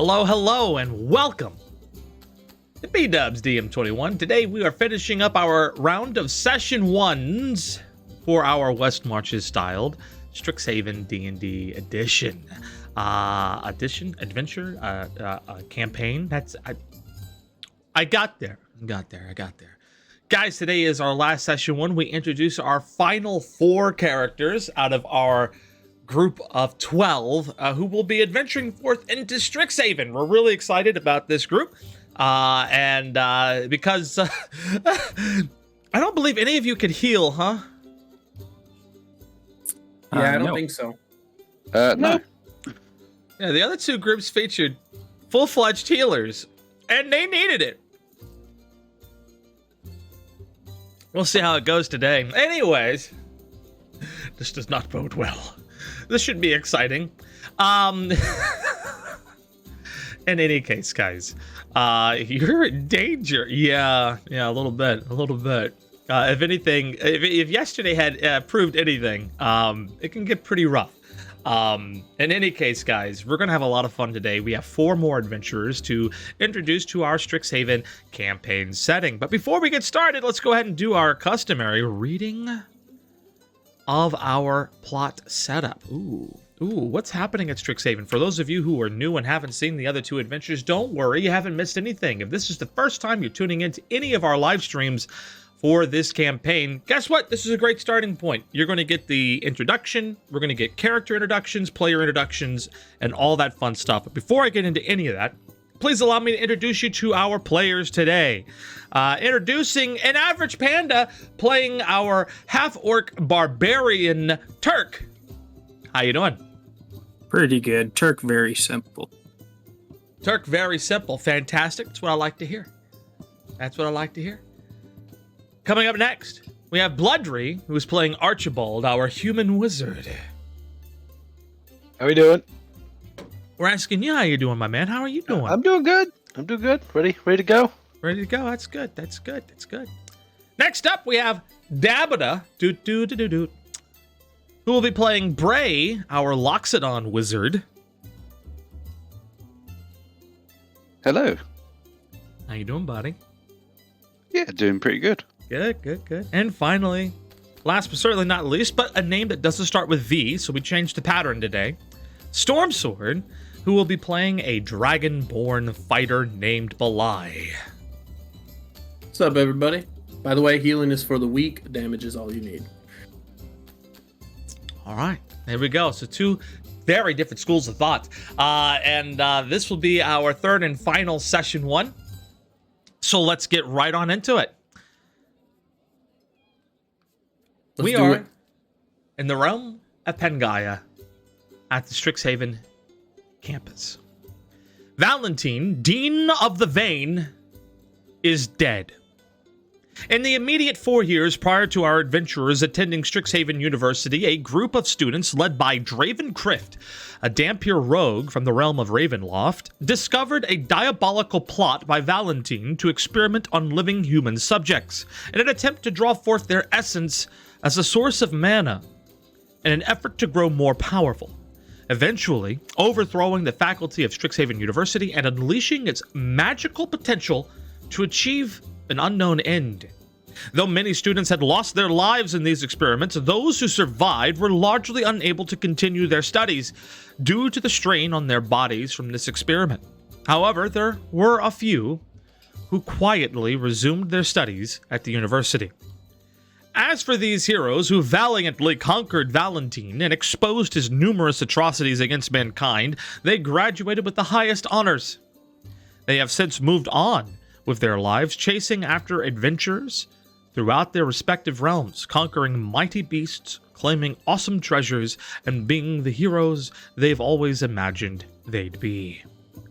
Hello, hello, and welcome to BDubz DM21. Today we are finishing up our round of Session 1s for our West Marches styled Strixhaven D&D edition. Adventure, campaign. I got there. Guys, today is our last Session 1. We introduce our final 4 characters out of our group of 12 who will be adventuring forth into Strixhaven. We're really excited about this group. Because I don't believe any of you could heal, huh? Yeah, I don't think so. No. Yeah, the other 2 groups featured full-fledged healers, and they needed it. We'll see how it goes today. Anyways, this does not bode well. This should be exciting. In any case, guys, you're in danger. Yeah, a little bit. If anything, if yesterday had proved anything, it can get pretty rough. In any case, guys, we're gonna have a lot of fun today. We have 4 more adventurers to introduce to our Strixhaven campaign setting. But before we get started, let's go ahead and do our customary reading of our plot setup. Ooh, what's happening at Strixhaven? For those of you who are new and haven't seen the other 2 adventures, don't worry, you haven't missed anything. If this is the first time you're tuning into any of our live streams for this campaign, guess what? This is a great starting point. You're going to get the introduction, we're going to get character introductions, player introductions, and all that fun stuff. But before I get into any of that, please allow me to introduce you to our players today. Introducing an average panda playing our half-orc barbarian Turk. How you doing? Pretty good. Turk, very simple. Turk, very simple. Fantastic. That's what I like to hear. Coming up next, we have Bloodry, who is playing Archibald, our human wizard. How we doing? We're asking you how you doing, my man. How are you doing? I'm doing good. Ready to go? Ready to go. That's good. Next up, we have Dabada, who will be playing Bray, our Loxodon wizard. Hello. How you doing, buddy? Yeah, doing pretty good. Good. And finally, last but certainly not least, but a name that doesn't start with V, so we changed the pattern today, Stormsword, who will be playing a dragonborn fighter named Belai. What's up, everybody? By the way, healing is for the weak, damage is all you need. All right, there we go. So 2 very different schools of thought. This will be our 3rd and final Session 1. So let's get right on into it. We are in the realm of Pangaea at the Strixhaven campus. Valentine, Dean of the Vein, is dead. In the immediate 4 years prior to our adventurers attending Strixhaven University, a group of students led by Draven Crift, a Dampier rogue from the realm of Ravenloft, discovered a diabolical plot by Valentine to experiment on living human subjects in an attempt to draw forth their essence as a source of mana in an effort to grow more powerful, eventually overthrowing the faculty of Strixhaven University and unleashing its magical potential to achieve an unknown end. Though many students had lost their lives in these experiments, those who survived were largely unable to continue their studies due to the strain on their bodies from this experiment. However, there were a few who quietly resumed their studies at the university. As for these heroes who valiantly conquered Valentine and exposed his numerous atrocities against mankind, they graduated with the highest honors. They have since moved on with their lives, chasing after adventures throughout their respective realms, conquering mighty beasts, claiming awesome treasures, and being the heroes they've always imagined they'd be.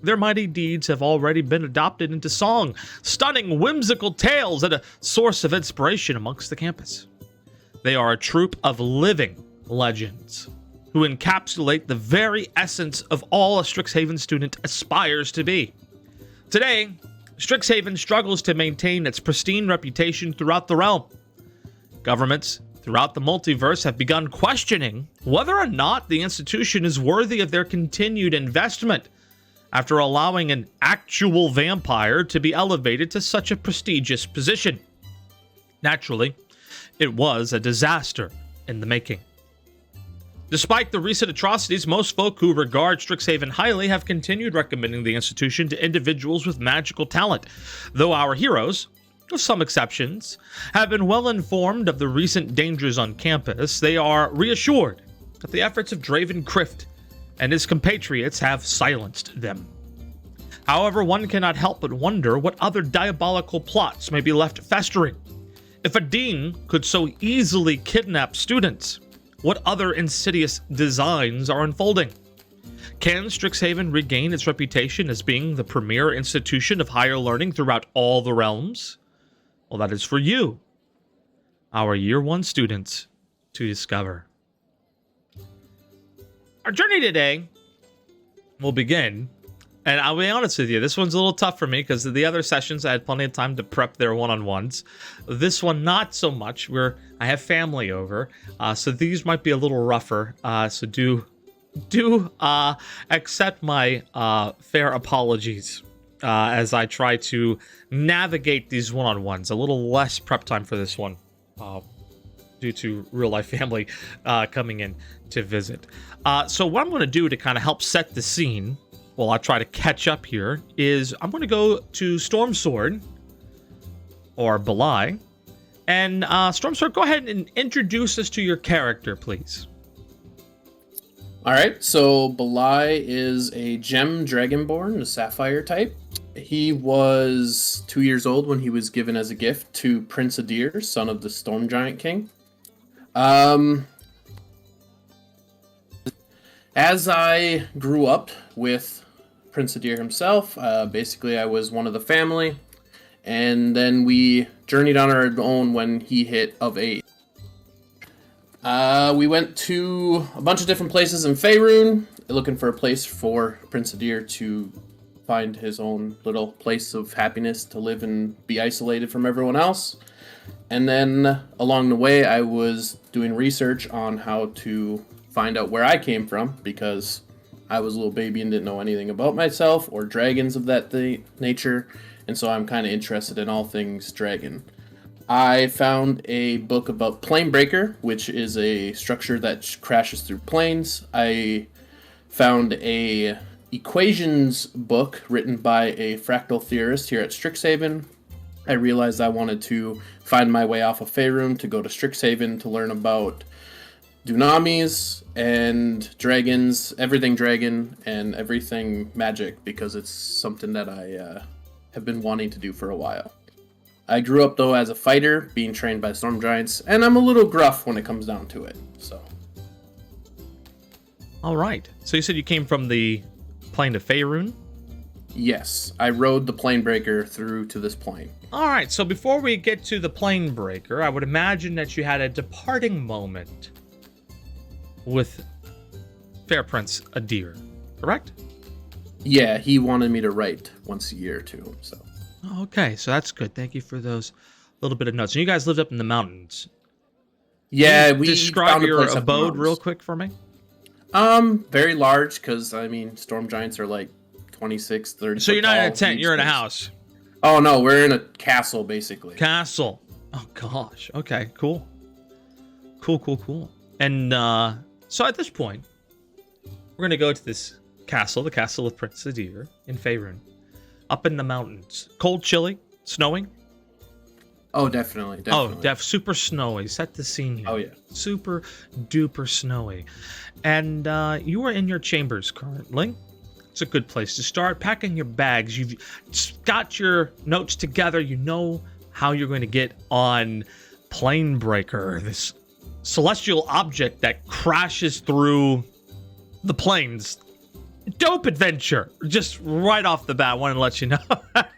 Their mighty deeds have already been adopted into song, stunning, whimsical tales and a source of inspiration amongst the campus. They are a troupe of living legends who encapsulate the very essence of all a Strixhaven student aspires to be. Today, Strixhaven struggles to maintain its pristine reputation throughout the realm. Governments throughout the multiverse have begun questioning whether or not the institution is worthy of their continued investment, after allowing an actual vampire to be elevated to such a prestigious position. Naturally, it was a disaster in the making. Despite the recent atrocities, most folk who regard Strixhaven highly have continued recommending the institution to individuals with magical talent, though our heroes, with some exceptions, have been well informed of the recent dangers on campus. They are reassured that the efforts of Draven Crift and his compatriots have silenced them. However, one cannot help but wonder what other diabolical plots may be left festering. If a dean could so easily kidnap students, what other insidious designs are unfolding? Can Strixhaven regain its reputation as being the premier institution of higher learning throughout all the realms? Well, that is for you, our Year 1 students, to discover. Our journey today will begin, and I'll be honest with you, this one's a little tough for me because the other sessions I had plenty of time to prep their one-on-ones. This one, not so much. I have family over, so these might be a little rougher. So do accept my fair apologies as I try to navigate these one-on-ones. A little less prep time for this one due to real-life family coming in to visit. So what I'm going to do to kind of help set the scene while I try to catch up here is I'm going to go to Stormsword, or Belai. And Stormsword, go ahead and introduce us to your character, please. All right, so Belai is a gem dragonborn, a sapphire type. He was 2 years old when he was given as a gift to Prince Adir, son of the Storm Giant King. As I grew up with Prince Adir himself, basically I was one of the family, and then we journeyed on our own when he hit of age. We went to a bunch of different places in Faerun, looking for a place for Prince Adir to find his own little place of happiness, to live and be isolated from everyone else. And then along the way, I was doing research on how to find out where I came from, because I was a little baby and didn't know anything about myself or dragons of that nature, and so I'm kind of interested in all things dragon. I found a book about Planebreaker, which is a structure that crashes through planes. I found a equations book written by a fractal theorist here at Strixhaven. I realized I wanted to find my way off of Faerun to go to Strixhaven to learn about Dunamis and dragons, everything dragon and everything magic, because it's something that I have been wanting to do for a while. I grew up, though, as a fighter, being trained by storm giants, and I'm a little gruff when it comes down to it, so. All right. So you said you came from the plane of Faerun? Yes, I rode the Planebreaker through to this plane. All right, so before we get to the Planebreaker, I would imagine that you had a departing moment with Fair Prince Adir, correct? Yeah, he wanted me to write once a year to him, so. Okay, so that's good. Thank you for those little bit of notes. And you guys lived up in the mountains. Yeah, we describe your abode real quick for me. Very large, because I mean, storm giants are like 26, 30. So you're not in a tent; you're in a house. Oh no, we're in a castle, basically. Castle. Oh gosh. Okay. Cool. Cool. And so at this point, we're gonna go to this castle, the castle of Prince Adir in Faerun. Up in the mountains. Cold, chilly, snowing? Oh, definitely. Oh, super snowy. Set the scene here. Oh, yeah. Super duper snowy. And you are in your chambers currently. It's a good place to start. Packing your bags. You've got your notes together. You know how you're going to get on Planebreaker, this celestial object that crashes through the plains. Dope adventure, just right off the bat. I wanted to let you know.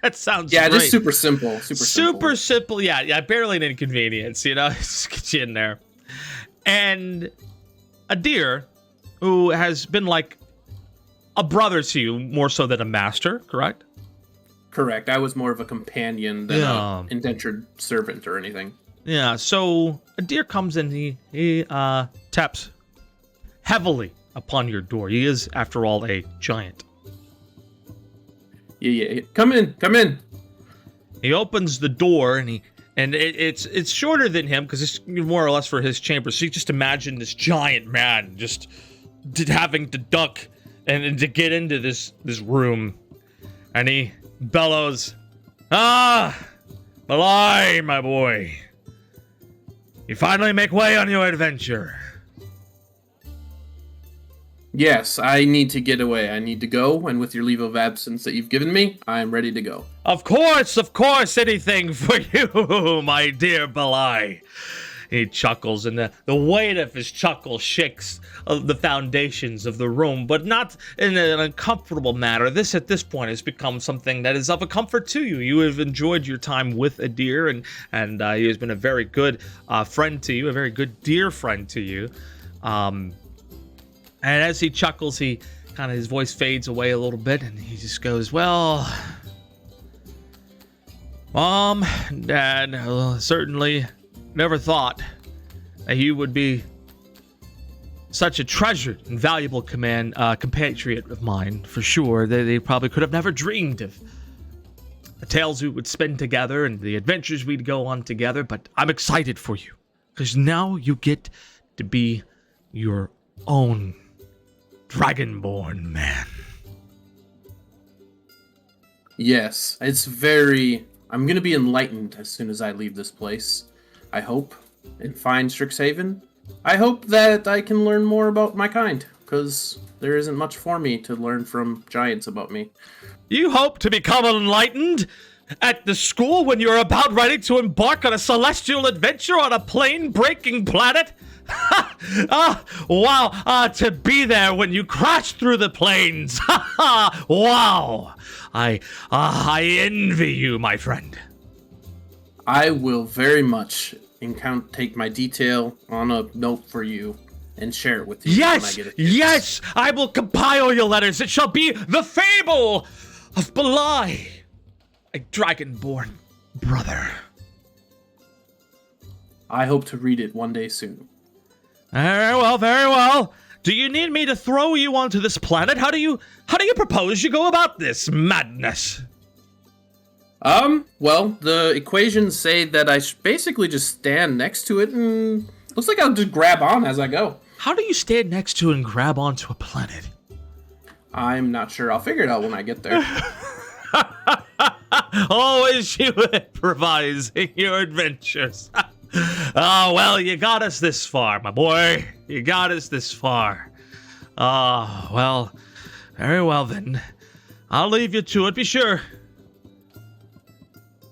That sounds great. Just super simple. Super simple. Yeah, barely an inconvenience, just get you in there. And Adir, who has been like a brother to you more so than a master, correct? Correct. I was more of a companion than an indentured servant or anything. Yeah, so Adir comes in, he taps heavily upon your door. He is, after all, a giant. Yeah. Come in. He opens the door and it's shorter than him because it's more or less for his chamber. So you just imagine this giant man just having to duck and to get into this room, and he bellows, Malai, my boy, you finally make way on your adventure. Yes, I need to get away. I need to go, and with your leave of absence that you've given me, I am ready to go. Of course, anything for you, my dear Balai. He chuckles, and the weight of his chuckle shakes the foundations of the room, but not in an uncomfortable manner. This, at this point, has become something that is of a comfort to you. You have enjoyed your time with Adir, and he has been a very good friend to you, a very good dear friend to you. And as he chuckles, his voice fades away a little bit, and he just goes, well, Mom, Dad, certainly never thought that you would be such a treasured and valuable compatriot of mine, for sure. They probably could have never dreamed of the tales we would spend together and the adventures we'd go on together, but I'm excited for you, because now you get to be your own Dragonborn man. Yes, I'm gonna be enlightened as soon as I leave this place, I hope, and find Strixhaven. I hope that I can learn more about my kind, because there isn't much for me to learn from giants about me. You hope to become enlightened at the school when you're about ready to embark on a celestial adventure on a plane-breaking planet? Wow, to be there when you crash through the plains. Wow, I envy you, my friend. I will very much take my detail on a note for you and share it with you. Yes, when I get yes, I will compile your letters. It shall be the fable of Balai, a dragonborn brother. I hope to read it one day soon. Very well, very well. Do you need me to throw you onto this planet? How do you propose you go about this madness? Well, the equations say that I should basically just stand next to it, and looks like I'll just grab on as I go. How do you stand next to and grab onto a planet? I'm not sure. I'll figure it out when I get there. Always you improvising your adventures. Oh, well, you got us this far, my boy. You got us this far. Oh, well, very well then. I'll leave you to it. Be sure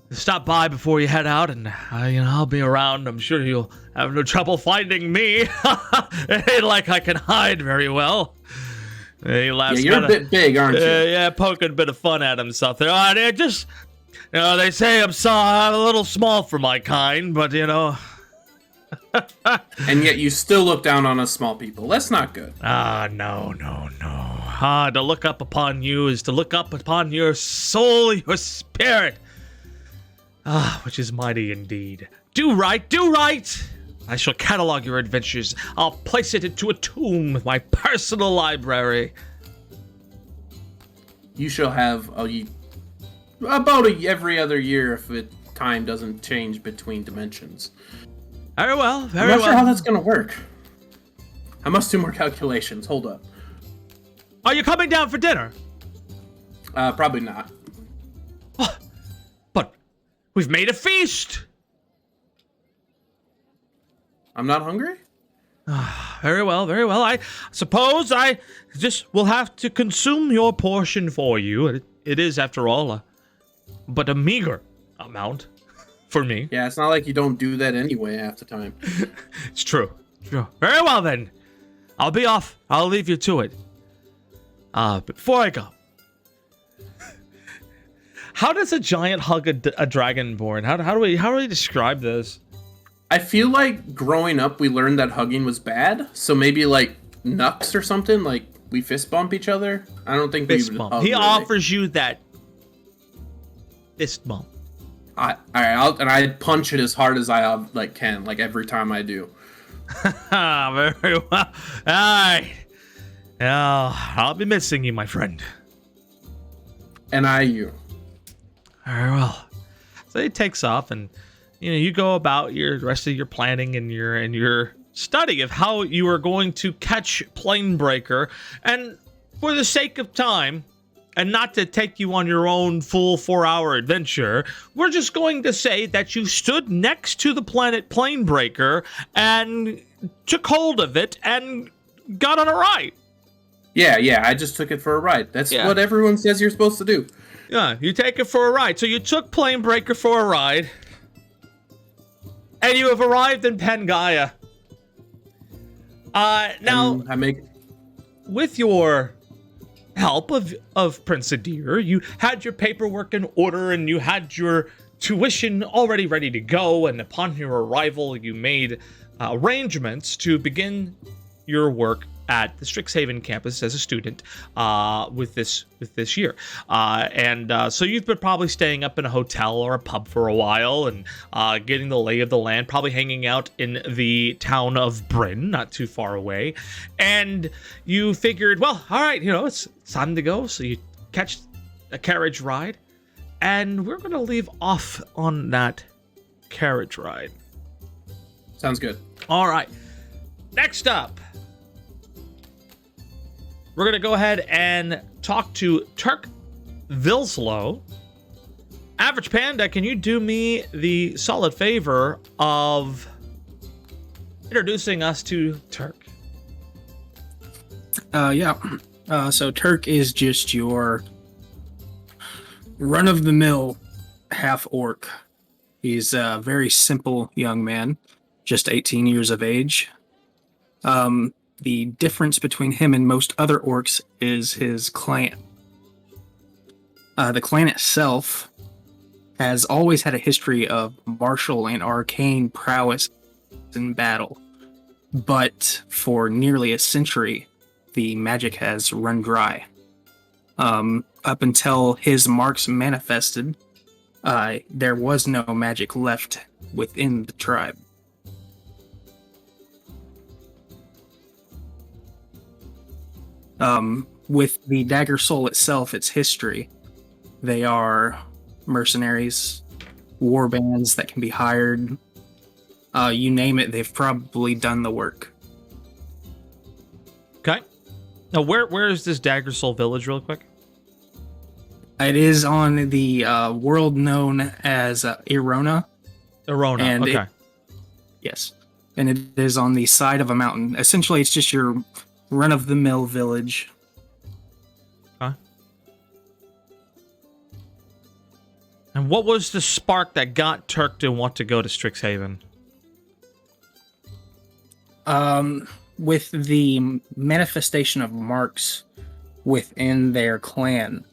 to stop by before you head out, and I'll be around. I'm sure you'll have no trouble finding me. It ain't like I can hide very well. He laughs. Yeah, you're a bit big, aren't you? Yeah, poking a bit of fun at himself there. Oh, they're just, they say I'm a little small for my kind, but And yet you still look down on us small people. That's not good. No. To look up upon you is to look up upon your soul, your spirit. Which is mighty indeed. Do right. I shall catalog your adventures. I'll place it into a tomb with my personal library. You shall have about every other year if time doesn't change between dimensions. Very well. I'm not sure how that's gonna work. I must do more calculations. Hold up. Are you coming down for dinner? Probably not. But we've made a feast. I'm not hungry? Very well. I suppose I just will have to consume your portion for you. It is, after all, but a meager amount for me. Yeah, it's not like you don't do that anyway half the time. It's true. Very well, then. I'll be off. I'll leave you to it. But before I go, how does a giant hug a dragonborn? How do we describe this? I feel like growing up we learned that hugging was bad, so maybe like Nux or something, like we fist bump each other. I don't think fist we would bump. hug. He really. offers you that fist bump. I'd punch it as hard as I can, every time I do. Very well. All right. I'll be missing you, my friend. NIU. Very well. So it takes off, and you go about the rest of your planning and your study of how you are going to catch Planebreaker. And for the sake of time, and not to take you on your own full 4-hour adventure, we're just going to say that you stood next to the planet Planebreaker and took hold of it and got on a ride. Yeah, I just took it for a ride. That's what everyone says you're supposed to do. Yeah, you take it for a ride. So you took Planebreaker for a ride, and you have arrived in Pangaea. Now, with your help of Prince Adir, you had your paperwork in order, and you had your tuition already ready to go, and upon your arrival, you made arrangements to begin your work at the Strixhaven campus as a student with this year. So you've been probably staying up in a hotel or a pub for a while and getting the lay of the land, probably hanging out in the town of Bryn, not too far away. And you figured, well, all right, it's time to go. So you catch a carriage ride, and we're going to leave off on that carriage ride. Sounds good. All right. Next up, we're going to go ahead and talk to Turk Vilslow. Average Panda, can you do me the solid favor of introducing us to Turk? So Turk is just your run-of-the-mill half-orc. He's a very simple young man, just 18 years of age. The difference between him and most other orcs is his clan. The clan itself has always had a history of martial and arcane prowess in battle, but for nearly a century, the magic has run dry. Up until his marks manifested, there was no magic left within the tribe. With the Dagger Soul itself, its history, they are mercenaries, war bands that can be hired. You name it, they've probably done the work. Okay. Now, where is this Dagger Soul village, real quick? It is on the world known as Irona. Irona, and okay. Yes. And it is on the side of a mountain. Essentially, it's just your run-of-the-mill village. Huh? And what was the spark that got Turk to want to go to Strixhaven? With the manifestation of marks within their clan,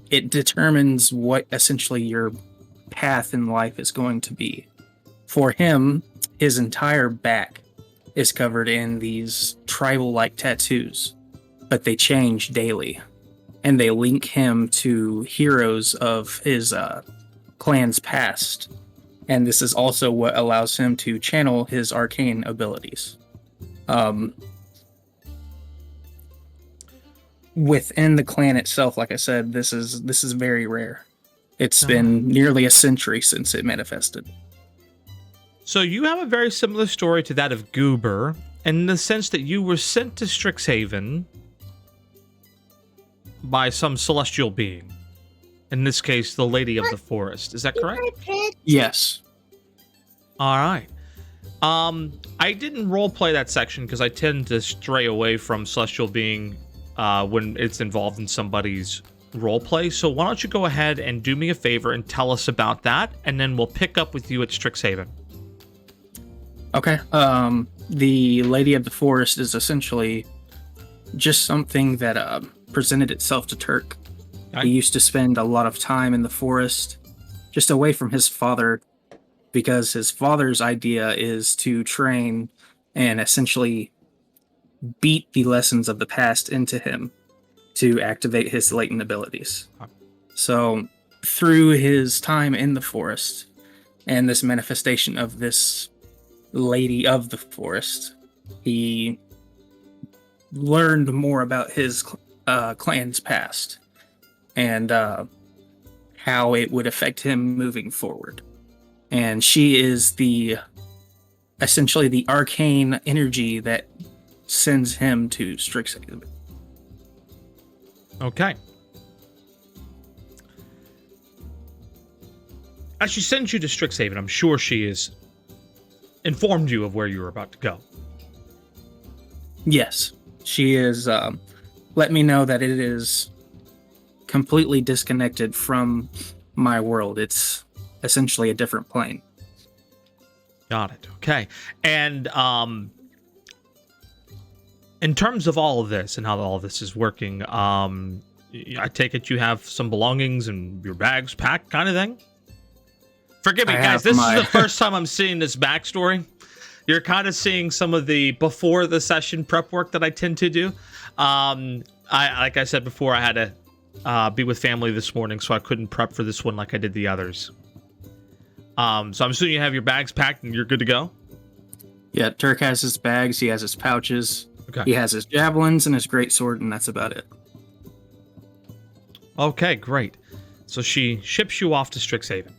it determines what essentially your path in life is going to be. For him, his entire back is covered in these tribal-like tattoos, but they change daily, and they link him to heroes of his clan's past, and this is also what allows him to channel his arcane abilities. Within the clan itself, like I said, this is very rare. It's been nearly a century since it manifested. So you have a very similar story to that of Goober, in the sense that you were sent to Strixhaven by some celestial being. In this case, the Lady of the Forest. Is that correct? Yes. All right. I didn't roleplay that section because I tend to stray away from celestial being when it's involved in somebody's roleplay. So why don't you go ahead and do me a favor and tell us about that, and then we'll pick up with you at Strixhaven. Okay. The Lady of the Forest is essentially just something that presented itself to Turk. Okay. He used to spend a lot of time in the forest, just away from his father, because his father's idea is to train and essentially beat the lessons of the past into him to activate his latent abilities. Okay. So, through his time in the forest and this manifestation of this Lady of the Forest, he learned more about his clan's past. And how it would affect him moving forward. And she is essentially the arcane energy that sends him to Strixhaven. Okay. As she sends you to Strixhaven, I'm sure she has informed you of where you're about to go. Yes, she is. Let me know that it is completely disconnected from my world. It's essentially a different plane. Got it. Okay. And in terms of all of this and how all of this is working, I take it you have some belongings and your bags packed kind of thing? Forgive me, guys. This is the first time I'm seeing this backstory. You're kind of seeing some of the before the session prep work that I tend to do. Like I said before, I had to be with family this morning, so I couldn't prep for this one like I did the others. So I'm assuming you have your bags packed and you're good to go? Yeah, Turk has his bags, he has his pouches, Okay. he has his javelins and his greatsword, and that's about it. Okay, great. So she ships you off to Strixhaven.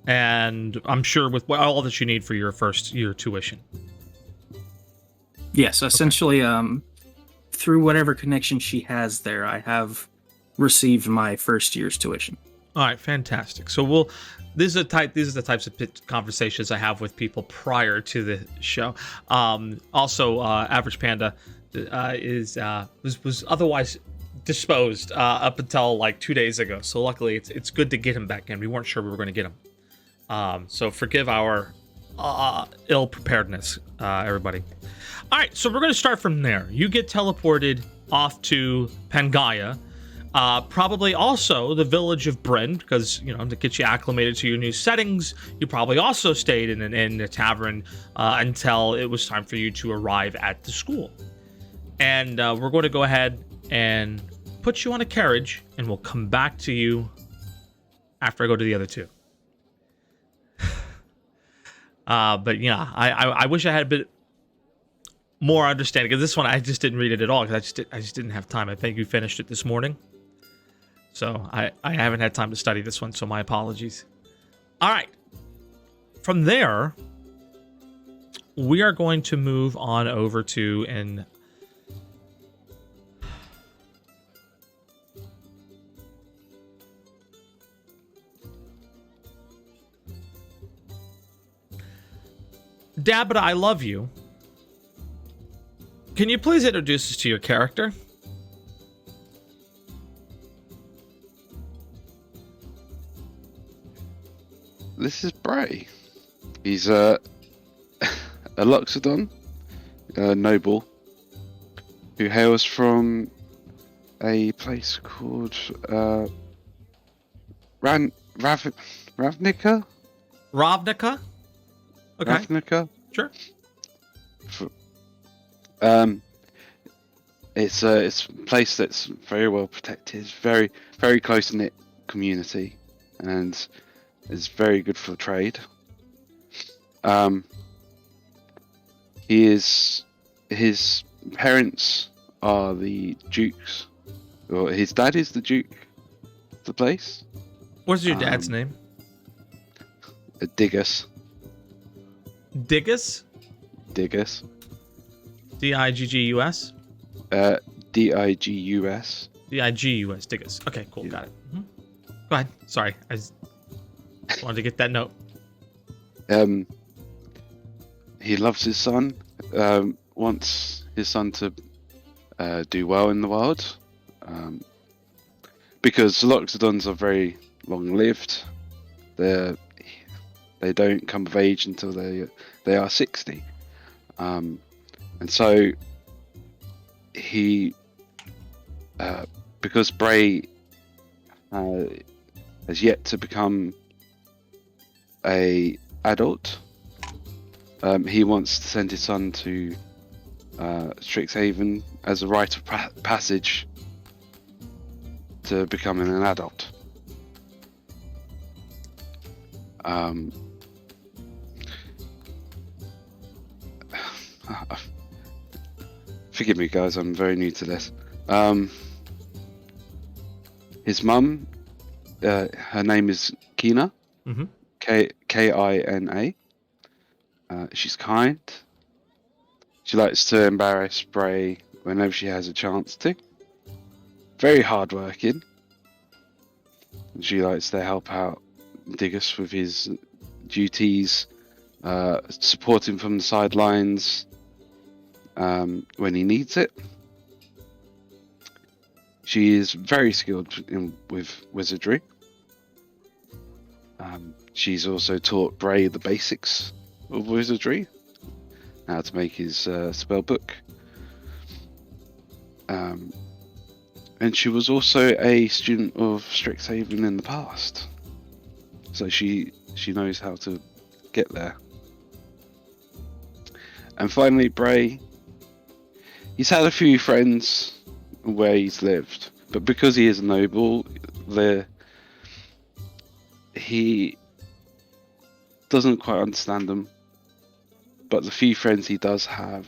And I'm sure with all that you need for your first year tuition. Yes, essentially, through whatever connection she has there, I have received my first year's tuition. All right, fantastic. So these are the types of conversations I have with people prior to the show. Also, Average Panda was otherwise disposed up until like 2 days ago. So luckily, it's good to get him back in. We weren't sure we were going to get him. So forgive our ill preparedness, everybody. All right, so we're going to start from there. You get teleported off to Pangaea. Probably also the village of Bryn, because, to get you acclimated to your new settings, you probably also stayed in a tavern until it was time for you to arrive at the school. And we're going to go ahead and put you on a carriage, and we'll come back to you after I go to the other two. But yeah, I wish I had a bit more understanding, because this one I just didn't read it at all, because I just didn't have time. I think you finished it this morning. So I haven't had time to study this one, so my apologies. All right. From there, we are going to move on over to Dabba, I love you. Can you please introduce us to your character? This is Bray. He's a Loxodon noble who hails from a place called Ravnica. Ravnica? Okay. Ravnica. Sure. It's a place that's very well protected, very very close knit community, and is very good for trade. His parents are the dukes, or his dad is the duke of the place. What's your dad's name? Diggus. Diggus? Diggus. Diggus? Digus. Digus. Diggus. Okay, cool. Yeah. Got it. Mm-hmm. Go ahead. Sorry. I just wanted to get that note. He loves his son. Wants his son to do well in the world. Because Loxodons are very long-lived. They don't come of age until they are 60. And so he, because Bray has yet to become a adult, he wants to send his son to Strixhaven as a rite of passage to becoming an adult. Forgive me, guys. I'm very new to this. His mum, her name is Kina, Mm-hmm. Kina. She's kind. She likes to embarrass Bray whenever she has a chance to. Very hardworking. She likes to help out Diggus with his duties, support him from the sidelines when he needs it. She is very skilled with wizardry. She's also taught Bray the basics of wizardry, how to make his spell book. And she was also a student of Strixhaven in the past, so she knows how to get there. And finally, Bray, he's had a few friends where he's lived, but because he is a noble, he doesn't quite understand them. But the few friends he does have,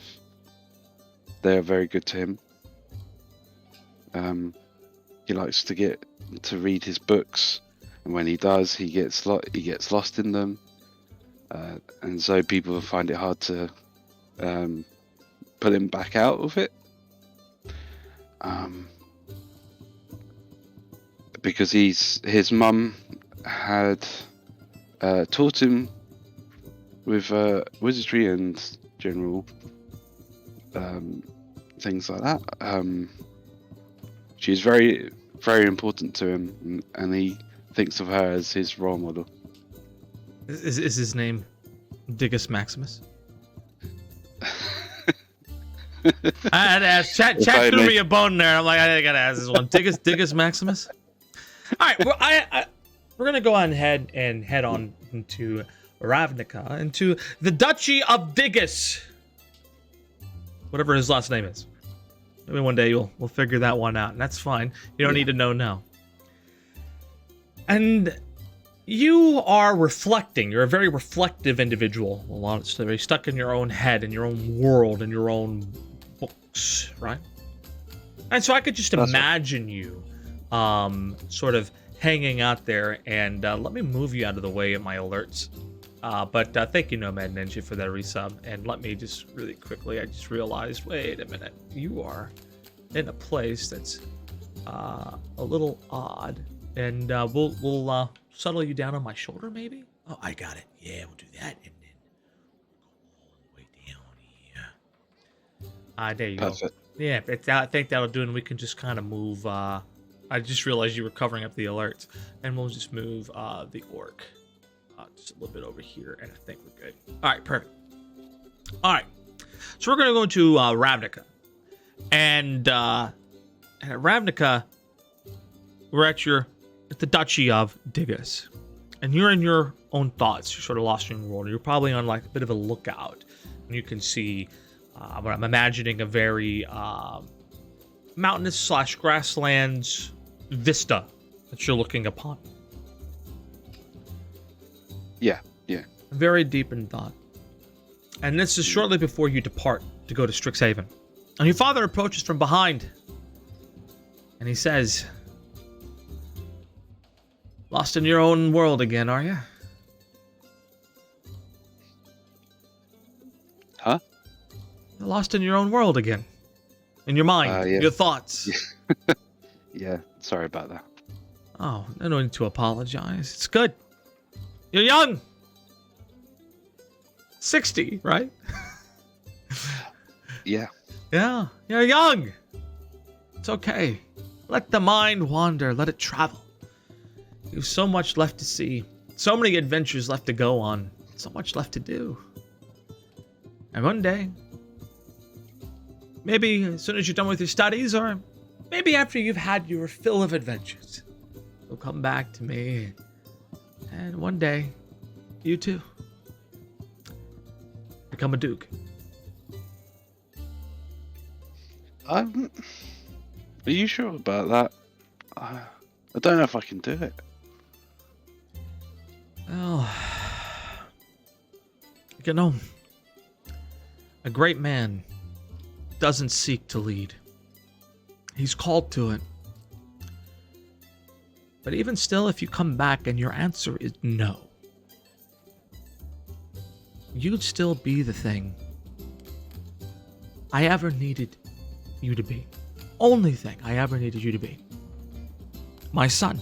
they are very good to him. He likes to read his books, and when he does, he gets lost in them, and so people find it hard to pull him back out of it. Because his mum had taught him with wizardry and general things like that. She's very, very important to him, and he thinks of her as his role model. Is his name Diggus Maximus? I had to ask. Chat threw me a bone there. I'm like, I gotta ask this one. Diggus Maximus. All right, we're gonna go on ahead and head on into Ravnica, into the Duchy of Diggus, whatever his last name is. Maybe one day we'll figure that one out, and that's fine. You don't need to know now. And you are reflecting. You're a very reflective individual. A lot of stuff. You're stuck in your own head, in your own world, in your own books, right? And so I could just imagine you sort of hanging out there, and let me move you out of the way of my alerts. But thank you, Nomad Ninja, for that resub. And let me just really quickly, I just realized, wait a minute, you are in a place that's a little odd. And we'll settle you down on my shoulder, maybe? Oh, I got it. Yeah, we'll do that. And then go all the way down here. There you Perfect. go. Yeah, I think that'll do, and we can just kind of move. I just realized you were covering up the alerts, and we'll just move the orc just a little bit over here, and I think we're good. All right, perfect. All right, so we're gonna go to Ravnica, and at Ravnica, we're at the Duchy of Diggus, and you're in your own thoughts. You're sort of lost in your world. You're probably on like a bit of a lookout, and you can see what I'm imagining a very mountainous / grasslands vista that you're looking upon. Yeah. Very deep in thought. And this is shortly before you depart to go to Strixhaven. And your father approaches from behind, and he says, "Lost in your own world again, are you?" Huh? You're lost in your own world again. In your mind, yeah. your thoughts. Yeah, sorry about that. Oh, no need to apologize. It's good. You're young. 60, right? Yeah. Yeah, you're young. It's okay. Let the mind wander. Let it travel. You have so much left to see. So many adventures left to go on. So much left to do. And one day, maybe as soon as you're done with your studies, or maybe after you've had your fill of adventures, you'll come back to me. And one day, you too, become a duke. Are you sure about that? I don't know if I can do it. Well, you know, a great man doesn't seek to lead. He's called to it. But even still, if you come back and your answer is no, you'd still be the thing I ever needed you to be. Only thing I ever needed you to be. My son.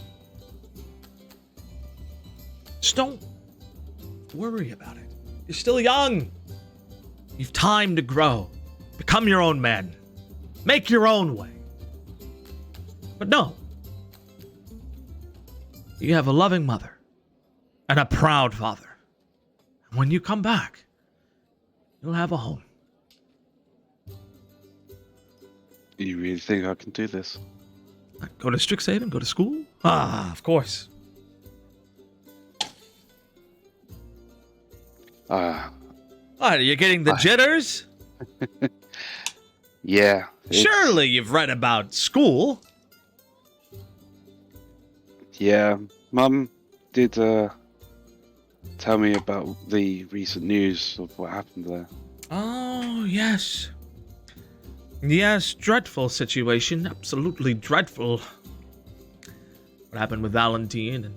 Just don't worry about it. You're still young. You've time to grow. Become your own man. Make your own way. But no. You have a loving mother and a proud father. And when you come back, you'll have a home. You really think I can do this? Go to Strixhaven? Go to school? Ah, of course. What, are you getting the jitters? Yeah. Surely you've read about school. Yeah, Mum did tell me about the recent news of what happened there. Oh, yes. Yes, dreadful situation. Absolutely dreadful. What happened with Valentine.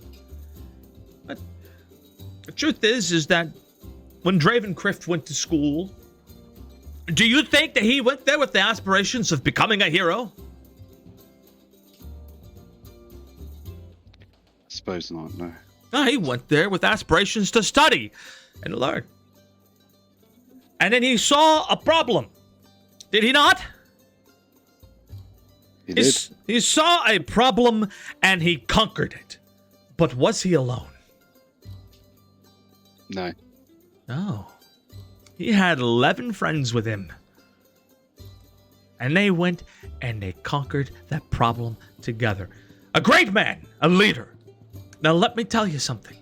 But the truth is that when Dravencryft went to school, do you think that he went there with the aspirations of becoming a hero? Suppose not, no. No, he went there with aspirations to study and learn. And then he saw a problem. Did he not? He did. He saw a problem and he conquered it. But was he alone? No. No. He had 11 friends with him. And they went and they conquered that problem together. A great man, a leader. Now let me tell you something.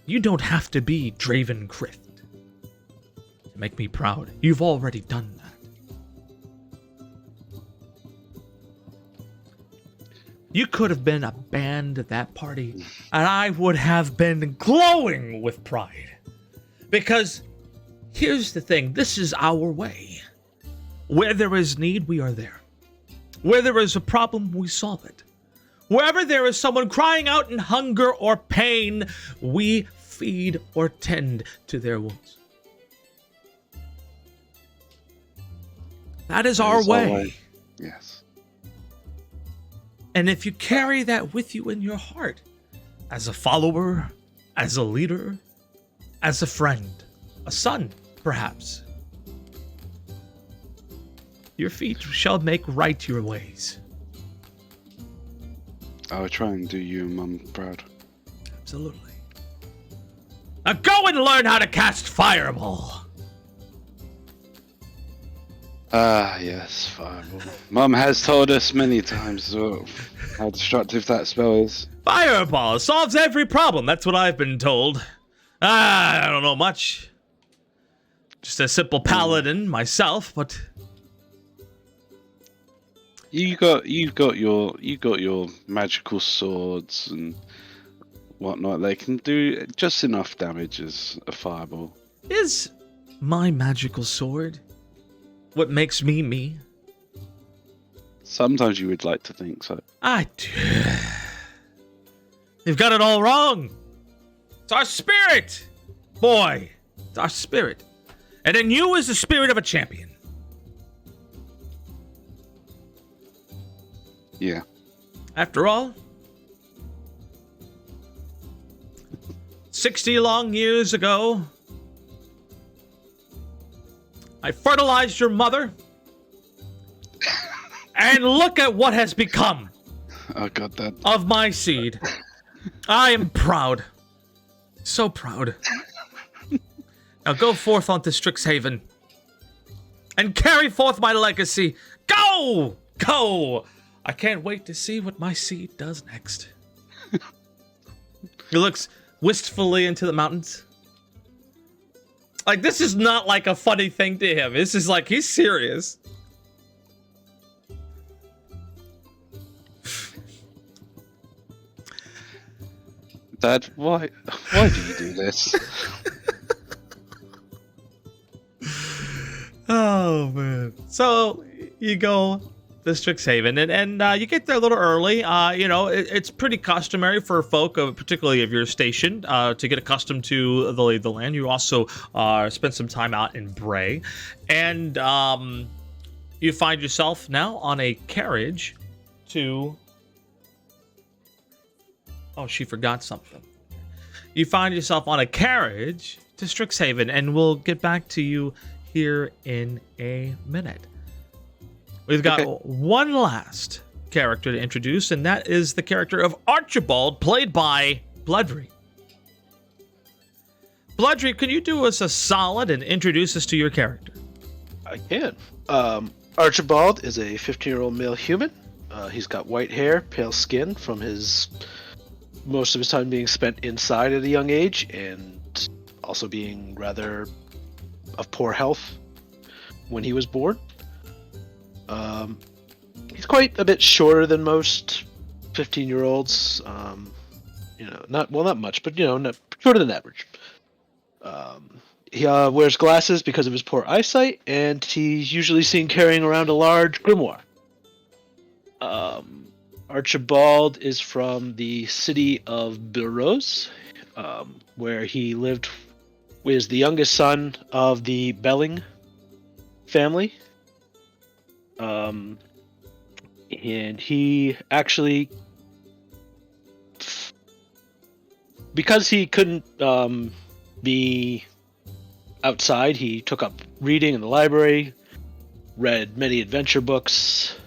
You don't have to be Dravencryft to make me proud. You've already done that. You could have been a band at that party, and I would have been glowing with pride. Because here's the thing, this is our way. Where there is need, we are there. Where there is a problem, we solve it. Wherever there is someone crying out in hunger or pain, we feed or tend to their wounds. That is our way. Yes. And if you carry that with you in your heart, as a follower, as a leader, as a friend, a son, perhaps, your feet shall make right your ways. I will try and do you and Mum proud. Absolutely. Now go and learn how to cast Fireball. Yes, Fireball. Mum has told us many times how destructive that spell is. Fireball solves every problem. That's what I've been told. I don't know much. Just a simple paladin myself, but You've got your magical swords and whatnot. They can do just enough damage as a fireball. is my magical sword what makes me me? Sometimes you would like to think so. I do. You've got it all wrong. It's our spirit, boy. It's our spirit. And in you is the spirit of a champion. Yeah. After all, 60 long years ago, I fertilized your mother, and look at what has become Oh god, Dad. of my seed. I am proud. So proud. Now go forth onto Strixhaven and carry forth my legacy. Go! Go! I can't wait to see what my seed does next. He looks wistfully into the mountains. Like, this is not like a funny thing to him. This is like, he's serious. Dad, why do you do this? Oh, man. So, you go to Strixhaven, and you get there a little early. It's pretty customary for folk, particularly if you're stationed, to get accustomed to the lay of the land. You also spend some time out in Bray, and you find yourself now on a carriage to... Oh, she forgot something. You find yourself on a carriage to Strixhaven, and we'll get back to you here in a minute. We've got one last character to introduce, and that is the character of Archibald, played by Bloodry. Bloodry, can you do us a solid and introduce us to your character? I can. Archibald is a 15-year-old male human. He's got white hair, pale skin from most of his time being spent inside at a young age, and also being rather of poor health when he was born. He's quite a bit shorter than most 15-year-olds. Not much, but shorter than average. He wears glasses because of his poor eyesight, and he's usually seen carrying around a large grimoire. Archibald is from the city of BDubz, where he lived with the youngest son of the Belling family. And he actually, because he couldn't be outside, he took up reading in the library, read many adventure books,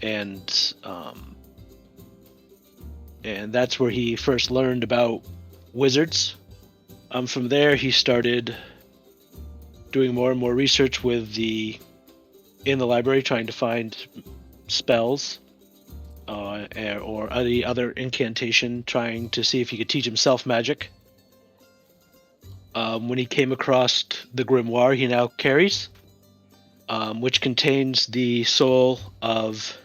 and that's where he first learned about wizards. From there, he started doing more and more research in the library, trying to find spells or any other incantation, trying to see if he could teach himself magic. When he came across the grimoire he now carries, which contains the soul of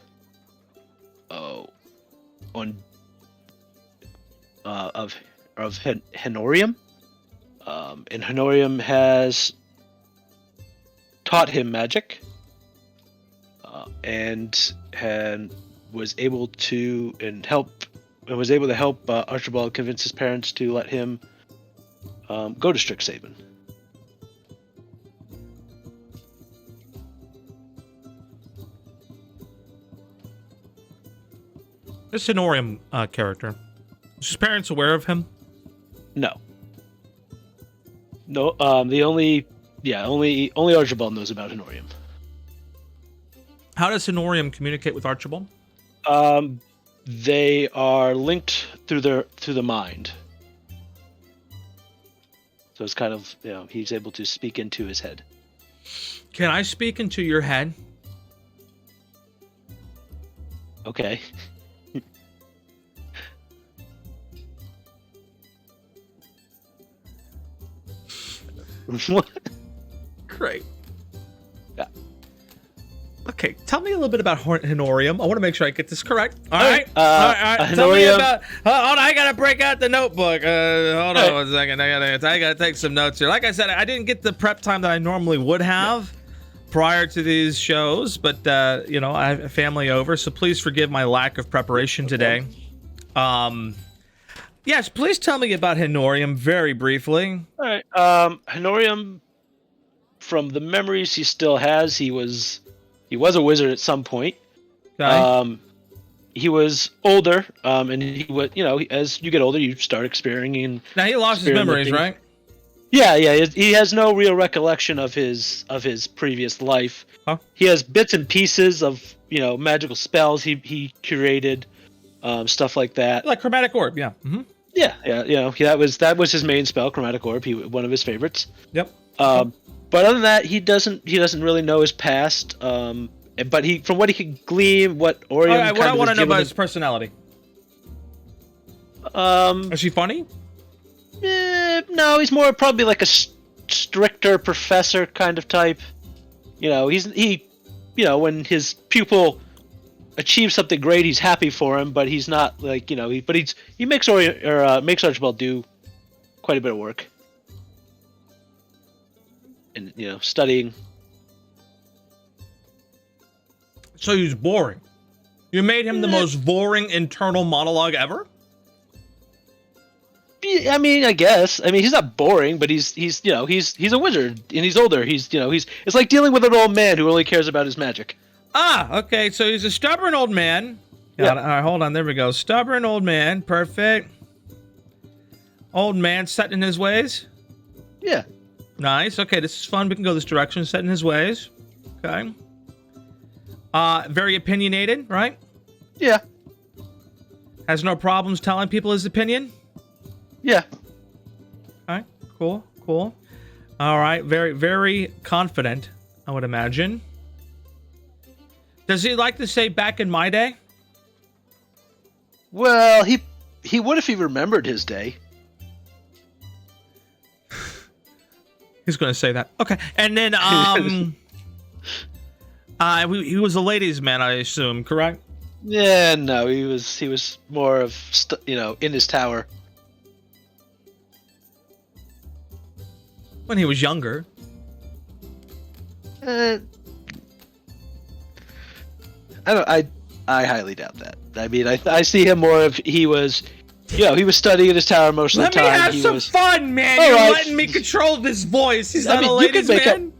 Henorium, and Henorium has taught him magic, and was able to help Archibald convince his parents to let him go to Strixhaven. This Honorium character, is his parents aware of him? No. Only Archibald knows about Honorium. How does Honorium communicate with Archibald? They are linked through the mind. So it's kind of, he's able to speak into his head. Can I speak into your head? Okay. Great. Yeah. Okay, tell me a little bit about Honorium. I want to make sure I get this correct. All All right. right. Tell me Honorium. about. Hold on, I gotta break out the notebook. Hold on 1 second. I gotta take some notes here. Like I said, I didn't get the prep time that I normally would have prior to these shows, but I have a family over, so please forgive my lack of preparation today. Yes, please tell me about Honorium very briefly. All right. Honorium, from the memories he still has, he was a wizard at some point. Okay. He was older, and he was, as you get older, you start experiencing. Now he lost his memories, right? Yeah. He has no real recollection of his previous life. Huh? He has bits and pieces of magical spells he curated, stuff like that. Like Chromatic Orb, yeah. Mm-hmm. Yeah. That was his main spell, Chromatic Orb. One of his favorites. Yep. But other than that, he doesn't really know his past. But from what he could glean, what Orion. All right, what I want to know about his personality. Is he funny? No, he's more probably like a stricter professor kind of type. When his pupil achieves something great, he's happy for him, but he's not like he makes makes Archibald do quite a bit of work. And studying. So he's boring. You made him the most boring internal monologue ever? Yeah, I mean, I guess. I mean, he's not boring, but he's a wizard and he's older. It's like dealing with an old man who only cares about his magic. Ah, okay. So he's a stubborn old man. Yeah. All right, hold on. There we go. Stubborn old man. Perfect. Old man set in his ways. Yeah. Nice. Okay, this is fun. We can go this direction. Set in his ways. Okay. Very opinionated, right? Yeah. Has no problems telling people his opinion. Yeah. All right. Cool. Cool. All right. Very, very confident, I would imagine. Does he like to say back in my day? Well, he would if he remembered his day. He's going to say that. Okay. And then, he was a ladies' man, I assume, correct? Yeah, no, he was more of in his tower. When he was younger. I highly doubt that. I mean, I see him more of he was studying in his tower most of the time. Let me have some fun, man. You're letting me control this voice. He's not a ladies' man.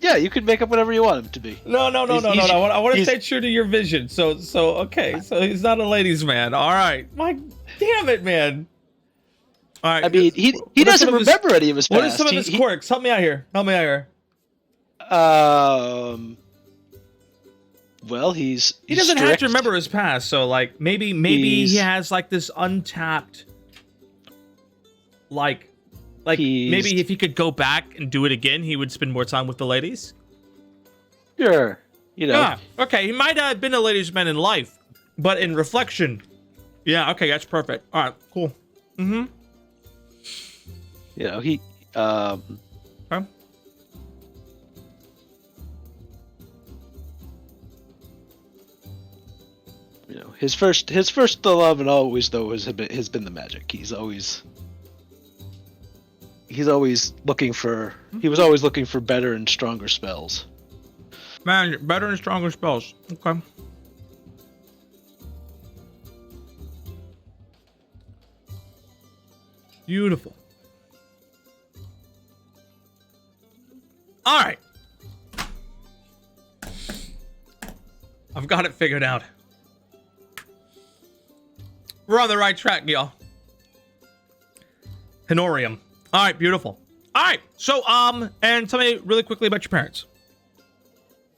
Yeah, you could make up whatever you want him to be. No. I want to stay true to your vision. So okay. So he's not a ladies' man. All right. My damn it, man. All right. I mean, he doesn't remember any of his past. What are some of his quirks? Help me out here. Well, he doesn't have strict. to remember his past. So like maybe he has like this untapped, like maybe if he could go back and do it again, he would spend more time with the ladies. Sure. Yeah. Okay. He might have been a ladies' man in life, but in reflection. Yeah. Okay. That's perfect. All right. Cool. Mm-hmm. He. Okay. His first love and always though has been the magic. He was always looking for better and stronger spells. Man, better and stronger spells. Okay. Beautiful. All right. I've got it figured out. We're on the right track, y'all. Hinorium. All right, beautiful. All right, so and tell me really quickly about your parents.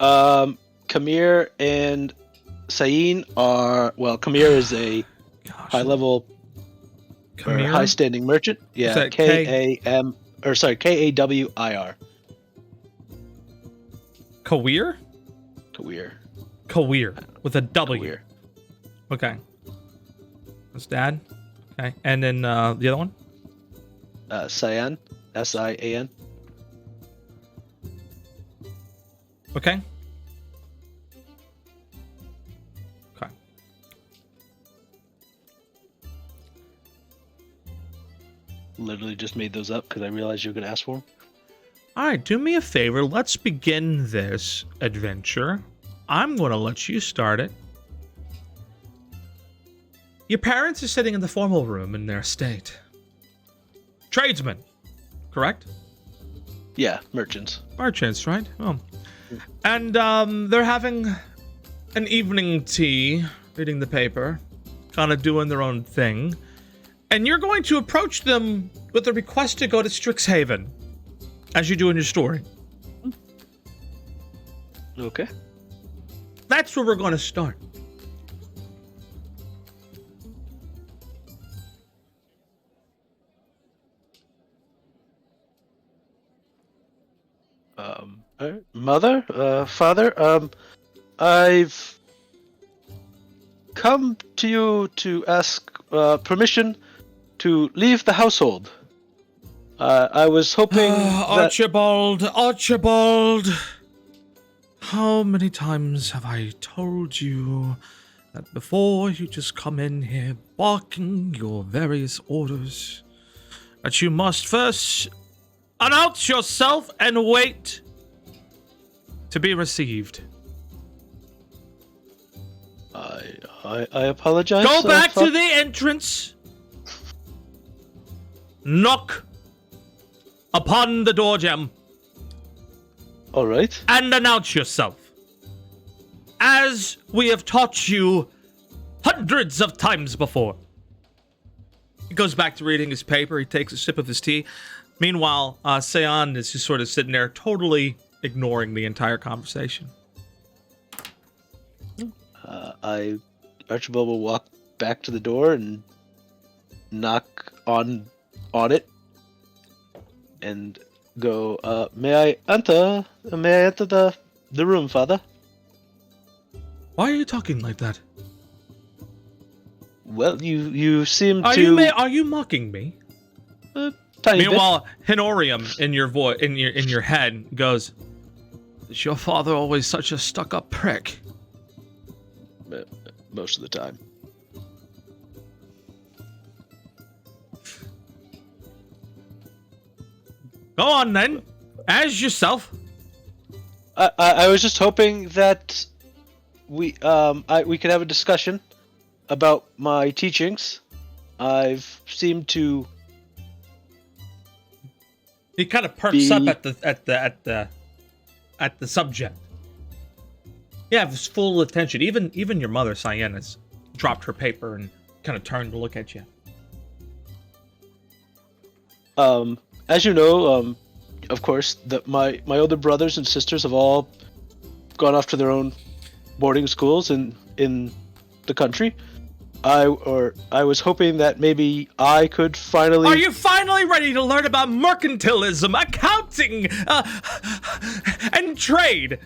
Kamir and Sayin are Kamir is a high level, high standing merchant. Yeah, Kawir. Kawir? Kawir with a W. Kawir. Okay. That's dad. Okay, and then the other one. Sian, Sian. Okay. Okay. Literally just made those up because I realized you were gonna ask for them. All right, do me a favor. Let's begin this adventure. I'm going to let you start it. Your parents are sitting in the formal room in their estate. Tradesmen, correct? Yeah, merchants. Merchants, right? Oh. And they're having an evening tea, reading the paper, kind of doing their own thing. And you're going to approach them with a request to go to Strixhaven, as you do in your story. Okay. That's where we're going to start. Mother, father, I've come to you to ask permission to leave the household. I was hoping Archibald, how many times have I told you that before you just come in here barking your various orders, that you must first announce yourself and wait to be received? I apologize. Go back Father. to the entrance. Knock upon the door gem. All right. And announce yourself. As we have taught you hundreds of times before. He goes back to reading his paper. He takes a sip of his tea. Meanwhile, Seon is just sort of sitting there, totally ignoring the entire conversation. Archibald will walk back to the door and knock on it, and go. May I enter? May I enter the room, Father? Why are you talking like that? Well, you seem Are to. Are you mocking me? Tiny bit. Meanwhile, Hinorium in your voice, in your head, goes, "Is your father always such a stuck-up prick?" Most of the time. Go on then, as yourself. I was just hoping that we could have a discussion about my teachings. I've seemed to. He kind of perks up at the subject. Yeah, his full attention. Even your mother, Cyan, has dropped her paper and kind of turned to look at you. As you know, of course, my older brothers and sisters have all gone off to their own boarding schools in the country. I was hoping that maybe I could finally. Are you finally ready to learn about mercantilism, accounting, and trade?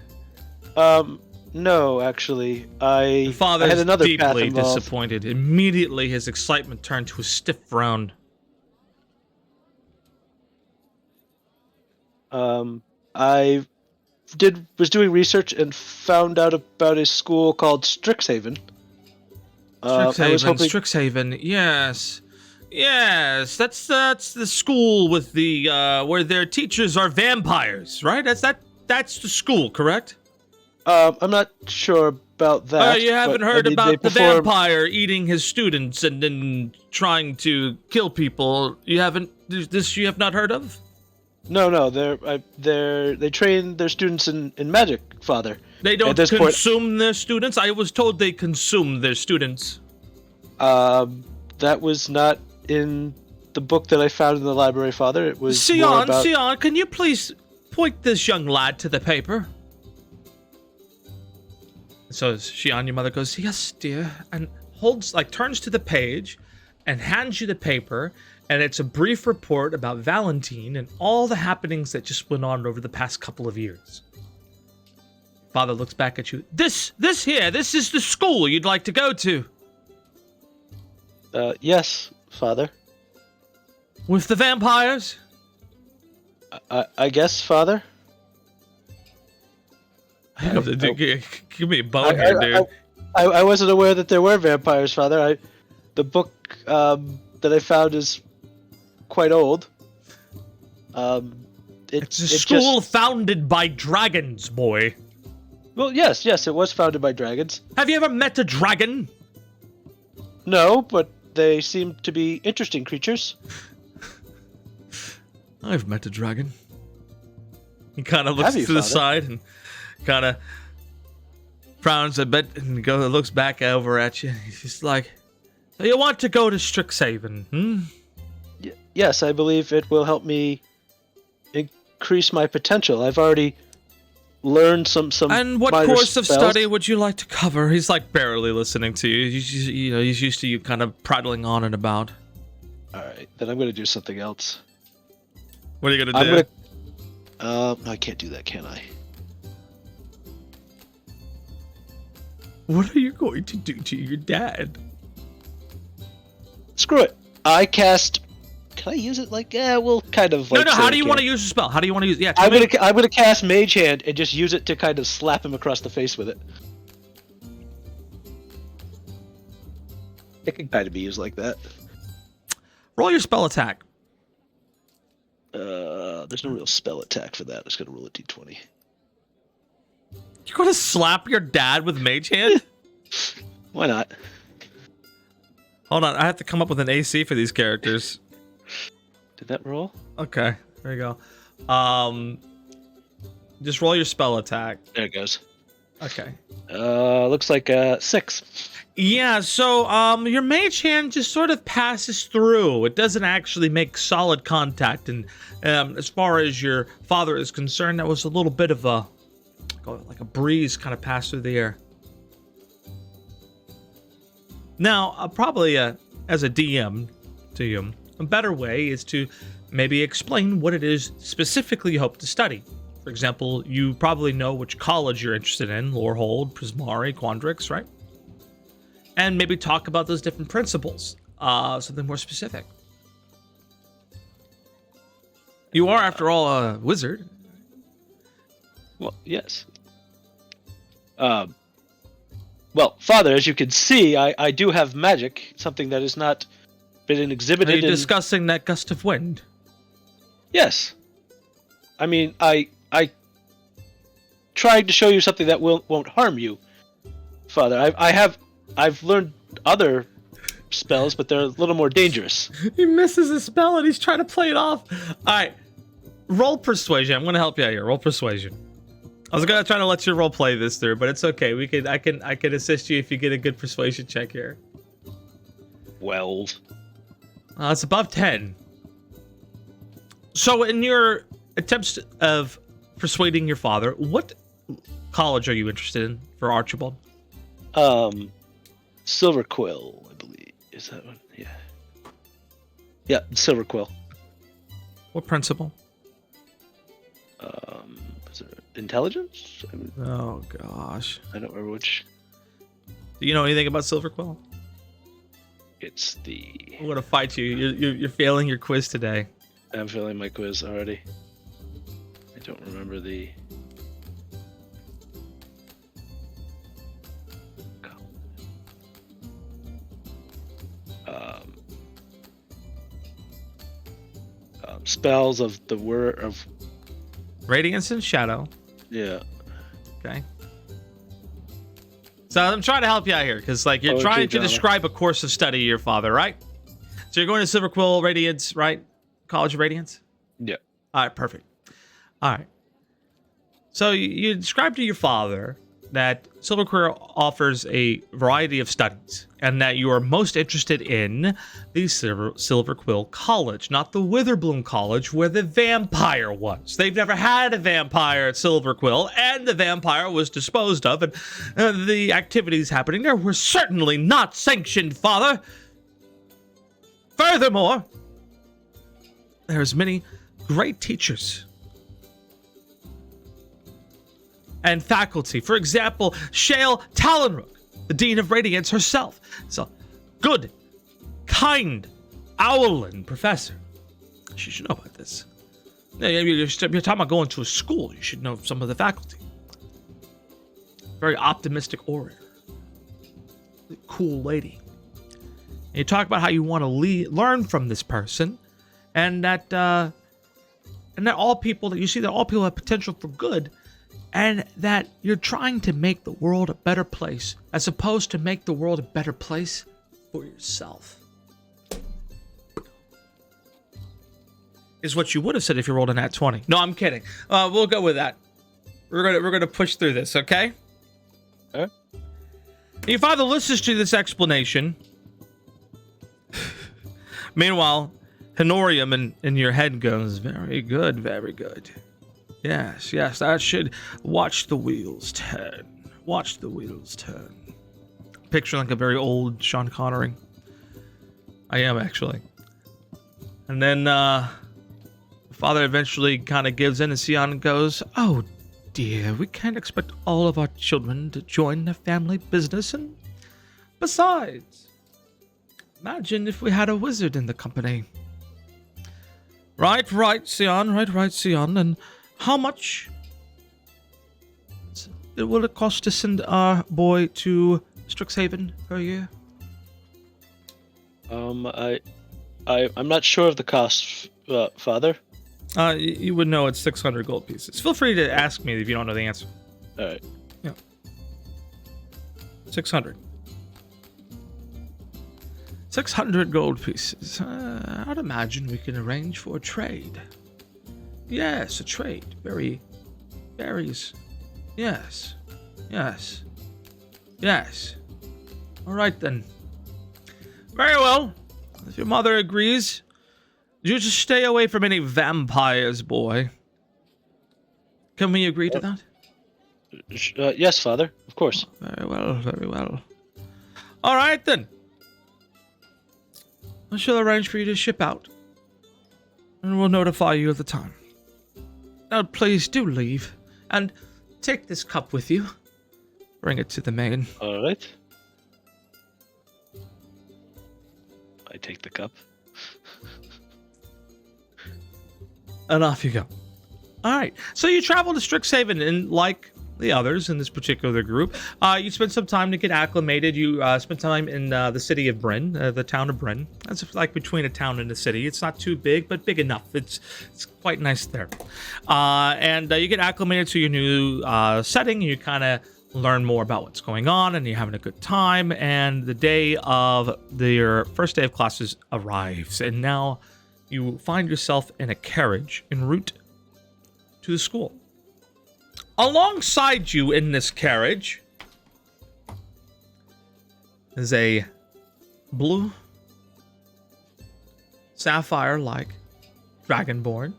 No, actually, The father I had is another path deeply involved. disappointed. Immediately, his excitement turned to a stiff frown. I was doing research and found out about a school called Strixhaven. I was hoping. Strixhaven, yes. Yes, that's the school with the where their teachers are vampires, right? That's the school, correct? I'm not sure about that. You haven't but, heard I mean, they about the perform- vampire eating his students and then trying to kill people. You have not heard of? No, they train their students in magic, Father. They don't At this point- consume their students? I was told they consume their students. That was not in the book that I found in the library, Father. It was more about. Sion, can you please point this young lad to the paper? So Xian, your mother, goes, "Yes, dear," and turns to the page and hands you the paper, and it's a brief report about Valentine and all the happenings that just went on over the past couple of years. Father looks back at you. This is the school you'd like to go to. Yes, Father. With the vampires? I guess, Father. Give me a bone here, dude. I wasn't aware that there were vampires, Father. The book that I found is quite old. It's a school founded by dragons, boy. Well, yes, it was founded by dragons. Have you ever met a dragon? No, but they seem to be interesting creatures. I've met a dragon. He kind of looks to the Father? side and kind of frowns a bit and looks back over at you. He's just like, "So you want to go to Strixhaven, hmm?" Yes, I believe it will help me increase my potential. I've already learned some. And what minor course of spells. study would you like to cover? He's like barely listening to you. He's used to you kind of prattling on and about. All right, then I'm going to do something else. What are you gonna do? I can't do that, can I? What are you going to do to your dad? Screw it. I cast. Can I use it? We'll kind of. No. How do you want to use the spell? How do you want to use? Yeah. I'm gonna cast Mage Hand and just use it to kind of slap him across the face with it. It can kind of be used like that. Roll your spell attack. There's no real spell attack for that. I'm just gonna roll a d20. You're going to slap your dad with Mage Hand? Why not? Hold on, I have to come up with an AC for these characters. Did that roll? Okay, there you go. Just roll your spell attack. There it goes. Okay. Looks like 6. Yeah, so your mage hand just sort of passes through. It doesn't actually make solid contact, and as far as your father is concerned, that was a little bit of a like a breeze kind of passed through the air. Now, probably as a DM to you, a better way is to maybe explain what it is specifically you hope to study. For example, you probably know which college you're interested in, Lorehold, Prismari, Quandrix, right? And maybe talk about those different principles, something more specific. You are, after all, a wizard. Well, yes. Well, Father, as you can see, I do have magic, something that has not been exhibited. Are you discussing that gust of wind? Yes. I mean, I tried to show you something that won't harm you, Father. I've learned other spells, but they're a little more dangerous. He misses a spell and he's trying to play it off. All right, roll persuasion. I'm going to help you out here. Roll persuasion. I was gonna try to let you role play this through, but it's okay. I can assist you if you get a good persuasion check here. 12. It's above 10. So in your attempts of persuading your father, what college are you interested in for Archibald? Silver Quill, I believe. Is that one? Yeah. Yeah, Silver Quill. What principal? Is it intelligence? I mean, Oh gosh. I don't remember which. Do you know anything about Silver Quill? It's the. I'm gonna fight you. You're failing your quiz today. I'm failing my quiz already. I don't remember the. Spells of the word of. Radiance and Shadow. Yeah. Okay. So I'm trying to help you out here, because like you're Poetry, trying to drama. describe a course of study of your father, right? So you're going to Silver Quill Radiance, right? College of Radiance? Yeah. All right, perfect. All right. So you described to your father that Silver Quill offers a variety of studies, and that you are most interested in the Silver Quill College, not the Witherbloom College where the vampire was. They've never had a vampire at Silver Quill, and the vampire was disposed of, and the activities happening there were certainly not sanctioned, Father. Furthermore, there's many great teachers and faculty. For example, Shale Talonrook, the Dean of Radiance herself. So, good, kind, Owlin professor. She should know about this. You're talking about going to a school. You should know some of the faculty. Very optimistic orator. Cool lady. And you talk about how you want to learn from this person, and that all people that you see, that all people have potential for good, and that you're trying to make the world a better place, as opposed to make the world a better place for yourself. Is what you would have said if you rolled a nat 20. No, I'm kidding. We'll go with that. We're gonna push through this, okay? Okay. Your father listens to this explanation. Meanwhile, Honorium in your head goes, very good, very good. Yes, that should watch the wheels turn. Watch the wheels turn. Picture like a very old Sean Connery. I am, actually. And then, father eventually kind of gives in, and Sion goes, oh dear, we can't expect all of our children to join the family business, and besides, imagine if we had a wizard in the company. Right, Sion, right, Sion, and how much will it cost to send our boy to Strixhaven per year? I'm not sure of the cost, Father. You would know it's 600 gold pieces. Feel free to ask me if you don't know the answer. All right. Yeah. 600. 600 gold pieces. I'd imagine we can arrange for a trade. Yes, a trade. Berries. Yes. Yes. Yes. All right then. Very well. If your mother agrees, you just stay away from any vampires, boy. Can we agree to that? Yes, Father. Of course. Very well, very well. All right then. I shall arrange for you to ship out, and we'll notify you of the time. Now, please do leave, and take this cup with you. Bring it to the main. All right. I take the cup. And off you go. All right. So you travel to Strixhaven, and like the others in this particular group, you spend some time to get acclimated. You spend time in the city of Bryn, the town of Bryn. That's like between a town and a city. It's not too big, but big enough. It's quite nice there. And you get acclimated to your new setting. You kind of learn more about what's going on, and you're having a good time. And the day of your first day of classes arrives, and now you find yourself in a carriage en route to the school. Alongside you in this carriage is a blue, sapphire-like dragonborn,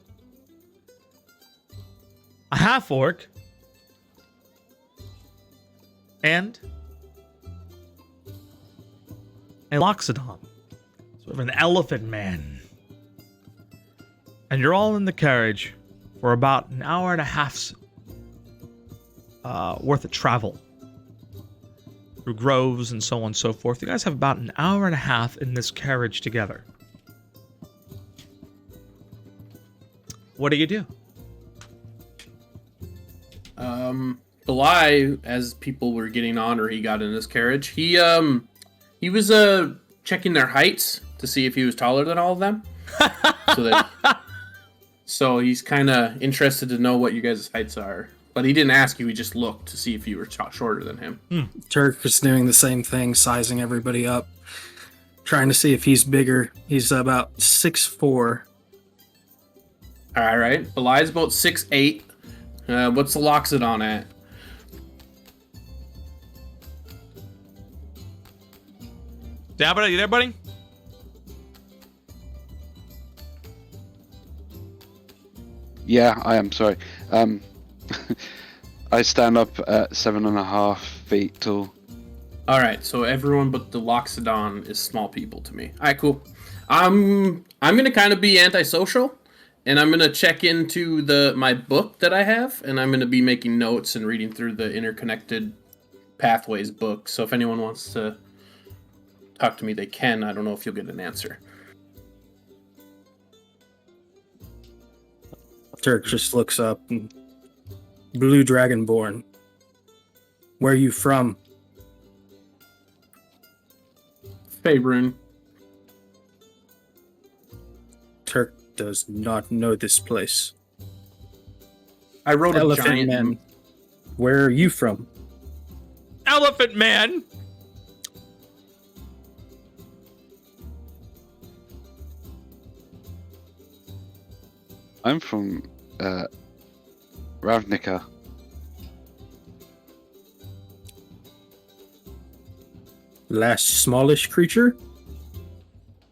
a half-orc, and a loxodon, sort of an elephant man. And you're all in the carriage for about an hour and a half's worth of travel through groves and so on and so forth. You guys have about an hour and a half in this carriage together. What do you do? Belai, as people were getting on or he got in his carriage, he was checking their heights to see if he was taller than all of them. So he's kind of interested to know what you guys' heights are. But he didn't ask you, he just looked to see if you were shorter than him. Turk is doing the same thing, sizing everybody up, trying to see if he's bigger. He's about 6'4". All right. Belai's about 6'8". What's the Loxodon at? Dabba, are you there, buddy? Yeah, I am. Sorry. I stand up at 7.5 feet tall. All right. So everyone but the Loxodon is small people to me. All right, cool. I'm gonna kind of be antisocial, and I'm gonna check into my book that I have, and I'm gonna be making notes and reading through the Interconnected Pathways book. So if anyone wants to talk to me, they can. I don't know if you'll get an answer. Turk just looks up and Blue Dragonborn. Where are you from? Faerun. Turk does not know this place. I wrote Elephant a giant Man. Where are you from? Elephant Man! I'm from Ravnica. Last smallish creature?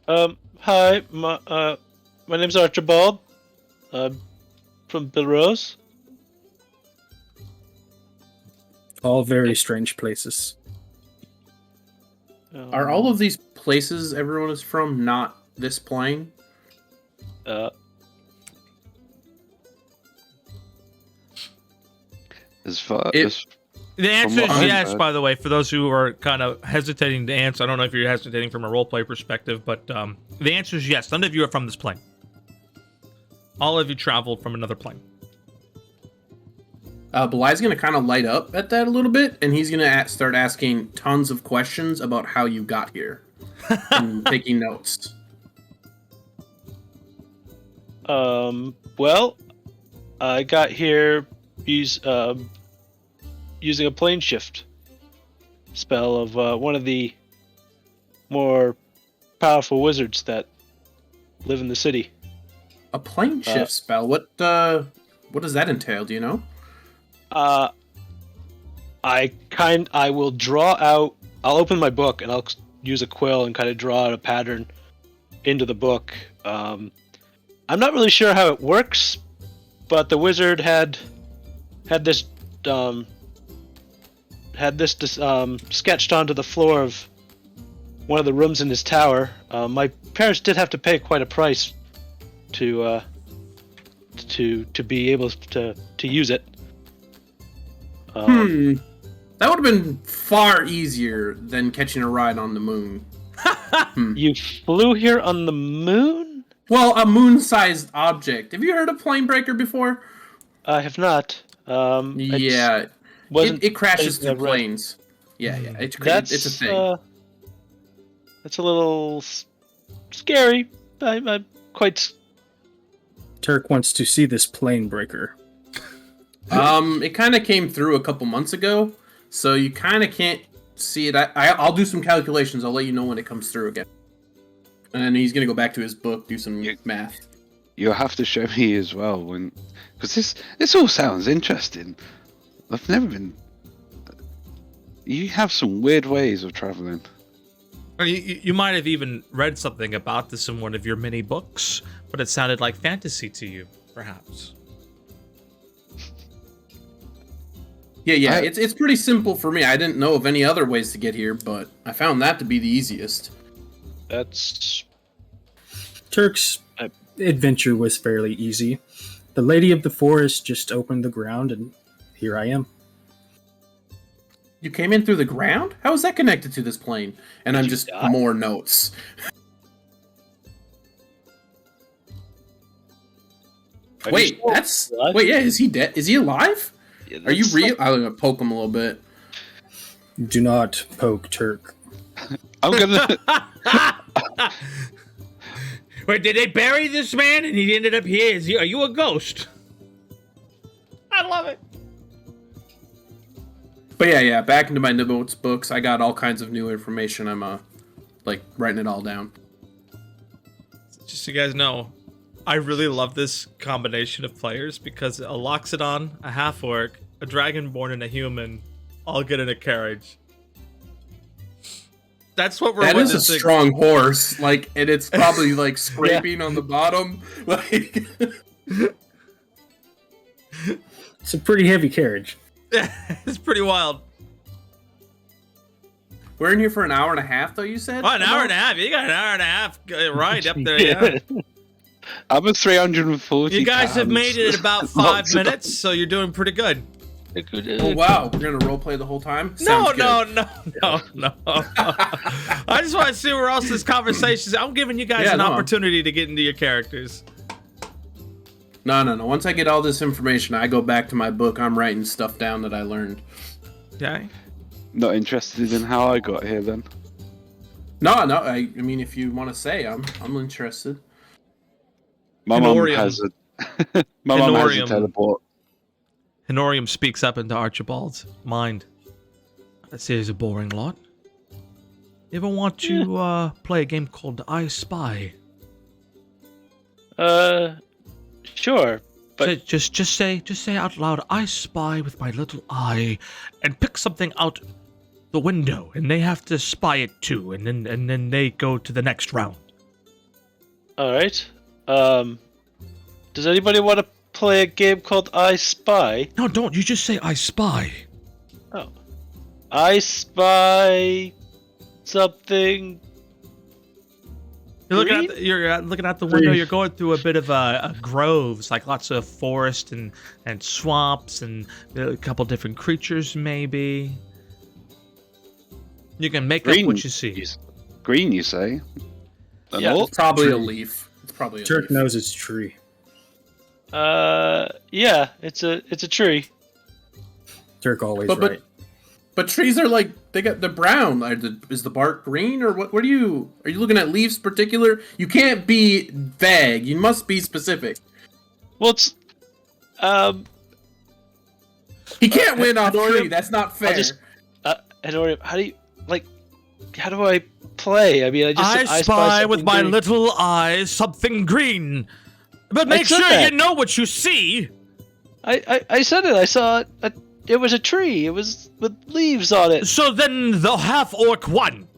Hi, my name's Archibald. From Bilrose. All very strange places. Are all of these places everyone is from not this plane? As far It- as The answer is what I've yes, heard. by the way, for those who are kind of hesitating to answer. I don't know if you're hesitating from a roleplay perspective, but the answer is yes. None of you are from this plane. All of you traveled from another plane. Belai's going to kind of light up at that a little bit, and he's going to start asking tons of questions about how you got here and taking notes. Well, I got here using a plane shift spell of one of the more powerful wizards that live in the city. A plane shift spell. What does that entail? Do you know? I will draw out. I'll open my book and I'll use a quill and kind of draw out a pattern into the book. I'm not really sure how it works, but the wizard had this sketched onto the floor of one of the rooms in his tower. My parents did have to pay quite a price to be able to use it. That would have been far easier than catching a ride on the moon. You flew here on the moon? Well, a moon-sized object. Have you heard of plane breaker before? I have not. Yeah, it crashes through planes. Yeah, it's a thing. That's a little scary. I'm quite. Turk wants to see this plane breaker. It kind of came through a couple months ago, so you kind of can't see it. I'll do some calculations. I'll let you know when it comes through again. And then he's gonna go back to his book, do some math. You'll have to show me as well because this all sounds interesting. I've never been. You have some weird ways of traveling. You might have even read something about this in one of your mini books, but it sounded like fantasy to you, perhaps. Yeah, it's pretty simple for me. I didn't know of any other ways to get here, but I found that to be the easiest. That's Turk's adventure was fairly easy. The Lady of the Forest just opened the ground, and here I am. You came in through the ground? How is that connected to this plane? And I'm just more notes. Wait, is he dead? Is he alive? Yeah, are you real? I'm gonna poke him a little bit. Do not poke Turk. I'm gonna. Wait, did they bury this man and he ended up here? Are you a ghost? I love it. But yeah, back into my notes books. I got all kinds of new information. I'm writing it all down. Just so you guys know, I really love this combination of players because a Loxodon, a half-orc, a dragonborn, and a human all get in a carriage. That's what we're witnessing. That is a strong horse, and it's probably scraping on the bottom. It's a pretty heavy carriage. It's pretty wild. We're in here for an hour and a half, though, you said? Oh, an hour and a half. You got an hour and a half right up there, yeah. I'm a 340. You guys have made it in about 5 minutes, so you're doing pretty good. Oh, wow. We're going to roleplay the whole time? No. I just want to see where else this conversation is. I'm giving you guys an opportunity to get into your characters. No. Once I get all this information, I go back to my book. I'm writing stuff down that I learned. Okay. Not interested in how I got here, then. No. I mean, if you want to say, I'm interested. My mom has a teleport. Honorium speaks up into Archibald's mind. That seems a boring lot. You ever want to play a game called I Spy? Sure. But just say out loud, I spy with my little eye, and pick something out the window, and they have to spy it too, and then they go to the next round. All right. Does anybody want to play a game called I Spy? No, don't. You just say I spy. Oh. I spy something. You're looking out the window. You're going through a bit of a groves, like lots of forest and swamps and a couple different creatures, maybe. You can make up what you see. Green, you say? Yeah, it's probably a leaf. It's probably a Turk leaf. knows it's tree. Yeah, it's a tree. Turk always right. But trees are they're brown. Is the bark green or what? Are you looking at leaves particular? You can't be vague. You must be specific. Well, it's he can't win off tree. That's not fair. How do I play. I mean, I spy with my little eyes something green. But make sure you know what you see. I said it. I saw it. It was a tree. It was with leaves on it. So then the half-orc won.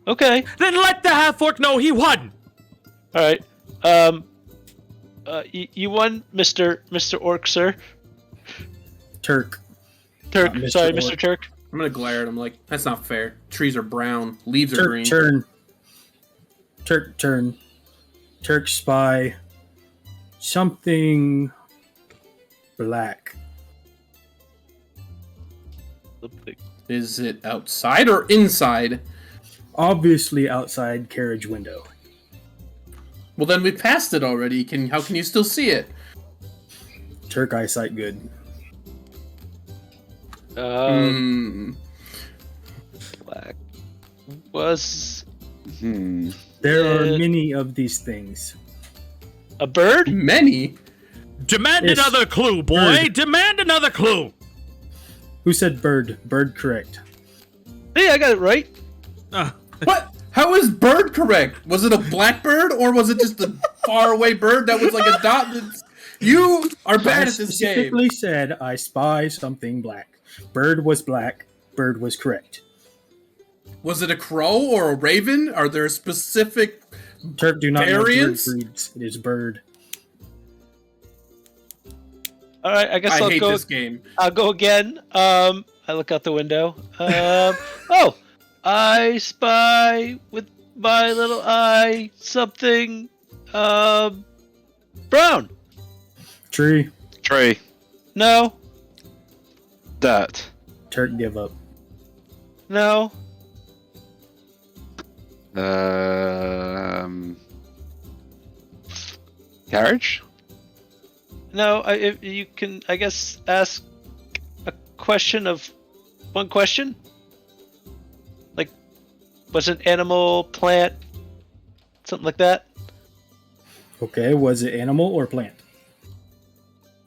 Okay. Then let the half-orc know he won. All right. You won, Mr. Orc, sir. Turk. Sorry, Orc. Mr. Turk. I'm gonna glare at him like, that's not fair. Trees are brown, leaves are green. Turn. Turk spy. Something black. Is it outside or inside? Obviously outside carriage window. Well, then we passed it already. How can you still see it? Turk eyesight good. Black was. There are many of these things. A bird? Many. Demand Yes. another clue, boy. Bird. Demand another clue. Who said bird? Bird correct. Hey, I got it right. What? How is bird correct? Was it a blackbird or was it just a faraway bird that was like a dot? You are bad at this game. Specifically said I spy something black. Bird was black. Bird was correct. Was it a crow or a raven? Are there specific Turk do not know bird variants? breeds. It is bird. All right, I guess I I'll hate go. this game. I'll go again. I look out the window. Oh, I spy with my little eye something. Brown. Tree. Tree. No. Dirt. Turk give up. No. Carriage? No. If you can, I guess, ask a question of one question. Like, was it animal, plant, something like that? Okay, was it animal or plant?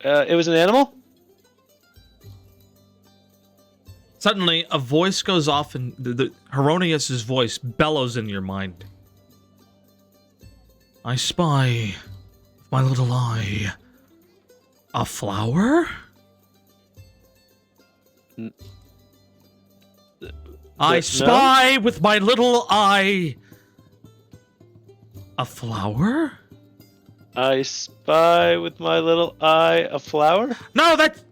It was an animal. Suddenly, a voice goes off, and the Heronius's voice bellows in your mind. I spy with my little eye a flower? I spy with my little eye a flower? I spy with my little eye a flower. No, that's a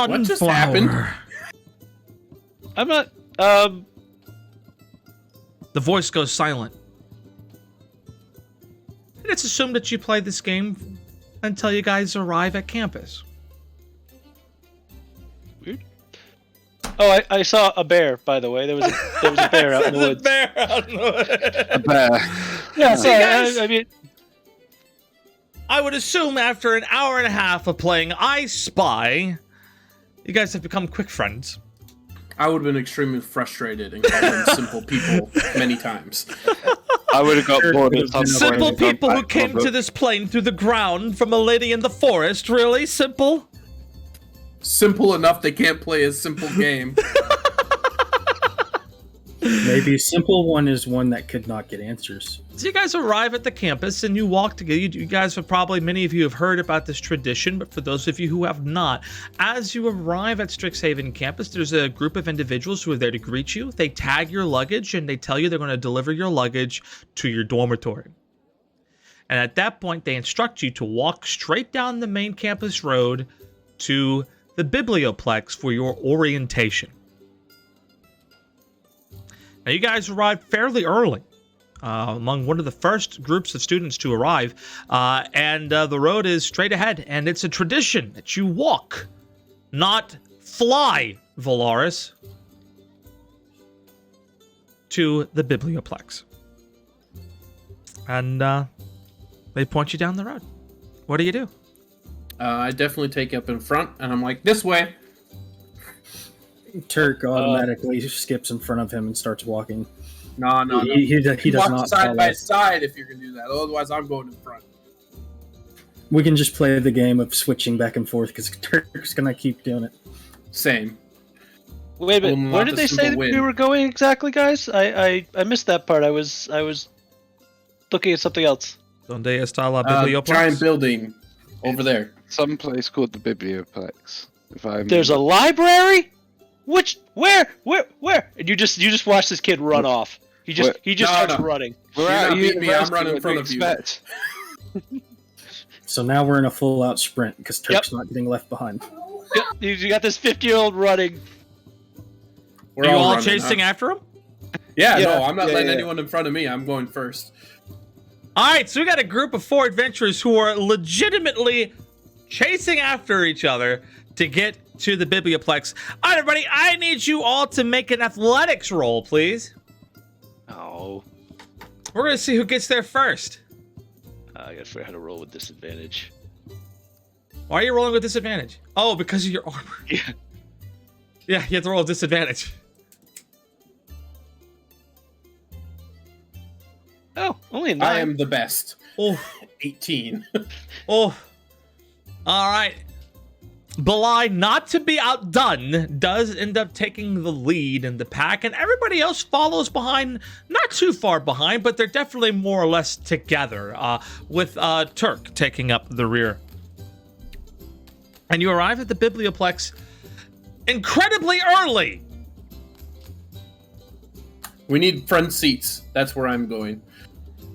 What just sunflower. happened? I'm not. The voice goes silent. And it's assumed that you play this game until you guys arrive at campus. Weird. Oh, I saw a bear. By the way, there was a bear out in the woods. A bear. Yeah, sorry. guys- I mean, I would assume after an hour and a half of playing I Spy, you guys have become quick friends. I would have been extremely frustrated and called them simple people many times. I would have got bored at some point. Simple and gone people who back came on to the- this plane through the ground from a lady in the forest. Really? Simple? Simple enough they can't play a simple game. Maybe a simple one is one that could not get answers. So you guys arrive at the campus and you walk together. You guys have probably, many of you have heard about this tradition, but for those of you who have not, as you arrive at Strixhaven campus, there's a group of individuals who are there to greet you. They tag your luggage and they tell you they're going to deliver your luggage to your dormitory. And at that point, they instruct you to walk straight down the main campus road to the Biblioplex for your orientation. Now, you guys arrived fairly early, among one of the first groups of students to arrive, and the road is straight ahead, and it's a tradition that you walk, not fly, Valaris, to the Biblioplex. And they point you down the road. What do you do? I definitely take up in front, and I'm like, this way. Turk automatically skips in front of him and starts walking. No. He does Walk not side follow. by side if you're going to do that. Otherwise, I'm going in front. We can just play the game of switching back and forth because Turk's gonna keep doing it. Same. Wait a Will minute. not Where did the they say symbol that we win. were going exactly, guys? I missed that part. I was looking at something else. Donde está la biblioplex? Giant building over there. Some place called the Biblioplex. If I There's a remember. library? Which? Where? And you just watch this kid run off. He just No, starts no. running. We're You're at not beating me, I'm university, running in what do front you of you. expect? So now we're in a full-out sprint because Turk's not getting left behind. Yep, you got this 50-year-old running. We're Are you all running, chasing huh? after him? Yeah, Yeah, no, I'm not yeah, letting yeah. anyone in front of me. I'm going first. All right, so we got a group of 4 adventurers who are legitimately chasing after each other to get to the Biblioplex. All right, everybody, I need you all to make an athletics roll, please. Oh, We're going to see who gets there first. I gotta figure out how to roll with disadvantage. Why are you rolling with disadvantage? Oh, because of your armor. Yeah. Yeah, you have to roll with disadvantage. Oh, only a 9. I am the best. Oh, 18. oh. All right. Belai, not to be outdone, does end up taking the lead in the pack, and everybody else follows behind, not too far behind, but they're definitely more or less together, with Turk taking up the rear. And you arrive at the Biblioplex incredibly early. We need front seats. That's where I'm going.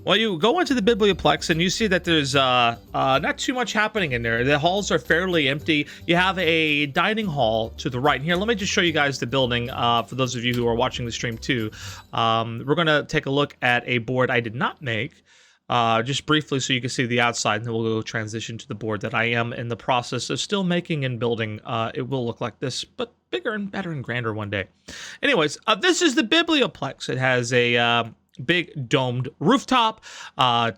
Well, you go into the Biblioplex and you see that there's not too much happening in there. The halls are fairly empty. You have a dining hall to the right. And here, let me just show you guys the building for those of you who are watching the stream too. We're going to take a look at a board I did not make, just briefly so you can see the outside, and then we'll go transition to the board that I am in the process of still making and building. It will look like this, but bigger and better and grander one day. Anyways, this is the Biblioplex. It has a big domed rooftop,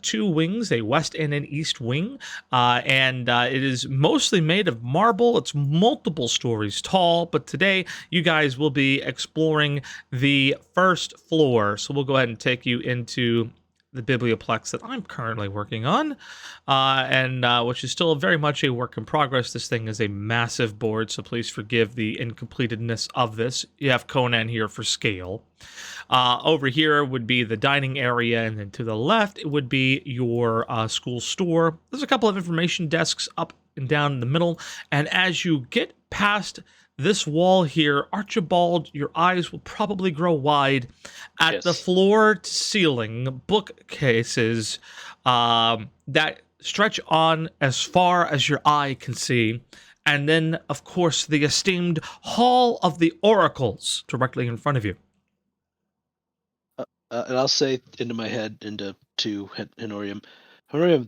2 wings, a west and an east wing, and it is mostly made of marble. It's multiple stories tall, but today you guys will be exploring the first floor. So we'll go ahead and take you into the Biblioplex that I'm currently working on, and which is still very much a work in progress. This thing is a massive board, so please forgive the incompletedness of this. You have Conan here for scale. Over here would be the dining area, and then to the left it would be your school store. There's a couple of information desks up and down in the middle, and as you get past this wall here, Archibald, your eyes will probably grow wide at Yes. the floor to ceiling bookcases that stretch on as far as your eye can see. And then, of course, the esteemed Hall of the Oracles directly in front of you. And I'll say into my head, to Honorium,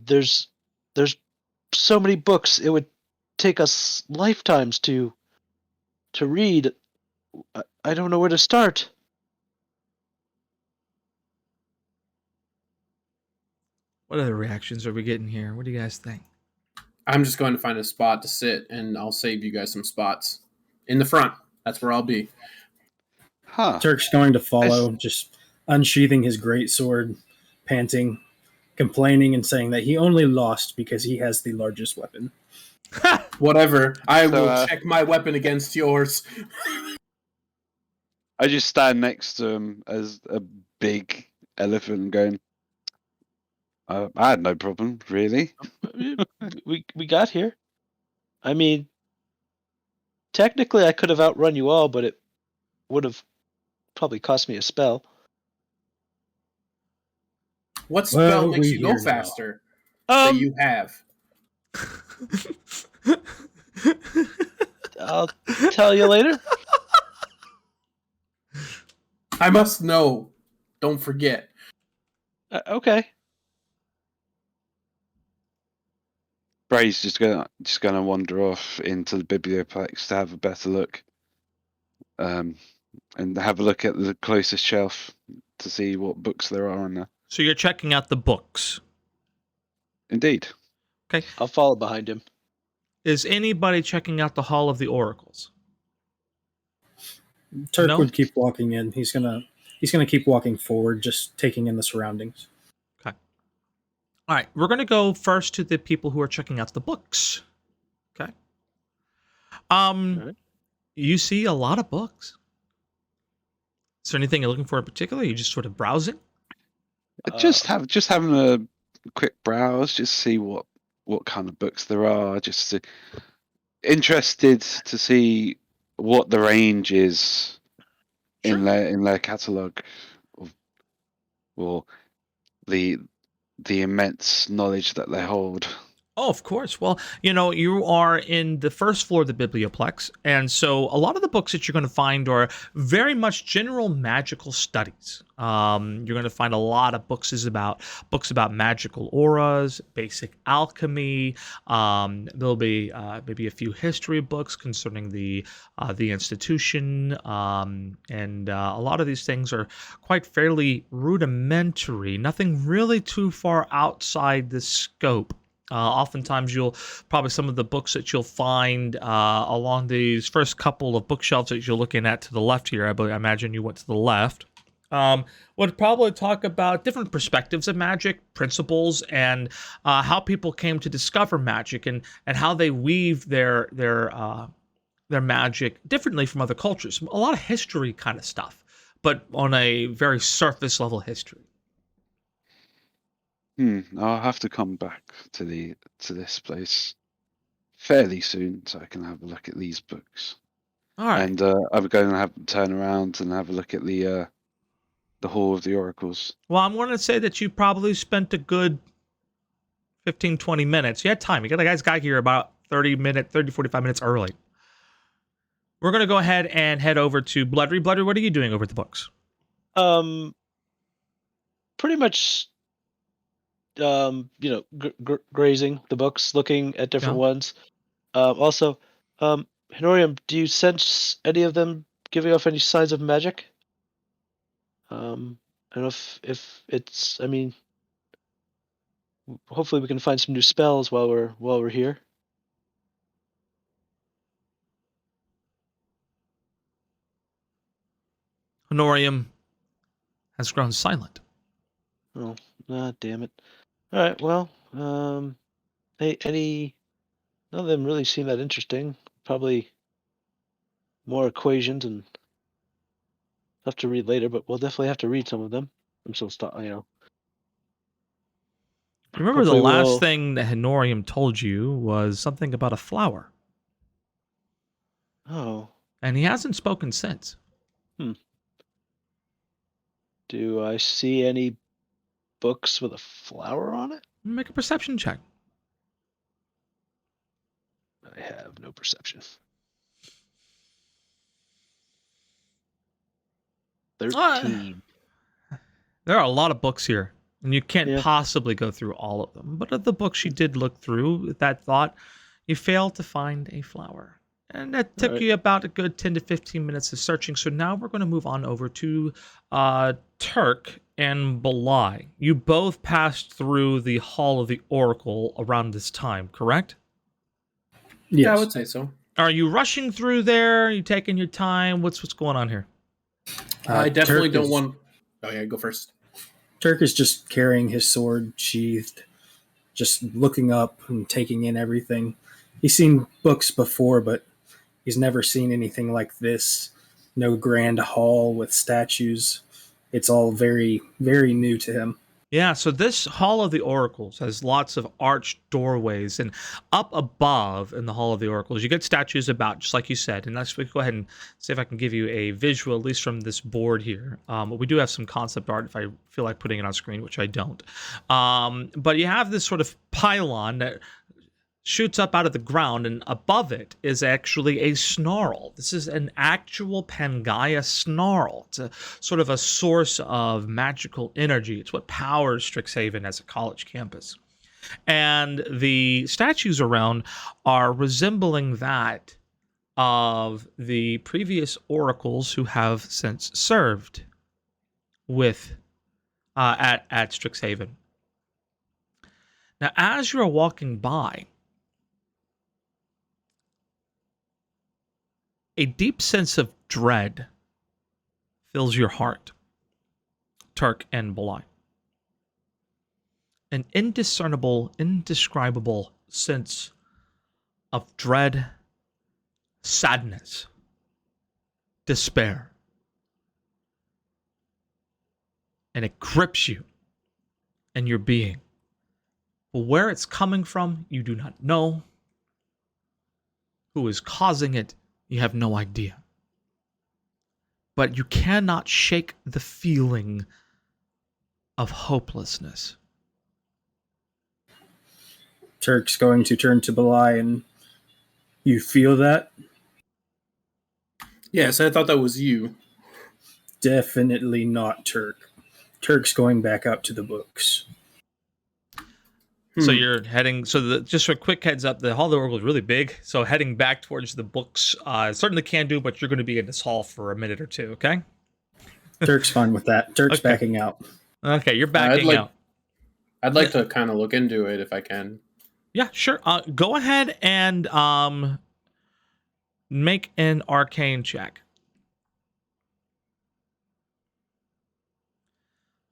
there's so many books. It would take us lifetimes to read. I don't know where to start. What other reactions are we getting here? What do you guys think? I'm just going to find a spot to sit, and I'll save you guys some spots. In the front. That's where I'll be. Huh. Turk's going to follow, just unsheathing his greatsword, panting, complaining and saying that he only lost because he has the largest weapon. Whatever. I So, will check my weapon against yours. I just stand next to him as a big elephant going, I had no problem, really. We got here. I mean, technically I could have outrun you all, but it would have probably cost me a spell. What spell Well, makes we you go hear you. faster that you have? I'll tell you later. I must know. Don't forget. Okay. Bray's just gonna wander off into the Biblioplex to have a better look, and have a look at the closest shelf to see what books there are on there. So you're checking out the books. Indeed. Okay. I'll follow behind him. Is anybody checking out the Hall of the Oracles? Turk No? would keep walking in. He's gonna keep walking forward, just taking in the surroundings. All right, we're going to go first to the people who are checking out the books. Okay. right. You see a lot of books. Is there anything you're looking for in particular? Are you just sort of browsing? Just having a quick browse, just see what kind of books there are. Interested to see what the range is in their catalogue, or the immense knowledge that they hold. Oh, of course. Well, you are in the first floor of the Biblioplex, and so a lot of the books that you're going to find are very much general magical studies. You're going to find a lot of books about magical auras, basic alchemy. There'll be maybe a few history books concerning the institution, and a lot of these things are quite fairly rudimentary. Nothing really too far outside the scope. Oftentimes, some of the books that you'll find along these first couple of bookshelves that you're looking at to the left here, I imagine you went to the left, would probably talk about different perspectives of magic, principles, and how people came to discover magic, and how they weave their magic differently from other cultures. A lot of history kind of stuff, but on a very surface level history. I'll have to come back to this place fairly soon so I can have a look at these books. All right. And I'm going to turn around and have a look at the Hall of the Oracles. Well, I'm going to say that you probably spent a good 15, 20 minutes. You had time. You guys got here about 30, 45 minutes early. We're going to go ahead and head over to Bloodry. Bloodry, what are you doing over at the books? Pretty much, grazing the books, looking at different ones. Also, Honorium, do you sense any of them giving off any signs of magic? I don't know if it's. I mean, hopefully we can find some new spells while we're here. Honorium has grown silent. Oh, damn it! All right, well, none of them really seem that interesting. Probably more equations and stuff to read later, but we'll definitely have to read some of them. I'm so Remember the last thing that Honorium told you was something about a flower. Oh. And he hasn't spoken since. Do I see any books with a flower on it? Make a perception check. I have no perception. 13. There are a lot of books here, and you can't possibly go through all of them. But of the books you did look through with that thought, you failed to find a flower. And that took you about a good 10 to 15 minutes of searching. So now we're going to move on over to Turk and Belai. You both passed through the Hall of the Oracle around this time, correct? Yes. Yeah, I would say so. Are you rushing through there? Are you taking your time? What's going on here? I definitely don't want... Oh, yeah, go first. Turk is just carrying his sword sheathed, just looking up and taking in everything. He's seen books before, but he's never seen anything like this. No grand hall with statues. It's all very, very new to him. Yeah, so this Hall of the Oracles has lots of arched doorways, and up above in the Hall of the Oracles, you get statues about, just like you said. And let's go ahead and see if I can give you a visual, at least from this board here. We do have some concept art if I feel like putting it on screen, which I don't. But you have this sort of pylon that shoots up out of the ground, and above it is actually a snarl. This is an actual Pangaea snarl. It's a sort of a source of magical energy. It's what powers Strixhaven as a college campus. And the statues around are resembling that of the previous oracles who have since served with at Strixhaven. Now, as you're walking by, a deep sense of dread fills your heart, Turk and Belai. An indiscernible, indescribable sense of dread, sadness, despair. and it grips you and your being. But where it's coming from, you do not know. Who is causing it, you have no idea. But you cannot shake the feeling of hopelessness. Turk's going to turn to Belai and you feel that? Yes, I thought that was you. Definitely not Turk. Turk's going back up to the books. So you're heading. So just for a quick heads up, the Hall of the Oracle is really big. So heading back towards the books, certainly can do. But you're going to be in this hall for a minute or two. Okay. Turk's fine with that. Turk's Okay. backing out. Okay, you're backing out. I'd like to kind of look into it if I can. Yeah, sure. Go ahead and make an arcane check.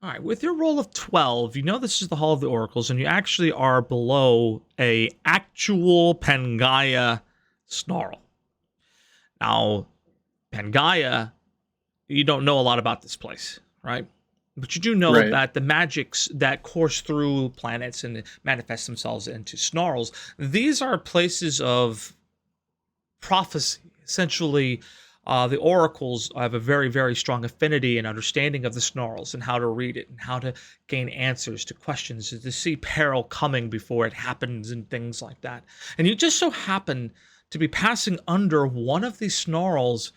All right, with your roll of 12, you know this is the Hall of the Oracles, and you actually are below a actual Pangaea snarl. Now, Pangaea, you don't know a lot about this place, right? But you do know Right. that the magics that course through planets and manifest themselves into snarls, these are places of prophecy. Essentially, the oracles have a very, very strong affinity and understanding of the snarls and how to read it and how to gain answers to questions, to see peril coming before it happens and things like that. And you just so happen to be passing under one of these snarls,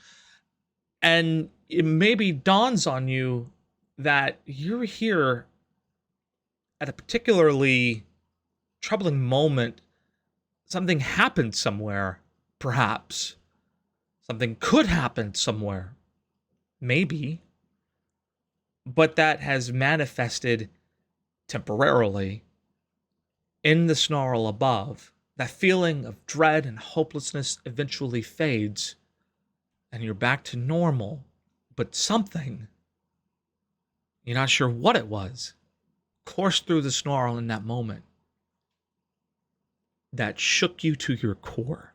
and it maybe dawns on you that you're here at a particularly troubling moment. Something happened somewhere, perhaps. Something could happen somewhere, maybe, but that has manifested temporarily in the snarl above. That feeling of dread and hopelessness eventually fades, and you're back to normal, but something, you're not sure what it was, coursed through the snarl in that moment that shook you to your core.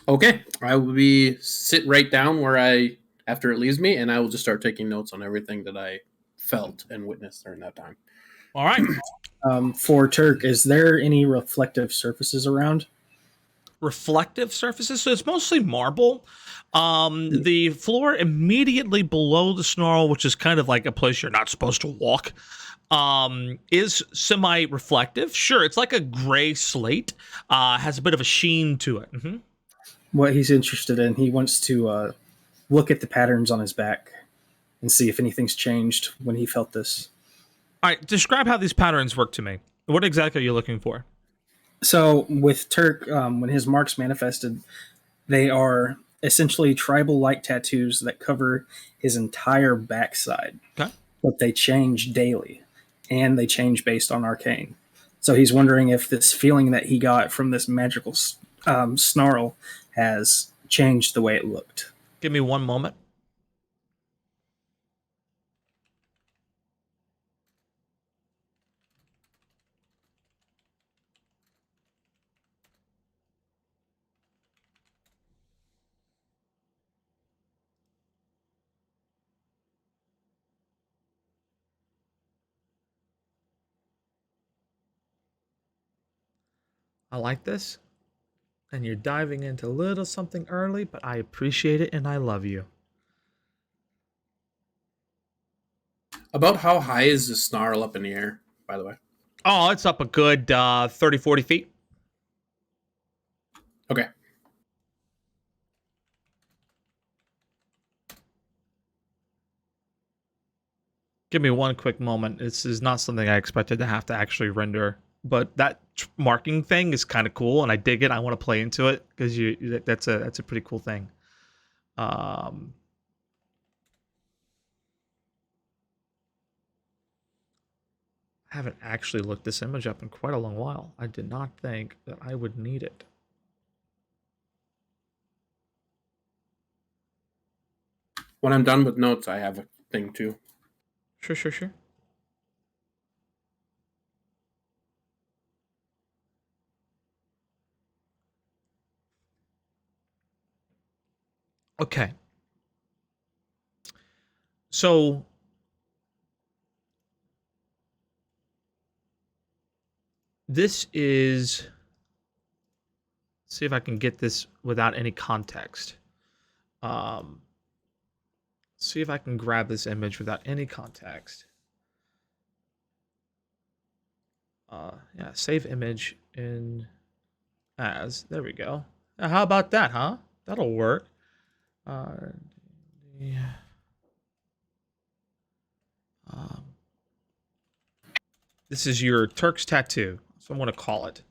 Okay, I will sit right down after it leaves me, and I will just start taking notes on everything that I felt and witnessed during that time. All right. For Turk, is there any reflective surfaces around? Reflective surfaces, so it's mostly marble. The floor immediately below the snarl, which is kind of like a place you're not supposed to walk, is semi-reflective. Sure, it's like a gray slate, has a bit of a sheen to it. Mm-hmm. What he's interested in, he wants to look at the patterns on his back and see if anything's changed when he felt this. All right, describe how these patterns work to me. What exactly are you looking for? So with Turk, when his marks manifested, they are essentially tribal-like tattoos that cover his entire backside. Okay. But they change daily, and they change based on arcane. So he's wondering if this feeling that he got from this magical snarl has changed the way it looked. Give me one moment. I like this. And you're diving into a little something early, but I appreciate it and I love you. About how high is the snarl up in the air, by the way? Oh, it's up a good 30, 40 feet. Okay. Give me one quick moment. This is not something I expected to have to actually render, but that marking thing is kind of cool, and I dig it. I want to play into it because that's a pretty cool thing. I haven't actually looked this image up in quite a long while. I did not think that I would need it. When I'm done with notes, I have a thing too. Sure. Okay. So this is, see if I can get this without any context. See if I can grab this image without any context. Yeah, save image in as. There we go. How about that, huh? That'll work. Yeah. This is your Turk's tattoo. So I want to call it.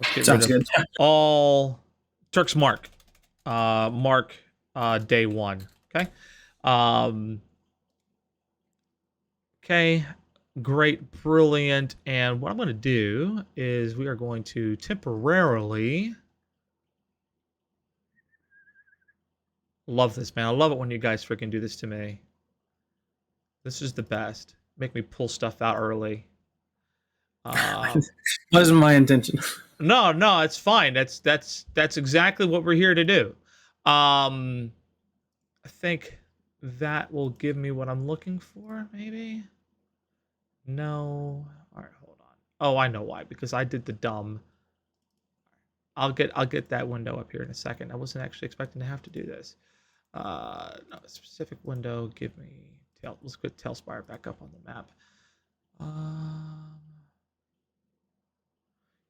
Let's get Sounds rid of good. all Turk's mark. Mark day 1. Okay. Okay. Great, brilliant. And what I'm going to do is we are going to temporarily. Love this, man. I love it when you guys freaking do this to me. This is the best. Make me pull stuff out early. Wasn't my intention. No, it's fine. That's exactly what we're here to do. I think that will give me what I'm looking for, maybe. No. All right, hold on. Oh, I know why. Because I did the dumb. I'll get that window up here in a second. I wasn't actually expecting to have to do this. No, a specific window. Give me tail. Let's put Tailspire back up on the map.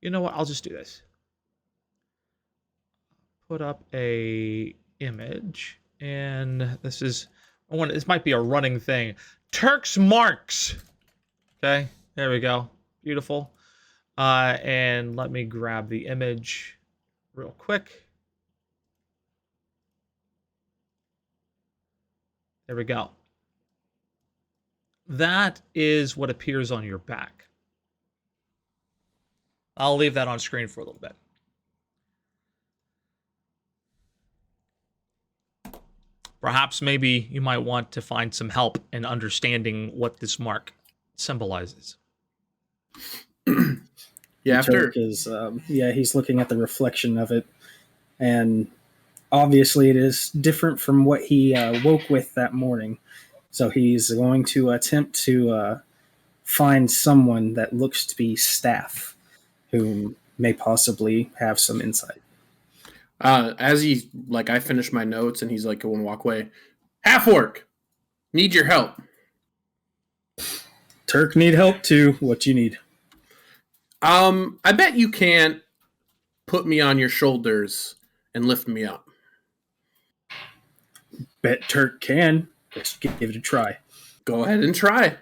You know what? I'll just do this. Put up a image, and this is. This might be a running thing. Turk's marks. Okay, there we go. Beautiful. And let me grab the image real quick. There we go. That is what appears on your back. I'll leave that on screen for a little bit. Perhaps maybe you might want to find some help in understanding what this mark symbolizes. Yeah, after Is he's looking at the reflection of it, and obviously it is different from what he woke with that morning. So he's going to attempt to find someone that looks to be staff, who may possibly have some insight. as he I finish my notes and he's like going to walk away. Half orc, need your help. Turk need help too. What you need? I bet you can't put me on your shoulders and lift me up. Bet Turk can. Let's give it a try. Go ahead and try.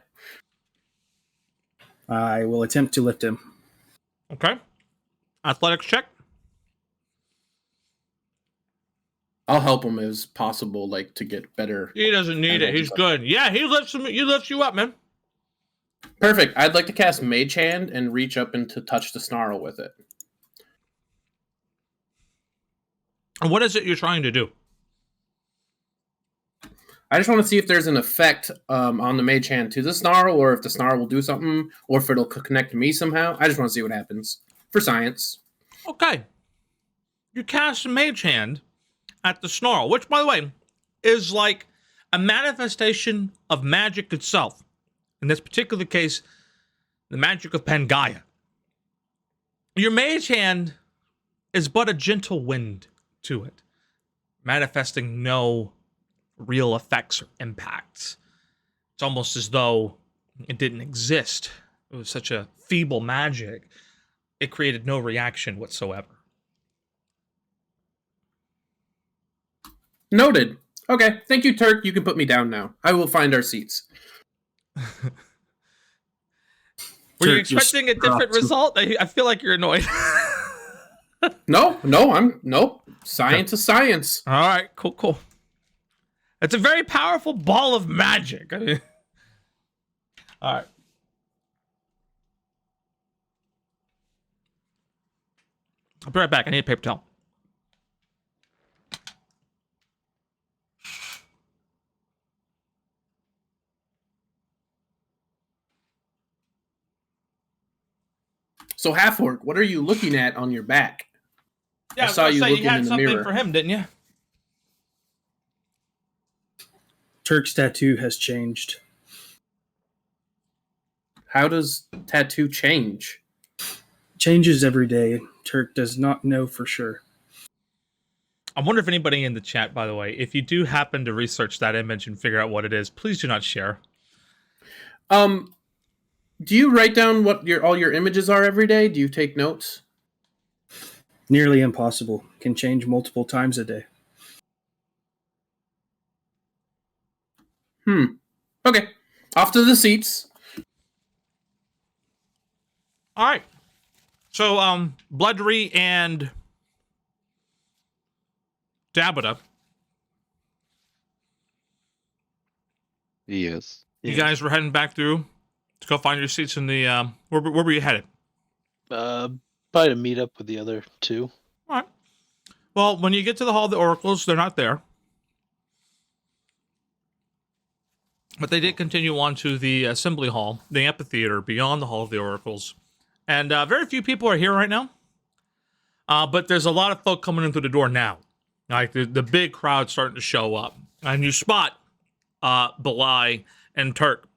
I will attempt to lift him. Okay. Athletics check. I'll help him as possible, to get better. He doesn't need it. He's good. Yeah, he lifts him. He lifts you up, man. Perfect. I'd like to cast Mage Hand and reach up and to touch the snarl with it. And what is it you're trying to do? I just want to see if there's an effect on the Mage Hand to the snarl, or if the snarl will do something, or if it'll connect to me somehow. I just want to see what happens. For science. Okay. You cast a Mage Hand at the snarl, which, by the way, is like a manifestation of magic itself. In this particular case, the magic of Pangaea. Your Mage Hand is but a gentle wind to it, manifesting no real effects or impacts. It's almost as though it didn't exist. It was such a feeble magic, it created no reaction whatsoever. Noted. Okay, thank you, Turk. You can put me down now. I will find our seats. Were you expecting a different result? I feel like you're annoyed. No. Nope. Science is science. All right, cool. It's a very powerful ball of magic. All right. I'll be right back. I need a paper towel. So, half orc, what are you looking at on your back? Yeah, I saw you looking had in the something mirror. for him, didn't you? Turk's tattoo has changed. How does tattoo change? Changes every day. Turk does not know for sure. I wonder if anybody in the chat, by the way, if you do happen to research that image and figure out what it is, please do not share. Do you write down what all your images are every day? Do you take notes? Nearly impossible. Can change multiple times a day. Okay. Off to the seats. All right. So, Bloodry and Dabita, Yes. you guys were heading back through to go find your seats in the, where were you headed? Probably to meet up with the other two. All right. Well, when you get to the Hall of the Oracles, they're not there. But they did continue on to the Assembly Hall, the amphitheater beyond the Hall of the Oracles. And very few people are here right now. But there's a lot of folk coming in through the door now. Like the big crowd starting to show up. And you spot Belai and Turk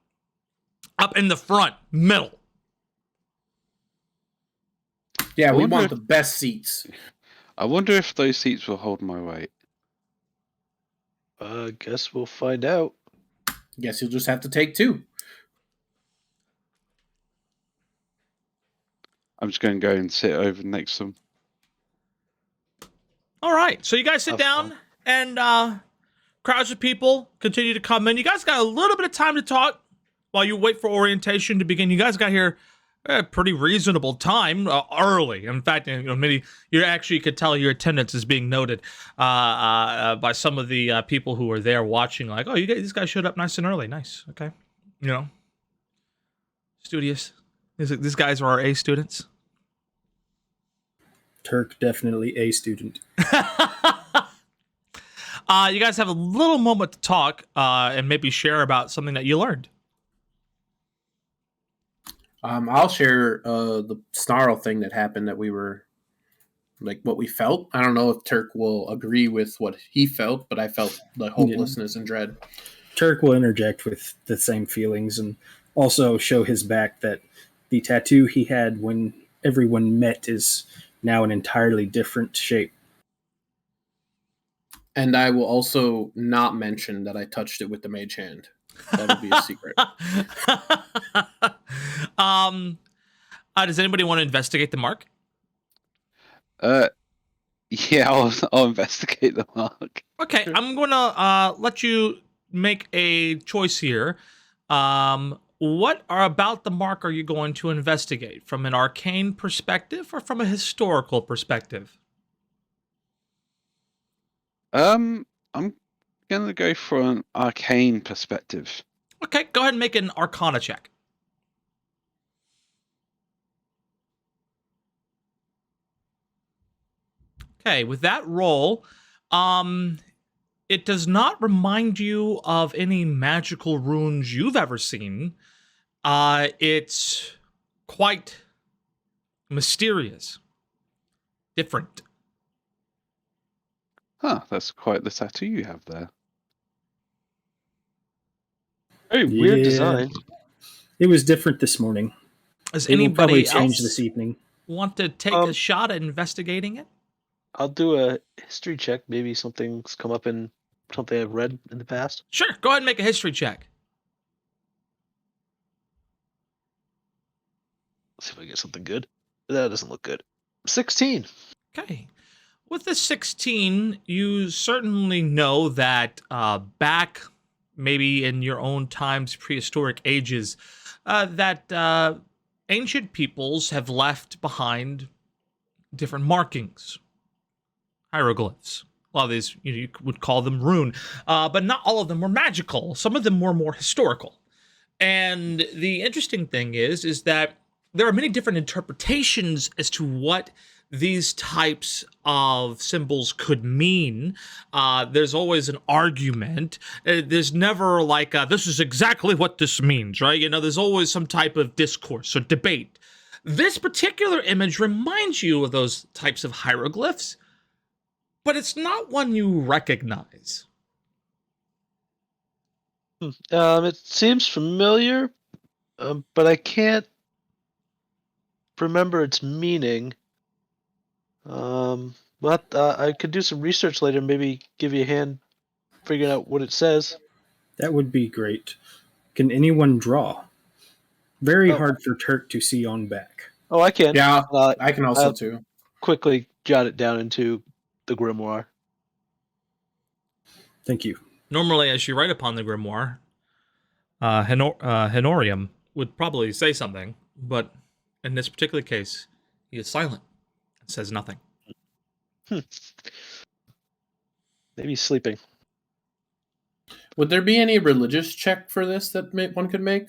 up in the front, middle. Yeah, we wonder want if- the best seats. I wonder if those seats will hold my weight. Guess we'll find out. Guess you'll just have to take two. I'm just going to go and sit over next to them. All right. So you guys sit Have down, fun. and crowds of people continue to come in. You guys got a little bit of time to talk while you wait for orientation to begin. You guys got here at a pretty reasonable time, early. In fact, maybe you actually could tell your attendance is being noted by some of the people who were there watching. Like, oh, these guys showed up nice and early. Nice. Okay. Studious. These guys are our A students. Turk, definitely a student. You guys have a little moment to talk and maybe share about something that you learned. I'll share the snarl thing that happened that we were, like, what we felt. I don't know if Turk will agree with what he felt, but I felt the hopelessness and dread. Turk will interject with the same feelings and also show his back that the tattoo he had when everyone met is now an entirely different shape. And I will also not mention that I touched it with the mage hand. That'll be a secret. Does anybody want to investigate the mark? Yeah, I'll investigate the mark. Okay, I'm going to let you make a choice here. What about the mark are you going to investigate? From an arcane perspective or from a historical perspective? I'm gonna go for an arcane perspective. Okay, go ahead and make an Arcana check. Okay, with that roll, it does not remind you of any magical runes you've ever seen. It's quite mysterious, different. Huh, that's quite the tattoo you have there. Very weird Yeah. design. It was different this morning. Does It will probably anybody change else this evening. want to take a shot at investigating it? I'll do a history check. Maybe something's come up in something I've read in the past. Sure, go ahead and make a history check. Let's see if I get something good. That doesn't look good. 16. Okay. With the 16, you certainly know that back maybe in your own times, prehistoric ages, that ancient peoples have left behind different markings, hieroglyphs. A lot of these, you would call them rune, but not all of them were magical. Some of them were more historical. And the interesting thing is that there are many different interpretations as to what these types of symbols could mean. There's always an argument. There's never like, this is exactly what this means, right? There's always some type of discourse or debate. This particular image reminds you of those types of hieroglyphs, but it's not one you recognize. It seems familiar, but I can't remember its meaning. But I could do some research later, maybe give you a hand figuring out what it says. That would be great. Can anyone draw? Very Oh. hard for Turk to see on back. Oh, I can. Yeah, I can also I'll too. quickly jot it down into the grimoire. Thank you. Normally, as you write upon the grimoire, Honorium would probably say something, but in this particular case, he is silent and says nothing. Maybe he's sleeping. Would there be any religious check for this that one could make?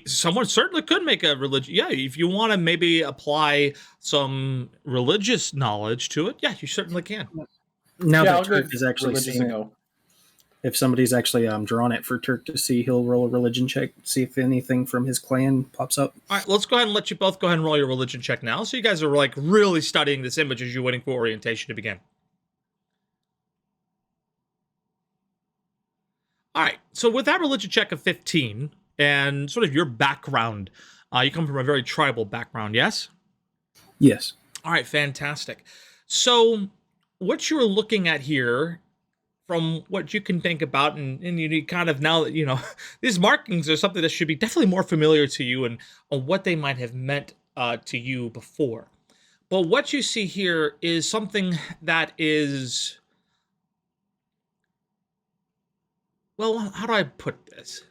Someone certainly could make a religion. Yeah, if you want to maybe apply some religious knowledge to it, yeah, you certainly can. Now Yeah, that I'll Turk give is actually religious seeing a it, go. if somebody's actually drawn it for Turk to see, he'll roll a religion check, see if anything from his clan pops up. All right, let's go ahead and let you both go ahead and roll your religion check now. So you guys are like really studying this image as you're waiting for orientation to begin. All right, so with that religion check of 15 and sort of your background, you come from a very tribal background, yes? Yes. All right, fantastic. So what you're looking at here, from what you can think about, and you kind of now that, you know, these markings are something that should be definitely more familiar to you and on what they might have meant to you before. But what you see here is something that is, well, how do I put this?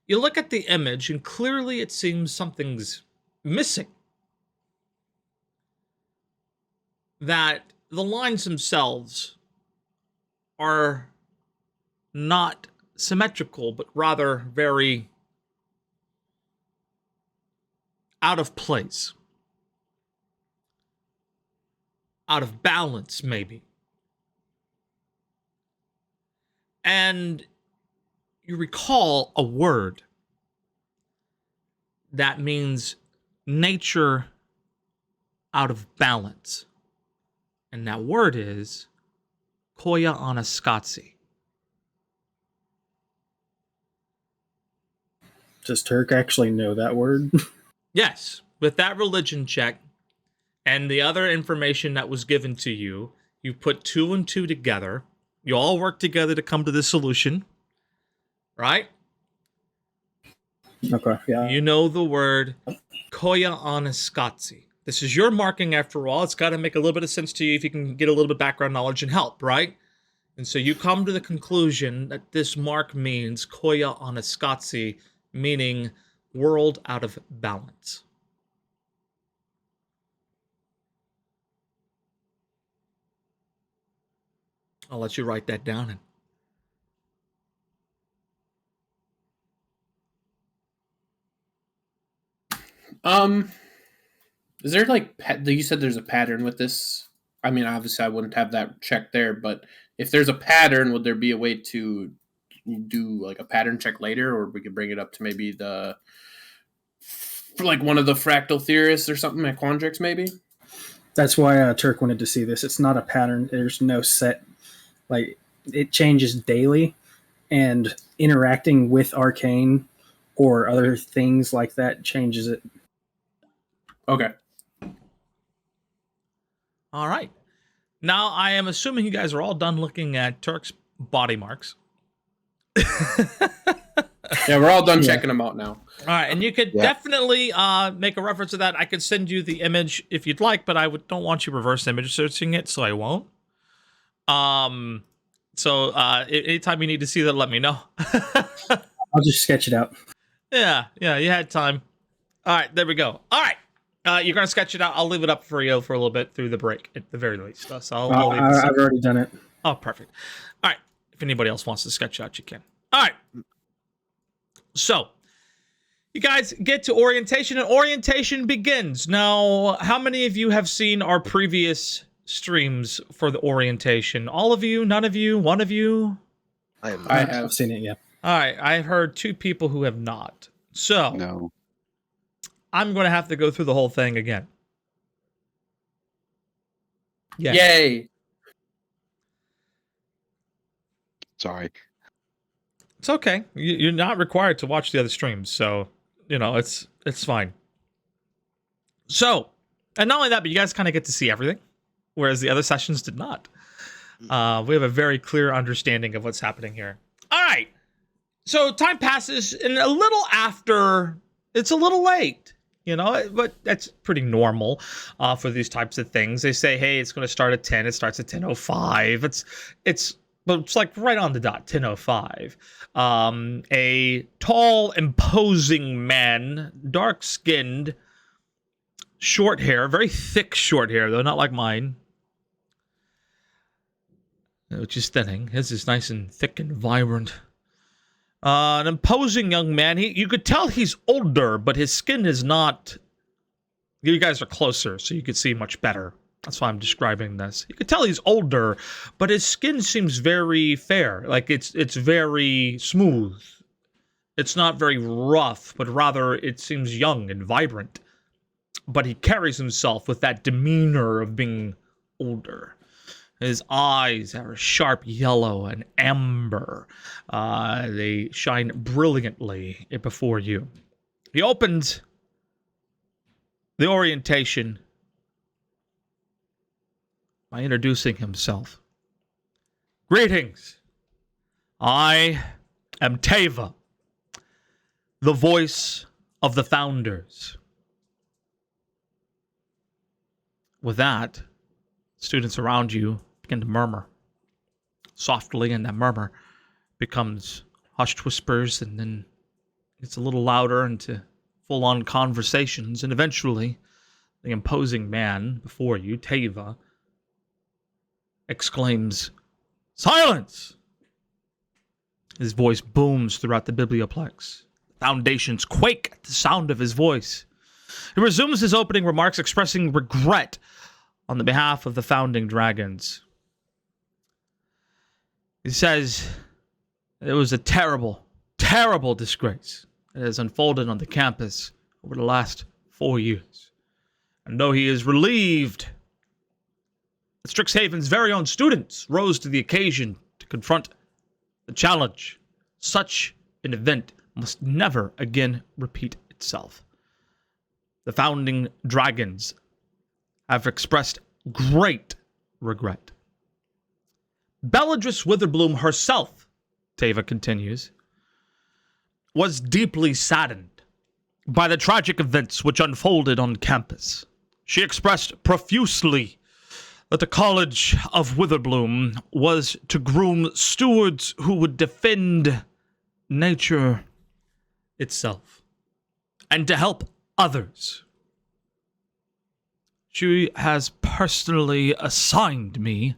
You look at the image and clearly it seems something's missing. That the lines themselves are not symmetrical, but rather very out of place. Out of balance, maybe. And you recall a word that means nature out of balance. And that word is Koya Anaskatsi. Does Turk actually know that word? Yes, with that religion check and the other information that was given to you, you put 2 and 2 together. You all work together to come to this solution, right? Okay, yeah. You know the word Koya Anaskatsi. This is your marking after all. It's got to make a little bit of sense to you if you can get a little bit of background knowledge and help, right? And so you come to the conclusion that this mark means Koya Anaskatsi, meaning world out of balance. I'll let you write that down. Is there like you said there's a pattern with this? I mean, obviously I wouldn't have that check there, but if there's a pattern, would there be a way to do like a pattern check later, or we could bring it up to maybe like one of the fractal theorists or something at Quandrix maybe? That's why Turk wanted to see this. It's not a pattern. There's no set, like, it changes daily, and interacting with arcane or other things like that changes it. Okay. All right. Now, I am assuming you guys are all done looking at Turk's body marks. Yeah, we're all done checking them out now. All right, and you could definitely make a reference to that. I could send you the image if you'd like, but I don't want you reverse image searching it, so I won't. So anytime you need to see that, let me know. I'll just sketch it out. Yeah, you had time. All right, there we go. All right. You're going to sketch it out. I'll leave it up for you for a little bit through the break, at the very least. So I'll leave I've already done it. Oh, perfect. All right. If anybody else wants to sketch out, you can. All right. So, you guys get to orientation, and orientation begins. Now, how many of you have seen our previous streams for the orientation? All of you? None of you? One of you? I have seen it, yeah. All right. I've heard 2 people who have not. So, No. I'm going to have to go through the whole thing again. Yeah. Yay. Sorry. It's okay. You're not required to watch the other streams, so, it's fine. So, and not only that, but you guys kind of get to see everything, whereas the other sessions did not. We have a very clear understanding of what's happening here. All right. So time passes, and a little after, it's a little late, but that's pretty normal for these types of things. They say, hey, it's going to start at 10. It starts at 10:05. But it's like right on the dot, 10:05. A tall, imposing man, dark-skinned, short hair, very thick short hair, though not like mine, which is thinning. His is nice and thick and vibrant. An imposing young man. You could tell he's older, but his skin is not... You guys are closer, so you could see much better. That's why I'm describing this. You could tell he's older, but his skin seems very fair. Like, it's very smooth. It's not very rough, but rather it seems young and vibrant. But he carries himself with that demeanor of being older. His eyes are sharp yellow and amber. They shine brilliantly before you. He opens the orientation by introducing himself. Greetings. I am Teva, the voice of the founders. With that, students around you begin to murmur softly, and that murmur becomes hushed whispers, and then gets a little louder into full-on conversations, and eventually the imposing man before you, Teva, exclaims, "Silence!" His voice booms throughout the biblioplex. Foundations quake at the sound of his voice. He resumes his opening remarks, expressing regret on the behalf of the founding dragons. He says, it was a terrible, terrible disgrace that has unfolded on the campus over the last 4 years. And though he is relieved that Strixhaven's very own students rose to the occasion to confront the challenge, such an event must never again repeat itself. The founding dragons have expressed great regret. Bellatrix Witherbloom herself, Teva continues, was deeply saddened by the tragic events which unfolded on campus. She expressed profusely that the College of Witherbloom was to groom stewards who would defend nature itself and to help others. She has personally assigned me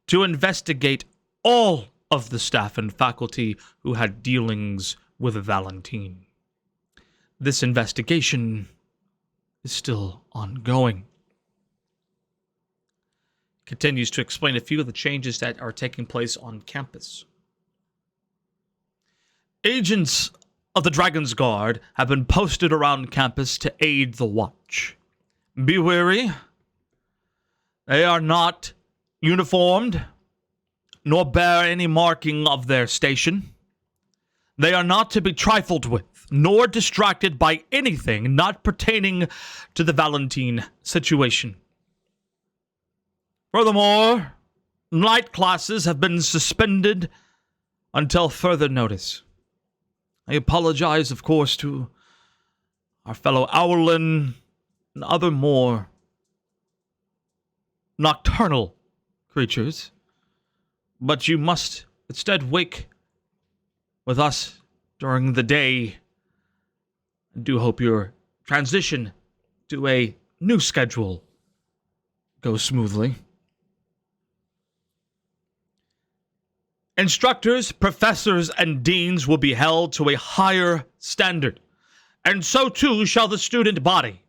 to investigate all of the staff and faculty who had dealings with Valentine. This investigation is still ongoing. Continues to explain a few of the changes that are taking place on campus. Agents of the Dragon's Guard have been posted around campus to aid the watch. Be wary. They are not uniformed, nor bear any marking of their station. They are not to be trifled with, nor distracted by anything not pertaining to the Valentine situation. Furthermore, night classes have been suspended until further notice. I apologize, of course, to our fellow Owlin and other more nocturnal creatures, but you must instead wake with us during the day. I do hope your transition to a new schedule goes smoothly. Instructors, professors, and deans will be held to a higher standard, and so too shall the student body.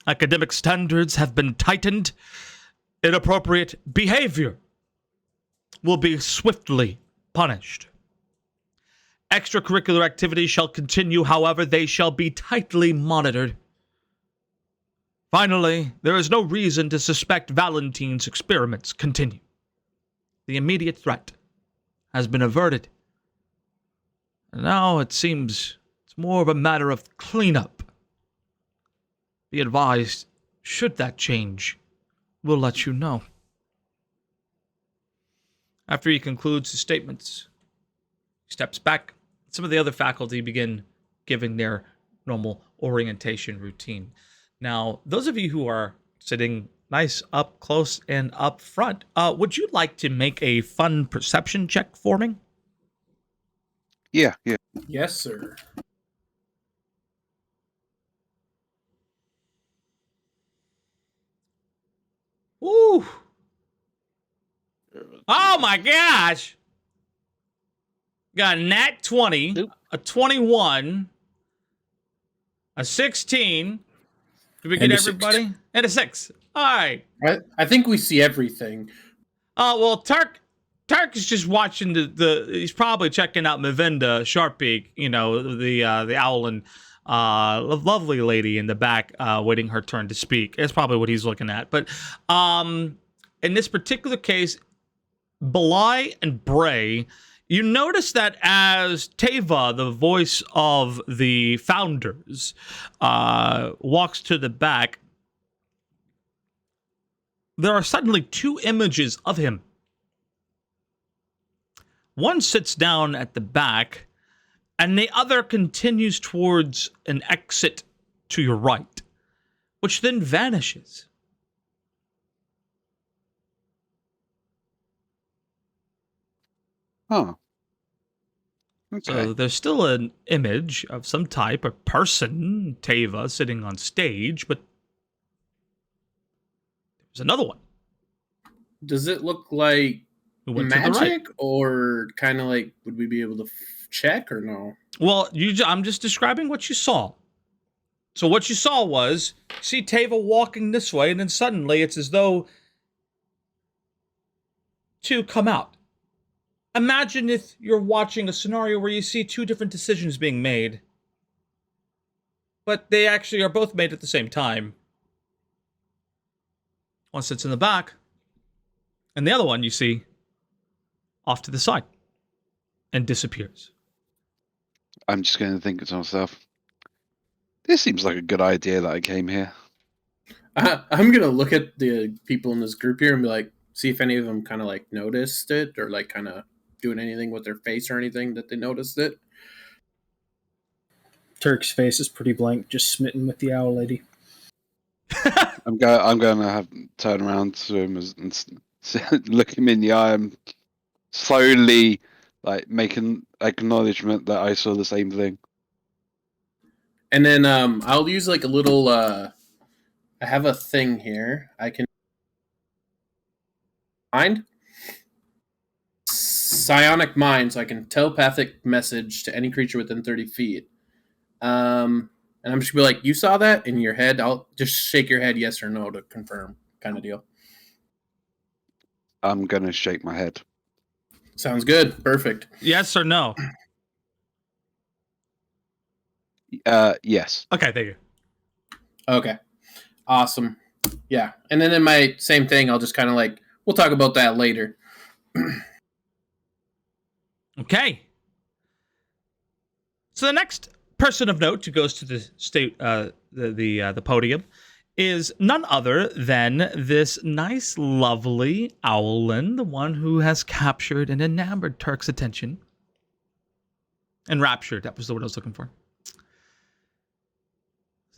Academic standards have been tightened. Inappropriate behavior will be swiftly punished. Extracurricular activities shall continue, however, they shall be tightly monitored. Finally, there is no reason to suspect Valentine's experiments continue. The immediate threat has been averted. And now it seems it's more of a matter of cleanup. Be advised, should that change, we'll let you know. After he concludes his statements, he steps back. Some of the other faculty begin giving their normal orientation routine. Now, those of you who are sitting nice up close and up front, would you like to make a fun perception check for me? Yeah. Yes, sir. Ooh. Oh my gosh. Got a nat 20, Nope. a 21, a 16. Did we get And a 6. everybody? And a 6. All right. I think we see everything. Oh, well, Turk is just watching he's probably checking out Mavinda Sharpbeak, the Owlin, lovely lady in the back, waiting her turn to speak. That's probably what he's looking at. But in this particular case, Belai and Bray, you notice that as Teva, the voice of the founders, walks to the back, there are suddenly 2 images of him. One sits down at the back, and the other continues towards an exit to your right, which then vanishes. Oh. Okay. So there's still an image of some type, a person, Teva, sitting on stage, but there's another one. Does it look like Who went to the right. magic, or kind of like, would we be able to check or no? Well, I'm just describing what you saw. So what you saw was, see Teva walking this way, and then suddenly it's as though 2 come out. Imagine if you're watching a scenario where you see 2 different decisions being made, but they actually are both made at the same time. One sits in the back, and the other one you see off to the side and disappears. I'm just going to think to myself, this seems like a good idea that I came here. I'm gonna look at the people in this group here and be like, see if any of them kind of like noticed it, or like kind of doing anything with their face or anything that they noticed it. Turk's face is pretty blank, just smitten with the owl lady. I'm going to have turn around to him and look him in the eye and slowly like make an acknowledgement that I saw the same thing. And then I'll use like a little. I have a thing here. I can find psionic mind, so I can telepathic message to any creature within 30 feet. And I'm just gonna be like, you saw that in your head? I'll just shake your head yes or no to confirm, kind of deal. I'm going to shake my head. Sounds good. Perfect. Yes or no? Yes. Okay, thank you. Okay. Awesome. Yeah. And then in my same thing, I'll just kind of like, we'll talk about that later. Okay. So the next person of note who goes to the state, the podium, is none other than this nice, lovely Owlin, the one who has captured and enamored Turk's attention. Enraptured, that was the word I was looking for. This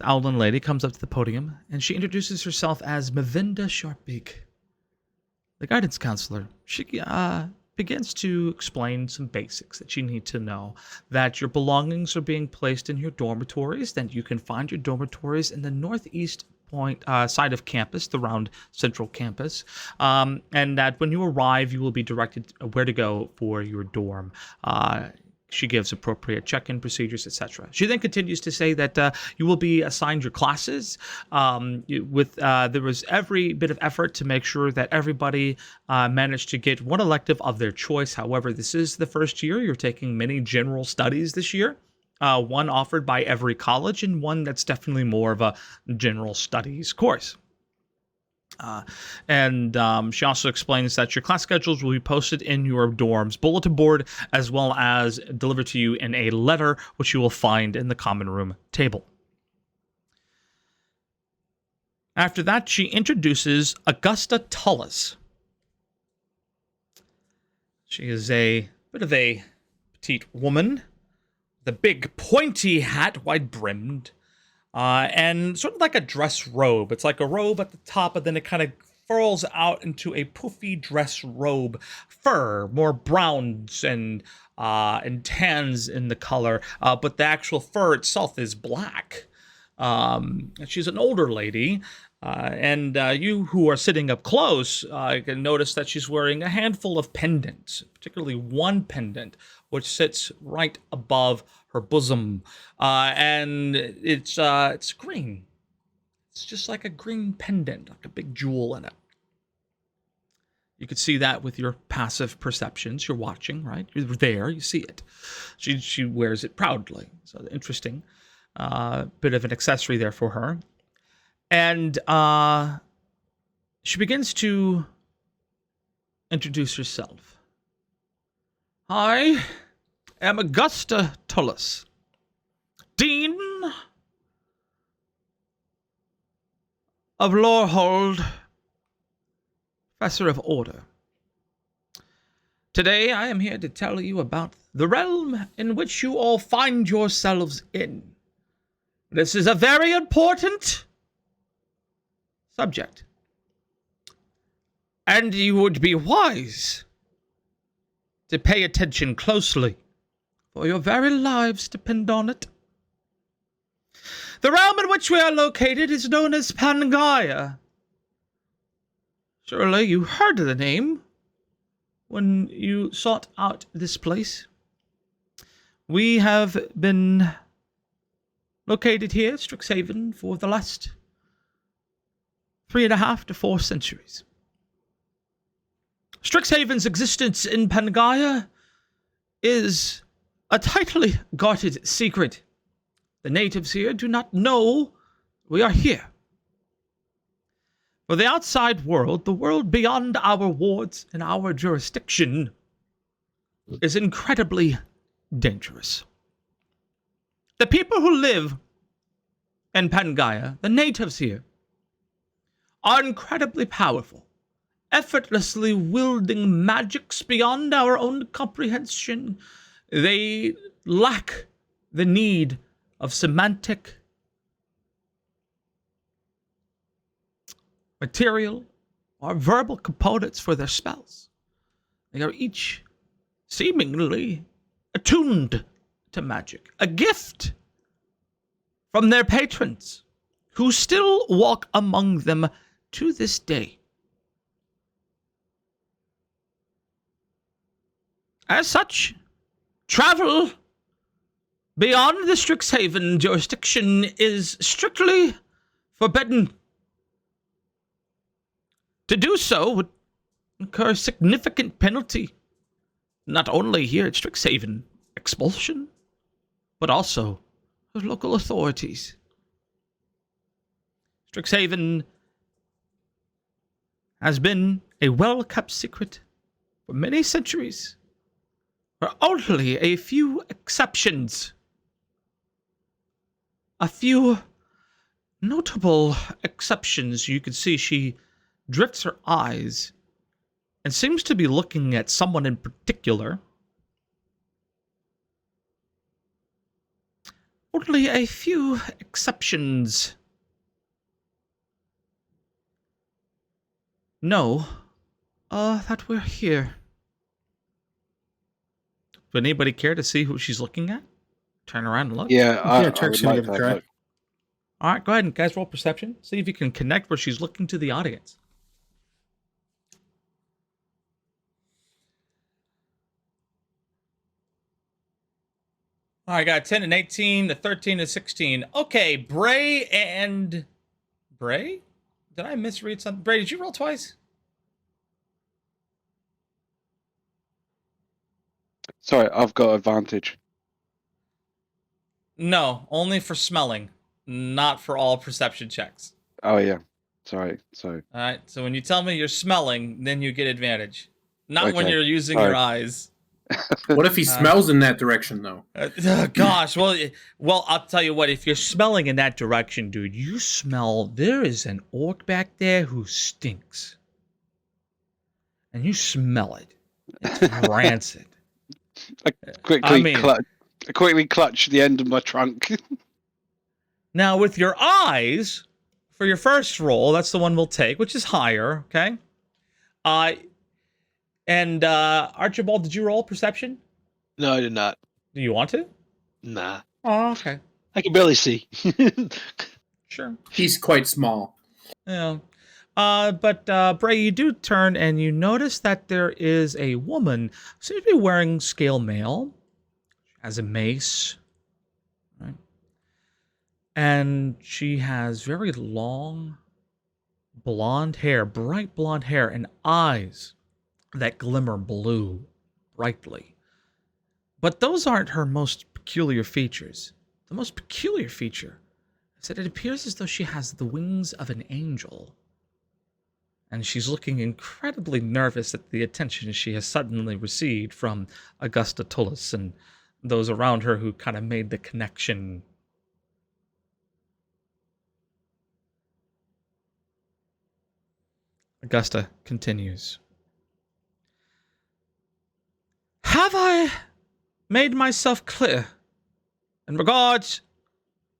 Owlin lady comes up to the podium, and she introduces herself as Mavinda Sharpbeak, the guidance counselor. She begins to explain some basics that you need to know. That your belongings are being placed in your dormitories, that you can find your dormitories in the northeast side of campus, the round central campus, and that when you arrive, you will be directed where to go for your dorm. She gives appropriate check-in procedures, etc. She then continues to say that you will be assigned your classes. There was every bit of effort to make sure that everybody managed to get one elective of their choice. However, this is the first year. You're taking many general studies this year. One offered by every college, and one that's definitely more of a general studies course. She also explains that your class schedules will be posted in your dorm's bulletin board, as well as delivered to you in a letter, which you will find in the common room table. After that, she introduces Augusta Tullis. She is a bit of a petite woman, the big pointy hat, wide-brimmed, and sort of like a dress robe. It's like a robe at the top, but then it kind of furls out into a poofy dress robe, fur, more browns and tans in the color, but the actual fur itself is black. She's an older lady, and you who are sitting up close can notice that she's wearing a handful of pendants, particularly one pendant, which sits right above her bosom, and it's green. It's just like a green pendant, like a big jewel in it. You could see that with your passive perceptions. You're watching, right? You're there. You see it. She wears it proudly. So interesting. Bit of an accessory there for her. And she begins to introduce herself. I am Augusta Tullis, Dean of Lorehold, Professor of Order. Today I am here to tell you about the realm in which you all find yourselves in. This is a very important subject, and you would be wise to pay attention closely, for your very lives depend on it. The realm in which we are located is known as Pangaea. Surely you heard the name when you sought out this place. We have been located here, Strixhaven, for the last 3.5 to 4 centuries. Strixhaven's existence in Pangaea is a tightly guarded secret. The natives here do not know we are here. For the outside world, the world beyond our wards and our jurisdiction, is incredibly dangerous. The people who live in Pangaea, the natives here, are incredibly powerful, effortlessly wielding magics beyond our own comprehension. They lack the need of semantic material or verbal components for their spells. They are each seemingly attuned to magic, a gift from their patrons, who still walk among them to this day. As such, travel beyond the Strixhaven jurisdiction is strictly forbidden. To do so would incur significant penalty, not only here at Strixhaven, expulsion, but also with local authorities. Strixhaven has been a well-kept secret for many centuries, for only a few exceptions. A few notable exceptions. You can see she drifts her eyes and seems to be looking at someone in particular. Only a few exceptions. Know that we're here. Would anybody care to see who she's looking at? Turn around and look. Yeah, I Turk's would gonna like give it a to try. have a look. All right, go ahead and guys roll perception. See if you can connect where she's looking to the audience. All right, I got a 10 and 18, a 13 and 16. Okay, Bray and... Bray? Did I misread something? Bray, did you roll twice? Sorry, I've got advantage. No, only for smelling, not for all perception checks. Oh yeah. Sorry. So All right. So when you tell me you're smelling, then you get advantage. Not when Okay. you're using All your right. eyes. What if he smells in that direction, though? Gosh, well, I'll tell you what. If you're smelling in that direction, dude, you smell. There is an orc back there who stinks, and you smell it. It's rancid. quickly clutch the end of my trunk. Now, with your eyes, for your first roll, that's the one we'll take, which is higher. Okay. And Archibald, did you roll perception? No, I did not. Do you want to? Nah. Oh, okay. I can barely see. Sure. He's quite small. Yeah. But Bray, you do turn and you notice that there is a woman who seems to be wearing scale mail, has a mace, right? And she has very long blonde hair, bright blonde hair, and eyes that glimmer blue brightly. But those aren't her most peculiar features. The most peculiar feature is that it appears as though she has the wings of an angel. And she's looking incredibly nervous at the attention she has suddenly received from Augusta Tullis and those around her who kind of made the connection. Augusta continues. Have I made myself clear in regards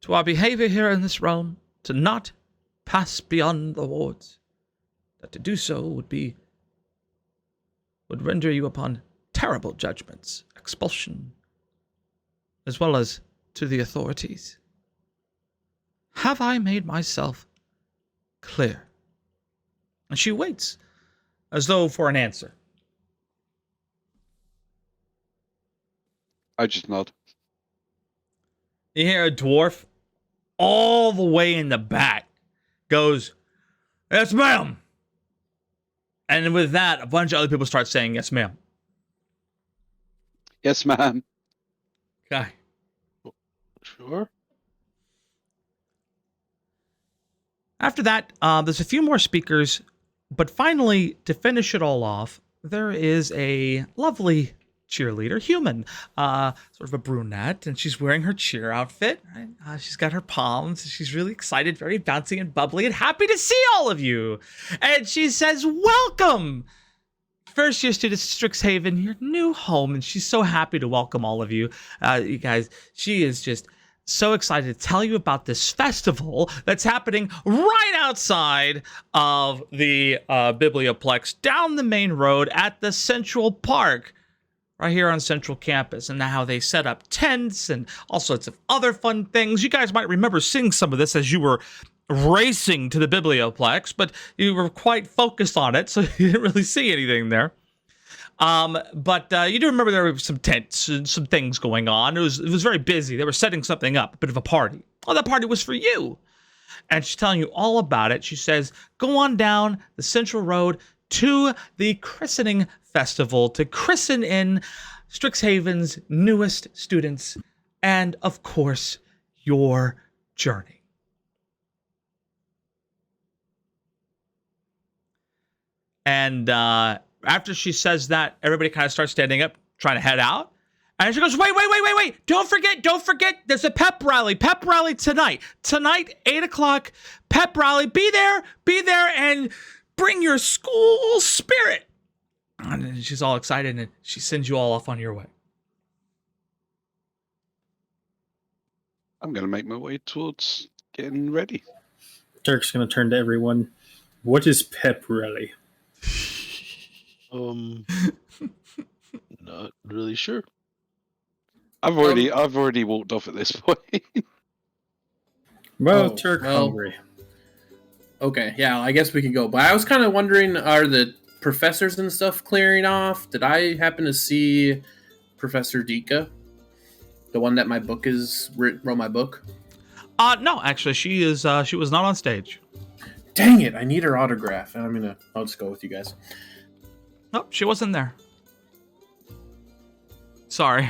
to our behavior here in this realm to not pass beyond the wards? That to do so would render you upon terrible judgments, expulsion, as well as to the authorities. Have I made myself clear? And she waits, as though for an answer. I just nod. You hear a dwarf all the way in the back goes, "Yes, ma'am." And with that, a bunch of other people start saying, "Yes, ma'am." Yes, ma'am. Okay. Sure. After that, there's a few more speakers, but finally, to finish it all off, there is a lovely cheerleader, human, sort of a brunette, and she's wearing her cheer outfit. Right? She's got her palms. She's really excited, very bouncy and bubbly, and happy to see all of you. And she says, "Welcome, first-year students to Strixhaven, your new home." And she's so happy to welcome all of you. You guys, she is just so excited to tell you about this festival that's happening right outside of the Biblioplex, down the main road at the Central Park, right here on Central Campus, and how they set up tents and all sorts of other fun things. You guys might remember seeing some of this as you were racing to the Biblioplex, but you were quite focused on it, so you didn't really see anything there. But you do remember there were some tents and some things going on. It was very busy. They were setting something up, a bit of a party. Oh, that party was for you. And she's telling you all about it. She says, go on down the Central Road to the christening festival to christen in Strixhaven's newest students and, of course, your journey. And after she says that, everybody kind of starts standing up, trying to head out. And she goes, wait. Don't forget, there's a pep rally tonight. Tonight, 8 o'clock, pep rally. Be there, and bring your school spirit. And she's all excited, and she sends you all off on your way. I'm going to make my way towards getting ready. Dirk's going to turn to everyone. What is pep rally? Not really sure. I've already walked off at this point. Well, Turk hungry. Okay, yeah, I guess we could go. But I was kind of wondering, are the professors and stuff clearing off? Did I happen to see Professor Dika? The one that my book wrote my book? No, actually, she was not on stage. Dang it, I need her autograph. And I'll just go with you guys. Nope, she wasn't there. Sorry.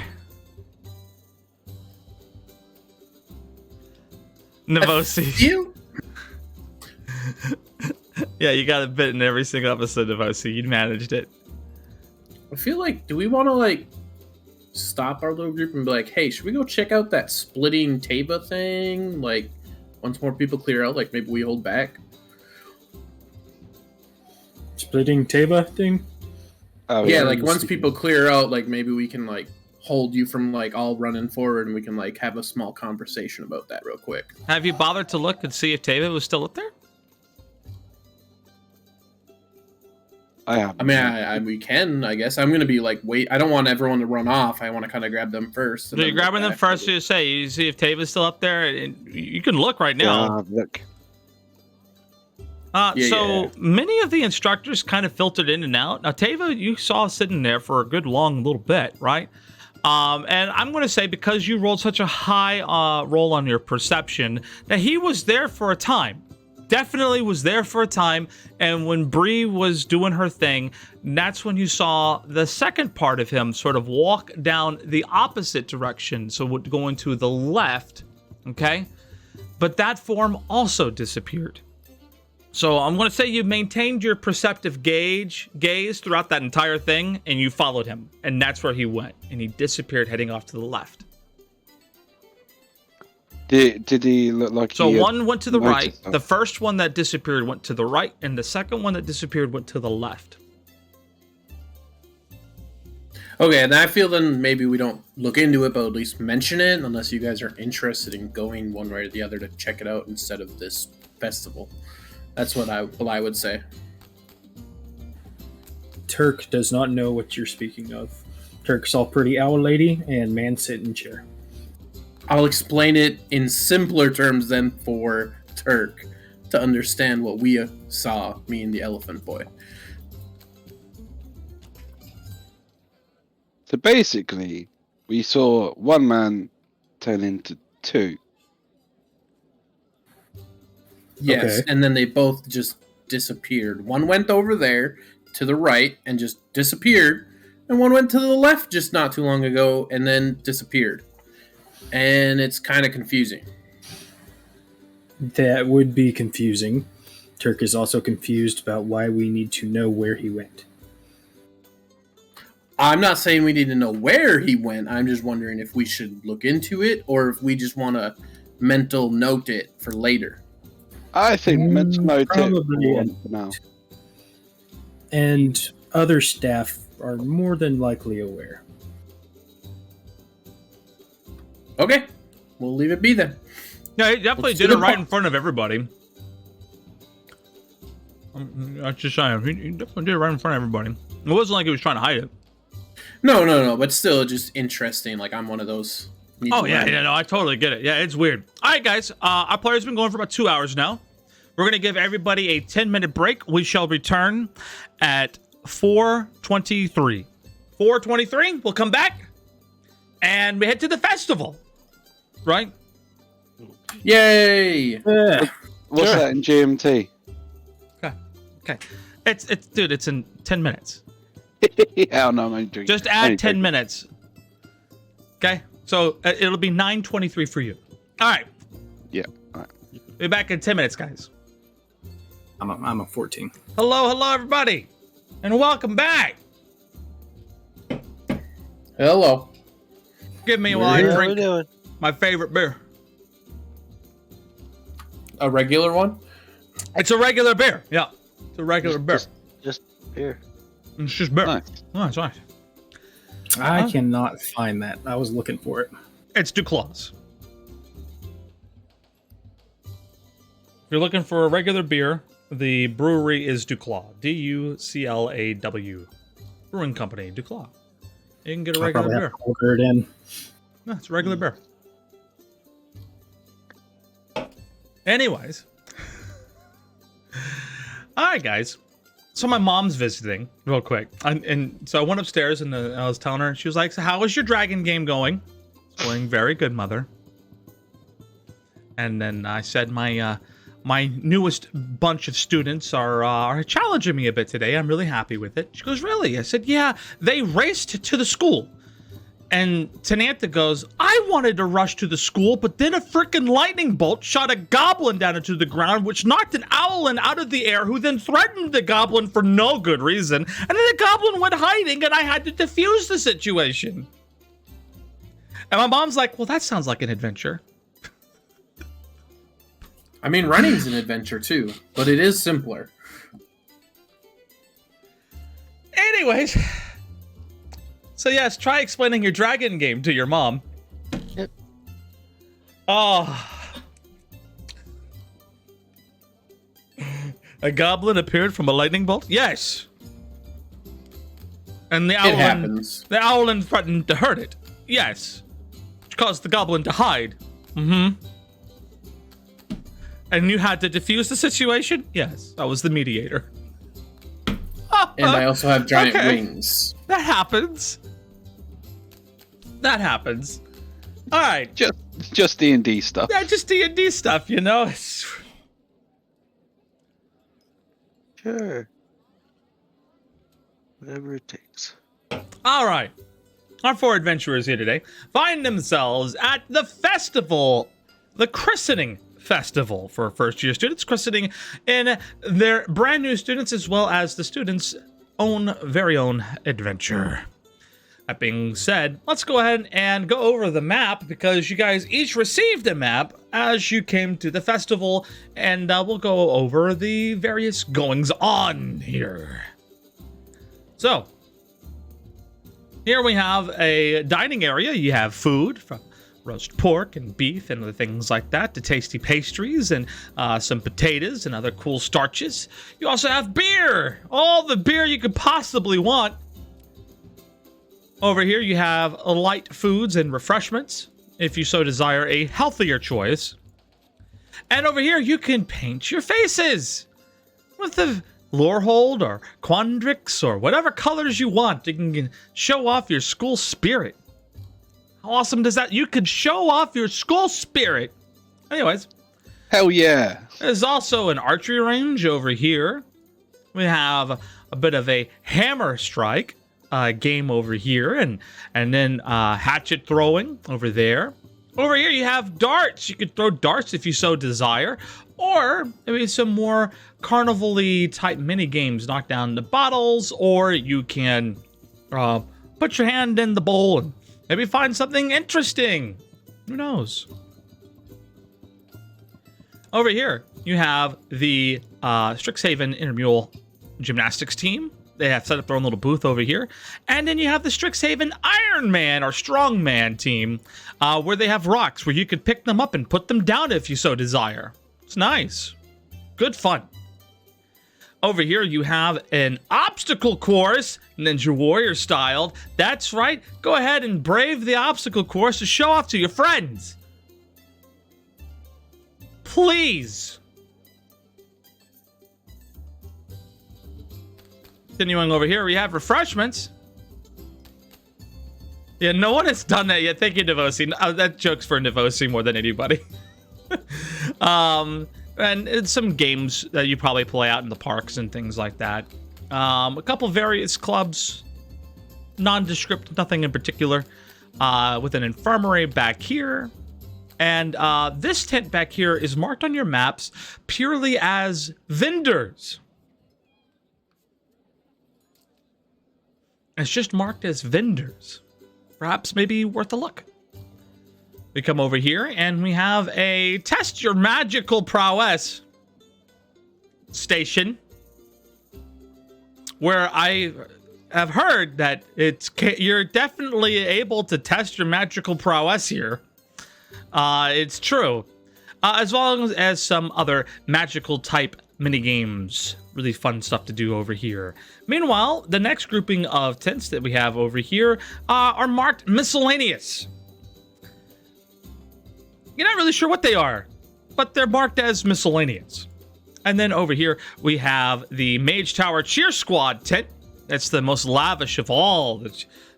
Navosi. You? Yeah, you got a bit in every single episode of OC. You managed it. I feel like, do we want to like stop our little group and be like, hey, should we go check out that splitting Taba thing? Like, once more people clear out, like maybe we hold back. Splitting Taba thing? Oh, Yeah, like once people clear out, like maybe we can like hold you from like all running forward, and we can like have a small conversation about that real quick. Have you bothered to look and see if Tava was still up there? I have. I mean, we can, I guess. I'm gonna be like, wait. I don't want everyone to run off. I want to kind of grab them first. So you're grabbing them first. You say, you see if Tava's still up there, and you can look right now. Look. So many of the instructors kind of filtered in and out. Now, Tava, you saw sitting there for a good long little bit, right? And I'm going to say, because you rolled such a high roll on your perception, that he was there for a time. Definitely was there for a time. And when Bree was doing her thing, that's when you saw the second part of him sort of walk down the opposite direction. So going to the left, okay? But that form also disappeared. So I'm going to say you maintained your perceptive gaze throughout that entire thing, and you followed him. And that's where he went. And he disappeared heading off to the left. Did he look like So he one went to the right. noticed The first one that disappeared went to the right. And the second one that disappeared went to the left. Okay, and I feel then maybe we don't look into it, but at least mention it, unless you guys are interested in going one way or the other to check it out instead of this festival. That's what I would say. Turk does not know what you're speaking of. Turk saw pretty owl lady and man sitting chair. I'll explain it in simpler terms than for Turk to understand what we saw, me and the elephant boy. So basically, we saw one man turn into two. Yes, Okay. and then they both just disappeared. One went over there to the right and just disappeared, and one went to the left just not too long ago and then disappeared. And it's kind of confusing. That would be confusing. Turk is also confused about why we need to know where he went. I'm not saying we need to know where he went. I'm just wondering if we should look into it or if we just want to mental note it for later. I think let's note probably it for now. And other staff are more than likely aware. Okay, we'll leave it be then. Yeah, he definitely Let's did do it the right po- in front of everybody. I'm just saying, he definitely did it right in front of everybody. It wasn't like he was trying to hide it. No, but still just interesting. Like I'm one of those. Oh, yeah, no, I totally get it. Yeah, it's weird. All right, guys, our player's been going for about 2 hours now. We're going to give everybody a 10-minute break. We shall return at 4:23. 4:23, we'll come back, and we head to the festival, right? Yay! Yeah. What's Sure. that in GMT? Okay. It's dude, it's in 10 minutes. Yeah, no, I'm only drinking. Just add 10 minutes. Okay? So it'll be 9:23 for you. All right. Yeah. All right. Be back in 10 minutes, guys. I'm a 14. Hello, everybody, and welcome back. Hello. Give me while I How we drink doing? my favorite beer. A regular one? It's a regular beer. Yeah, it's a regular beer. Just here. It's just beer. Nice. Oh, it's nice. I cannot find that. I was looking for it. It's Duclaw's. If you're looking for a regular beer, the brewery is Duclaw. Duclaw. Brewing company, Duclaw. You can get a I'll regular probably beer. have to order it in. No, it's a regular beer. Anyways. All right, guys. So my mom's visiting real quick. And so I went upstairs and I was telling her, she was like, so how is your dragon game going? It's going very good, mother. And then I said, my newest bunch of students are challenging me a bit today. I'm really happy with it. She goes, really? I said, yeah, they raced to the school. And Tanantha goes, I wanted to rush to the school, but then a freaking lightning bolt shot a goblin down into the ground, which knocked an owlin out of the air, who then threatened the goblin for no good reason. And then the goblin went hiding, and I had to defuse the situation. And my mom's like, well, that sounds like an adventure. I mean, running's an adventure too, but it is simpler. Anyways, so yes, try explaining your dragon game to your mom. Yep. Oh. A goblin appeared from a lightning bolt? Yes. And the owlin threatened to hurt it? Yes. Which caused the goblin to hide? Mm-hmm. And you had to defuse the situation? Yes, I was the mediator. And I also have giant wings. That happens. That happens. All right. Just D&D stuff. Yeah, just D&D stuff, you know? Sure. Whatever it takes. All right. Our 4 adventurers here today find themselves at the festival, the christening festival for first-year students, christening in their brand new students as well as the students' own very own adventure. That being said, let's go ahead and go over the map because you guys each received a map as you came to the festival, and we'll go over the various goings-on here. So, here we have a dining area. You have food from roast pork and beef and other things like that, to tasty pastries and some potatoes and other cool starches. You also have beer, all the beer you could possibly want. Over here you have light foods and refreshments, if you so desire a healthier choice. And over here you can paint your faces with the Lorehold or Quandrix or whatever colors you want. You can show off your school spirit. How awesome does that? You could show off your school spirit. Anyways. Hell yeah. There's also an archery range over here. We have a bit of a hammer strike game over here. And then hatchet throwing over there. Over here you have darts. You could throw darts if you so desire. Or maybe some more carnival-y type mini games. Knock down the bottles. Or you can put your hand in the bowl and maybe find something interesting. Who knows? Over here, you have the Strixhaven intramural gymnastics team. They have set up their own little booth over here. And then you have the Strixhaven Iron Man or Strongman team, where they have rocks where you could pick them up and put them down if you so desire. It's nice. Good fun. Over here, you have an obstacle course, Ninja Warrior styled. That's right. Go ahead and brave the obstacle course to show off to your friends. Please. Continuing over here, we have refreshments. Yeah, no one has done that yet. Thank you, Devosi. That joke's for Devosi more than anybody. And it's some games that you probably play out in the parks and things like that. A couple various clubs, nondescript, nothing in particular. With an infirmary back here. And this tent back here is marked on your maps purely as vendors. It's just marked as vendors. Perhaps maybe worth a look. We come over here and we have a test your magical prowess station, where I have heard that you're definitely able to test your magical prowess here. It's true. As well as some other magical type mini games. Really fun stuff to do over here. Meanwhile, the next grouping of tents that we have over here are marked miscellaneous. You're not really sure what they are, but they're marked as miscellaneous. And then over here, we have the Mage Tower Cheer Squad tent. That's the most lavish of all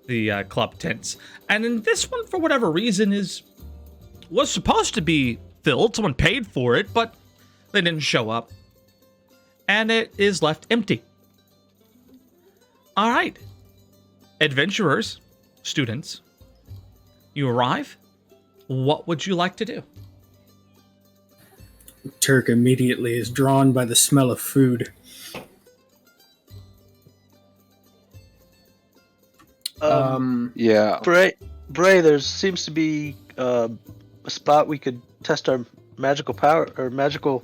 the club tents. And then this one, for whatever reason, was supposed to be filled. Someone paid for it, but they didn't show up. And it is left empty. All right. Adventurers, students, You arrive. What would you like to do? Turk immediately is drawn by the smell of food. Yeah. Bray, there seems to be a spot we could test our magical power or magical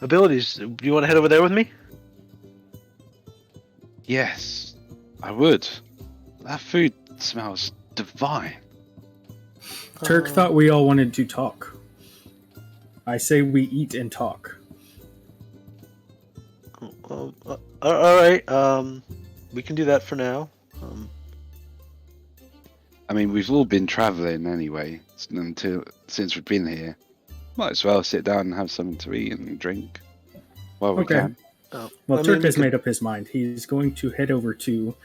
abilities. Do you want to head over there with me? Yes, I would. That food smells divine. Turk thought we all wanted to talk. I say we eat and talk. All right. We can do that for now. I mean, we've all been travelling anyway since we've been here. Might as well sit down and have something to eat and drink while we Okay. can. Well, Turk has made up his mind. He's going to head over to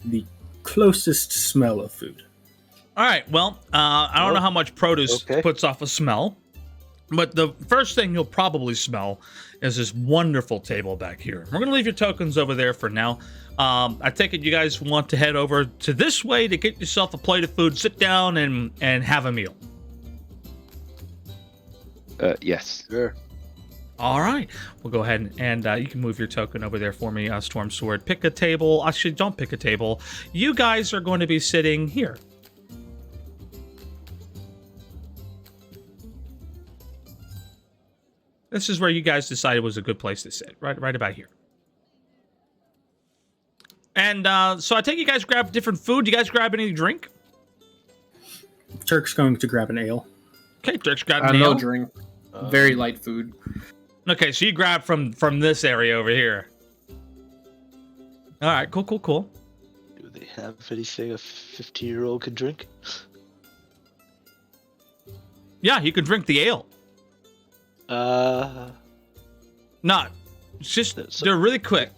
the closest smell of food. All right. Well, I don't know how much produce Okay. puts off a smell, but the first thing you'll probably smell is this wonderful table back here. We're gonna leave your tokens over there for now. I take it you guys want to head over to this way to get yourself a plate of food, sit down, and have a meal. Yes. Sure. All right. We'll go ahead and you can move your token over there for me, Storm Sword. Pick a table. Actually, don't pick a table. You guys are going to be sitting here. This is where you guys decided was a good place to sit, right about here. And so I take you guys grab different food. You guys grab any drink? Turk's going to grab an ale. Okay, Dirk's got an No ale. drink. Very light food. Okay, so you grab from this area over here. All right, cool. Do they have anything a 15-year-old could drink? Yeah, you can drink the ale. No, it's just they're really quick.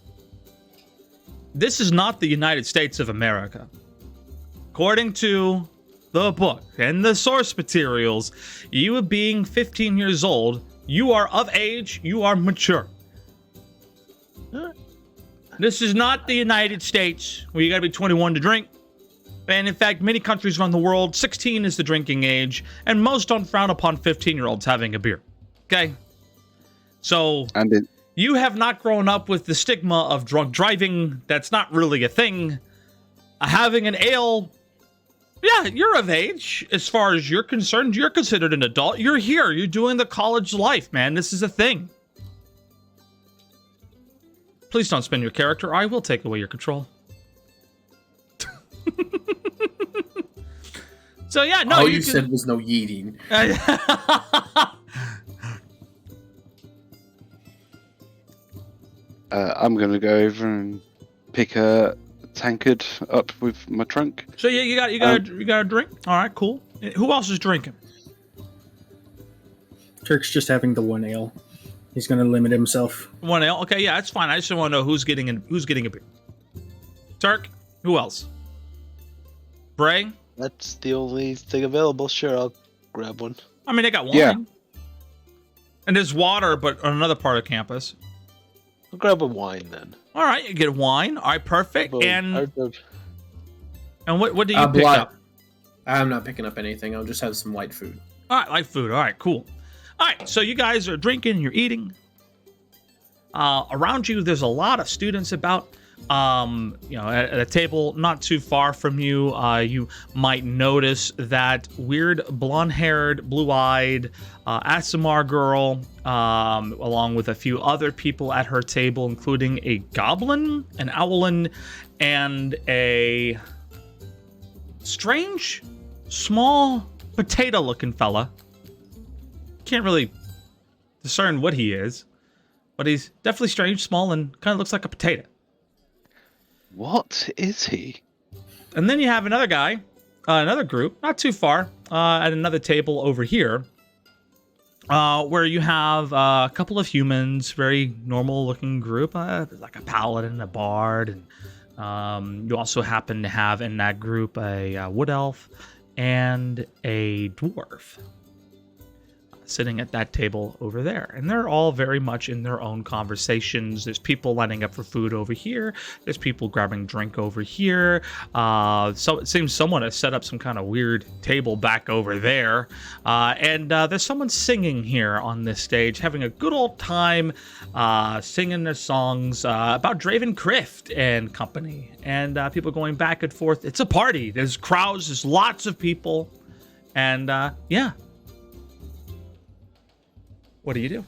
This is not the United States of America. According to the book and the source materials, you being 15 years old, you are of age, you are mature. This is not the United States where you gotta be 21 to drink. And in fact, many countries around the world, 16 is the drinking age, and most don't frown upon 15-year-olds having a beer. Okay? So, you have not grown up with the stigma of drunk driving. That's not really a thing. Having an ale, yeah, you're of age. As far as you're concerned, you're considered an adult. You're here. You're doing the college life, man. This is a thing. Please don't spin your character. I will take away your control. So, yeah, no, All you said was no yeeting. I'm going to go over and pick a tankard up with my trunk. So yeah, you got a drink. All right, cool. Who else is drinking? Turk's just having the one ale. He's going to limit himself. One ale. Okay, yeah, that's fine. I just want to know who's getting a beer. Turk. Who else? Bray. That's the only thing available. Sure, I'll grab one. I mean, they got wine. Yeah. And there's water, but on another part of campus. I'll grab a wine then. All right, you get wine. All right, perfect. And what do you pick blood. up? I'm not picking up anything. I'll just have some light food. All right, light food. All right, cool. All right, so you guys are drinking, you're eating. Around you, there's a lot of students about. At a table not too far from you, you might notice that weird blonde-haired, blue-eyed Asimar girl, along with a few other people at her table, including a goblin, an owlin, and a strange, small, potato-looking fella. Can't really discern what he is, but he's definitely strange, small, and kind of looks like a potato. What is he? And then you have another guy, another group, not too far, at another table over here, where you have a couple of humans, very normal-looking group, like a paladin, a bard, and you also happen to have in that group a wood elf and a dwarf. sitting at that table over there. And they're all very much in their own conversations. There's people lining up for food over here. There's people grabbing drink over here. So it seems someone has set up some kind of weird table back over there. And there's someone singing here on this stage, having a good old time, singing their songs about Draven Crift and company. And people going back and forth. It's a party. There's crowds. There's lots of people. And yeah. What do you do?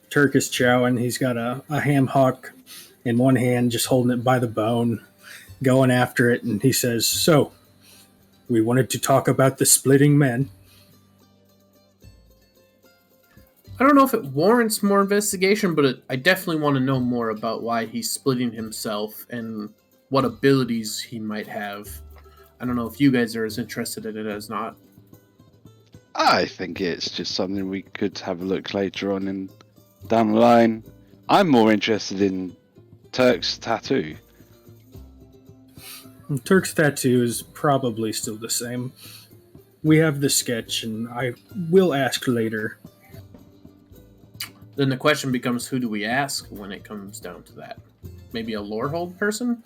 Turk is chowing. He's got a ham hock in one hand, just holding it by the bone, going after it. And he says, "So, we wanted to talk about the splitting men." I don't know if it warrants more investigation, but I definitely want to know more about why he's splitting himself and what abilities he might have. I don't know if you guys are as interested in it as not. I think it's just something we could have a look later on and down the line. I'm more interested in Turk's tattoo. Turk's tattoo is probably still the same. We have the sketch, and I will ask later. Then the question becomes, who do we ask when it comes down to that? Maybe a lorehold person?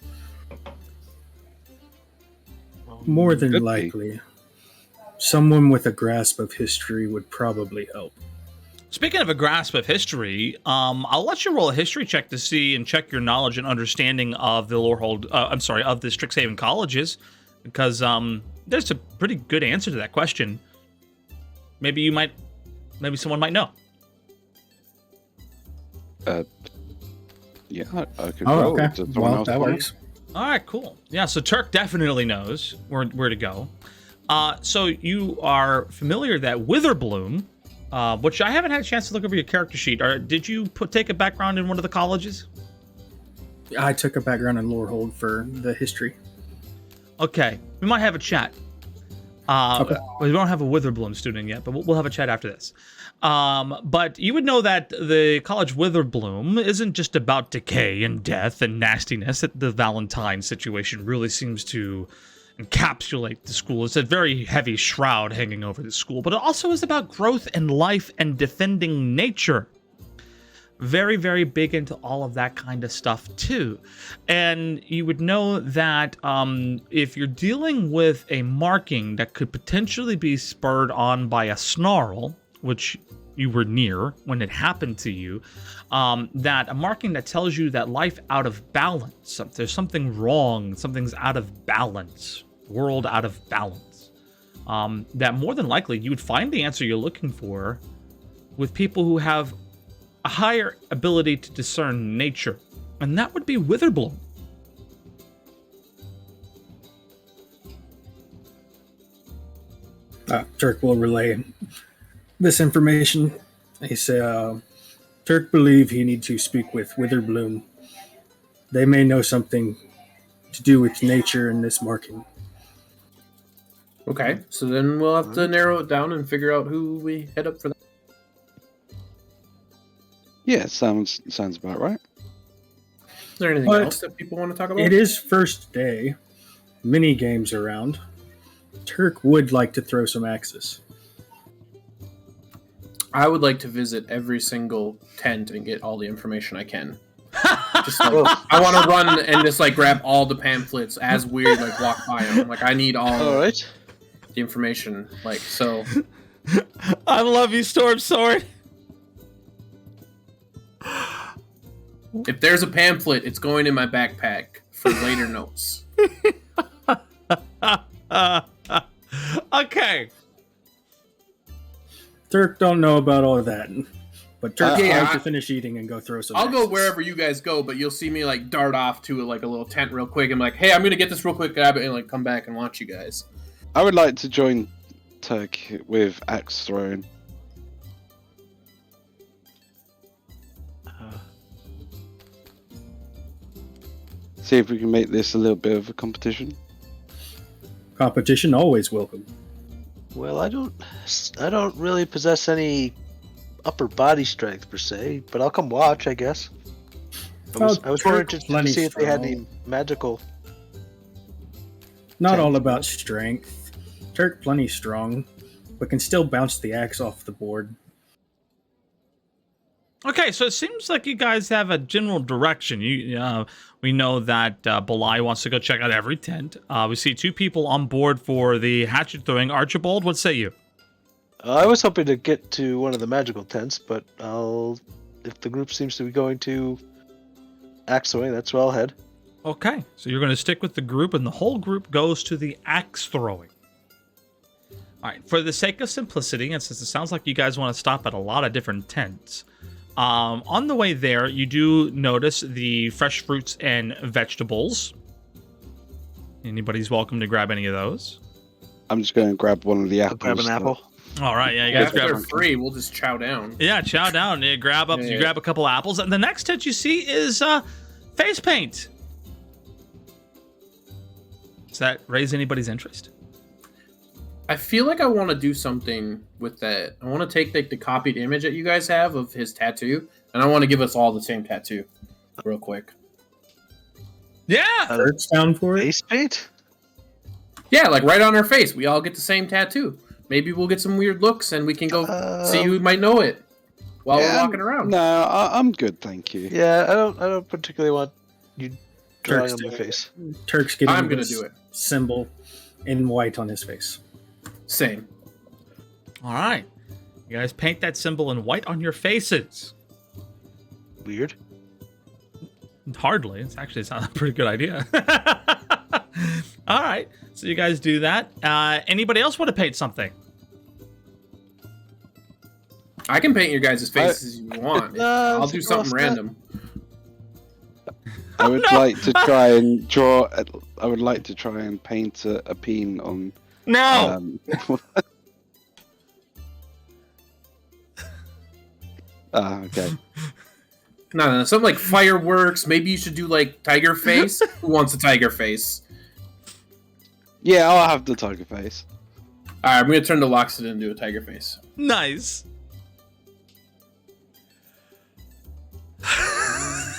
More than Could be. likely. Someone with a grasp of history would probably help. Speaking of a grasp of history, I'll let you roll a history check to see and check your knowledge and understanding of the Lorehold. Of the Strixhaven colleges, because there's a pretty good answer to that question. Maybe someone might know. Yeah, I could Oh, roll. okay. Does someone Well, else that want works. All right, cool. Yeah, so Turk definitely knows where to go. So you are familiar that Witherbloom, which I haven't had a chance to look over your character sheet. Did you take a background in one of the colleges? I took a background in Lorehold for the history. Okay, we might have a chat. Okay. We don't have a Witherbloom student yet, but we'll have a chat after this. But you would know that the College Witherbloom isn't just about decay and death and nastiness. That the Valentine situation really seems to encapsulate the school. It's a very heavy shroud hanging over the school, but it also is about growth and life and defending nature. Very, very big into all of that kind of stuff too. And you would know that if you're dealing with a marking that could potentially be spurred on by a snarl, which you were near when it happened to you, that a marking that tells you that life out of balance, there's something wrong, something's out of balance, world out of balance, that more than likely you would find the answer you're looking for with people who have a higher ability to discern nature, and that would be Witherbloom. Turk will relay this information. He said, Turk believe he need to speak with Witherbloom. They may know something to do with nature in this marking. Okay, so then we'll have to narrow it down and figure out who we head up for that. Yeah, sounds about right. Is there anything But else that people want to talk about? It is first day. Mini games around. Turk would like to throw some axes. I would like to visit every single tent and get all the information I can. Just like, I want to run and just like grab all the pamphlets as weird, like walk by them. Like I need all right. the information. Like so. I love you, Storm Sword. If there's a pamphlet, it's going in my backpack for later notes. Okay. Turk don't know about all of that, but Turk Yeah, like I- to finish eating and go throw some I'll go axes. wherever you guys go, but you'll see me like dart off to like a little tent real quick. I'm like, hey, I'm gonna get this real quick, grab it, and like come back and watch you guys. I would like to join Turk with axe throwing. See if we can make this a little bit of a competition. Competition always welcome. Well, I don't really possess any upper body strength per se, but I'll come watch, I guess. I was more Turk interested to plenty see if they had strong. any magical. Not Ten. all about strength. Turk plenty strong. but can still bounce the axe off the board. Okay, so it seems like you guys have a general direction. We know that Belai wants to go check out every tent. We see 2 people on board for the hatchet throwing. Archibald, what say you? I was hoping to get to one of the magical tents, but if the group seems to be going to axe throwing, that's where I'll head. Okay, so you're going to stick with the group, and the whole group goes to the axe throwing. All right, for the sake of simplicity, and since it sounds like you guys want to stop at a lot of different tents, on the way there, you do notice the fresh fruits and vegetables. Anybody's welcome to grab any of those. I'm just going to grab one of the apples. Grab an apple. All right, yeah, you Yeah, guys if they're grab. free, we'll just chow down. Yeah, chow down. You grab up. Yeah, You yeah. grab a couple apples, and the next tent you see is face paint. Does that raise anybody's interest? I feel like I want to do something with that. I want to take like the copied image that you guys have of his tattoo, and I want to give us all the same tattoo, real quick. Yeah. Turk's down for it. Face paint? Yeah, like right on our face, we all get the same tattoo. Maybe we'll get some weird looks, and we can go see who might know it while we're walking around. No, I'm good, thank you. Yeah, I don't particularly want you drawing Turk's on my doing face. Turk's getting I'm gonna this do it. symbol in white on his face. Same. All right. You guys paint that symbol in white on your faces. Weird. Hardly. It's not a pretty good idea. All right. So you guys do that. Anybody else want to paint something? I can paint your guys' faces if you want. I'll do something random. I would like to try and draw. I would like to try and paint a peen on. No. Okay. No, something like fireworks. Maybe you should do like tiger face. Who wants a tiger face? Yeah, I'll have the tiger face. All right, I'm gonna turn the Loxodon into a tiger face. Nice.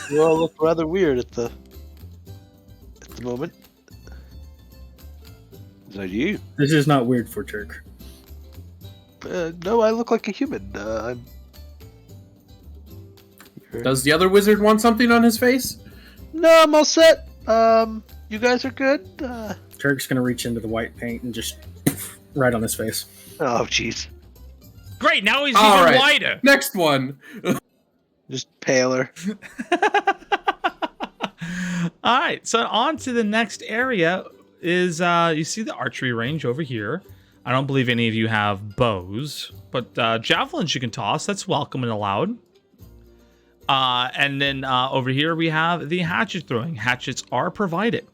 You all look rather weird at the moment. Is that you? This is not weird for Turk. No, I look like a human. I'm. Does the other wizard want something on his face? No, I'm all set. You guys are good. Turk's gonna reach into the white paint and just right on his face. Oh, jeez. Great. Now he's All even right. whiter. Next one. Just paler. All right. So on to the next area is you see the archery range over here. I don't believe any of you have bows, but javelins you can toss. That's welcome and allowed. And then over here we have the hatchet throwing. Hatchets are provided.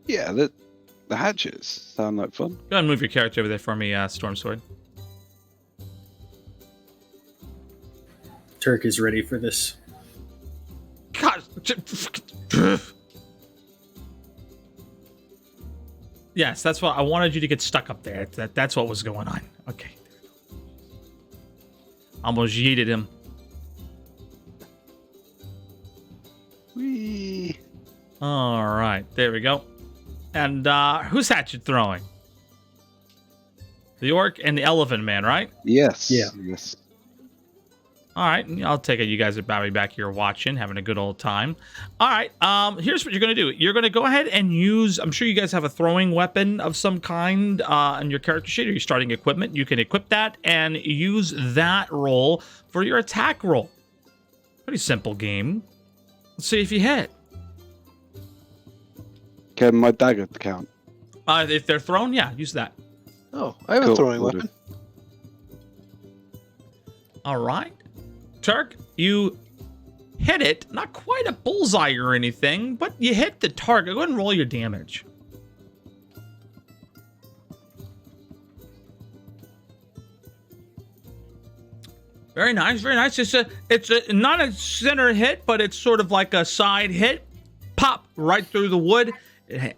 Yeah, the hatchets sound like fun. Go ahead and move your character over there for me, Storm Sword. Turk is ready for this. God. Yes, that's what I wanted you to get stuck up there. That's what was going on. Okay. Almost yeeted him. Whee. All right, there we go. And who's hatchet throwing? The orc and the elephant man, right? Yes. Yeah. Yes. All right, I'll take it. You guys are probably back here watching, having a good old time. All right, here's what you're going to do. You're going to go ahead and use, I'm sure you guys have a throwing weapon of some kind on your character sheet, or you're starting equipment. You can equip that and use that roll for your attack roll. Pretty simple game. Let's see if you hit. Can my dagger count? If they're thrown, yeah, use that. Oh, I have a Cool, throwing will do. weapon. All right. Turk, you hit it. Not quite a bullseye or anything, but you hit the target. Go ahead and roll your damage. Very nice, very nice. It's a not a center hit, but it's sort of like a side hit. Pop right through the wood.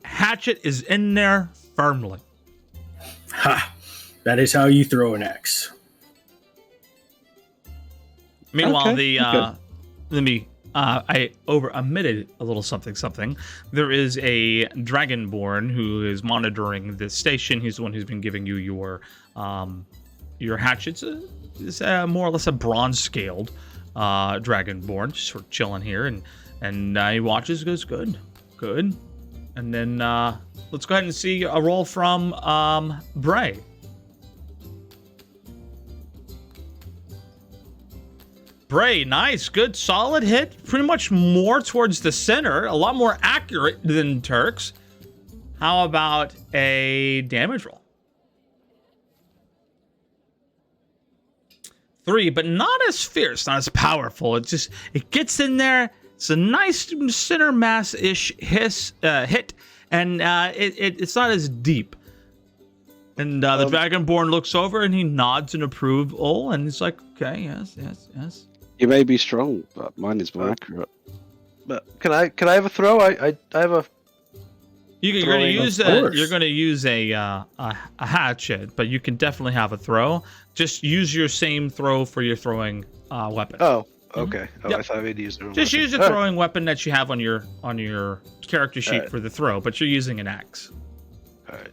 Hatchet is in there firmly. Ha! That is how you throw an axe. Meanwhile, Okay, okay. let me I omitted a little something. There is a Dragonborn who is monitoring this station. He's the one who's been giving you your hatchets. It's more or less a bronze-scaled Dragonborn, just sort of chilling here, and he watches, goes, good. And then let's go ahead and see a roll from Bray. Bray, nice, good, solid hit. Pretty much more towards the center. A lot more accurate than Turk's. How about a damage roll? 3, but not as fierce, not as powerful. It gets in there. It's a nice center mass-ish hit, and it's not as deep. And the Dragonborn looks over and he nods in approval, and he's like, okay, yes. You may be strong, but mine is more accurate. But can I have a throw? I have a. You're going to use a hatchet, but you can definitely have a throw. Just use your same throw for your throwing weapon. Oh, okay. Mm-hmm. I thought we'd use it. Just use the throwing weapon that you have on your character sheet for the throw, but you're using an axe. All right.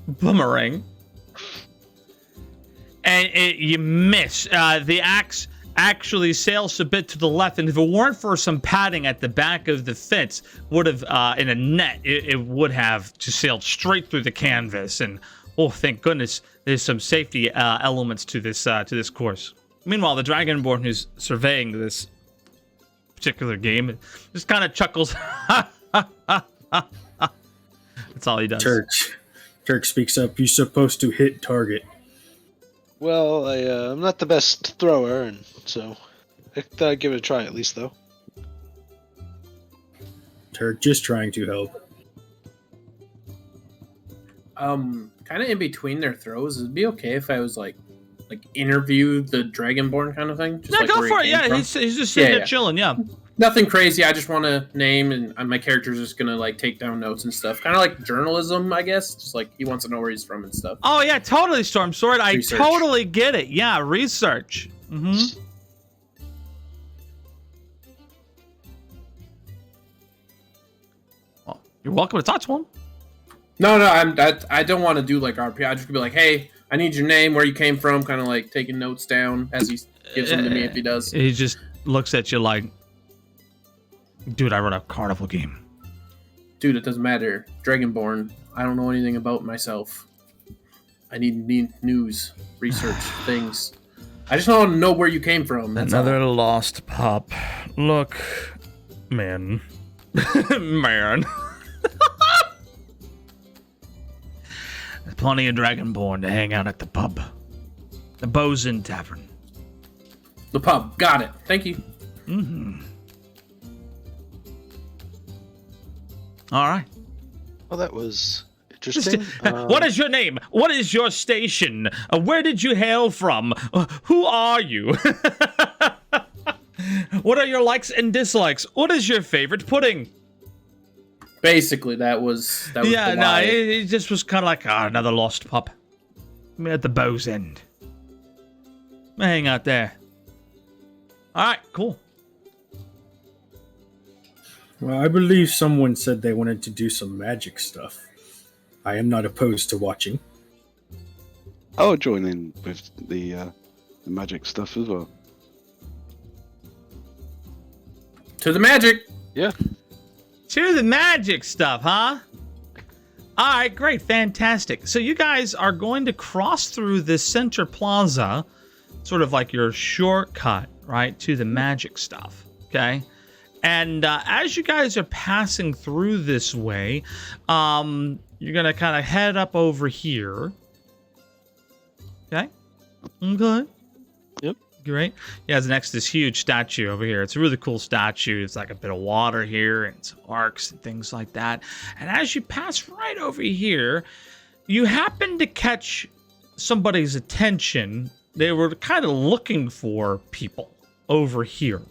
Boomerang. And you miss. The axe actually sails a bit to the left, and if it weren't for some padding at the back of the fence, would have in a net, it would have just sailed straight through the canvas. And oh, thank goodness, there's some safety elements to this course. Meanwhile, the Dragonborn who's surveying this particular game just kind of chuckles. That's all he does. Turk speaks up. You're supposed to hit target. Well, I'm not the best thrower, and so I thought I'd give it a try at least, though. Turk, just trying to help. Kind of in between their throws, it'd be okay if I was like interview the Dragonborn kind of thing. Just Yeah, go for it. Yeah, he's just sitting there chilling. Yeah. Nothing crazy. I just want to name, and my character's just gonna take down notes and stuff. Kind of like journalism, I guess. Just he wants to know where he's from and stuff. Oh yeah, totally, Storm Sword. Research. I totally get it. Yeah, research. Mm-hmm. Well, you're welcome to talk to him. No, I don't want to do RP. I just could be like, hey, I need your name, where you came from, kind of taking notes down as he gives them to me if he does. He just looks at you like, dude, I run a carnival game. Dude, it doesn't matter. Dragonborn, I don't know anything about myself. I need news, research, things. I just want to know where you came from. That's Another all. lost pup. Look, man. Man. There's plenty of Dragonborn to hang out at the pub. The Bosun Tavern. The pub. Got it. Thank you. Mm-hmm. All right. Well, that was interesting. What is your name? What is your station? Where did you hail from? Who are you? What are your likes and dislikes? What is your favorite pudding? Basically, that was yeah, the no, lie. it just was kind of like, another lost pup. I'm at the bow's end. Hang out there. All right, cool. Well, I believe someone said they wanted to do some magic stuff. I am not opposed to watching. I'll join in with the magic stuff as well. To the magic. Yeah. To the magic stuff, huh? All right, great, fantastic. So you guys are going to cross through this center plaza, sort of like your shortcut, right, to the magic stuff, okay? And as you guys are passing through this way, you're going to kind of head up over here. Okay? Okay. Yep. Great. Yeah, it's next to this huge statue over here. It's a really cool statue. It's like a bit of water here and some arcs and things like that. And as you pass right over here, you happen to catch somebody's attention. They were kind of looking for people over here.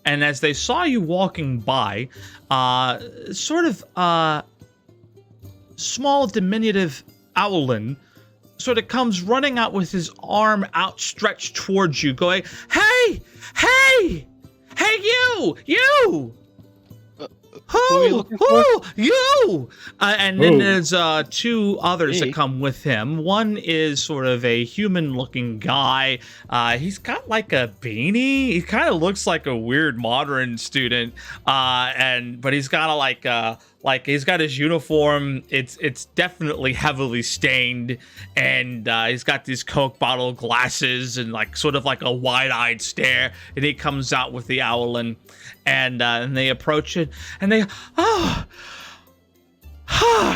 And as they saw you walking by, sort of small, diminutive Owlin sort of comes running out with his arm outstretched towards you, going, "Hey! Hey! Hey, you! Who are you looking for? You! And then Who? there's two others Me? that come with him. One is sort of a human-looking guy. He's got like a beanie. He kind of looks like a weird modern student. But he's got he's got his uniform. It's definitely heavily stained, and he's got these Coke bottle glasses and like sort of like a wide-eyed stare. And he comes out with the owlin, and they approach it, and they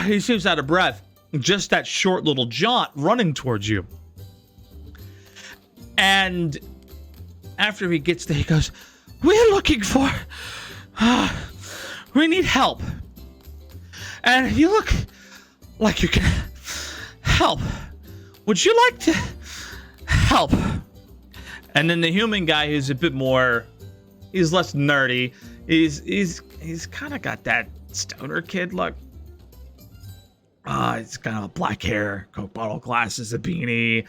he seems out of breath. Just that short little jaunt running towards you, and after he gets there, he goes, "We're looking for. We need help." And you look like you can help. Would you like to help? And then the human guy, who's a bit more, he's less nerdy. He's kind of got that stoner kid look. He's kind of black hair, Coke bottle glasses, a beanie,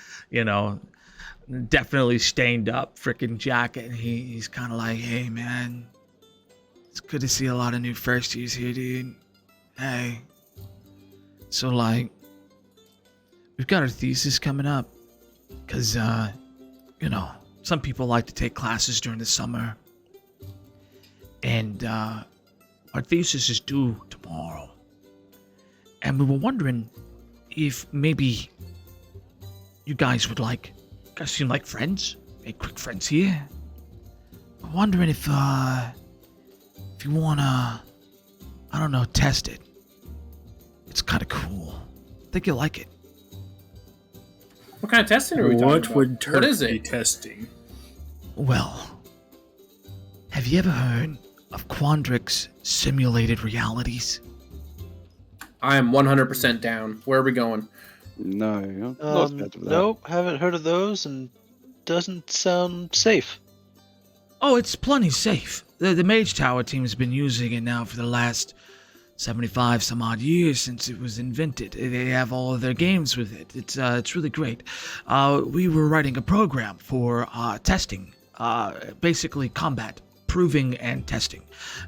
definitely stained up freaking jacket. And he's kind of like, "Hey man, it's good to see a lot of new first years here, dude. Hey, so like, we've got our thesis coming up, cause some people like to take classes during the summer, and our thesis is due tomorrow, and we were wondering if maybe you guys seem like friends, make quick friends here. We're wondering if you wanna, I don't know, test it. It's kind of cool. I think you'll like it." What kind of testing are we talking What about? would Turk What is be it? testing? Well, have you ever heard of Quandrix's simulated realities? I am 100% down. Where are we going? No, I'm not scared of that. Nope, haven't heard of those, and doesn't sound safe. Oh, it's plenty safe. The Mage Tower team has been using it now for the last 75 some odd years since it was invented. They have all of their games with it. It's really great. We were writing a program for testing, basically combat, proving and testing.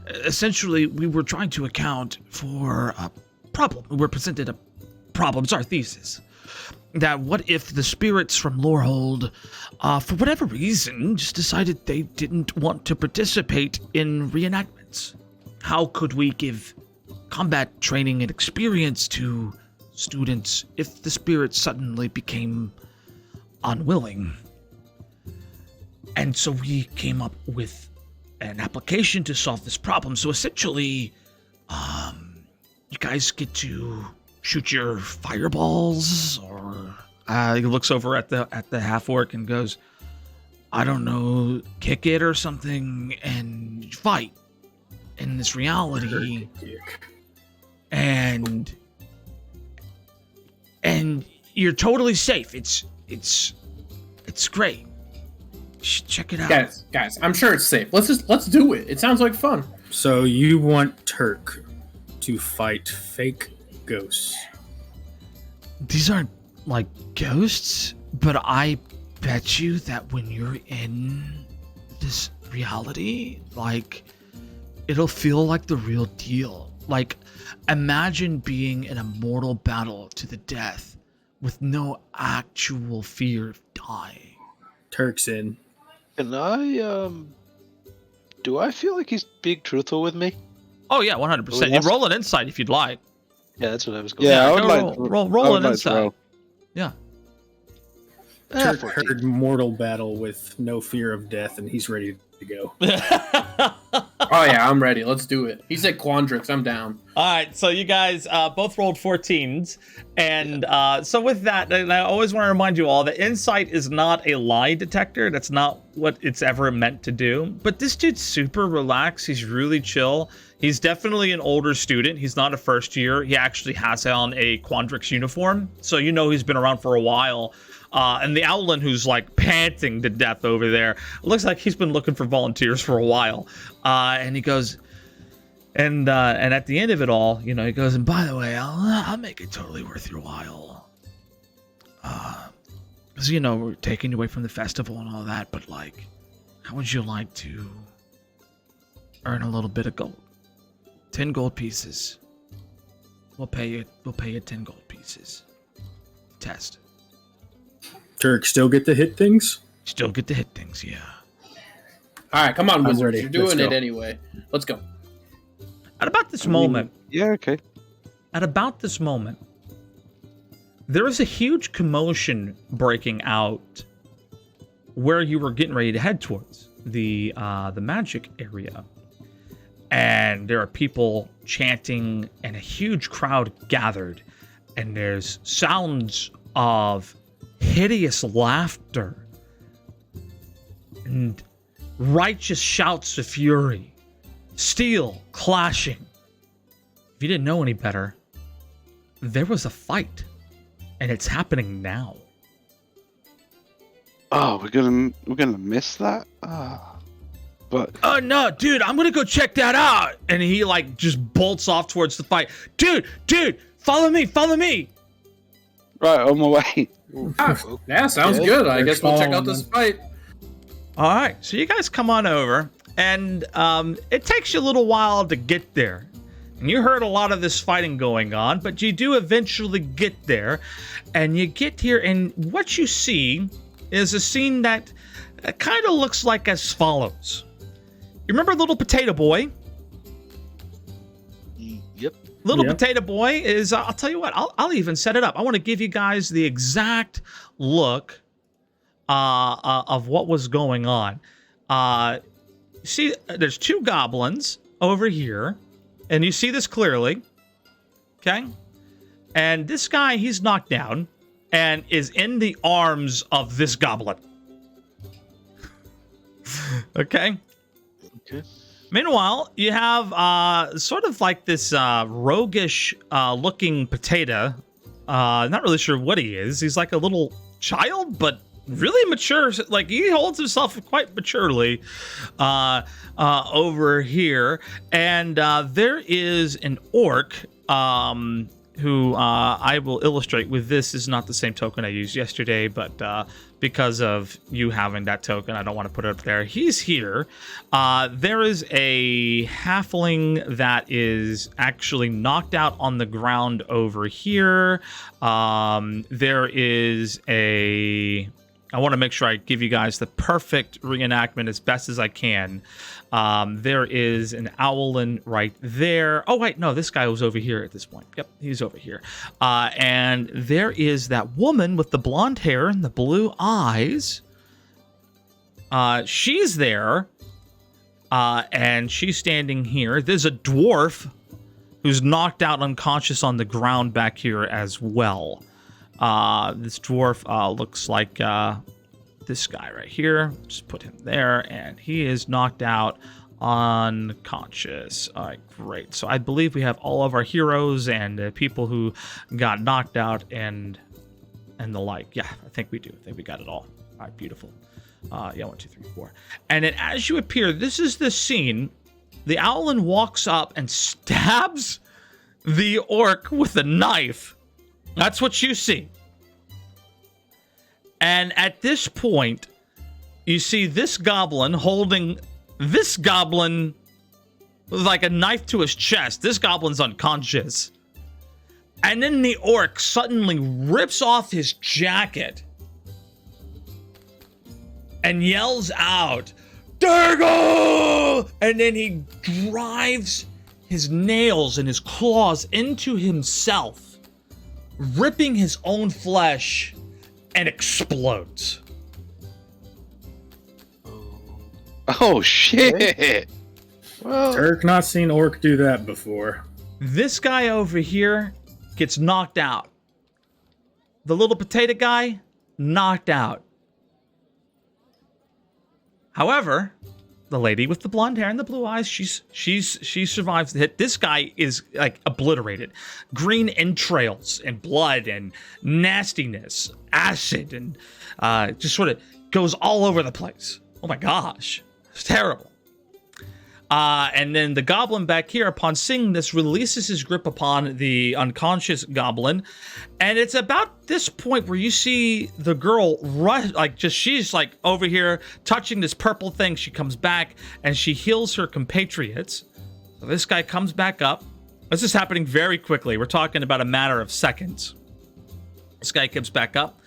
Essentially, we were trying to account for a problem. We were presented a problem. It's our thesis. That what if the spirits from Lorehold, for whatever reason, just decided they didn't want to participate in reenactments? How could we give combat training and experience to students if the spirits suddenly became unwilling? And so we came up with an application to solve this problem. So essentially, you guys get to shoot your fireballs, or he looks over at the half orc and goes, "I don't know, kick it or something, and fight in this reality." And you're totally safe. It's great. You should check it out. Guys, I'm sure it's safe. Let's do it. It sounds like fun. So you want Turk to fight fake ghosts? These aren't like ghosts, but I bet you that when you're in this reality, like, it'll feel like the real deal. Like, imagine being in a mortal battle to the death with no actual fear of dying. Turk's in. Can I, do I feel like he's being truthful with me? Oh yeah, 100%. You roll an insight if you'd like. Yeah, that's what I was going Yeah, I go would like to roll an like to insight. roll. Yeah. Turk heard mortal battle with no fear of death, and he's ready to go. Oh yeah, I'm ready. Let's do it. He said Quandrix. I'm down. All right, so you guys both rolled 14s, and so with that, and I always want to remind you all that insight is not a lie detector. That's not what it's ever meant to do. But this dude's super relaxed. He's really chill. He's definitely an older student. He's not a first year. He actually has on a Quandrix uniform, so you know he's been around for a while. And the Owlin, who's like panting to death over there, looks like he's been looking for volunteers for a while. And he goes, and at the end of it all, you know, he goes, "And by the way, I'll make it totally worth your while. Because, you know, we're taking you away from the festival and all that, but like, how would you like to earn a little bit of gold. 10 gold pieces. We'll pay you 10 gold pieces. Test. Turk still get to hit things? Still get to hit things, yeah. All right, come on, I'm Wizards. ready. You're doing Let's it go. anyway. Let's go. At about this moment, Yeah, okay. there is a huge commotion breaking out where you were getting ready to head towards the magic area. And there are people chanting and a huge crowd gathered. And there's sounds of hideous laughter and righteous shouts of fury, steel clashing. If you didn't know any better, there was a fight, and it's happening now. Oh, we're gonna miss that. But Oh no, dude, I'm gonna go check that out. And he like just bolts off towards the fight. Dude, follow me. right on my way. Yeah, sounds good. I guess we'll check out this fight. All right, so you guys come on over, and it takes you a little while to get there. And you heard a lot of this fighting going on, but you do eventually get there. And you get here, and what you see is a scene that kind of looks like as follows. You remember Little Potato Boy? Yep. Little Yeah. Potato Boy is, I'll tell you what, I'll even set it up. I want to give you guys the exact look of what was going on. See, there's two goblins over here, and you see this clearly, okay? And this guy, he's knocked down and is in the arms of this goblin. Okay? Okay. Meanwhile, you have sort of like this roguish looking potato. Not really sure what he is. He's like a little child, but really mature. Like he holds himself quite maturely over here. And there is an orc who I will illustrate with this. Is not the same token I used yesterday, but because of you having that token, I don't want to put it up there. He's here. There is a halfling that is actually knocked out on the ground over here. There is a... I want to make sure I give you guys the perfect reenactment as best as I can. There is an owlin right there. Oh, wait, no, this guy was over here at this point. Yep, he's over here. And there is that woman with the blonde hair and the blue eyes. She's there, and she's standing here. There's a dwarf who's knocked out unconscious on the ground back here as well. This dwarf looks like this guy right here. Just put him there, and he is knocked out unconscious. All right, great. So I believe we have all of our heroes and people who got knocked out and the like. Yeah, I think we do. I think we got it all. All right, beautiful. Yeah, 1, 2, 3, 4. And then as you appear, this is the scene. The owlin walks up and stabs the orc with a knife. That's what you see. And at this point, you see this goblin holding this goblin with like a knife to his chest. This goblin's unconscious. And then the orc suddenly rips off his jacket and yells out, "Dagger!" And then he drives his nails and his claws into himself, ripping his own flesh, and explodes. Oh shit! Well, Turk not seen orc do that before. This guy over here gets knocked out. The little potato guy, knocked out. However, the lady with the blonde hair and the blue eyes, she survives the hit. This guy is like obliterated. Green entrails and blood and nastiness, acid, and just sort of goes all over the place. Oh my gosh, it's terrible. And then the goblin back here, upon seeing this, releases his grip upon the unconscious goblin. And it's about this point where you see the girl rush, she's like over here touching this purple thing. She comes back and she heals her compatriots. So this guy comes back up. This is happening very quickly. We're talking about a matter of seconds. This guy comes back up,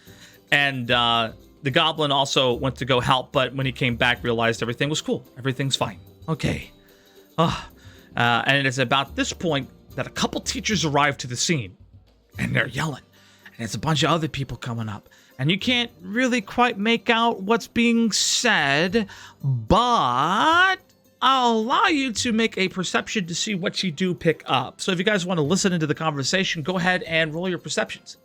and the goblin also went to go help, but when he came back, realized everything was cool. Everything's fine. Okay. And it's about this point that a couple teachers arrive to the scene, and they're yelling, and it's a bunch of other people coming up, and you can't really quite make out what's being said, but I'll allow you to make a perception to see what you do pick up. So if you guys want to listen into the conversation, go ahead and roll your perceptions.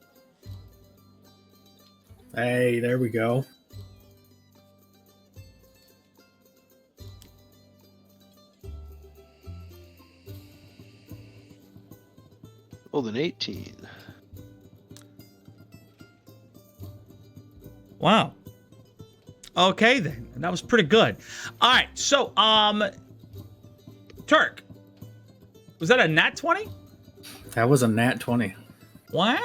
Hey, there we go. Rolled an 18. Wow. Okay, then. That was pretty good. All right, so, Turk, was that a nat 20? That was a nat 20. Wow.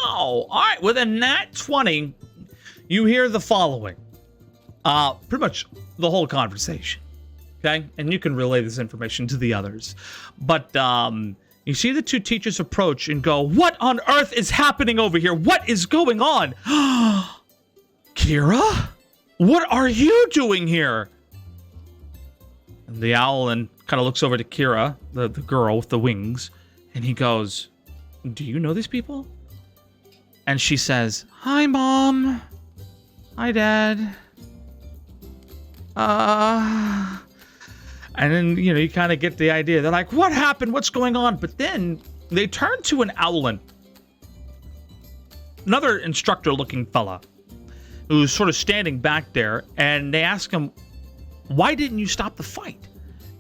All right, with a nat 20, you hear the following. Pretty much the whole conversation, okay? And you can relay this information to the others. But, you see the two teachers approach and go, "What on earth is happening over here? What is going on?" Kira? What are you doing here? And the owl and kind of looks over to Kira, the girl with the wings, and he goes, "Do you know these people?" And she says, "Hi, Mom. Hi, Dad. And then, you kind of get the idea. They're like, "What happened? What's going on?" But then they turn to an owlin, another instructor-looking fella, who's sort of standing back there, and they ask him, "Why didn't you stop the fight?"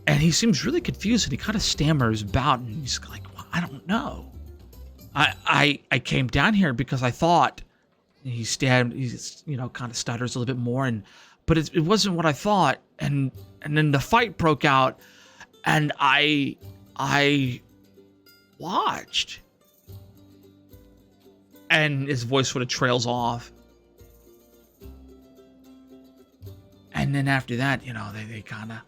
And he seems really confused, and he kind of stammers about, and he's like, "Well, I don't know. I came down here because I thought," he's kind of stutters a little bit more, but it wasn't what I thought, and then the fight broke out, and I watched." And his voice sort of trails off. And then after that, they kind of,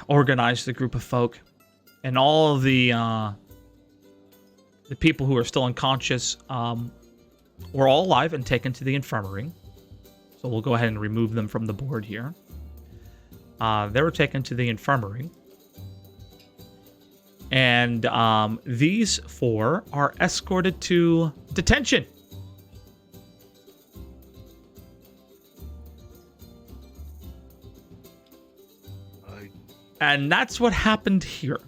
organized the group of folk, and all of the people who are still unconscious were all alive and taken to the infirmary. So we'll go ahead and remove them from the board here. They were taken to the infirmary, and these four are escorted to detention. And that's what happened here.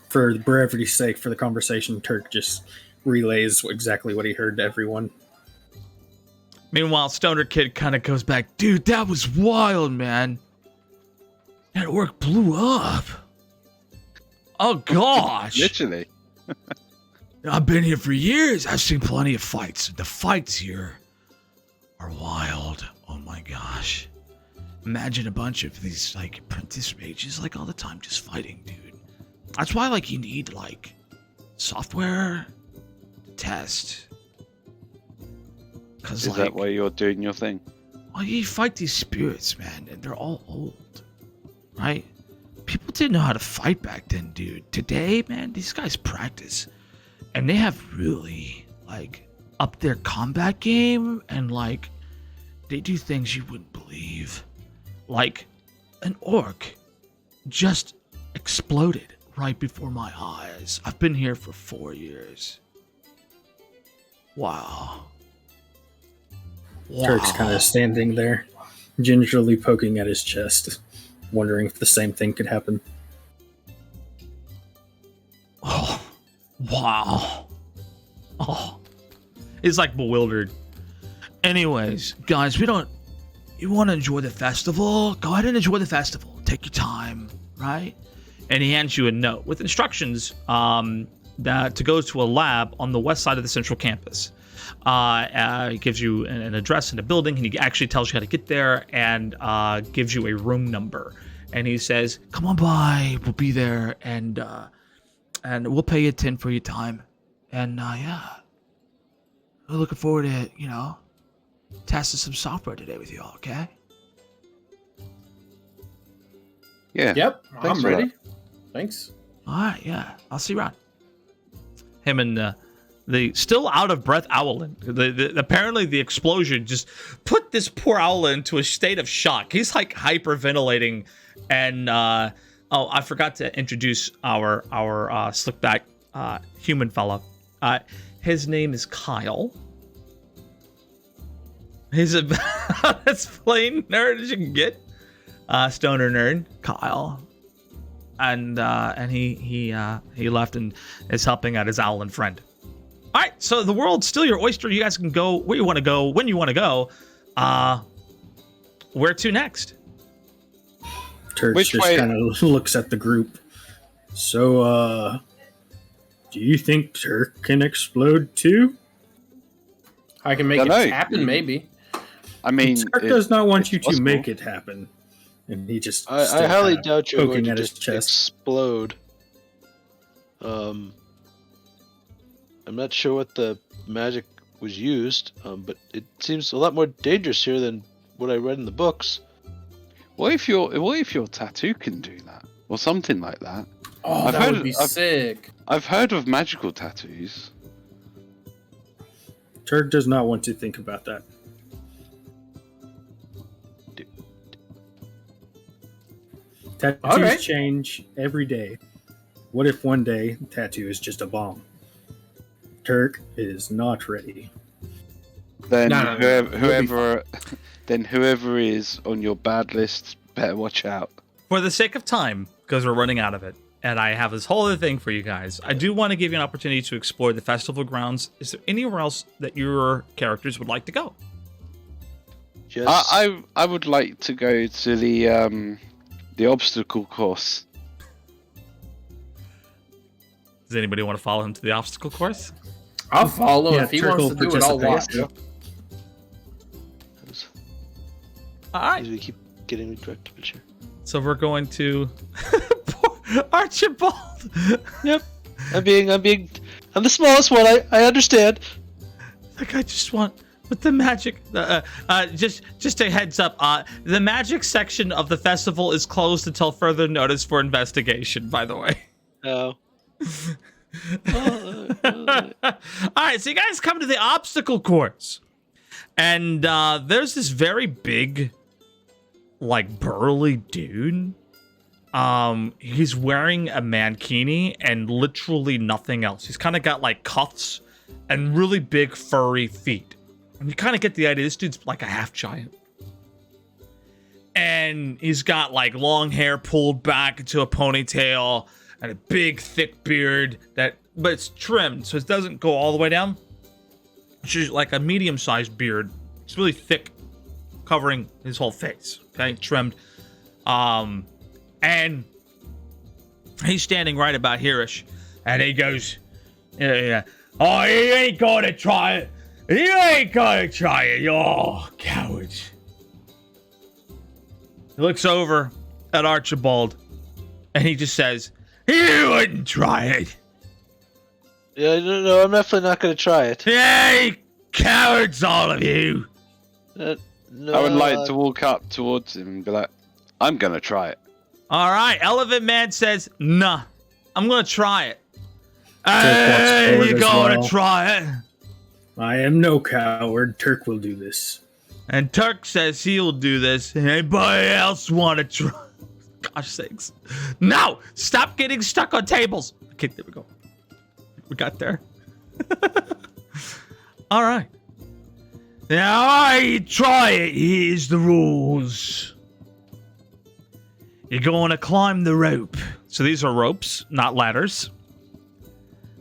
For brevity's sake, for the conversation, Turk just relays exactly what he heard to everyone. Meanwhile, Stoner Kid kind of goes back, "Dude, that was wild, man. That orc blew up. Oh, gosh. Literally. I've been here for years. I've seen plenty of fights. The fights here are wild. Oh, my gosh. Imagine a bunch of these, apprentice mages, all the time just fighting, dude. That's why, you need, software to test. Is that why you're doing your thing? Well, you fight these spirits, man, and they're all old, right? People didn't know how to fight back then, dude. Today, man, these guys practice, and they have really, upped their combat game, and, they do things you wouldn't believe. An orc just exploded right before my eyes. I've been here for 4 years. Wow. Turk's kind of standing there, gingerly poking at his chest, wondering if the same thing could happen. Oh, wow. Oh, he's bewildered. Anyways, guys, you want to enjoy the festival? Go ahead and enjoy the festival. Take your time, right? And he hands you a note with instructions to go to a lab on the west side of the central campus. He gives you an address in a building, and he actually tells you how to get there, and gives you a room number. And he says, "Come on by. We'll be there, and we'll pay you 10 for your time. And yeah, we're looking forward to testing some software today with you all. Okay?" Yeah. Yep, Thanks I'm for ready. that. Thanks. All right, yeah. I'll see you around. Him and the still out of breath Owlin. Apparently the explosion just put this poor Owlin into a state of shock. He's like hyperventilating, and I forgot to introduce our slickback human fella. His name is Kyle. He's about as plain nerd as you can get. Stoner nerd, Kyle. And he left and is helping out his Owlin friend. All right, so the world's still your oyster. You guys can go where you want to go, when you want to go. Where to next? Turks Which just way- kind of looks at the group. So, do you think Turk can explode too? I can make Dunno. it happen, maybe. I mean, Turk does not want you to possible. make it happen. And he just I still highly kinda doubt you're going poking to at his just chest. explode. I'm not sure what the magic was used, but it seems a lot more dangerous here than what I read in the books. what if your tattoo can do that, or something like that? Oh, that would be sick. I've heard of magical tattoos. Turk does not want to think about that. Tattoos Alright. change every day. What if one day the tattoo is just a bomb? Turk is not ready. Then No. whoever is on your bad list, better watch out. For the sake of time, because we're running out of it, and I have this whole other thing for you guys, I do want to give you an opportunity to explore the festival grounds. Is there anywhere else that your characters would like to go? Just I would like to go to the obstacle course. Does anybody want to follow him to the obstacle course? I'll follow. Yeah, If he Turk wants will to do it, I'll watch. participate. All right. we keep getting me directed here. So we're going to Poor Archibald. Yep. I'm the smallest one. I understand. Like, I just want with the magic. Just a heads up. The magic section of the festival is closed until further notice for investigation. By the way. No. All right, so you guys come to the obstacle course, and there's this very big, like, burly dude. He's wearing a mankini and literally nothing else. He's kind of got like cuffs and really big furry feet, and you kind of get the idea this dude's like a half giant. And he's got like long hair pulled back into a ponytail and a big thick beard but it's trimmed so it doesn't go all the way down. It's just like a medium-sized beard. It's really thick, covering his whole face. Okay, trimmed. And he's standing right about here-ish, and he goes, yeah. "Oh, you ain't gonna try it. You ain't gonna try it. Oh, cowards." He looks over at Archibald, and he just says, "You wouldn't try it. Yeah, no, I'm definitely not going to try it. Hey, cowards, all of you." No, I would like to walk up towards him and be like, "I'm gonna try it." All right, Elephant Man says, "Nah, I'm gonna try it." walks Hey, forward you as gonna well. try it? I am no coward. Turk will do this. And Turk says he'll do this. Anybody else want to try? Gosh sakes. No! Stop getting stuck on tables. Okay, there we go. We got there. All right. Now I try it. Here's the rules. You're going to climb the rope. So these are ropes, not ladders.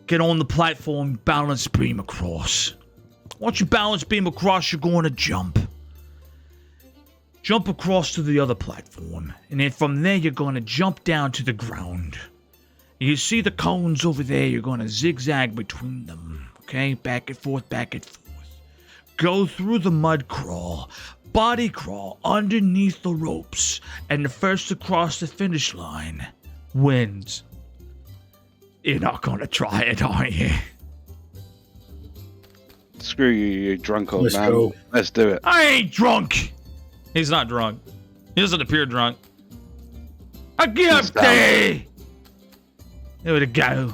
Get on the platform, balance beam across. Once you balance beam across, you're going to jump. Jump across to the other platform. And then from there, you're going to jump down to the ground. You see the cones over there, you're going to zigzag between them. Okay? Back and forth, back and forth. go through the mud crawl, body crawl underneath the ropes, and the first to cross the finish line wins. You're not gonna try it, are you? Screw you, you drunk old Let's man. go. Let's do it. I ain't drunk. He's not drunk. He doesn't appear drunk. A gift day. There we go.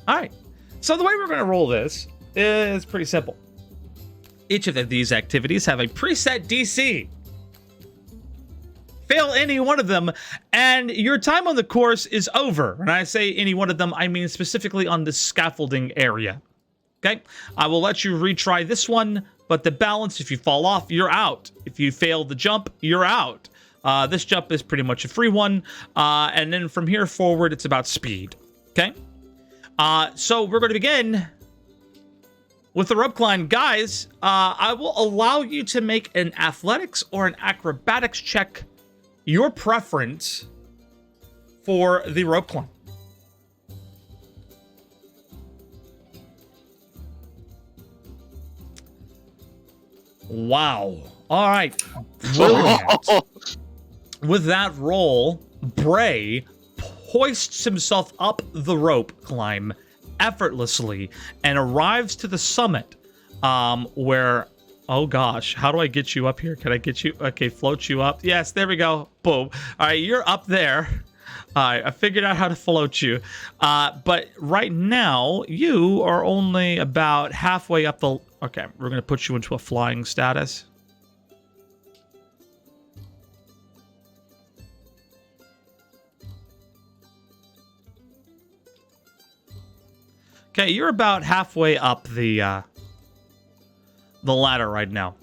All right. So the way we're going to roll this is pretty simple. Each of these activities have a preset DC. Fail any one of them, and your time on the course is over. When I say any one of them, I mean specifically on the scaffolding area. Okay? I will let you retry this one, but the balance, if you fall off, you're out. If you fail the jump, you're out. This jump is pretty much a free one, and then from here forward, it's about speed. Okay? So we're going to begin with the rope climb. Guys, I will allow you to make an athletics or an acrobatics check, your preference, for the rope climb. Wow. All right. Brilliant. With that roll, Bray hoists himself up the rope climb effortlessly and arrives to the summit, where, oh gosh, how do I get you up here? Can I get you? Okay, float you up. Yes, there we go. Boom. All right, you're up there. All right, I figured out how to float you. But right now, you are only about halfway up the... Okay, we're going to put you into a flying status. Okay, you're about halfway up the ladder right now.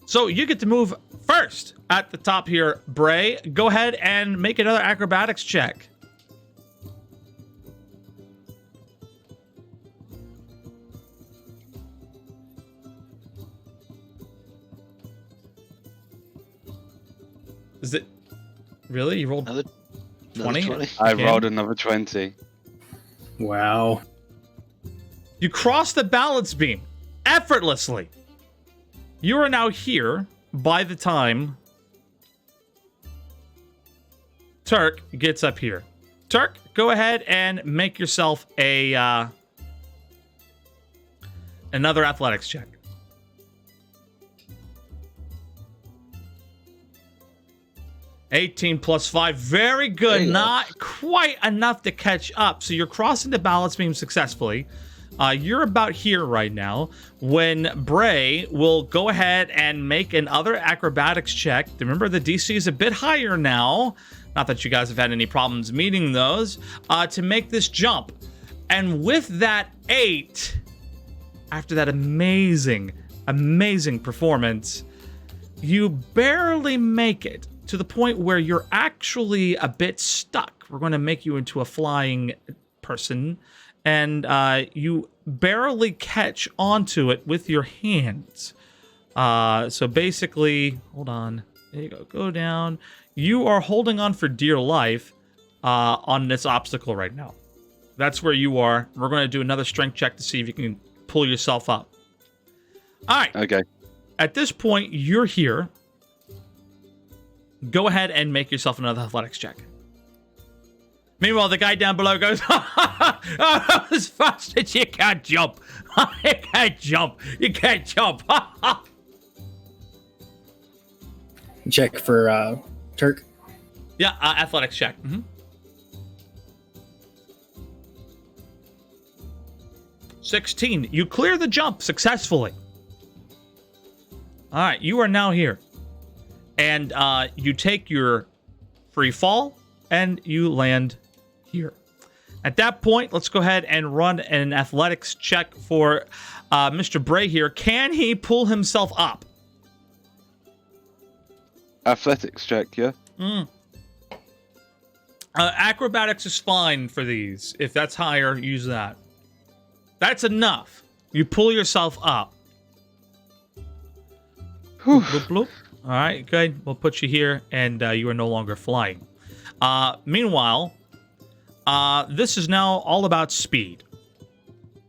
So you get to move first at the top here, Bray. Go ahead and make another acrobatics check. Is it really? You rolled Another 20? I Okay. rolled another 20. Wow. You cross the balance beam effortlessly. You are now here by the time Turk gets up here. Turk, go ahead and make yourself a another athletics check. (18 + 5). Very good. There you go. Not quite enough to catch up. So you're crossing the balance beam successfully. You're about here right now when Bray will go ahead and make another acrobatics check. Remember, the DC is a bit higher now. Not that you guys have had any problems meeting those. To make this jump. And with that 8, after that amazing performance, you barely make it to the point where you're actually a bit stuck. We're going to make you into a flying person. And you barely catch onto it with your hands. So basically, hold on. There you go. Go down. You are holding on for dear life on this obstacle right now. That's where you are. We're going to do another strength check to see if you can pull yourself up. All right. Okay. At this point, you're here. Go ahead and make yourself another athletics check. Meanwhile, the guy down below goes, oh, as fast as you can't jump. You can't jump. You can't jump. Check for Turk. Yeah, athletics check. 16. You clear the jump successfully. All right, you are now here. And you take your free fall and you land here. At that point, let's go ahead and run an athletics check for Mr. Bray here. Can he pull himself up? Athletics check, yeah? Acrobatics is fine for these. If that's higher, use that. That's enough. You pull yourself up. Bloop, bloop, bloop. All right, good. We'll put you here, and you are no longer flying. Meanwhile, this is now all about speed.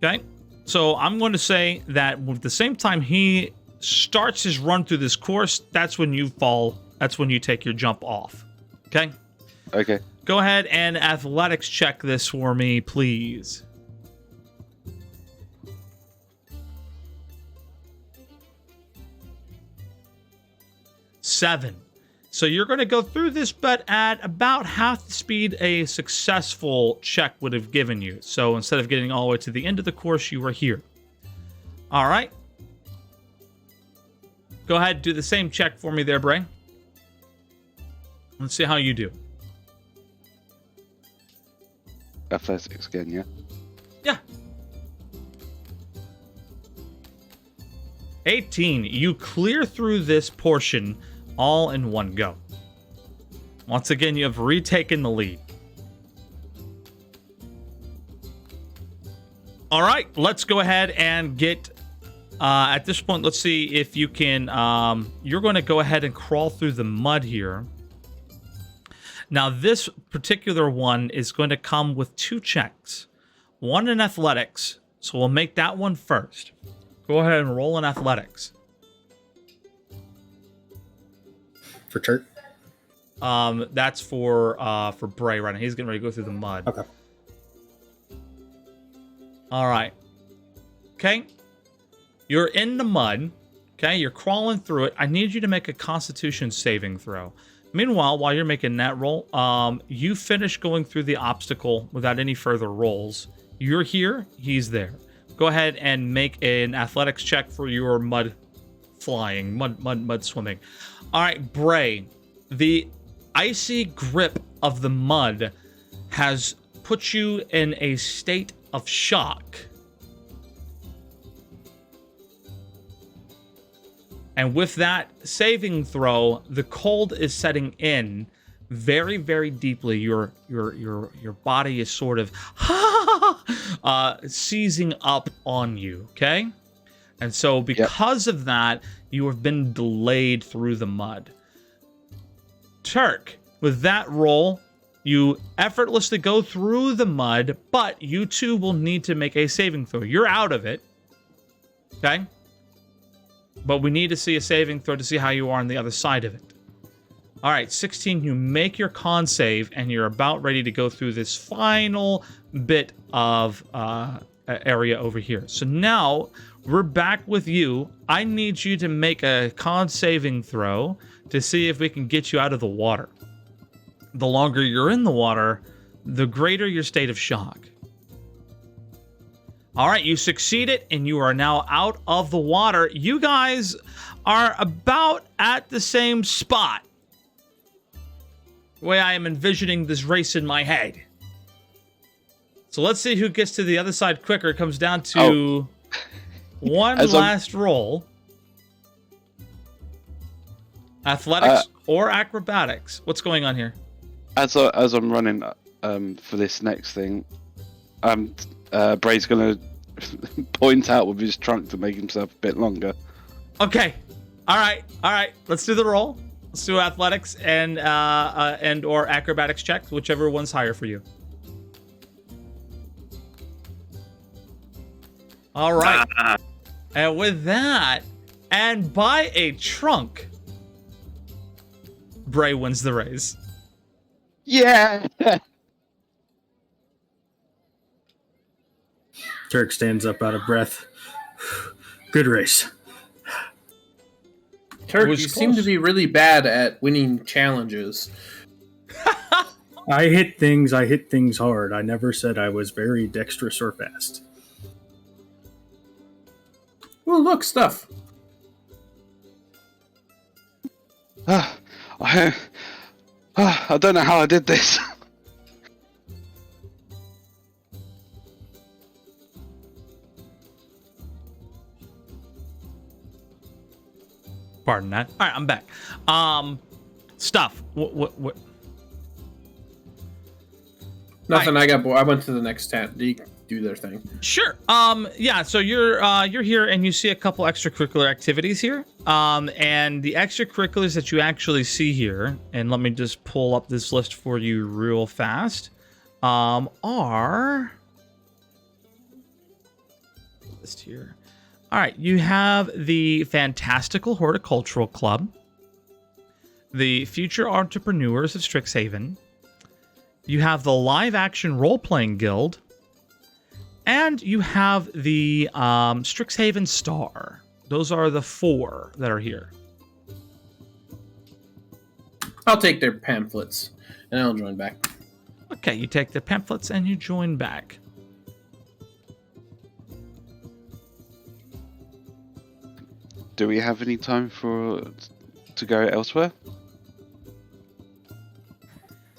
Okay? So I'm going to say that with the same time he starts his run through this course, that's when you fall. That's when you take your jump off. Okay? Okay. Go ahead and athletics check this for me, please. Seven. So you're going to go through this, but at about half the speed a successful check would have given you. So instead of getting all the way to the end of the course, you were here. All right. Go ahead and do the same check for me there, Bray. Let's see how you do. Athletics again, yeah? Yeah. 18. You clear through this portion all in one go. Once again, you have retaken the lead. All right, let's go ahead and get... at this point, let's see if you can... you're going to go ahead and crawl through the mud here. Now, this particular one is going to come with 2 checks. One in athletics, so we'll make that one first. Go ahead and roll in athletics. For Turk? That's for Bray right now. He's getting ready to go through the mud. Okay. All right. Okay. You're in the mud. Okay. You're crawling through it. I need you to make a Constitution saving throw. Meanwhile, while you're making that roll, you finish going through the obstacle without any further rolls. You're here. He's there. Go ahead and make an athletics check for your mud flying, mud swimming. All right, Bray, the icy grip of the mud has put you in a state of shock. And with that saving throw, the cold is setting in very, very deeply. Your body is sort of seizing up on you, okay? And so because of that, you have been delayed through the mud. Turk, with that roll, you effortlessly go through the mud, but you too will need to make a saving throw. You're out of it, okay? But we need to see a saving throw to see how you are on the other side of it. All right, 16, you make your con save, and you're about ready to go through this final bit of area over here. So now we're back with you. I need you to make a con saving throw to see if we can get you out of the water. The longer you're in the water, the greater your state of shock. All right, you succeeded, and you are now out of the water. You guys are about at the same spot. The way I am envisioning this race in my head. So let's see who gets to the other side quicker. It comes down to one last roll. Athletics or acrobatics? What's going on here? As I'm running for this next thing, Bray's gonna point out with his trunk to make himself a bit longer. Okay. All right. Let's do the roll. Let's do athletics and or acrobatics checks, whichever one's higher for you. All right. And with that, and by a trunk, Bray wins the race. Yeah. Turk stands up out of breath. Good race. Turk, you seem to be really bad at winning challenges. I hit things hard. I never said I was very dexterous or fast. Well, look, stuff. I don't know how I did this. Pardon that. All right, I'm back. Stuff. What? Nothing. I got bored. I went to the next tent. Do their thing. Sure. Yeah. So you're here, and you see a couple extracurricular activities here. And the extracurriculars that you actually see here, and let me just pull up this list for you real fast. Are list here. All right, you have the Fantastical Horticultural Club, the Future Entrepreneurs of Strixhaven, you have the Live Action Role-Playing Guild, and you have the Strixhaven Star. Those are the 4 that are here. I'll take their pamphlets, and I'll join back. Okay, you take the pamphlets and you join back. Do we have any time to go elsewhere?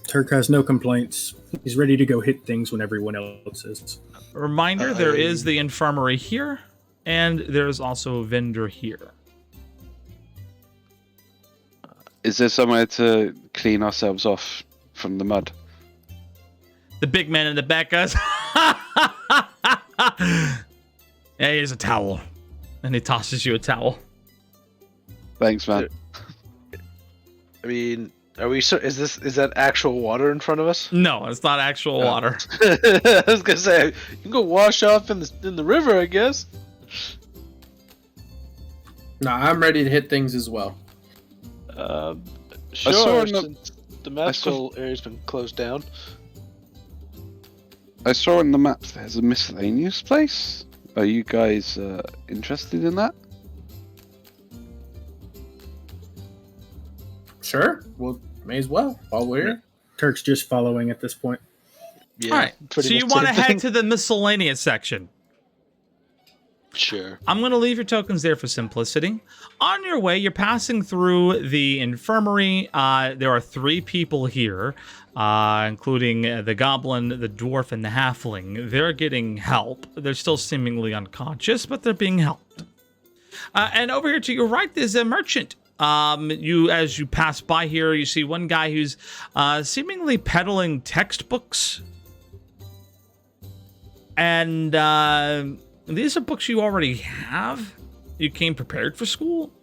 Turk has no complaints. He's ready to go hit things when everyone else is. A reminder, there is the infirmary here, and there's also a vendor here. Is there somewhere to clean ourselves off from the mud? The big man in the back goes, yeah, here's a towel. And he tosses you a towel. Thanks, man. I mean, are we? Is that actual water in front of us? No, it's not actual water. I was gonna say you can go wash off in the river, I guess. No, I'm ready to hit things as well. Sure. Since the magical area's been closed down. I saw on the map there's a miscellaneous place. Are you guys interested in that? Sure. Well, may as well while we're here. Turk's just following at this point. Yeah. All right, so you want to head to the miscellaneous section. Sure. I'm going to leave your tokens there for simplicity. On your way, you're passing through the infirmary. There are 3 people here, including the goblin, the dwarf, and the halfling. They're getting help. They're still seemingly unconscious, but they're being helped. And over here to your right, there's a merchant. As you pass by here, you see one guy who's seemingly peddling textbooks. And these are books you already have. You came prepared for school.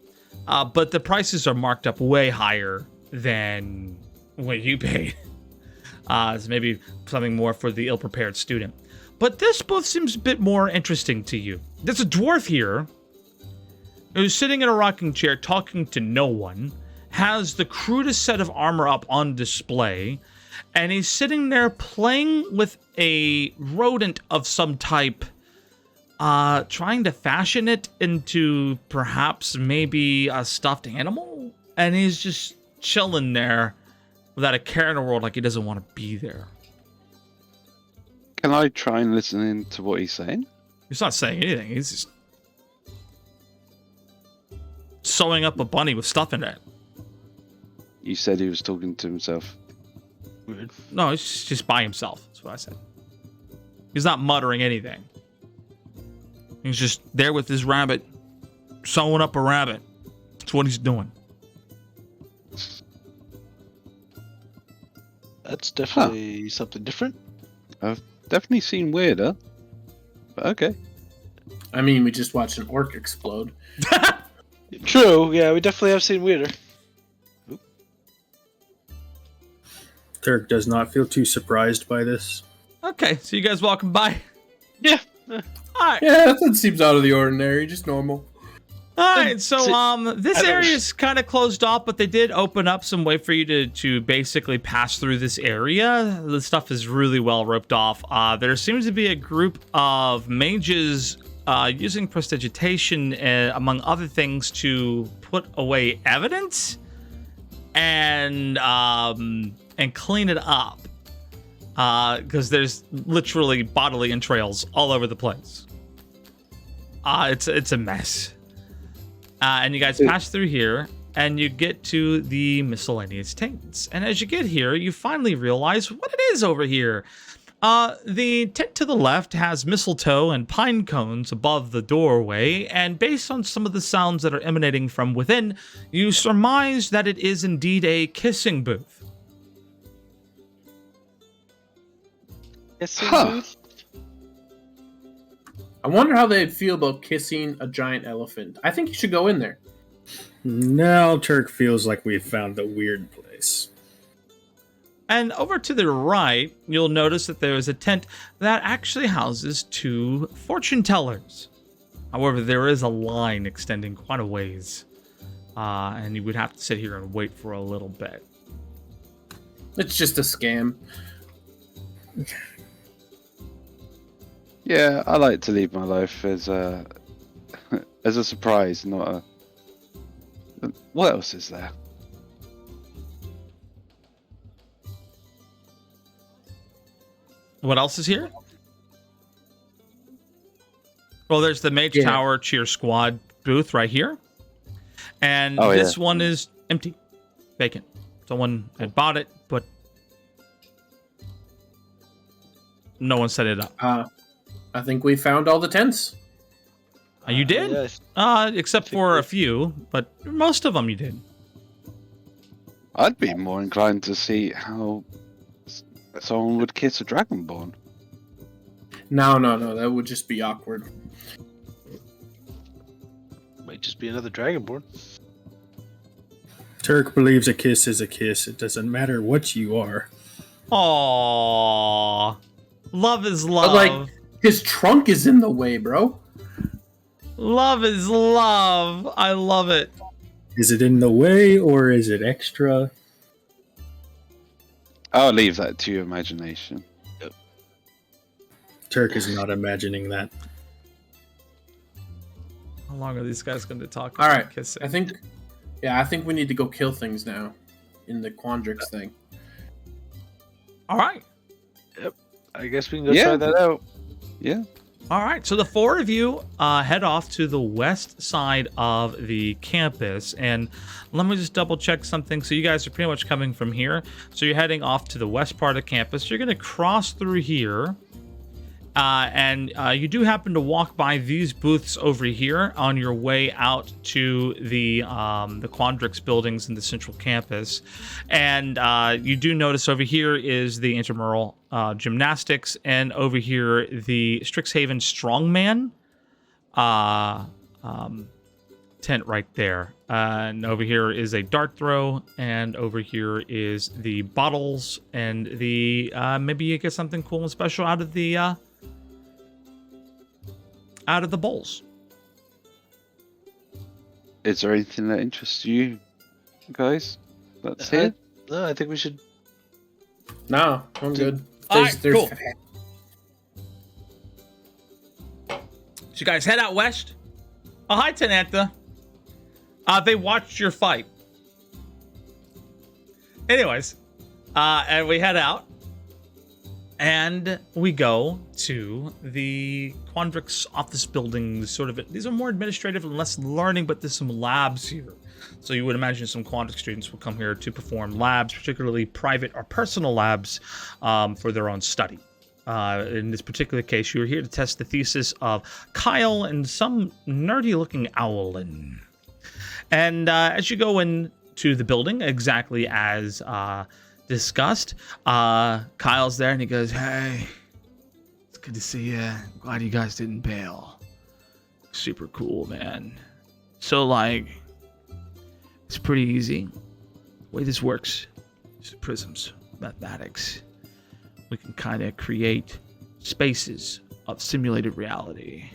But the prices are marked up way higher than what you paid. So maybe something more for the ill-prepared student. But this book seems a bit more interesting to you. There's a dwarf here who's sitting in a rocking chair talking to no one, has the crudest set of armor up on display, and he's sitting there playing with a rodent of some type, trying to fashion it into perhaps maybe a stuffed animal, and he's just chilling there without a care in the world, like he doesn't want to be there. Can I try and listen in to what he's saying? He's not saying anything. He's just sewing up a bunny with stuff in it. You said he was talking to himself. Weird. No, he's just by himself. That's what I said. He's not muttering anything. He's just there with his rabbit, sewing up a rabbit. That's what he's doing. That's definitely something different. I've definitely seen weirder. But okay. I mean, we just watched an orc explode. True, yeah, we definitely have seen weirder. Turk does not feel too surprised by this. Okay, so you guys walking by. Yeah. All right. Yeah, that seems out of the ordinary, just normal. All right, so this area is kind of closed off, but they did open up some way for you to basically pass through this area. The stuff is really well roped off. There seems to be a group of mages using prestidigitation, among other things, to put away evidence and clean it up, because there's literally bodily entrails all over the place. It's a mess. And you guys pass through here, and you get to the miscellaneous tents. And as you get here, you finally realize what it is over here. The tent to the left has mistletoe and pine cones above the doorway, and based on some of the sounds that are emanating from within, you surmise that it is indeed a kissing booth. Kissing Huh. booth? I wonder how they'd feel about kissing a giant elephant. I think you should go in there. Now Turk feels like we've found the weird place. And over to the right, you'll notice that there is a tent that actually houses 2 fortune tellers. However, there is a line extending quite a ways, and you would have to sit here and wait for a little bit. It's just a scam. Yeah, I like to leave my life as a as a surprise, not a. What else is there? What else is here? Well, there's the Mage Yeah. Tower Cheer Squad booth right here. And Oh, this yeah. one is empty. Vacant. Someone had bought it, but no one set it up. I think we found all the tents. You did? Yes. Except for a few, but most of them you did. I'd be more inclined to see how someone would kiss a dragonborn. No, that would just be awkward. Might just be another dragonborn. Turk believes a kiss is a kiss. It doesn't matter what you are. Aww. Love is love. But, like, his trunk is in the way, bro. Love is love. I love it. Is it in the way or is it extra? I'll leave that to your imagination. Turk is not imagining that. How long are these guys going to talk All about right. kissing? I think we need to go kill things now in the Quandrix thing. All right. I guess we can go Yeah. try that out. Yeah. All right, so the four of you head off to the west side of the campus, and let me just double check something. So you guys are pretty much coming from here. So you're heading off to the west part of the campus. You're going to cross through here, and you do happen to walk by these booths over here on your way out to the Quandrix buildings in the central campus, and you do notice over here is the intramural gymnastics, and over here the Strixhaven strongman tent right there, and over here is a dart throw, and over here is the bottles, and the maybe you get something cool and special out of the bowls. Is there anything that interests you guys? That's it. No, I think we should. No, I'm good. All right, cool. So you guys head out west. Oh, hi, Tenantha. They watched your fight. Anyways, and we head out. And we go to the Quandrix office buildings, sort of. These are more administrative and less learning, but there's some labs here. So you would imagine some Quandrix students will come here to perform labs, particularly private or personal labs for their own study. In this particular case, you are here to test the thesis of Kyle and some nerdy-looking owlin. And as you go into the building, exactly as discussed, Kyle's there and he goes, "Hey, it's good to see you. Glad you guys didn't bail. Super cool, man. So, like, it's pretty easy. The way this works is prisms, mathematics. We can kind of create spaces of simulated reality."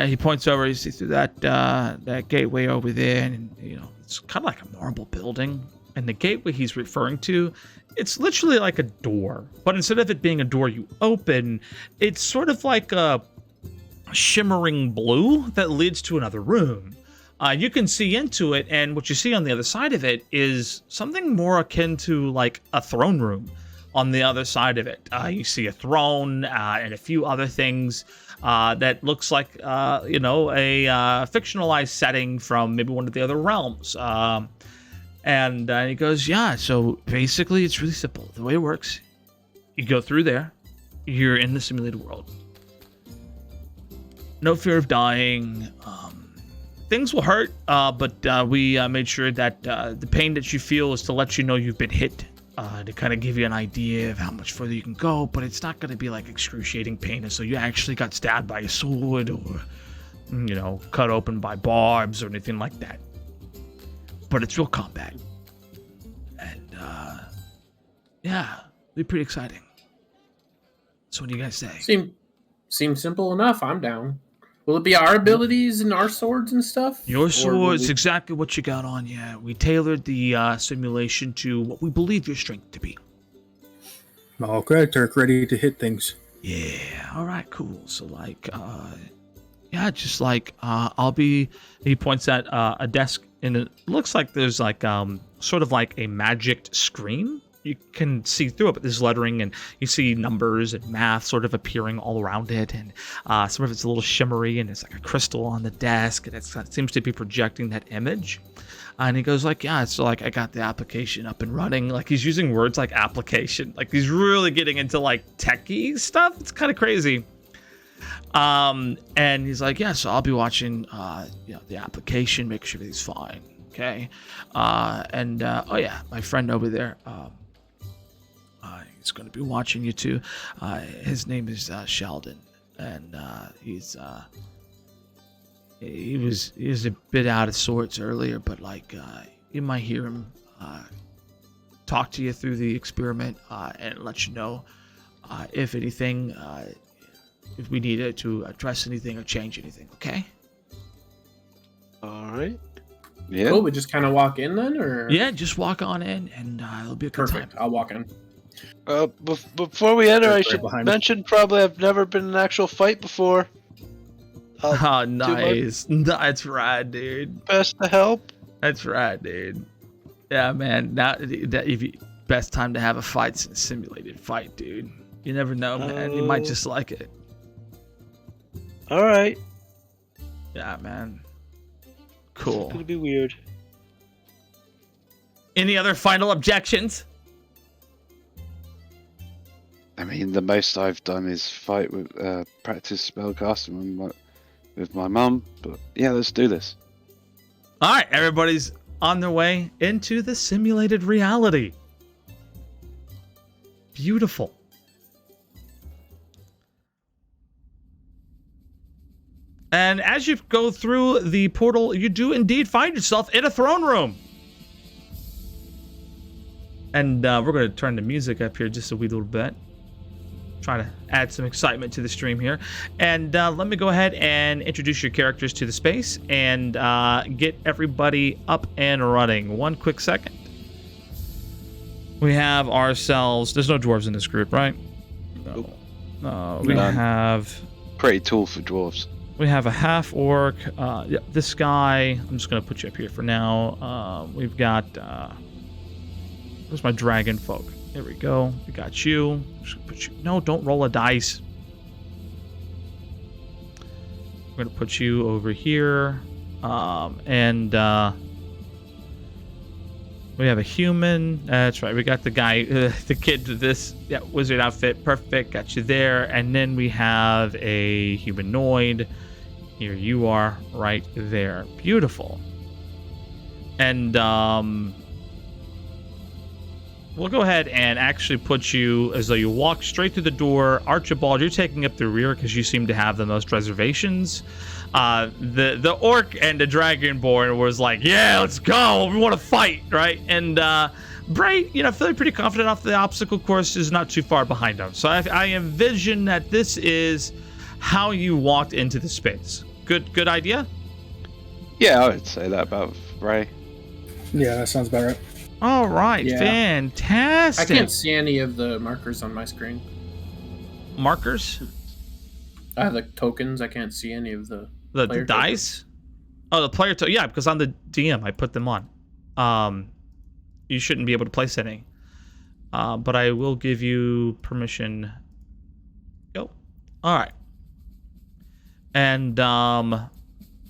He points over, you see through that gateway over there, and it's kind of like a marble building. And the gateway he's referring to, it's literally like a door. But instead of it being a door you open, it's sort of like a shimmering blue that leads to another room. You can see into it, and what you see on the other side of it is something more akin to like a throne room on the other side of it. You see a throne and a few other things that looks like, a fictionalized setting from maybe one of the other realms. And he goes, yeah, so basically it's really simple. The way it works, you go through there, you're in the simulated world. No fear of dying. Things will hurt, but we made sure that the pain that you feel is to let you know you've been hit, to kind of give you an idea of how much further you can go, but it's not going to be like excruciating pain, so you actually got stabbed by a sword or, cut open by barbs or anything like that. But it's real combat. And, yeah, it'll be pretty exciting. So what do you guys say? Seems simple enough. I'm down. Will it be our abilities and our swords and stuff? Your Or will sword's we- exactly what you got on, yeah. We tailored the simulation to what we believe your strength to be. Okay, Turk, ready to hit things. Yeah, alright, cool. So, like, yeah, just like, I'll be... He points at a desk, and it looks like there's, like, sort of like a magicked screen. You can see through it, but there's lettering, and you see numbers and math sort of appearing all around it, and some of it's a little shimmery, and it's like a crystal on the desk, and it seems to be projecting that image. And he goes like, yeah, so like I got the application up and running. Like he's using words like application, like he's really getting into like techie stuff. It's kind of crazy. And he's like, yeah, so I'll be watching, the application, make sure everything's fine. Okay. Oh yeah, my friend over there, he's going to be watching you too. His name is Sheldon, and he was a bit out of sorts earlier, but like you might hear him talk to you through the experiment and let you know if anything, if we needed to address anything or change anything. Okay. All right. Yeah. Cool, we just kind of walk in then, or Yeah, just walk on in, and it'll be a good perfect. time. I'll walk in. Before we enter, I Right should behind us. mention probably I've never been in an actual fight before. Oh, nice. That's right, dude. Best to help. That's right, dude. Yeah, man. Now, best time to have a fight's a simulated fight, dude. You never know, man. You might just like it. All right. Yeah, man. It's Cool. gonna be weird. Any other final objections? I mean, the most I've done is fight with practice spellcasting with my mum. But yeah, let's do this. All right, everybody's on their way into the simulated reality. Beautiful. And as you go through the portal, you do indeed find yourself in a throne room. And we're going to turn the music up here just a wee little bit. Trying to add some excitement to the stream here. And let me go ahead and introduce your characters to the space and get everybody up and running. One quick second. We have ourselves... There's no dwarves in this group, right? No. We None. have... Pretty tall for dwarves. We have a half orc. Yeah, this guy. I'm just gonna put you up here for now. We've got. Where's my dragon folk? There we go. We got you. Just gonna put you. No, don't roll a dice. We're gonna put you over here. We have a human. That's right. We got the guy, the kid to this wizard outfit. Perfect. Got you there. And then we have a humanoid. Here you are, right there. Beautiful. And we'll go ahead and actually put you as though you walk straight through the door. Archibald, you're taking up the rear because you seem to have the most reservations. The orc and the dragonborn was like, yeah, let's go. We want to fight, right? And Bray, feeling pretty confident off the obstacle course is not too far behind him. So I envision that this is how you walked into the space. Good idea? Yeah, I would say that about Ray. Yeah, that sounds about right. All right, Yeah. fantastic. I can't see any of the markers on my screen. Markers? I have the tokens. I can't see any of the The player dice? Oh, the player yeah, because on the DM I put them on. You shouldn't be able to place any. But I will give you permission. Go. All right. And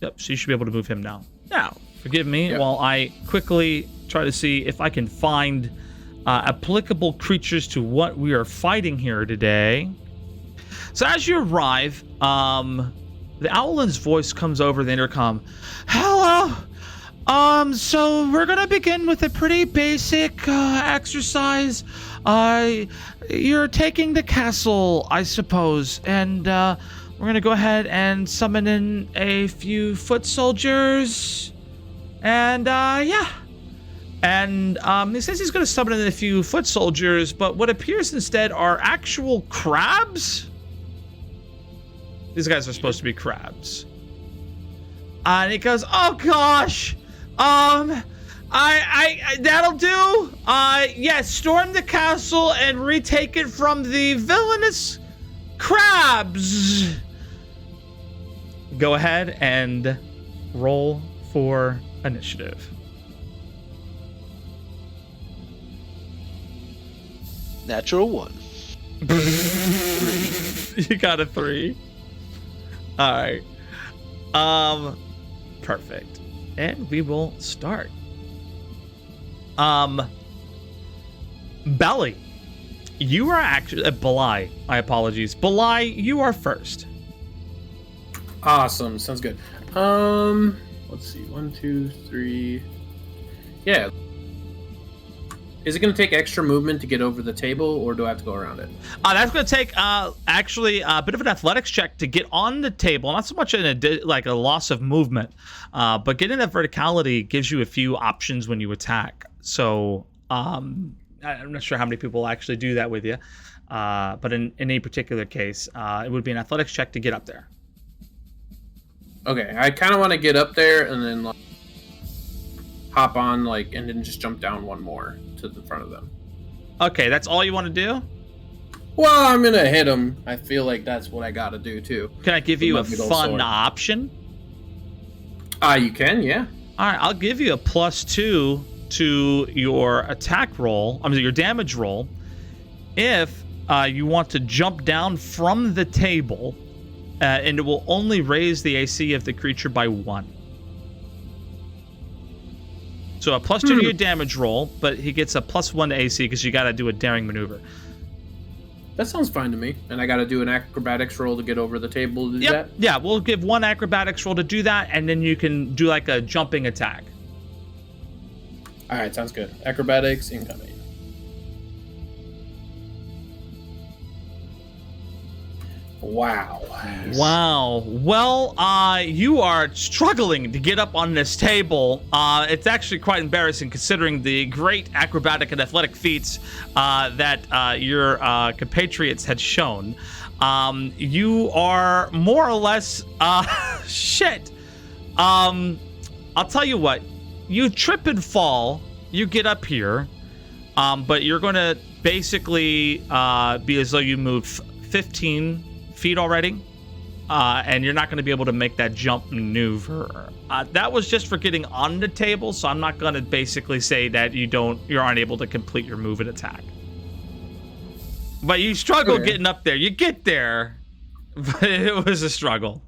yep, so you should be able to move him now. Now, forgive me Yep. while I quickly try to see if I can find applicable creatures to what we are fighting here today. So as you arrive, the Owlin's voice comes over the intercom. Hello. So we're gonna begin with a pretty basic exercise. You're taking the castle, I suppose, and we're gonna go ahead and summon in a few foot soldiers. And yeah. And he says he's gonna summon in a few foot soldiers, but what appears instead are actual crabs. These guys are supposed to be crabs. And he goes, oh gosh, I that'll do. Yes, storm the castle and retake it from the villainous crabs. Go ahead and roll for initiative. Natural 1. You got a 3. All right. Perfect. And we will start. Belly, you are actually Belai. My apologies. Belai, you are first. Awesome. Sounds good. Let's see. 1, 2, 3. Yeah. Is it going to take extra movement to get over the table, or do I have to go around it? That's going to take actually a bit of an athletics check to get on the table. Not so much like a loss of movement, but getting that verticality gives you a few options when you attack. So I'm not sure how many people actually do that with you, but in any particular case, it would be an athletics check to get up there. Okay, I kind of want to get up there and then like, hop on, like, and then just jump down one more to the front of them. Okay, that's all you want to do? Well, I'm gonna hit him. I feel like that's what I gotta do too. Can I give you a fun option? You can, yeah. All right, I'll give you a +2 to your attack roll. I mean, your damage roll. If you want to jump down from the table, and it will only raise the AC of the creature by 1. So a +2 to your damage roll, but he gets a +1 to AC because you got to do a daring maneuver. That sounds fine to me. And I got to do an acrobatics roll to get over the table to do that? Yeah, we'll give 1 acrobatics roll to do that, and then you can do like a jumping attack. All right, sounds good. Acrobatics incoming. Wow. Wow. Well, you are struggling to get up on this table. It's actually quite embarrassing considering the great acrobatic and athletic feats that your compatriots had shown. You are more or less shit. I'll tell you what. You trip and fall. You get up here, but you're going to basically be as though you moved 15 feet already, and you're not going to be able to make that jump maneuver. That was just for getting on the table, so I'm not going to basically say that you're unable to complete your move and attack. But you struggle getting up there. You get there, but it was a struggle.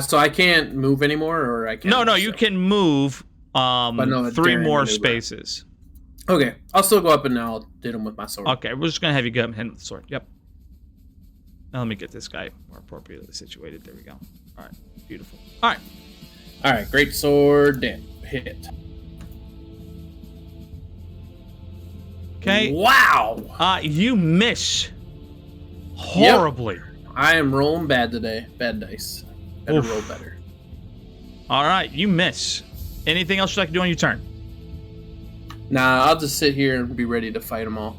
So I can't move anymore, or I can't? No, you can move but no, 3 more maneuver. spaces. Okay, I'll still go up and I'll hit him with my sword. Okay, we're just going to have you go up and hit him with the sword. Yep. Now let me get this guy more appropriately situated. There we go. All right, beautiful. All right, great sword hit. Okay. Wow. You miss horribly. Yep. I am rolling bad today. Bad dice. Better roll better. All right, you miss. Anything else you'd like to do on your turn? Nah, I'll just sit here and be ready to fight them all.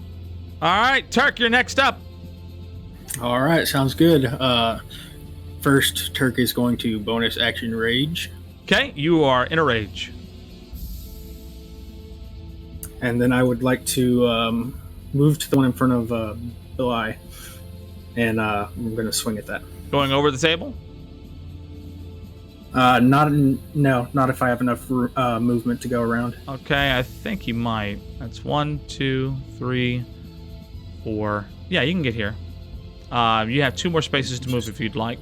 All right, Turk, you're next up. All right, sounds good. First, Turk is going to bonus action rage. Okay, you are in a rage. And then I would like to move to the one in front of Billy. And I'm going to swing at that. Going over the table? Not if I have enough movement to go around. Okay, I think you might. That's 1, 2, 3, 4. Yeah, you can get here. You have 2 more spaces to move if you'd like.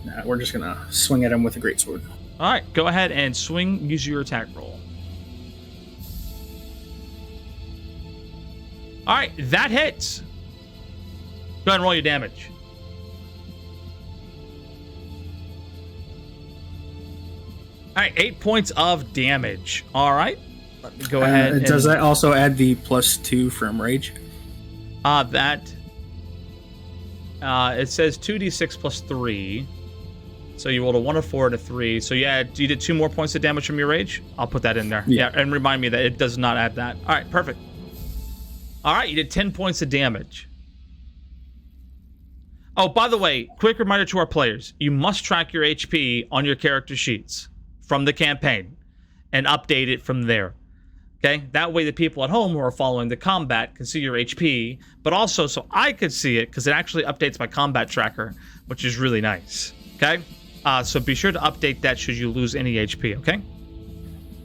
Nah, we're just going to swing at him with a greatsword. All right, go ahead and swing. Use your attack roll. All right, that hits. Go ahead and roll your damage. All right, 8 points of damage. All right, let me go ahead. Does that also add the +2 from rage? It says 2d6 plus 3. So you rolled a 1, a 4, and a 3. So you did 2 more points of damage from your rage? I'll put that in there. Yeah, and remind me that it does not add that. All right, perfect. All right, you did 10 points of damage. Oh, by the way, quick reminder to our players. You must track your HP on your character sheets from the campaign and update it from there. Okay? That way the people at home who are following the combat can see your HP, but also so I could see it because it actually updates my combat tracker, which is really nice. Okay? So be sure to update that should you lose any HP, okay?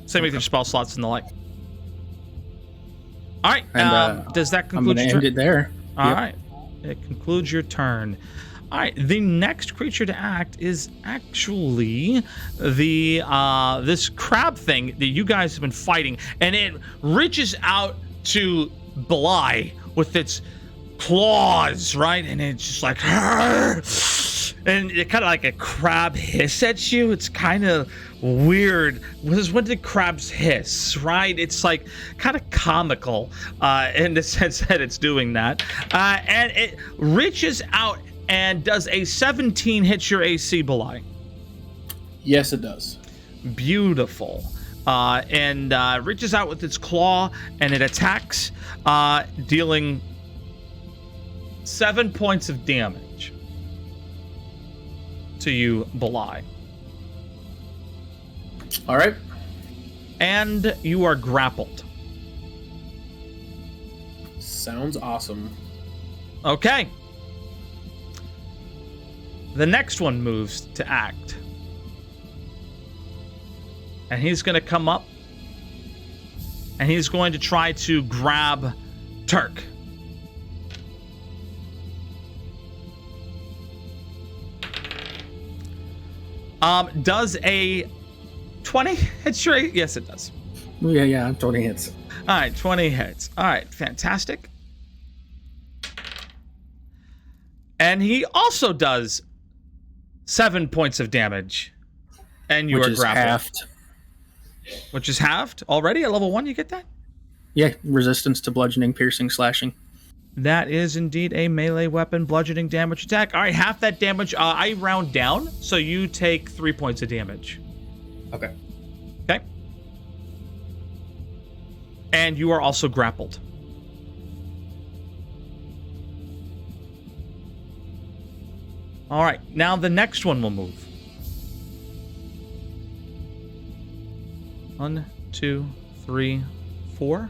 Same with your spell slots and the like. All right. And, does that I'm conclude going to your end it there. All Yep. right. It concludes your turn. All right. The next creature to act is actually the this crab thing that you guys have been fighting, and it reaches out to Bly with its claws, right? And it's just like, and it kind of like a crab hiss at you. It's kind of weird. When did crabs hiss, right? It's like kind of comical in the sense that it's doing that. And it reaches out and does a 17 hit your AC, Belai. Yes, it does. Beautiful. And reaches out with its claw and it attacks, dealing 7 points of damage to you, Belai. All right. And you are grappled. Sounds awesome. Okay. The next one moves to act. And he's going to come up. And he's going to try to grab Turk. Does a 20 hit your... Yes, it does. Yeah, 20 hits. All right, 20 hits. All right, fantastic. And he also does 7 points of damage. And you Which are is grappled. halved. Which is halved already at level 1, you get that? Yeah, resistance to bludgeoning, piercing, slashing. That is indeed a melee weapon bludgeoning damage attack. All right, half that damage. I round down, so you take 3 points of damage. Okay. Okay. And you are also grappled. All right, now the next one will move. 1, 2, 3, 4.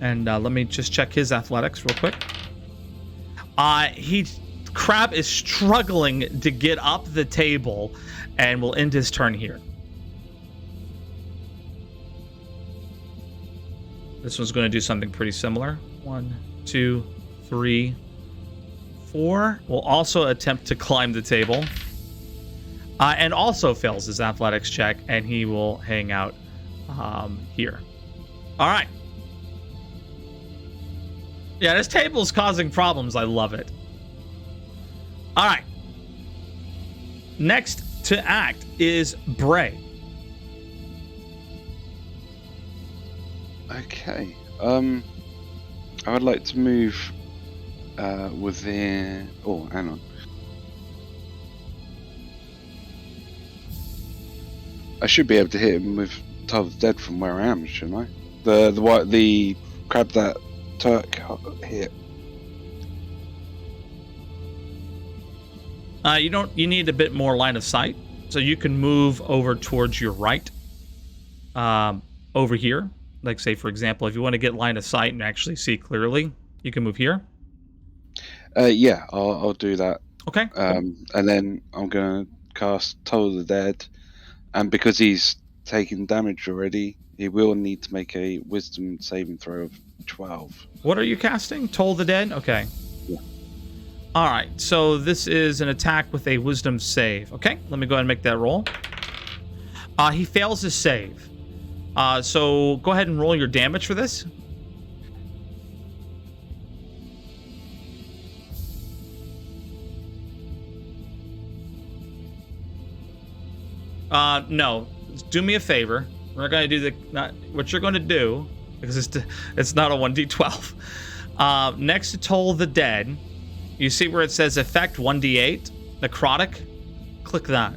And let me just check his athletics real quick. Crab is struggling to get up the table and will end his turn here. This one's going to do something pretty similar. 1, 2, 3, 4. Will also attempt to climb the table. And also fails his athletics check, and he will hang out here. All right. Yeah, this table is causing problems. I love it. All right. Next to act is Bray. Okay. I would like to move within. Oh, hang on. I should be able to hit him with Toll of the Dead from where I am, shouldn't I? The crab that Turk hit. You need a bit more line of sight, so you can move over towards your right, over here. Like, say, for example, if you want to get line of sight and actually see clearly, you can move here. Yeah, I'll do that. Okay. And then I'm gonna cast Toll of the Dead, and because he's taken damage already, he will need to make a Wisdom saving throw of 12. What are you casting? Toll the Dead? Okay. Yeah. All right, so this is an attack with a Wisdom save. Okay, let me go ahead and make that roll. He fails his save. So go ahead and roll your damage for this. No. Do me a favor. We're not going to do what you're going to do, because it's not a 1d12. Next to Toll the Dead, you see where it says effect 1d8, necrotic? Click that.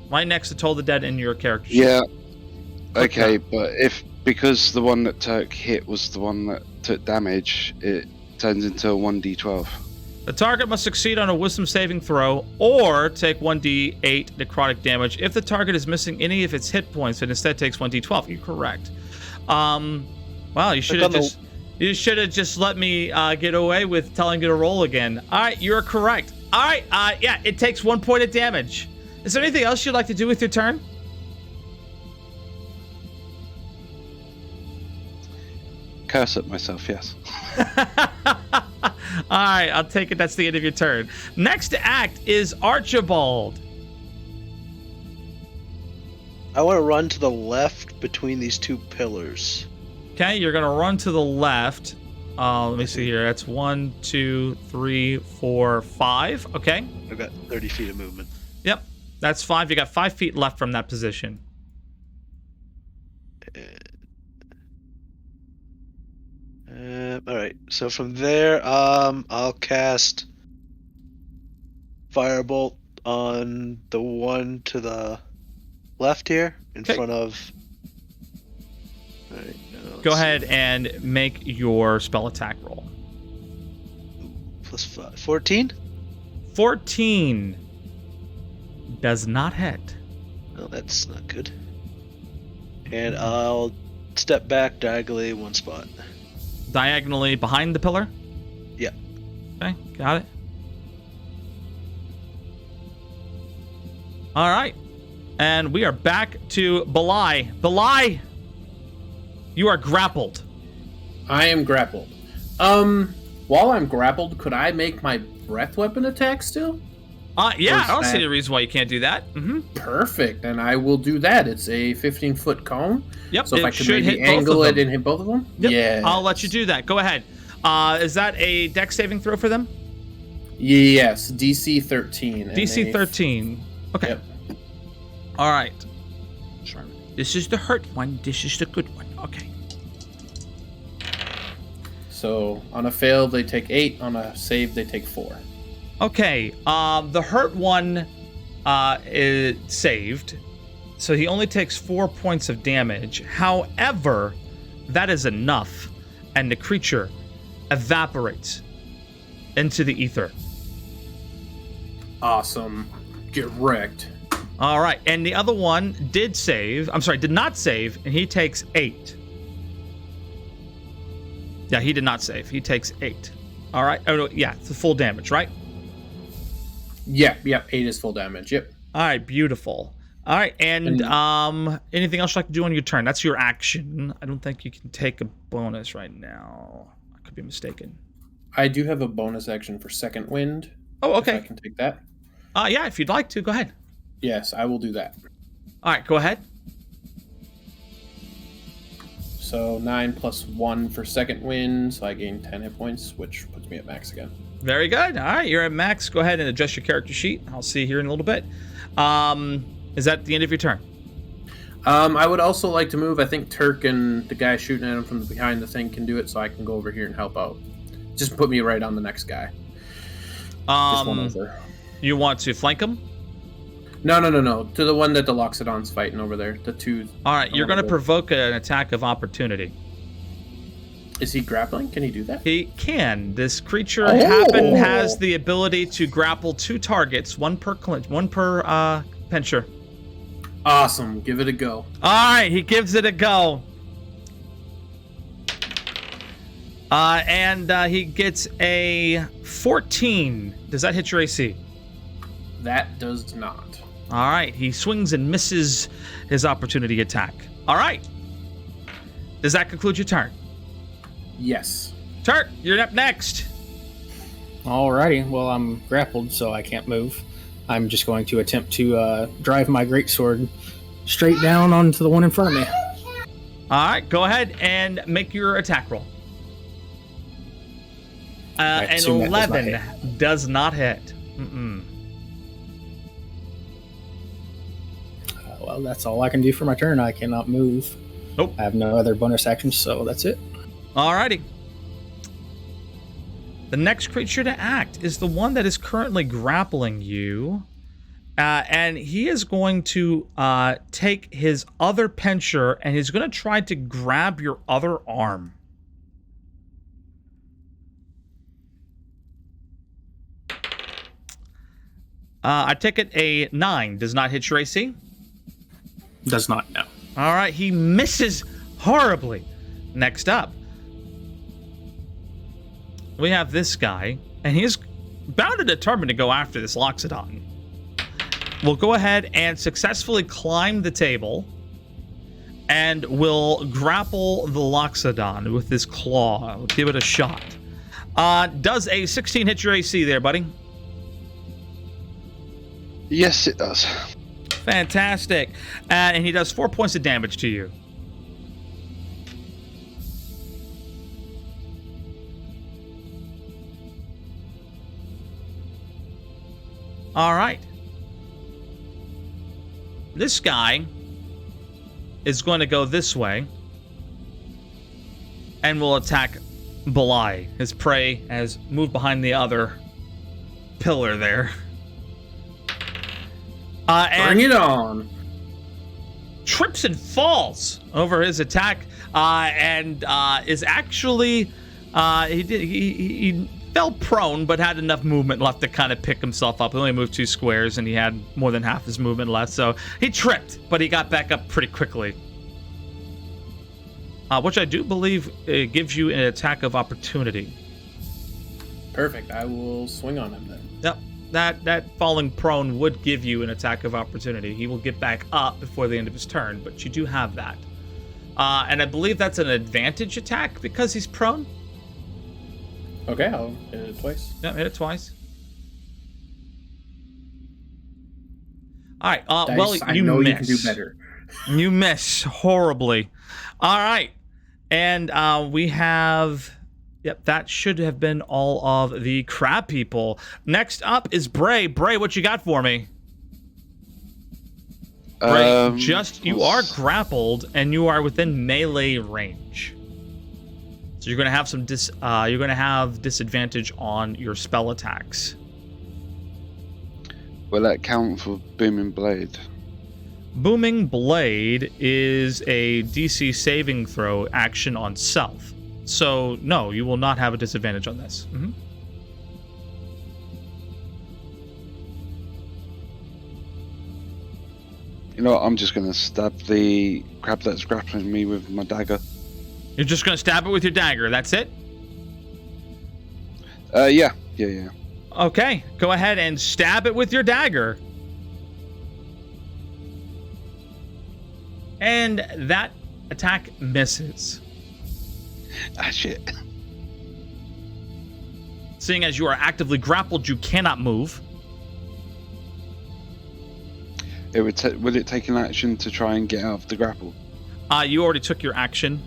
Right next to Toll the Dead in your character sheet. Yeah. Okay, but because the one that Turk hit was the one that took damage, it turns into a 1d12. The target must succeed on a wisdom saving throw or take 1d8 necrotic damage. If the target is missing any of its hit points, it instead takes 1d12. You're correct. Wow, you should have just let me get away with telling you to roll again. All right, you're correct. All right, yeah, it takes 1 point of damage. Is there anything else you'd like to do with your turn? Curse at myself, yes. All right, I'll take it. That's the end of your turn. Next to act is Archibald. I want to run to the left between these two pillars. Okay, you're gonna run to the left. Let me see here. That's 1, 2, 3, 4, 5. Okay. I've got 30 feet of movement. Yep, that's 5. You got 5 feet left from that position. All right. So from there, I'll cast Firebolt on the one to the left here, in front of. All right. Go ahead and make your spell attack roll. +5. 14. 14 does not hit. No, that's not good. And I'll step back diagonally 1 spot. Diagonally behind the pillar? Yeah. Okay, got it. All right. And we are back to Belai. Belai, you are grappled. I am grappled. While I'm grappled, could I make my breath weapon attack still? Yeah, I don't see any reason why you can't do that. Mm-hmm. Perfect, and I will do that. It's a 15-foot cone. Yep, so if I can maybe angle it and hit both of them? Yep. Yeah. I'll let you do that. Go ahead. Is that a dex saving throw for them? Yes, DC 13. DC 13. Okay. Yep. All right. This is the hurt one. This is the good one. Okay. So on a fail, they take 8. On a save, they take 4. Okay. The hurt one is saved, so he only takes 4 points of damage. However, that is enough, and the creature evaporates into the ether. Awesome. Get wrecked. All right, and the other one did not save, and he takes 8. Yeah, he did not save. He takes 8. All right. Oh, no, yeah, it's the full damage, right? Yep, 8 is full damage. Yep. All right, beautiful. All right, and anything else you'd like to do on your turn? That's your action. I don't think you can take a bonus right now. I could be mistaken. I do have a bonus action for Second Wind. Oh, okay. If I can take that. Yeah, if you'd like to, go ahead. Yes, I will do that. All right, go ahead. So 9 + 1 for Second Wind, so I gain 10 hit points, which puts me at max again. Very good. All right, you're at max. Go ahead and adjust your character sheet. I'll see you here in a little bit. Is that the end of your turn? I would also like to move. I think Turk and the guy shooting at him from behind the thing can do it, so I can go over here and help out. Just put me right on the next guy. Just one over. You want to flank him? No. To the one that the Loxodon's fighting over there. The two. All right, you're going to provoke an attack of opportunity. Is he grappling? Can he do that? He can. This creature has the ability to grapple 2 targets, one per pincher. Awesome. Give it a go. All right, he gives it a go. And he gets a 14. Does that hit your AC? That does not. All right, he swings and misses his opportunity attack. All right. Does that conclude your turn? Yes. Turk, you're up next. Alrighty, well, I'm grappled, so I can't move. I'm just going to attempt to drive my greatsword straight down onto the one in front of me. All right, go ahead and make your attack roll. An 11 does not hit. Well, that's all I can do for my turn. I cannot move. Nope. I have no other bonus actions, so that's it. Alrighty. The next creature to act is the one that is currently grappling you. And he is going to take his other pincher and he's going to try to grab your other arm. I take it a 9 does not hit your AC. Does not know. All right, he misses horribly. Next up, we have this guy, and he's bound and determined to go after this Loxodon. We'll go ahead and successfully climb the table, and we'll grapple the Loxodon with this claw. We'll give it a shot. Does a 16 hit your AC there, buddy? Yes, it does. Fantastic. And he does 4 points of damage to you. All right. This guy is going to go this way and will attack Belai. His prey has moved behind the other pillar there. Bring it on. Trips and falls over his attack, and is actually he fell prone, but had enough movement left to kind of pick himself up. He only moved 2 squares, and he had more than half his movement left, so he tripped, but he got back up pretty quickly. Which I do believe gives you an attack of opportunity. Perfect. I will swing on him then. Yep. That falling prone would give you an attack of opportunity. He will get back up before the end of his turn, but you do have that. And I believe that's an advantage attack because he's prone. Okay, I'll hit it twice. Yeah, hit it twice. All right. Dice, Well, I you know miss. you can do better. You miss horribly. All right. And we have... Yep, that should have been all of the crab people. Next up is Bray. Bray, what you got for me? Bray, you are grappled and you are within melee range. So you're going to have some disadvantage on your spell attacks. Will that count for Booming Blade? Booming Blade is a DC saving throw action on self. So, no, you will not have a disadvantage on this. Mm-hmm. You know what, I'm just going to stab the crab that's grappling me with my dagger. You're just going to stab it with your dagger, that's it? Yeah. Okay, go ahead and stab it with your dagger. And that attack misses. Ah, shit. Seeing as you are actively grappled, you cannot move. Will it take an action to try and get out of the grapple? You already took your action.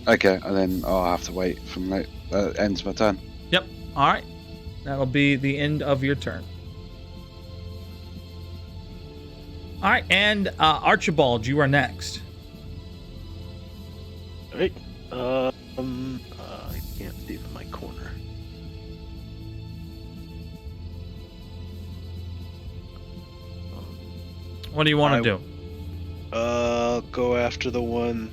Okay, and then I'll have to wait from ends my turn. Yep, alright. That'll be the end of your turn. Alright, and Archibald, you are next. All right. I can't see from my corner. What do you want to do? Go after the one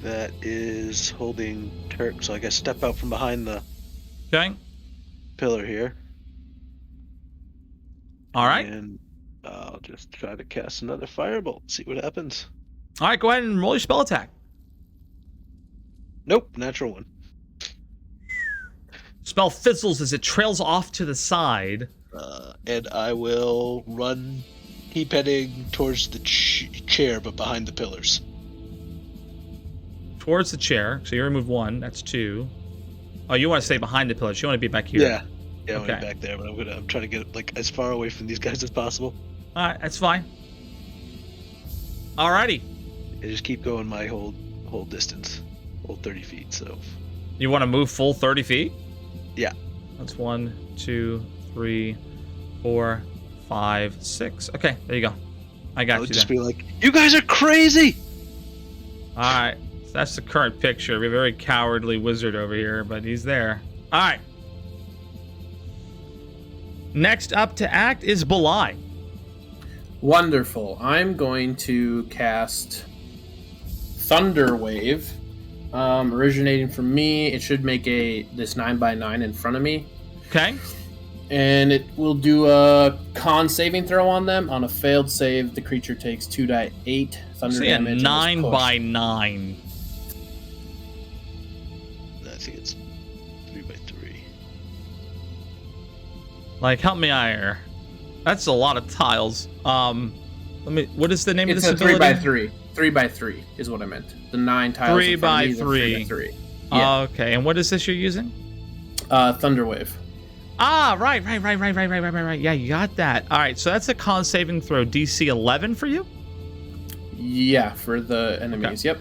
that is holding Turk. So I guess step out from behind the Okay. pillar here. Alright. And I'll just try to cast another firebolt. See what happens. Alright, go ahead and roll your spell attack. Nope, natural one. Spell fizzles as it trails off to the side. And I will run, keep heading towards the chair, but behind the pillars. Towards the chair. So you remove 1. That's 2. Oh, you want to stay behind the pillars. You want to be back here. Yeah, I want to Okay. be back there, but I'm trying to get like as far away from these guys as possible. Alright, that's fine. Alrighty. I just keep going my whole distance, whole 30 feet. So You want to move full 30 feet? yeah, That's 1, 2, 3, 4, 5, 6. Okay, there you go. I got I would you just there. be like, "You guys are crazy!" Alright, so that's the current picture. We have a very cowardly wizard over here, but he's there. Alright. Next up to act is Belai. Wonderful. I'm going to cast Thunder Wave. Originating from me, it should make this 9x9 in front of me. Okay. And it will do a con saving throw on them. On a failed save, the creature takes 2d8 thunder damage. 9x9. I think it's 3x3. Like, help me out here. That's a lot of tiles. What is the name of this ability? It's a 3x3. 3x3 is what I meant. The 9 tiles. 3x3. 3x3. Yeah. Okay, and what is this you're using? Thunder Wave. Ah, right. Yeah, you got that. All right, so that's a con saving throw, DC 11 for you? Yeah, for the enemies. Okay. Yep.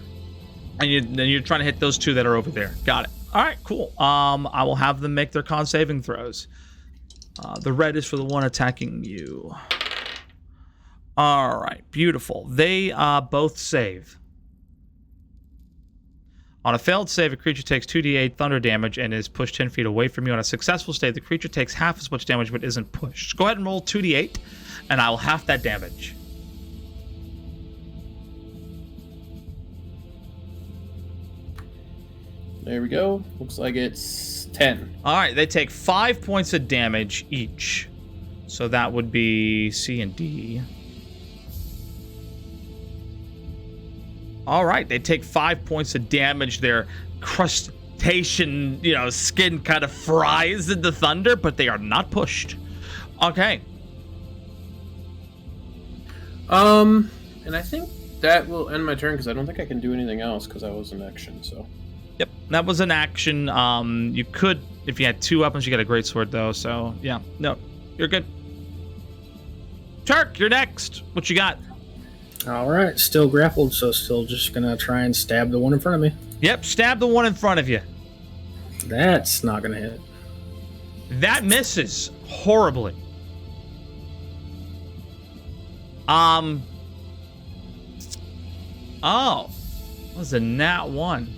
And you're trying to hit those two that are over there. Got it. All right, cool. I will have them make their con saving throws. The red is for the one attacking you. All right, beautiful. They both save. On a failed save, a creature takes 2d8 thunder damage and is pushed 10 feet away from you. On a successful save, the creature takes half as much damage but isn't pushed. So go ahead and roll 2d8, and I will half that damage. There we go. Looks like it's 10. All right, they take 5 points of damage each. So that would be C and D. All right, they take 5 points of damage. Their crustacean, skin kind of fries in the thunder, but they are not pushed. Okay. And I think that will end my turn because I don't think I can do anything else because I was in action. So. Yep, that was an action. You could, if you had 2 weapons, you got a greatsword though. So yeah, no, you're good. Turk, you're next. What you got? All right, still grappled, so still just gonna try and stab the one in front of me. Yep, stab the one in front of you. That's not gonna hit. That misses horribly. Oh, it was a nat 1.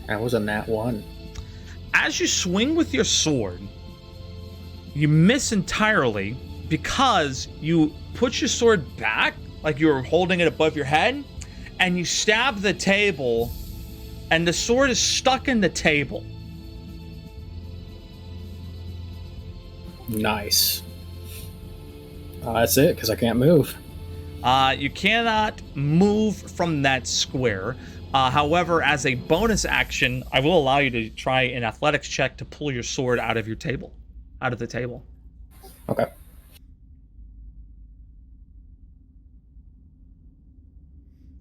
That was a nat 1. As you swing with your sword, you miss entirely because you put your sword back, like you were holding it above your head, and you stab the table, and the sword is stuck in the table. Nice. That's it, because I can't move. You cannot move from that square. However, as a bonus action, I will allow you to try an athletics check to pull your sword out of the table. Okay.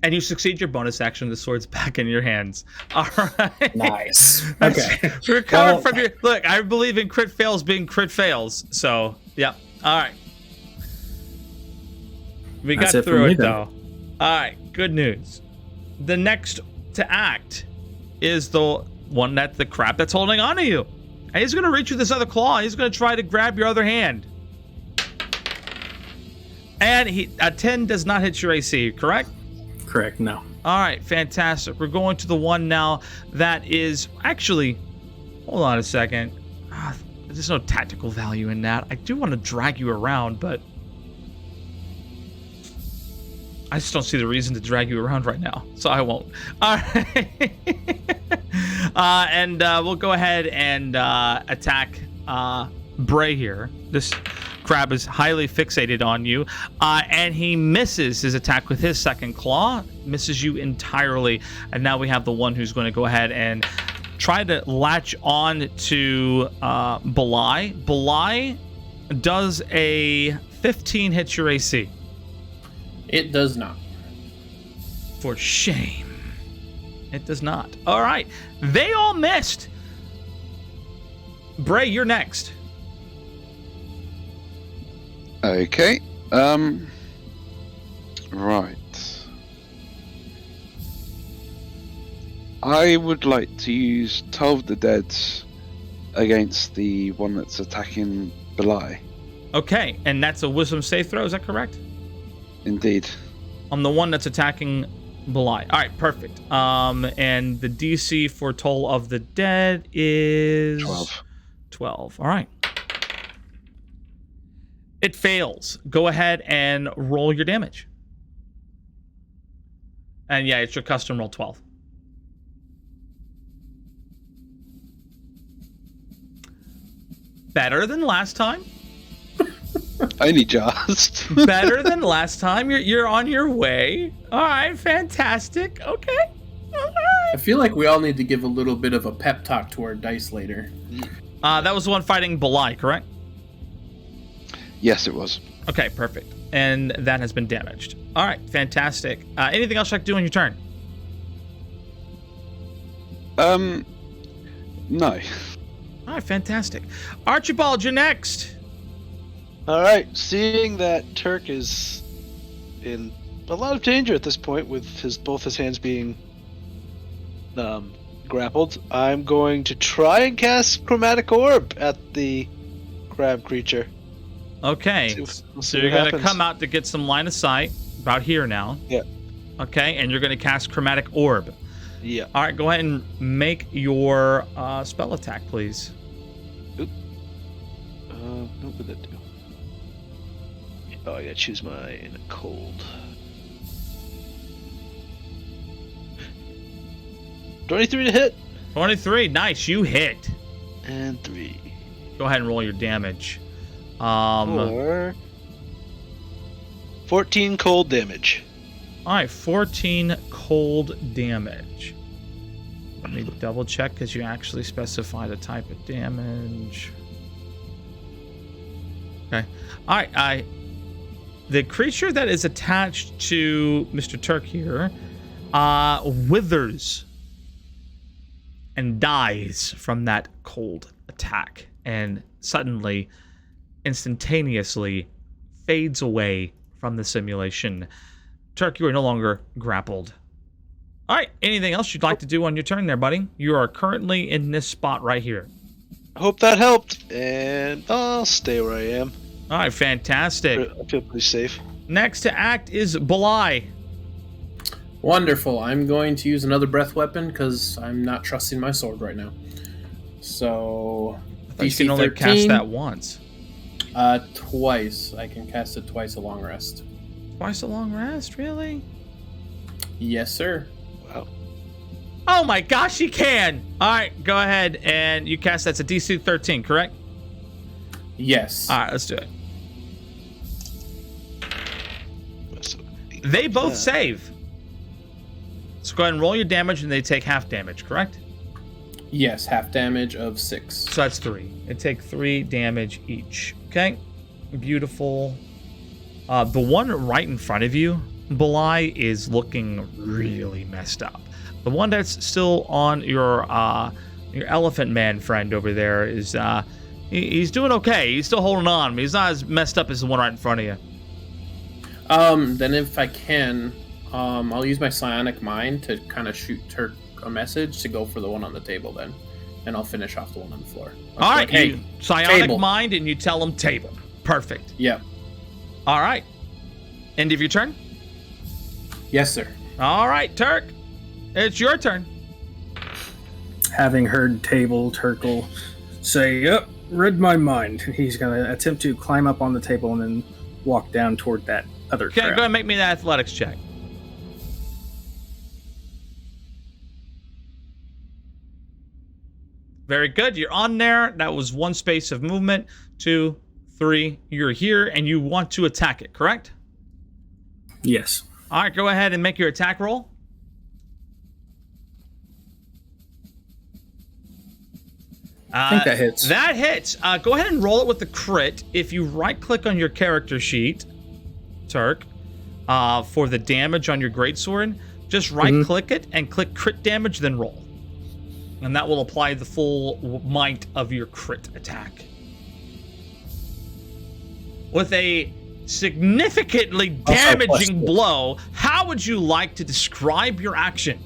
And you succeed your bonus action. The sword's back in your hands. All right. Nice. Okay. Recover from your... Look, I believe in crit fails being crit fails. So, yeah. All right. We got through it, though. All right. Good news. The next to act is the one the crab that's holding on to you. And he's going to reach with this other claw. He's going to try to grab your other hand. And a 10 does not hit your AC, correct? Correct, no. All right, fantastic. We're going to the one now that is actually... Hold on a second. There's no tactical value in that. I do want to drag you around, but... I just don't see the reason to drag you around right now, so I won't. All right. And we'll go ahead and attack Bray here. This crab is highly fixated on you, and he misses his attack with his second claw, misses you entirely, and now we have the one who's going to go ahead and try to latch on to Belai. Belai does a 15 hit your AC. It does not. For shame. It does not. All right. They all missed. Bray, you're next. Okay. Right. I would like to use 12 of the Deads against the one that's attacking Belai. Okay, and that's a wisdom save throw, is that correct? Indeed. On the one that's attacking Belai. All right, perfect. And the DC for Toll of the Dead is 12. 12. All right. It fails. Go ahead and roll your damage. And yeah, it's your custom roll 12. Better than last time. Only just. Better than last time. You're on your way. All right, fantastic. Okay. All right. I feel like we all need to give a little bit of a pep talk to our dice later. That was the one fighting Belai, correct? Yes, it was. Okay, perfect. And that has been damaged. All right, fantastic. Anything else you'd like to do on your turn? No. All right, fantastic. Archibald, you're next. All right, seeing that Turk is in a lot of danger at this point with both his hands being grappled, I'm going to try and cast Chromatic Orb at the crab creature. Okay, so you're going to come out to get some line of sight, about here now. Yeah. Okay, and you're going to cast Chromatic Orb. Yeah. All right, go ahead and make your spell attack, please. Oop. What would that do? Oh, I gotta choose my cold. 23 to hit. 23, nice, you hit. And 3. Go ahead and roll your damage. 4. 14 cold damage. All right, 14 cold damage. Let me double check because you actually specified a type of damage. Okay. All right. The creature that is attached to Mr. Turk here withers and dies from that cold attack, and suddenly, instantaneously, fades away from the simulation. Turk, you are no longer grappled. All right, anything else you'd like to do on your turn there, buddy? You are currently in this spot right here. I hope that helped, and I'll stay where I am. All right, fantastic. I feel pretty safe. Next to act is Belai. Wonderful. I'm going to use another breath weapon because I'm not trusting my sword right now. So, You can only cast that once. Twice. I can cast it twice a long rest. Twice a long rest, really? Yes, sir. Wow. Oh my gosh, you can! All right, go ahead and you cast. That's a DC 13, correct? Yes. All right, let's do it. They both save. So go ahead and roll your damage, and they take half damage, correct? Yes, half damage of 6. So that's 3. They take 3 damage each. Okay, beautiful. The one right in front of you, Belai, is looking really messed up. The one that's still on your elephant man friend over there is he's doing okay. He's still holding on. But he's not as messed up as the one right in front of you. Then if I can, I'll use my psionic mind to kind of shoot Turk a message to go for the one on the table then. And I'll finish off the one on the floor. All right, hey, you psionic table. mind, and you tell him table. Perfect. Yep. All right. End of your turn? Yes, sir. All right, Turk. It's your turn. Having heard table, Turk will say, "Yep, read my mind." He's going to attempt to climb up on the table and then walk down toward that other Okay, go crowd. ahead and make me an athletics check. Very good. You're on there. That was 1 space of movement. 2, 3. You're here, and you want to attack it, correct? Yes. All right, go ahead and make your attack roll. I think that hits. That hits. Go ahead and roll it with the crit. If you right-click on your character sheet, Turk, for the damage on your greatsword, just right-click it and click crit damage, then roll. And that will apply the full might of your crit attack. With a significantly damaging blow, how would you like to describe your action?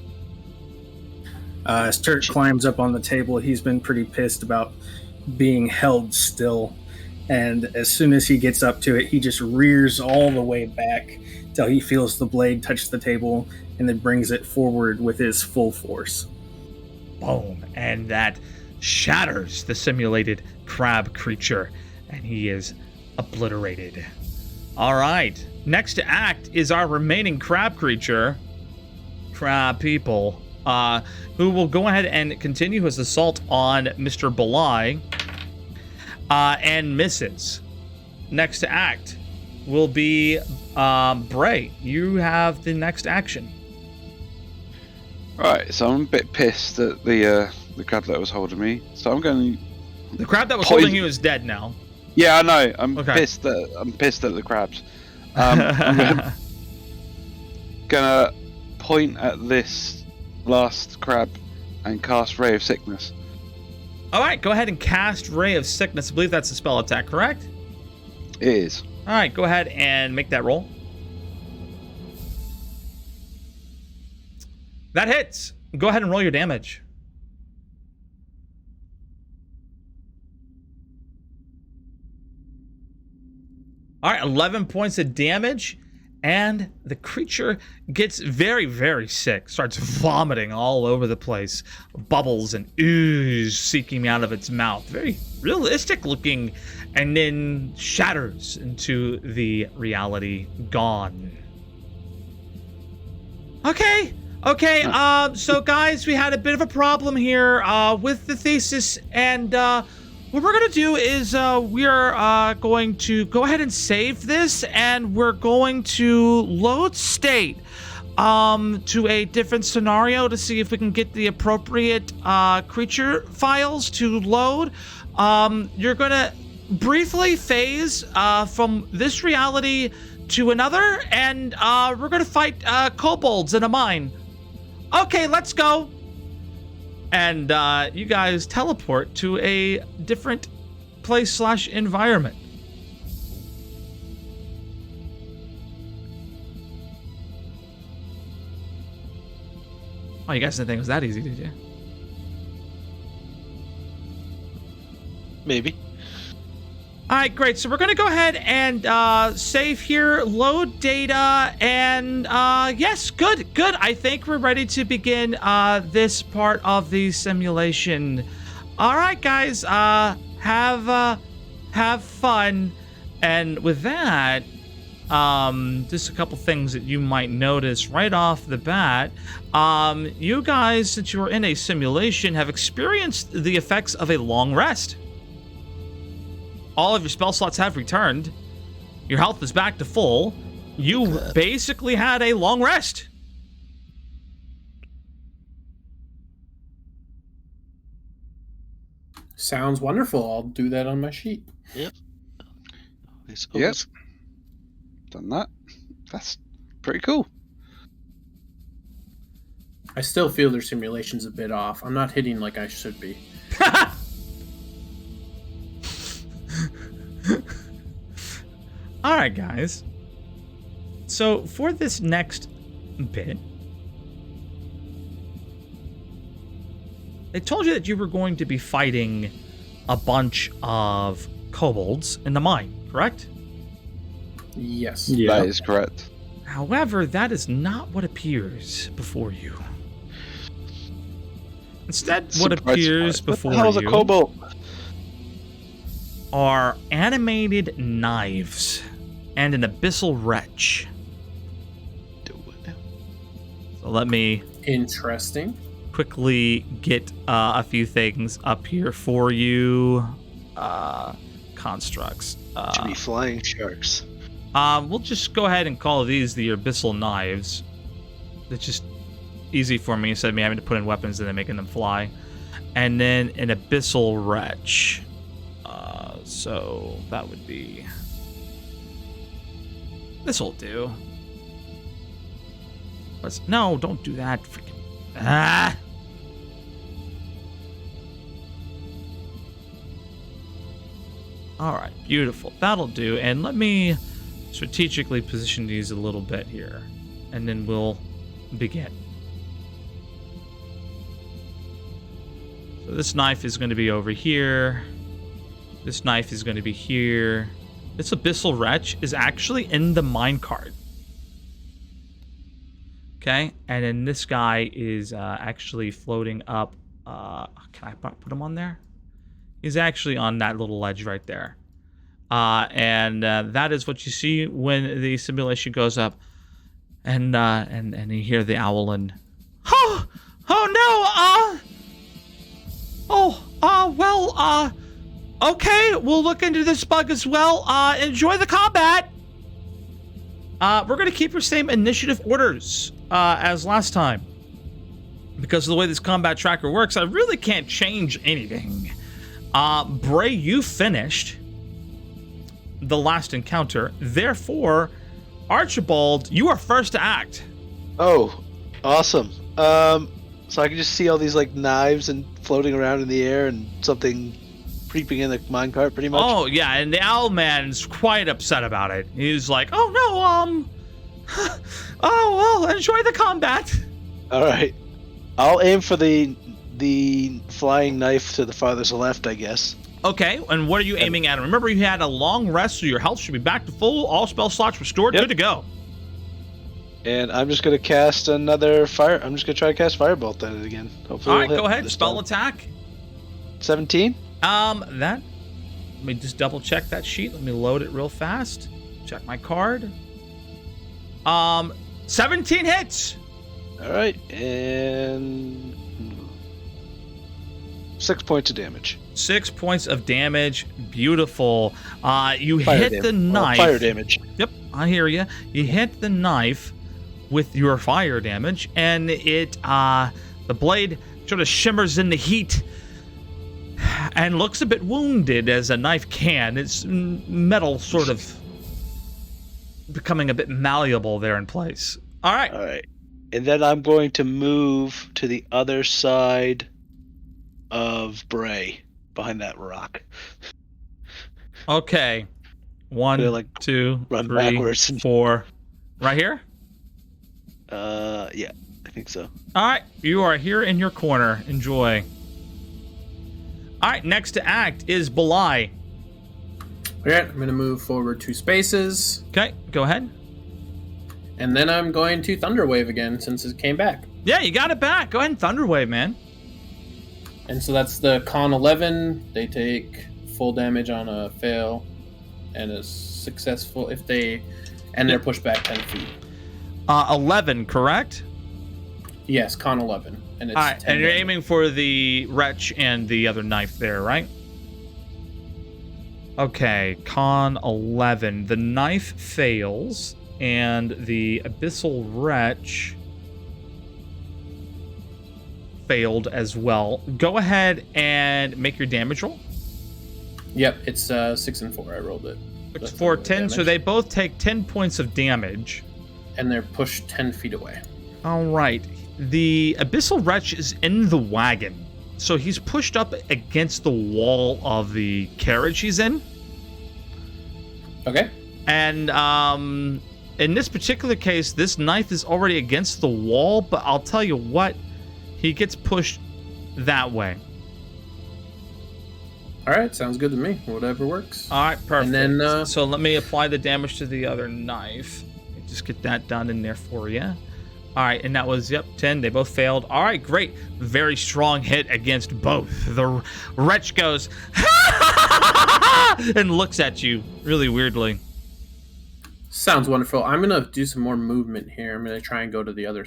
As Turk climbs up on the table, he's been pretty pissed about being held still. And as soon as he gets up to it, he just rears all the way back till he feels the blade touch the table and then brings it forward with his full force. Boom. And that shatters the simulated crab creature. And he is obliterated. All right. Next to act is our remaining crab creature, crab people, who will go ahead and continue his assault on Mr. Belai, and misses. Next to act will be Bray. You have the next action. Right, so I'm a bit pissed at the crab that was holding me. So I'm going. The crab that was holding you is dead now. Yeah, I know. I'm Okay. pissed at the crabs. I'm gonna point at this last crab and cast Ray of Sickness. All right, go ahead and cast Ray of Sickness. I believe that's a spell attack, correct? It is. All right, go ahead and make that roll. That hits. Go ahead and roll your damage. All right, 11 points of damage, and the creature gets very, very sick. Starts vomiting all over the place. Bubbles and ooze seeking out of its mouth. Very realistic looking, and then shatters into the reality gone. Okay. So guys, we had a bit of a problem here with the thesis, and what we're gonna do is we're going to go ahead and save this, and we're going to load state to a different scenario to see if we can get the appropriate creature files to load. You're gonna briefly phase from this reality to another, and we're gonna fight kobolds in a mine. Okay, let's go. And you guys teleport to a different place / environment. Oh, you guys didn't think it was that easy, did you? Maybe. All right, great. So we're going to go ahead and save here, load data, and yes, good. I think we're ready to begin this part of the simulation. All right, guys, have fun. And with that, just a couple things that you might notice right off the bat. You guys, since you are in a simulation, have experienced the effects of a long rest. All of your spell slots have returned. Your health is back to full. You basically had a long rest. Sounds wonderful. I'll do that on my sheet. Yep. Yep. Done that. That's pretty cool. I still feel their simulation's a bit off. I'm not hitting like I should be. All right, guys. So for this next bit, they told you that you were going to be fighting a bunch of kobolds in the mine, correct? Yes. That is correct. However, that is not what appears before you. Instead, what Surprise, appears surprise. before What the hell's a you kobold? are animated knives and an abyssal wretch. So let me Interesting. quickly get a few things up here for you. Constructs. Should be flying sharks. We'll just go ahead and call these the abyssal knives. It's just easy for me instead of me having to put in weapons and then making them fly. And then an abyssal wretch. So that would be... This'll do. No, don't do that. Freaking... Alright, beautiful. That'll do. And let me strategically position these a little bit here. And then we'll begin. So this knife is going to be over here. This knife is going to be here. This abyssal wretch is actually in the minecart. Okay, and then this guy is actually floating up. Can I put him on there? He's actually on that little ledge right there. And that is what you see when the simulation goes up. And you hear the owl and, okay, we'll look into this bug as well. Enjoy the combat. We're going to keep your same initiative orders as last time. Because of the way this combat tracker works, I really can't change anything. Bray, you finished the last encounter. Therefore, Archibald, you are first to act. Oh, awesome. So I can just see all these like knives and floating around in the air and something creeping in the minecart pretty much. Oh, yeah, and the owl man's quite upset about it. He's like, oh no, oh, well, enjoy the combat. All right. I'll aim for the flying knife to the farthest left, I guess. Okay, and what are you aiming at? Remember, you had a long rest, so your health should be back to full. All spell slots restored. Yep. Good to go. And I'm just gonna cast another fire. I'm just gonna try to cast firebolt at it again. Hopefully, All right, go ahead. Spell attack. 17. Let me just double check that sheet. Let me load it real fast. Check my card. 17 hits. All right, and 6 points of damage. 6 points of damage. Beautiful. You Fire hit damage. the knife. Fire damage. Yep, I hear you. You hit the knife with your fire damage, and it, the blade sort of shimmers in the heat and looks a bit wounded, as a knife can. It's metal sort of becoming a bit malleable there in place. All right. All right. And then I'm going to move to the other side of Bray, behind that rock. Okay. 1, Gonna, like, 2, run 3, backwards. 4. Right here? Yeah, I think so. All right. You are here in your corner. Enjoy. All right. Next to act is Belai. Okay, I'm going to move forward 2 spaces. Okay. Go ahead. And then I'm going to Thunderwave again since it came back. Yeah, you got it back. Go ahead and Thunderwave, man. And so that's the con 11. They take full damage on a fail and a successful if they... And they're pushed back 10 feet. 11, correct? Yes, con 11. And it's All right, 10 and you're damage. aiming for the wretch and the other knife there, right? Okay, con 11. The knife fails, and the abyssal wretch failed as well. Go ahead and make your damage roll. Yep, it's 6 and 4. I rolled it. It's That's 4, the 10, damage. so they both take 10 points of damage. And they're pushed 10 feet away. All right. The abyssal wretch is in the wagon, so he's pushed up against the wall of the carriage he's in. Okay. And in this particular case, this knife is already against the wall, but I'll tell you what, he gets pushed that way. All right, sounds good to me. Whatever works. All right, perfect. And then, so let me apply the damage to the other knife. Just get that done in there for you. All right, and that was, 10. They both failed. All right, great. Very strong hit against both. The wretch goes, and looks at you really weirdly. Sounds wonderful. I'm going to do some more movement here. I'm going to try and go to the other,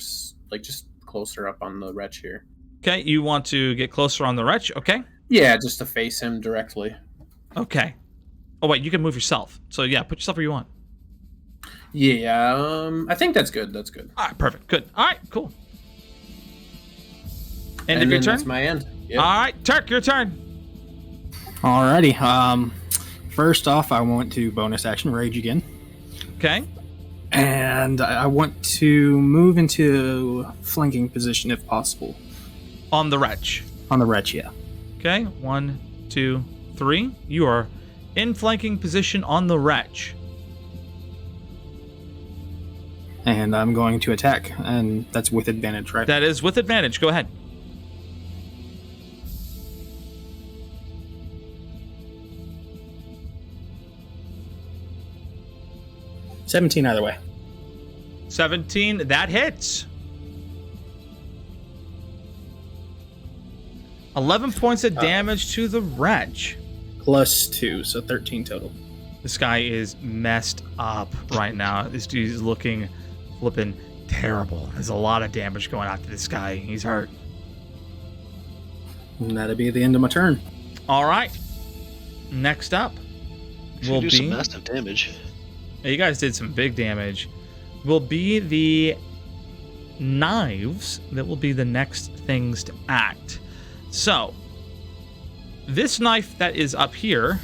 like, just closer up on the wretch here. Okay, you want to get closer on the wretch? Okay. Yeah, just to face him directly. Okay. Oh, wait, you can move yourself. So, yeah, put yourself where you want. Yeah, I think that's good. That's good. All right, perfect. Good. All right, cool. End And of your then turn? that's my end. Yep. All right, Turk, your turn. Alrighty. First off, I want to bonus action rage again. Okay. And I want to move into flanking position if possible. On the wretch. On the wretch, yeah. Okay, 1, 2, 3. You are in flanking position on the wretch. And I'm going to attack, and that's with advantage, right? That is with advantage. Go ahead. $17 either way. 17, that hits. 11 points of damage to the wretch. Plus 2, so 13 total. This guy is messed up right now. This dude is looking flipping terrible. There's a lot of damage going out to this guy. He's hurt. And that'll be the end of my turn. All right. Next up will do be... some massive damage. You guys did some big damage. Will be the knives that will be the next things to act. So, this knife that is up here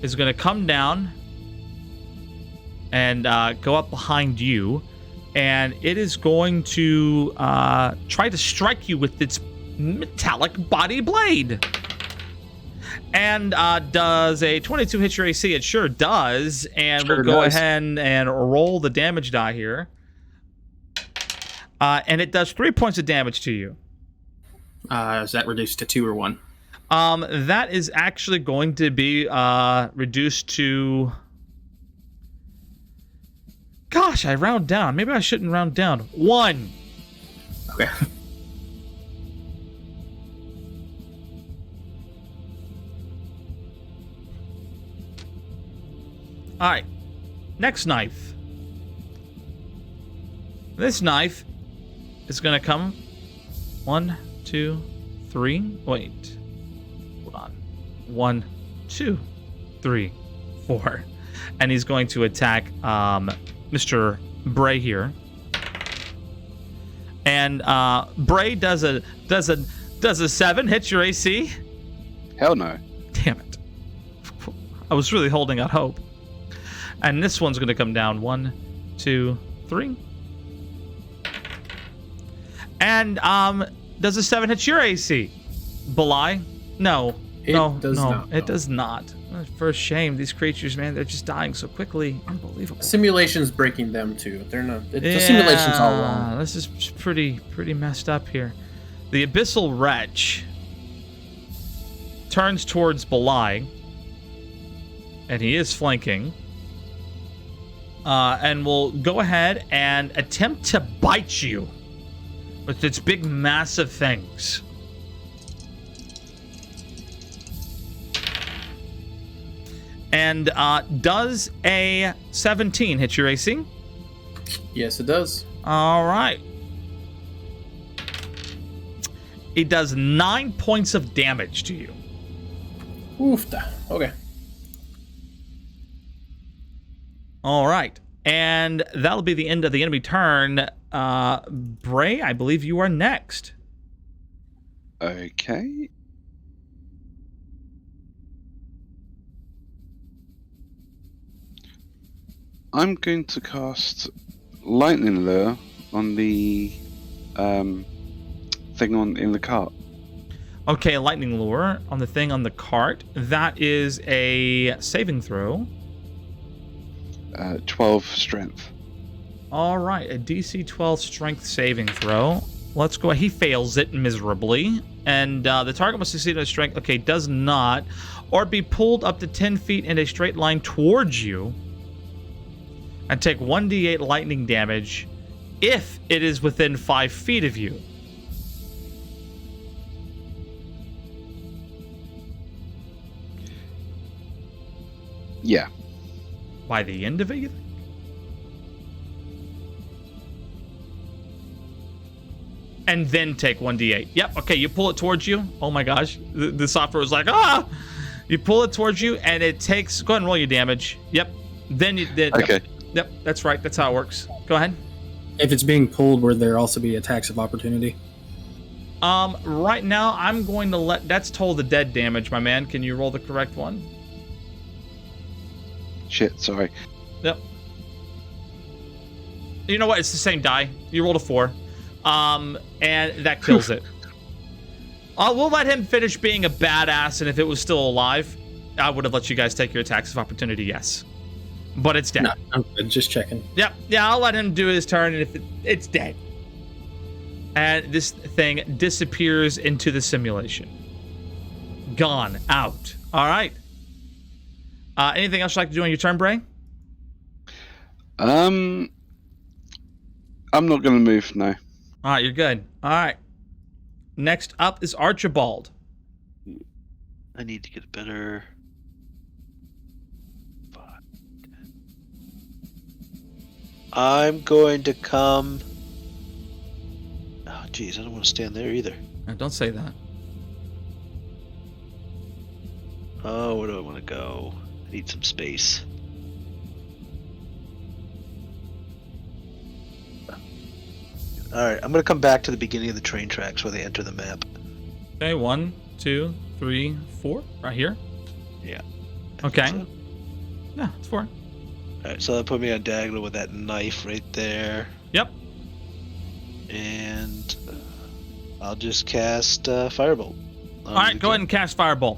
is going to come down and go up behind you, and it is going to try to strike you with its metallic body blade. And does a 22 hit your AC? It sure does. And Sure we'll go does. ahead and roll the damage die here. And it does 3 points of damage to you. Is that reduced to 2 or 1? That is actually going to be reduced to... Gosh, I round down. Maybe I shouldn't round down. 1. Okay. All right. Next knife. This knife is going to come 1, 2, 3. Wait. Hold on. 1, 2, 3, 4. And he's going to attack Mr. Bray here. And Bray does a 7, hits your AC. Hell no. Damn it. I was really holding out hope. And this one's going to come down 1, 2, 3. And does a 7 hit your AC? Belai? No. It does not, It no. does not. For shame, these creatures, man, they're just dying so quickly. Unbelievable. Simulation's breaking them too. They're not. The simulation's all wrong. This is pretty messed up here. The Abyssal Wretch turns towards Belai, and he is flanking. And will go ahead and attempt to bite you with its big, massive things. And does a 17 hit your AC? Yes, it does. All right. It does 9 points of damage to you. Oofta. Okay. All right. And that'll be the end of the enemy turn. Bray, I believe you are next. Okay. I'm going to cast Lightning Lure on the thing in the cart. Okay, lightning lure on the thing on the cart. That is a saving throw. 12 strength. All right, a DC 12 strength saving throw. Let's go. He fails it miserably. And the target must succeed on strength. Okay, does not. Or be pulled up to 10 feet in a straight line towards you. And take 1d8 lightning damage if it is within 5 feet of you. Yeah. By the end of it, you think? And then take 1d8. Yep, okay, you pull it towards you. Oh my gosh, the software was like, ah! You pull it towards you, and it takes... Go ahead and roll your damage. Yep. Then you did... Okay. Yep, that's right. That's how it works. Go ahead. If it's being pulled, would there also be attacks of opportunity? Right now, I'm going to let... That's Toll the Dead damage, my man. Can you roll the correct one? Shit, sorry. Yep. You know what? It's the same die. You rolled a 4. And that kills it. We'll let him finish being a badass, and if it was still alive, I would have let you guys take your attacks of opportunity, yes. But it's dead. No, I'm good. Just checking. Yep. Yeah, I'll let him do his turn, and if it's dead. And this thing disappears into the simulation. Gone. Out. All right. Anything else you'd like to do on your turn, Bray? I'm not going to move, no. All right, you're good. All right. Next up is Archibald. I need to get a better. I'm going to come. Oh, geez, I don't want to stand there either. Don't say that. Oh, where do I want to go? I need some space. Alright, I'm going to come back to the beginning of the train tracks where they enter the map. Okay, 1, 2, 3, 4. Right here. Yeah. Okay. So, Yeah, it's 4. alright, so that put me on diagonal with that knife right there. Yep. And I'll just cast Firebolt. All right, go ahead and cast Firebolt.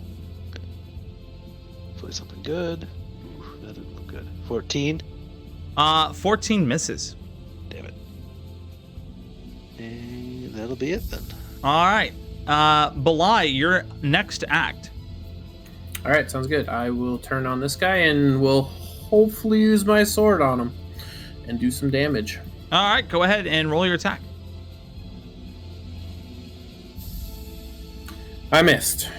Hopefully something good. Ooh, that didn't look good. 14. 14 misses. Damn it. And that'll be it then. All right. Belai, your next act. All right, sounds good. I will turn on this guy and will hopefully use my sword on him and do some damage. All right, go ahead and roll your attack. I missed.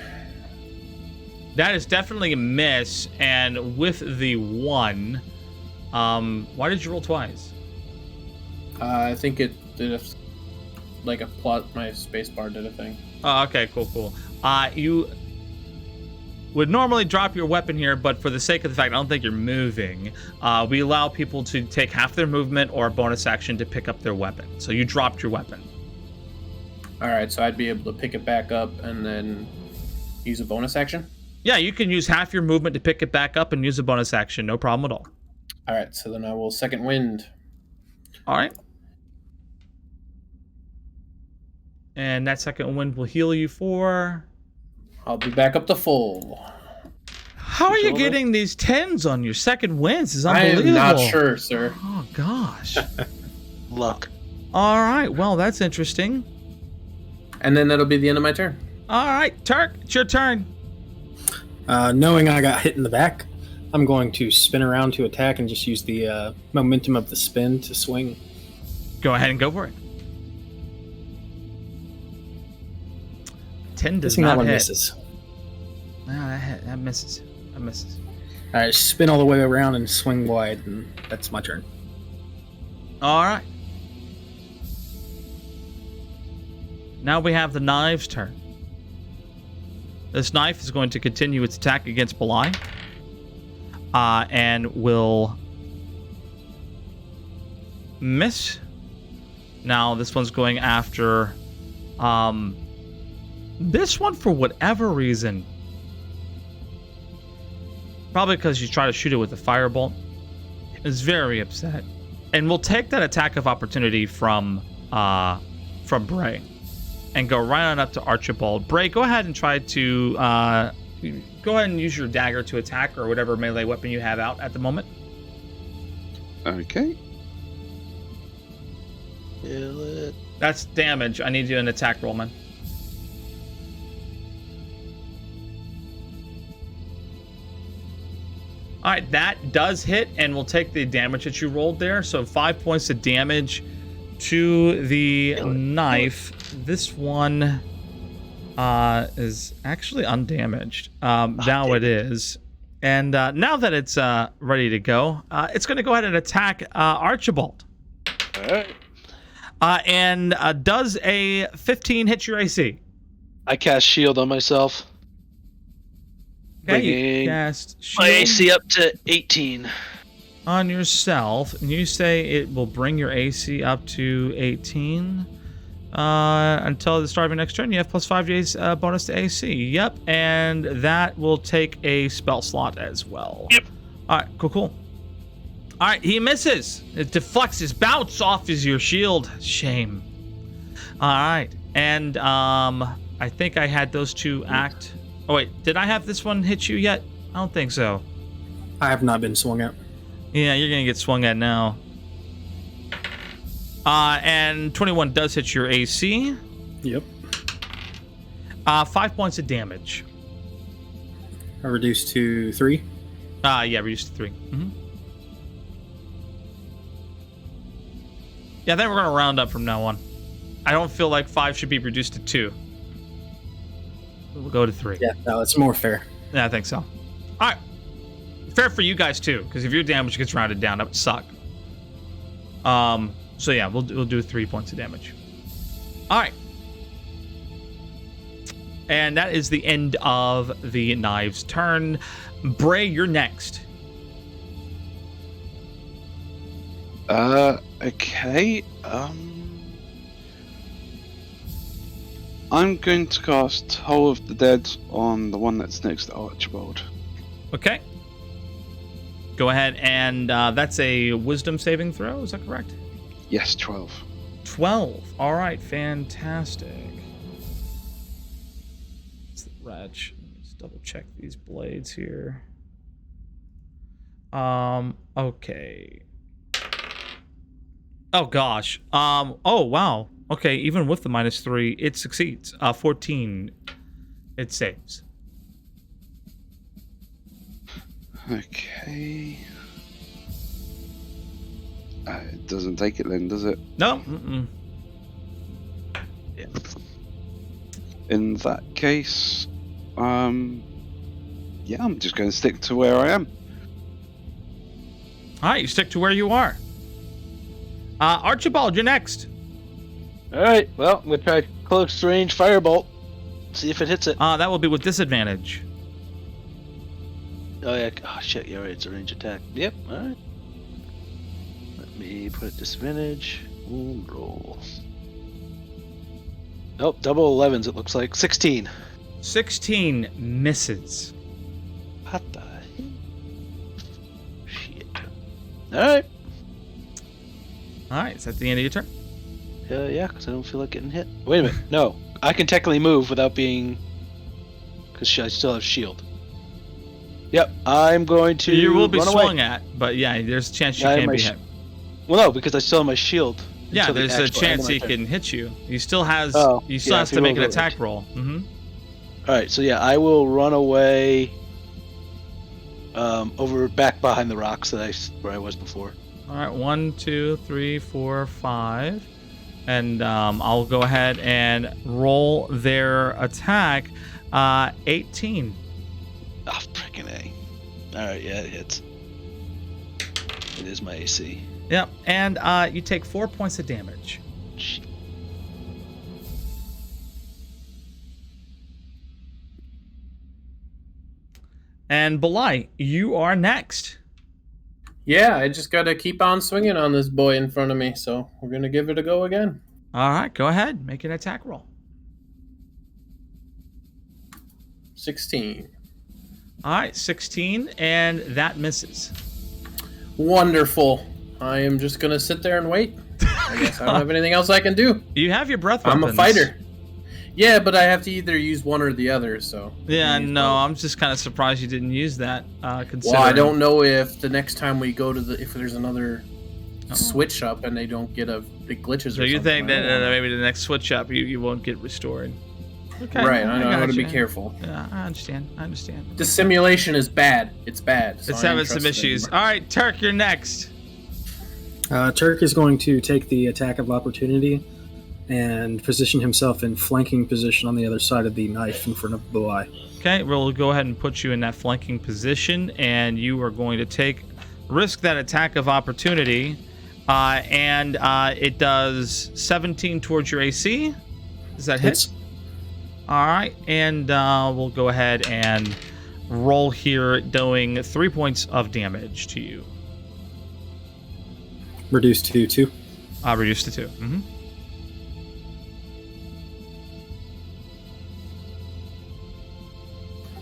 That is definitely a miss, and with the 1, why did you roll twice? I think it did like a plot. My spacebar did a thing. Oh, okay, cool. You would normally drop your weapon here, but for the sake of the fact I don't think you're moving, we allow people to take half their movement or a bonus action to pick up their weapon. So you dropped your weapon. All right, so I'd be able to pick it back up and then use a bonus action. Yeah, you can use half your movement to pick it back up and use a bonus action. No problem at all. All right, so then I will second wind. All right. And that second wind will heal you for... I'll be back up to full. How are you getting these 10s on your second wins? This is unbelievable. I am not sure, sir. Oh, gosh. Luck. All right, well, that's interesting. And then that'll be the end of my turn. All right, Turk, it's your turn. Knowing I got hit in the back, I'm going to spin around to attack and just use the momentum of the spin to swing. Go ahead and go for it. 10 does Guessing not that one hit. misses. No, that misses. That misses. All right, spin all the way around and swing wide, and that's my turn. All right. Now we have the knive's turn. This knife is going to continue its attack against Belai. And will miss. Now this one's going after this one for whatever reason. Probably because you try to shoot it with a firebolt. Is very upset. And we'll take that attack of opportunity from Bray. And go right on up to Archibald. Bray, go ahead and try to go ahead and use your dagger to attack or whatever melee weapon you have out at the moment. Okay. Kill it. That's damage. I need you an attack roll, man. All right, that does hit, and we'll take the damage that you rolled there. So 5 points of damage to the knife. This one is actually undamaged. Now it is. And now that it's ready to go, it's going to go ahead and attack Archibald. All right. And does a 15 hit your AC? I cast shield on myself. Okay, you Bringing cast my shield AC up to 18. on yourself, and you say it will bring your AC up to 18 until the start of your next turn. You have +5 days bonus to AC. Yep, and that will take a spell slot as well. Yep. All right, cool. All right, he misses. It deflects his bounce off your shield. Shame. All right, and I think I had those two act. Oh wait, did I have this one hit you yet? I don't think so. I have not been swung at. Yeah, you're gonna get swung at now. And 21 does hit your AC. Yep. 5 points of damage. I reduced to 3. Yeah, reduced to 3. Yeah, then we're gonna round up from now on. I don't feel like 5 should be reduced to 2. We'll go to 3. Yeah, no, it's more fair. Yeah, I think so. All right. Fair for you guys too, because if your damage gets rounded down, that would suck. So yeah, we'll do 3 points of damage. All right. And that is the end of the knives' turn. Bray, you're next. Okay. I'm going to cast Toll of the Dead on the one that's next to Archibald. Okay. Go ahead, and that's a wisdom saving throw, is that correct? Yes, 12. 12. All right, fantastic. It's the wretch. Let's double check these blades here. Okay. Oh gosh. Oh wow. Okay, even with the -3, it succeeds. 14. It saves. Okay. It doesn't take it then, does it? No. Mm-mm. Yeah. In that case, yeah, I'm just going to stick to where I am. All right, you stick to where you are. Archibald, you're next. All right. Well, I'm gonna try close range firebolt. See if it hits it. That will be with disadvantage. Oh yeah. Oh shit. Yeah, right. It's a range attack. Yep. All right. Let me put it disadvantage. Ooh, roll. Nope. Double 11s. It looks like 16. 16 misses. What the? Shit. All right. All right, is that the end of your turn? Yeah, because I don't feel like getting hit. Wait a minute. No, I can technically move without being, because I still have shield. Yep, I'm going to. You will be run swung away. at, but yeah, there's a chance you Yeah, I have can't my be hit. Well, no, because I still have my shield. Yeah, until the there's a actual end chance of my he turn. can hit you. He still has. Oh, you still yeah, has if to he make an rolls attack it. roll. Mm-hmm. All right, so yeah, I will run away. Over back behind the rocks where I was before. All right, 1, 2, 3, 4, 5, and I'll go ahead and roll their attack. 18. Oh, freaking A. All right, yeah, it hits. It is my AC. Yep, and you take 4 points of damage. Shit. And Belai, you are next. Yeah, I just gotta keep on swinging on this boy in front of me, so we're gonna give it a go again. All right, go ahead, make an attack roll. 16. All right, 16, and that misses. Wonderful. I am just gonna sit there and wait. I guess I don't have anything else I can do. You have your breath I'm weapons. a fighter. Yeah, but I have to either use one or the other, so. Yeah, use no, both. I'm just kind of surprised you didn't use that. Considering... Well, I don't know if the next time we go to if there's another switch up and they don't get big glitches So or you something. think that maybe the next switch up you won't get restored? Okay, Right, I know. I want to be gotcha. careful. Yeah, I understand. The simulation is bad. It's bad. So It's I ain't having some trusting issues. anymore. All right, Turk, you're next. Turk is going to take the attack of opportunity and position himself in flanking position on the other side of the knife in front of Belai. Okay, we'll go ahead and put you in that flanking position, and you are going to risk that attack of opportunity, and it does 17 towards your AC. Does that hit? Hits. All right, and we'll go ahead and roll here, doing 3 points of damage to you. Reduced to 2. Reduced to 2. Mm-hmm.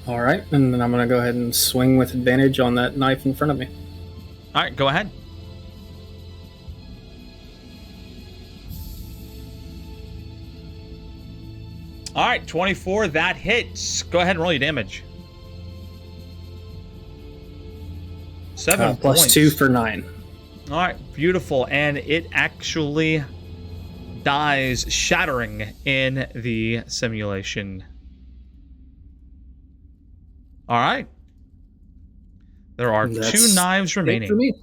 All right, and then I'm going to go ahead and swing with advantage on that knife in front of me. All right, go ahead. All right, 24, that hits. Go ahead and roll your damage. 7 Plus points. 2 for 9. All right, beautiful. And it actually dies, shattering in the simulation. All right. There are That's 2 knives it remaining. for me.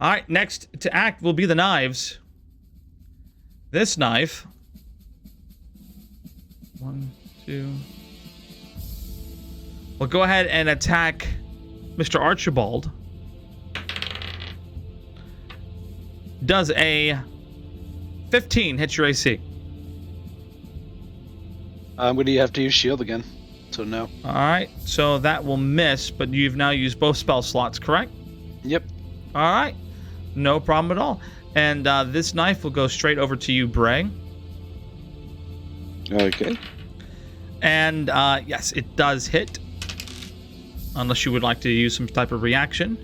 All right, next to act will be the knives. This knife. 1, 2. We'll go ahead and attack Mr. Archibald. Does a 15 hit your AC? I'm going to have to use shield again. So no. All right, so that will miss, but you've now used both spell slots, correct? Yep. All right, no problem at all. And this knife will go straight over to you, Bray. Okay. And yes, it does hit. Unless you would like to use some type of reaction.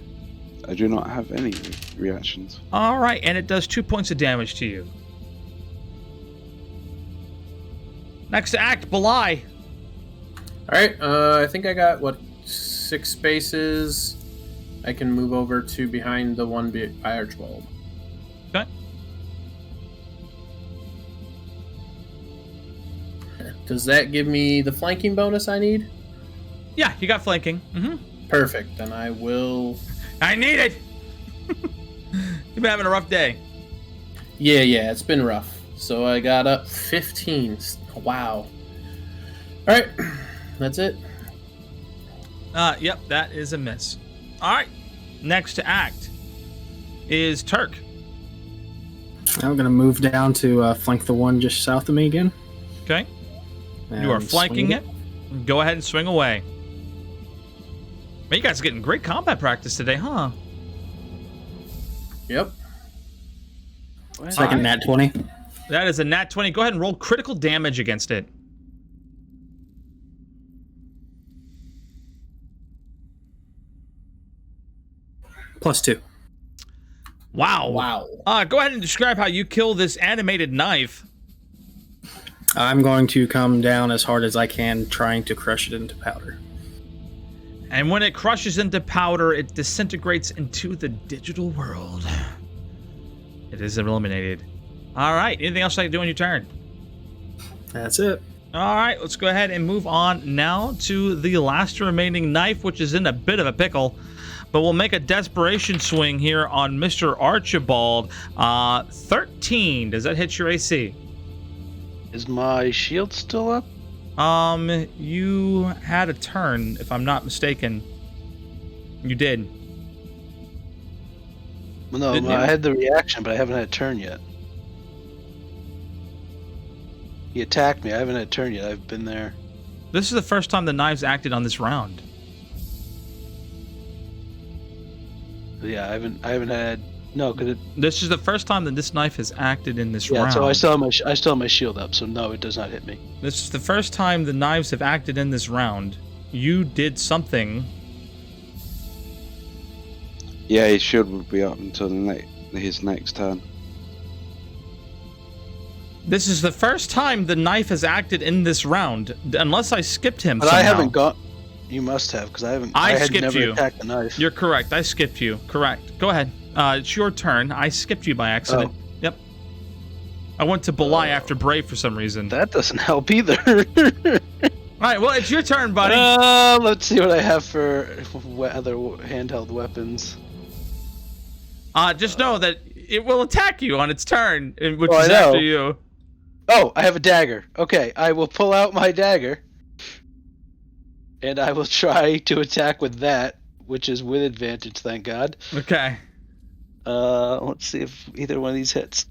I do not have any reactions. All right, and it does 2 points of damage to you. Next act, Belai. All right, I think I got, 6 spaces. I can move over to behind the one by Archibald. Okay. Does that give me the flanking bonus I need? Yeah, you got flanking. Perfect, then I will... I need it! You've been having a rough day. Yeah, it's been rough. So I got up 15. Wow. All right, that's it. Yep, that is a miss. All right, next to act is Turk. I'm going to move down to flank the one just south of me again. Okay. You are And flanking swing it. Go ahead and swing away. Man, you guys are getting great combat practice today, huh? Yep. Second nat 20. That is a nat 20. Go ahead and roll critical damage against it. +2. Wow. Go ahead and describe how you kill this animated knife. I'm going to come down as hard as I can, trying to crush it into powder. And when it crushes into powder, it disintegrates into the digital world. It is eliminated. All right. Anything else I can do on your turn? That's it. All right. Let's go ahead and move on now to the last remaining knife, which is in a bit of a pickle. But we'll make a desperation swing here on Mr. Archibald. 13. Does that hit your AC? Is my shield still up? You had a turn, if I'm not mistaken. You did. Well, no, Didn't I you? had the reaction, but I haven't had a turn yet. He attacked me. I haven't had a turn yet. I've been there. This is the first time the knives acted on this round. Yeah, I haven't had. No, because This is the first time that this knife has acted in this yeah. round. So I still have my shield up. So no, it does not hit me. This is the first time the knives have acted in this round. You did something. Yeah, his shield would be up until his next turn. This is the first time the knife has acted in this round, unless I skipped him But somehow. I haven't got. You must have, because I haven't. I had skipped never you. attacked the knife. You're correct. I skipped you. Correct. Go ahead. It's your turn. I skipped you by accident. Oh. Yep. I went to Belai after Brave for some reason. That doesn't help either. All right. Well, it's your turn, buddy. Let's see what I have for other handheld weapons. Just know that it will attack you on its turn, which Oh, I is know. after you. Oh, I have a dagger. Okay, I will pull out my dagger. And I will try to attack with that, which is with advantage, thank God. Okay. Let's see if either one of these hits.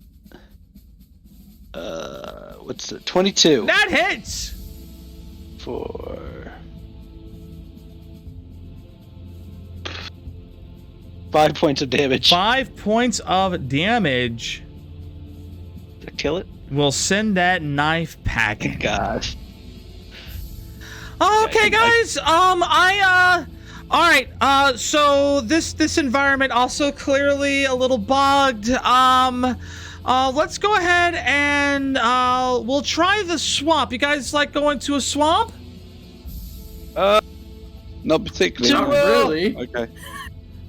What's it? 22 That hits. for 5 points of damage. 5 points of damage. Did I kill it? We'll send that knife packing. God. Okay, guys. All right. So this environment also clearly a little bugged. Let's go ahead and we'll try the swamp. You guys like going to a swamp? Not particularly. Not really. Okay.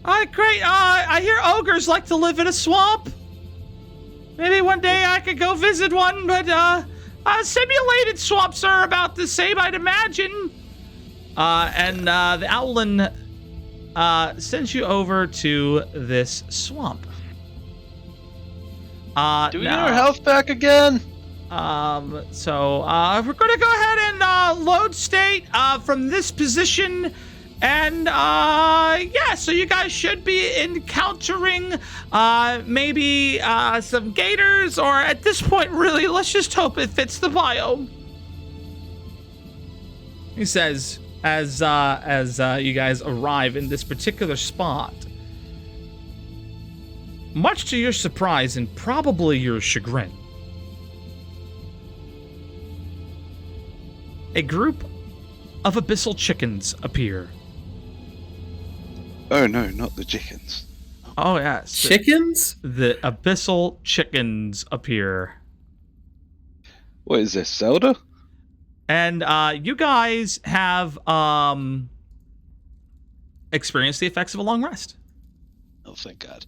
All right, great. I hear ogres like to live in a swamp. Maybe one day I could go visit one, but simulated swamps are about the same, I'd imagine. And the Owlin sends you over to this swamp. Do we get our health back again? So we're gonna go ahead and load state from this position, And so you guys should be encountering maybe some gators, or at this point, really, let's just hope it fits the biome. He says as you guys arrive in this particular spot. Much to your surprise and probably your chagrin, a group of abyssal chickens appear. Oh no, not the chickens. Oh yes. Chickens? The abyssal chickens appear. What is this, Zelda? And you guys have experienced the effects of a long rest. Oh, thank God.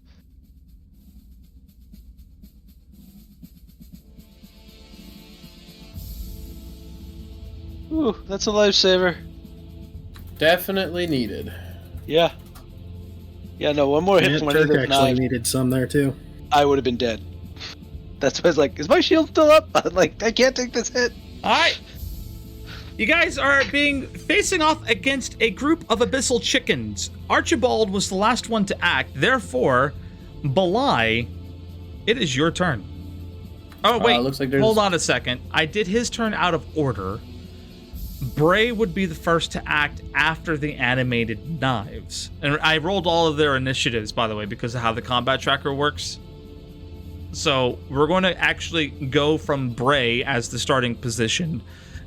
Ooh, that's a lifesaver. Definitely needed. Yeah. Yeah, no, one more hit Yeah, from Turk another actually knife, needed some there too. I would have been dead. That's why I was like, is my shield still up? I'm like, I can't take this hit. All right. You guys are facing off against a group of abyssal chickens. Archibald was the last one to act. Therefore, Belai, it is your turn. Oh, wait. Looks like there's... Hold on a second. I did his turn out of order. Bray would be the first to act after the animated knives. And I rolled all of their initiatives, by the way, because of how the combat tracker works. So we're going to actually go from Bray as the starting position.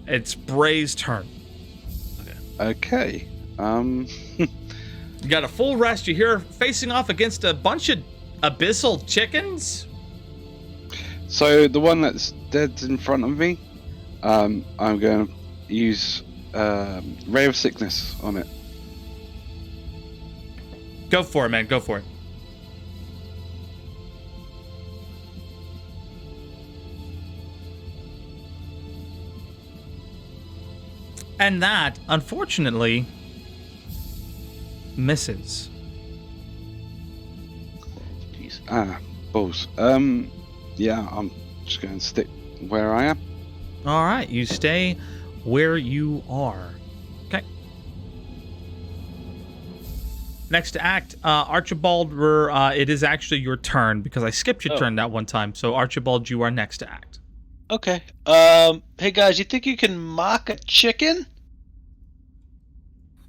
It's Bray's turn. Okay. You got a full rest. You're here facing off against a bunch of abyssal chickens. So the one that's dead in front of me, I'm going to use Ray of Sickness on it. Go for it, man. Go for it. And that, unfortunately, misses. Jeez. Balls. Yeah, I'm just going to stick where I am. All right, you stay where you are. Okay. Next to act, Archibald, it is actually your turn because I skipped your turn that one time. So Archibald, you are next to act. Okay. Hey guys, you think you can mock a chicken?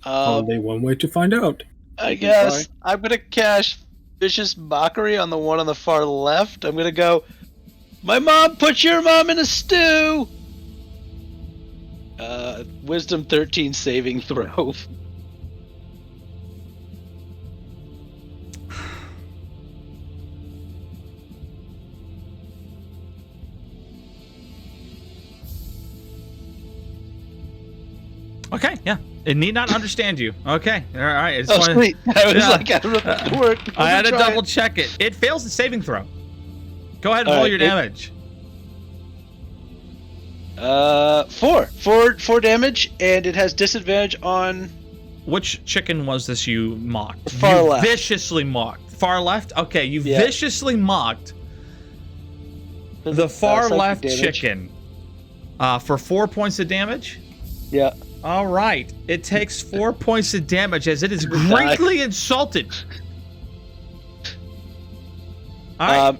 Only one way to find out. I guess I'm gonna cast Vicious Mockery on the one on the far left. I'm gonna go, my mom put your mom in a stew! Wisdom 13 saving throw. Okay, yeah. It need not understand you. Okay, all right. I just Oh, wanted- sweet. I was Yeah. like, I don't know if it worked. I had to Let me try double it. check it. It fails the saving throw. Go ahead and All roll right, your it- damage. 4 damage, and it has disadvantage on... Which chicken was this you mocked? Far you left. Viciously mocked. Far left? Okay, you Yeah. viciously mocked the far psychic left damage. chicken for 4 points of damage. Yeah. All right. It takes 4 points of damage as it is Die. greatly insulted. All right.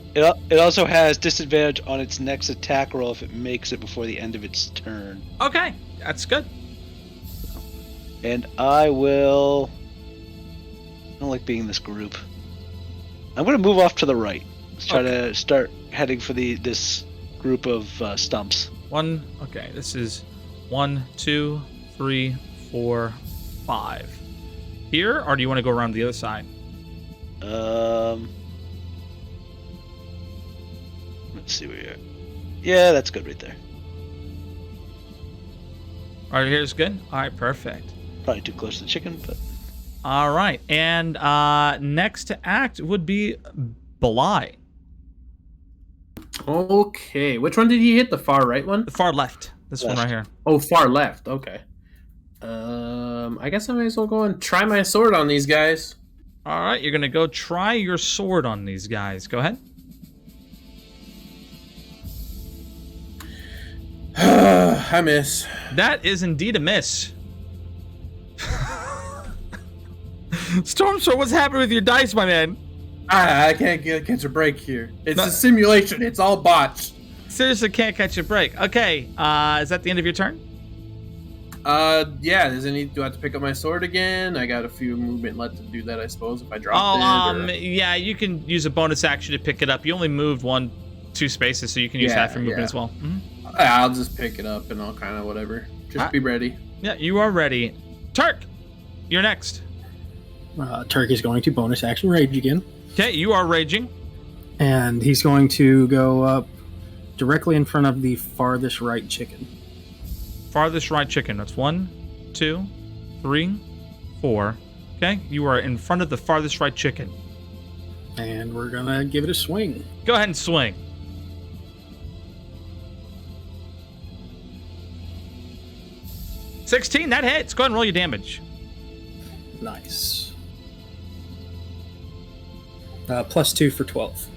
It also has disadvantage on its next attack roll if it makes it before the end of its turn. Okay. That's good. And I don't like being in this group. I'm going to move off to the right. Let's try to start heading for this group of stumps. Okay, this is 1, 2, 3, 4, 5. Here, or do you want to go around the other side? Let's see where you're at. Yeah, that's good right there. All right, here's good. All right, perfect. Probably too close to the chicken, but... All right, and next to act would be Belai. Okay, which one did he hit? The far right one? The far left. This one Left. right here. Oh, far left. Okay. I guess I might as well go and try my sword on these guys. All right, you're going to go try your sword on these guys. Go ahead. I miss. That is indeed a miss. Stormstorm, what's happening with your dice, my man? I can't catch a break here. It's a simulation. It's all botched. Seriously, can't catch a break. Okay, is that the end of your turn? Yeah. Do I have to pick up my sword again? I got a few movement left to do that, I suppose, if I drop it. Yeah, you can use a bonus action to pick it up. You only moved 2 spaces, so you can use that for movement as well. Mm-hmm. I'll just pick it up and I'll kind of whatever. Just be ready. Yeah, you are ready. Turk, you're next. Turk is going to bonus action rage again. Okay, you are raging. And he's going to go up directly in front of the farthest right chicken. Farthest right chicken. That's 1, 2, 3, 4. Okay, you are in front of the farthest right chicken. And we're going to give it a swing. Go ahead and swing. $16, that hits. Go ahead and roll your damage. Nice. +2 for 12.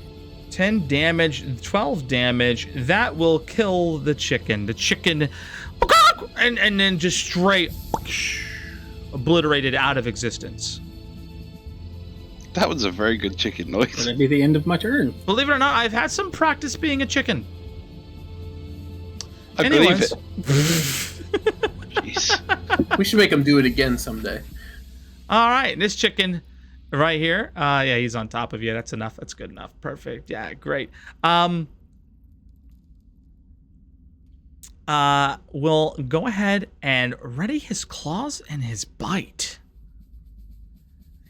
10 damage, 12 damage. That will kill the chicken. The chicken, and then just straight obliterated out of existence. That was a very good chicken noise. That'd be the end of my turn. Believe it or not, I've had some practice being a chicken. I believe it. Jeez. We should make him do it again someday. All right, this chicken right here. Yeah, he's on top of you. That's enough. That's good enough. Perfect. Yeah, great. We'll go ahead and ready his claws and his bite.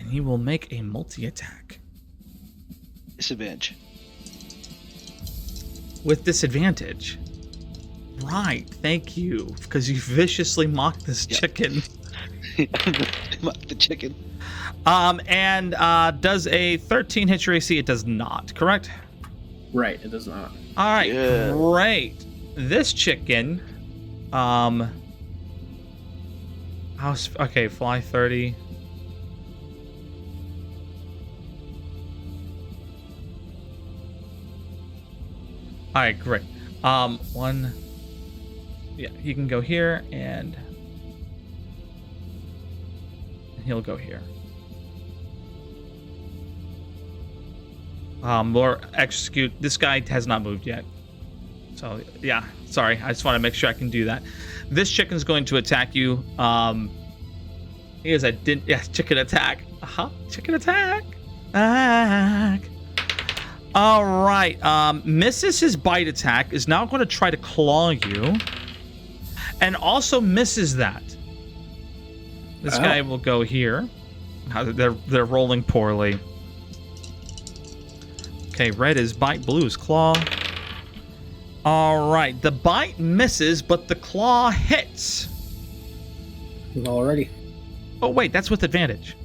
And he will make a multi-attack. Disadvantage. With disadvantage. Right, thank you. Because you viciously mocked this chicken. The chicken. And does a 13 hit your AC? It does not, correct? Right, it does not. All right, great. This chicken, okay, fly 30. All right, great. Yeah, he can go here and he'll go here. Or execute. This guy has not moved yet. So, yeah, sorry. I just want to make sure I can do that. This chicken's going to attack you. He is a chicken attack. Chicken attack. All right. Misses his bite attack. Is now going to try to claw you. And also misses that. This guy will go here. They're rolling poorly. Okay, red is bite, blue is claw. All right, the bite misses, but the claw hits. Alrighty. Oh, wait, that's with advantage.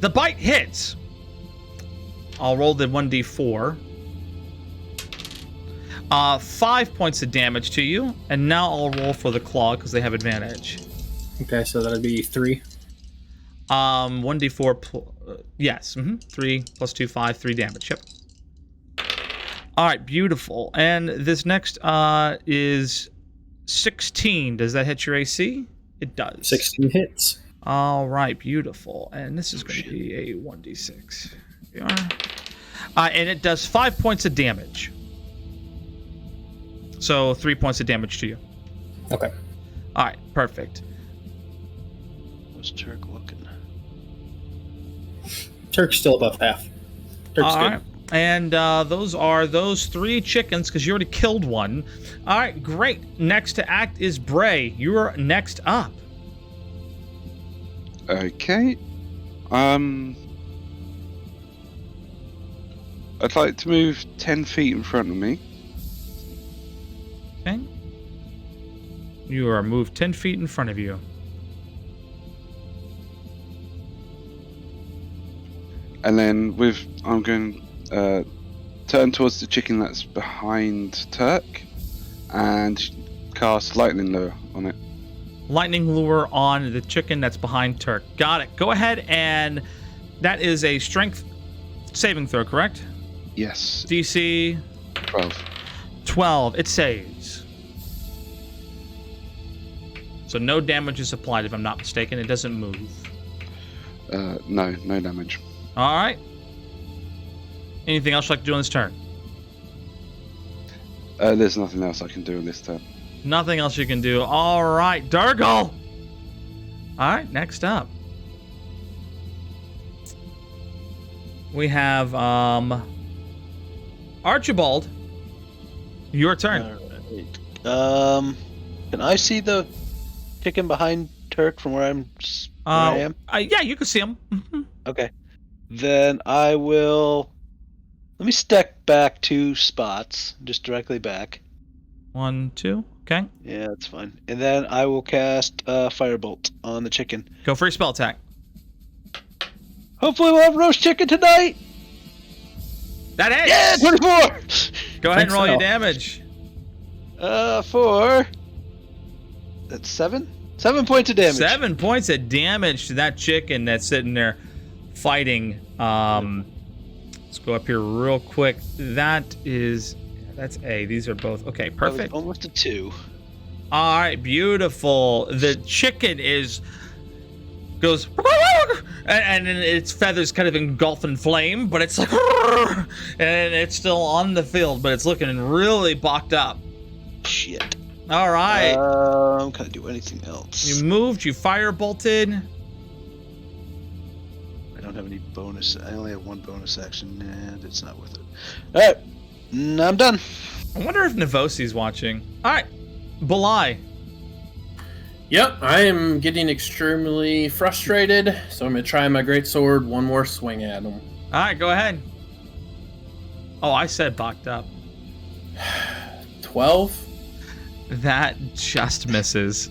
The bite hits. I'll roll the 1d4. 5 points of damage to you, and now I'll roll for the claw because they have advantage. Okay, so that'd be 3. 1d4, yes, 3 plus 2, 5, 3 damage, yep. All right, beautiful. And this next is 16. Does that hit your AC? It does. 16 hits. All right, beautiful. And this is going to be a 1d6. Here we are. And it does 5 points of damage. So 3 points of damage to you. Okay. All right, perfect. What's Turk looking? Turk's still above half. Turk's good. Right. And those are those 3 chickens because you already killed one. All right, great. Next to act is Bray. You're next up. Okay. I'd like to move 10 feet in front of me. Okay. You are moved 10 feet in front of you. And then I'm going to turn towards the chicken that's behind Turk and cast Lightning Lure on it. Lightning Lure on the chicken that's behind Turk. Got it. Go ahead, and that is a strength saving throw, correct? Yes. DC 12. It saves. So no damage is applied, if I'm not mistaken. It doesn't move. No damage. All right. Anything else you'd like to do on this turn? There's nothing else I can do on this turn. Nothing else you can do. All right, Durgal. All right, next up. We have Archibald. Your turn. All right. Can I see the chicken behind Turk from where I am? Yeah, you can see him. Okay. Then I will. Let me stack back 2 spots, just directly back. 1, 2. Okay. Yeah, that's fine. And then I will cast Firebolt on the chicken. Go for your spell attack. Hopefully we'll have roast chicken tonight! That hits! Yeah, 24! Go ahead and roll your so. damage. For... That's 7? 7 points of damage. 7 points of damage to that chicken that's sitting there fighting. Let's go up here real quick. That's A. These are both. Okay, That perfect. was almost a 2. All right, beautiful. The chicken goes and its feathers kind of engulf in flame, but it's like and it's still on the field, but it's looking really balked up. Shit. All right. Can I do anything else? You moved, you fire bolted. I don't have any bonus. I only have 1 bonus action, and it's not worth it. Alright. I'm done. I wonder if Navosi's watching. All right. Belai. Yep, I am getting extremely frustrated, so I'm going to try my greatsword one more swing at him. All right, go ahead. Oh, I said balked up. 12? That just misses.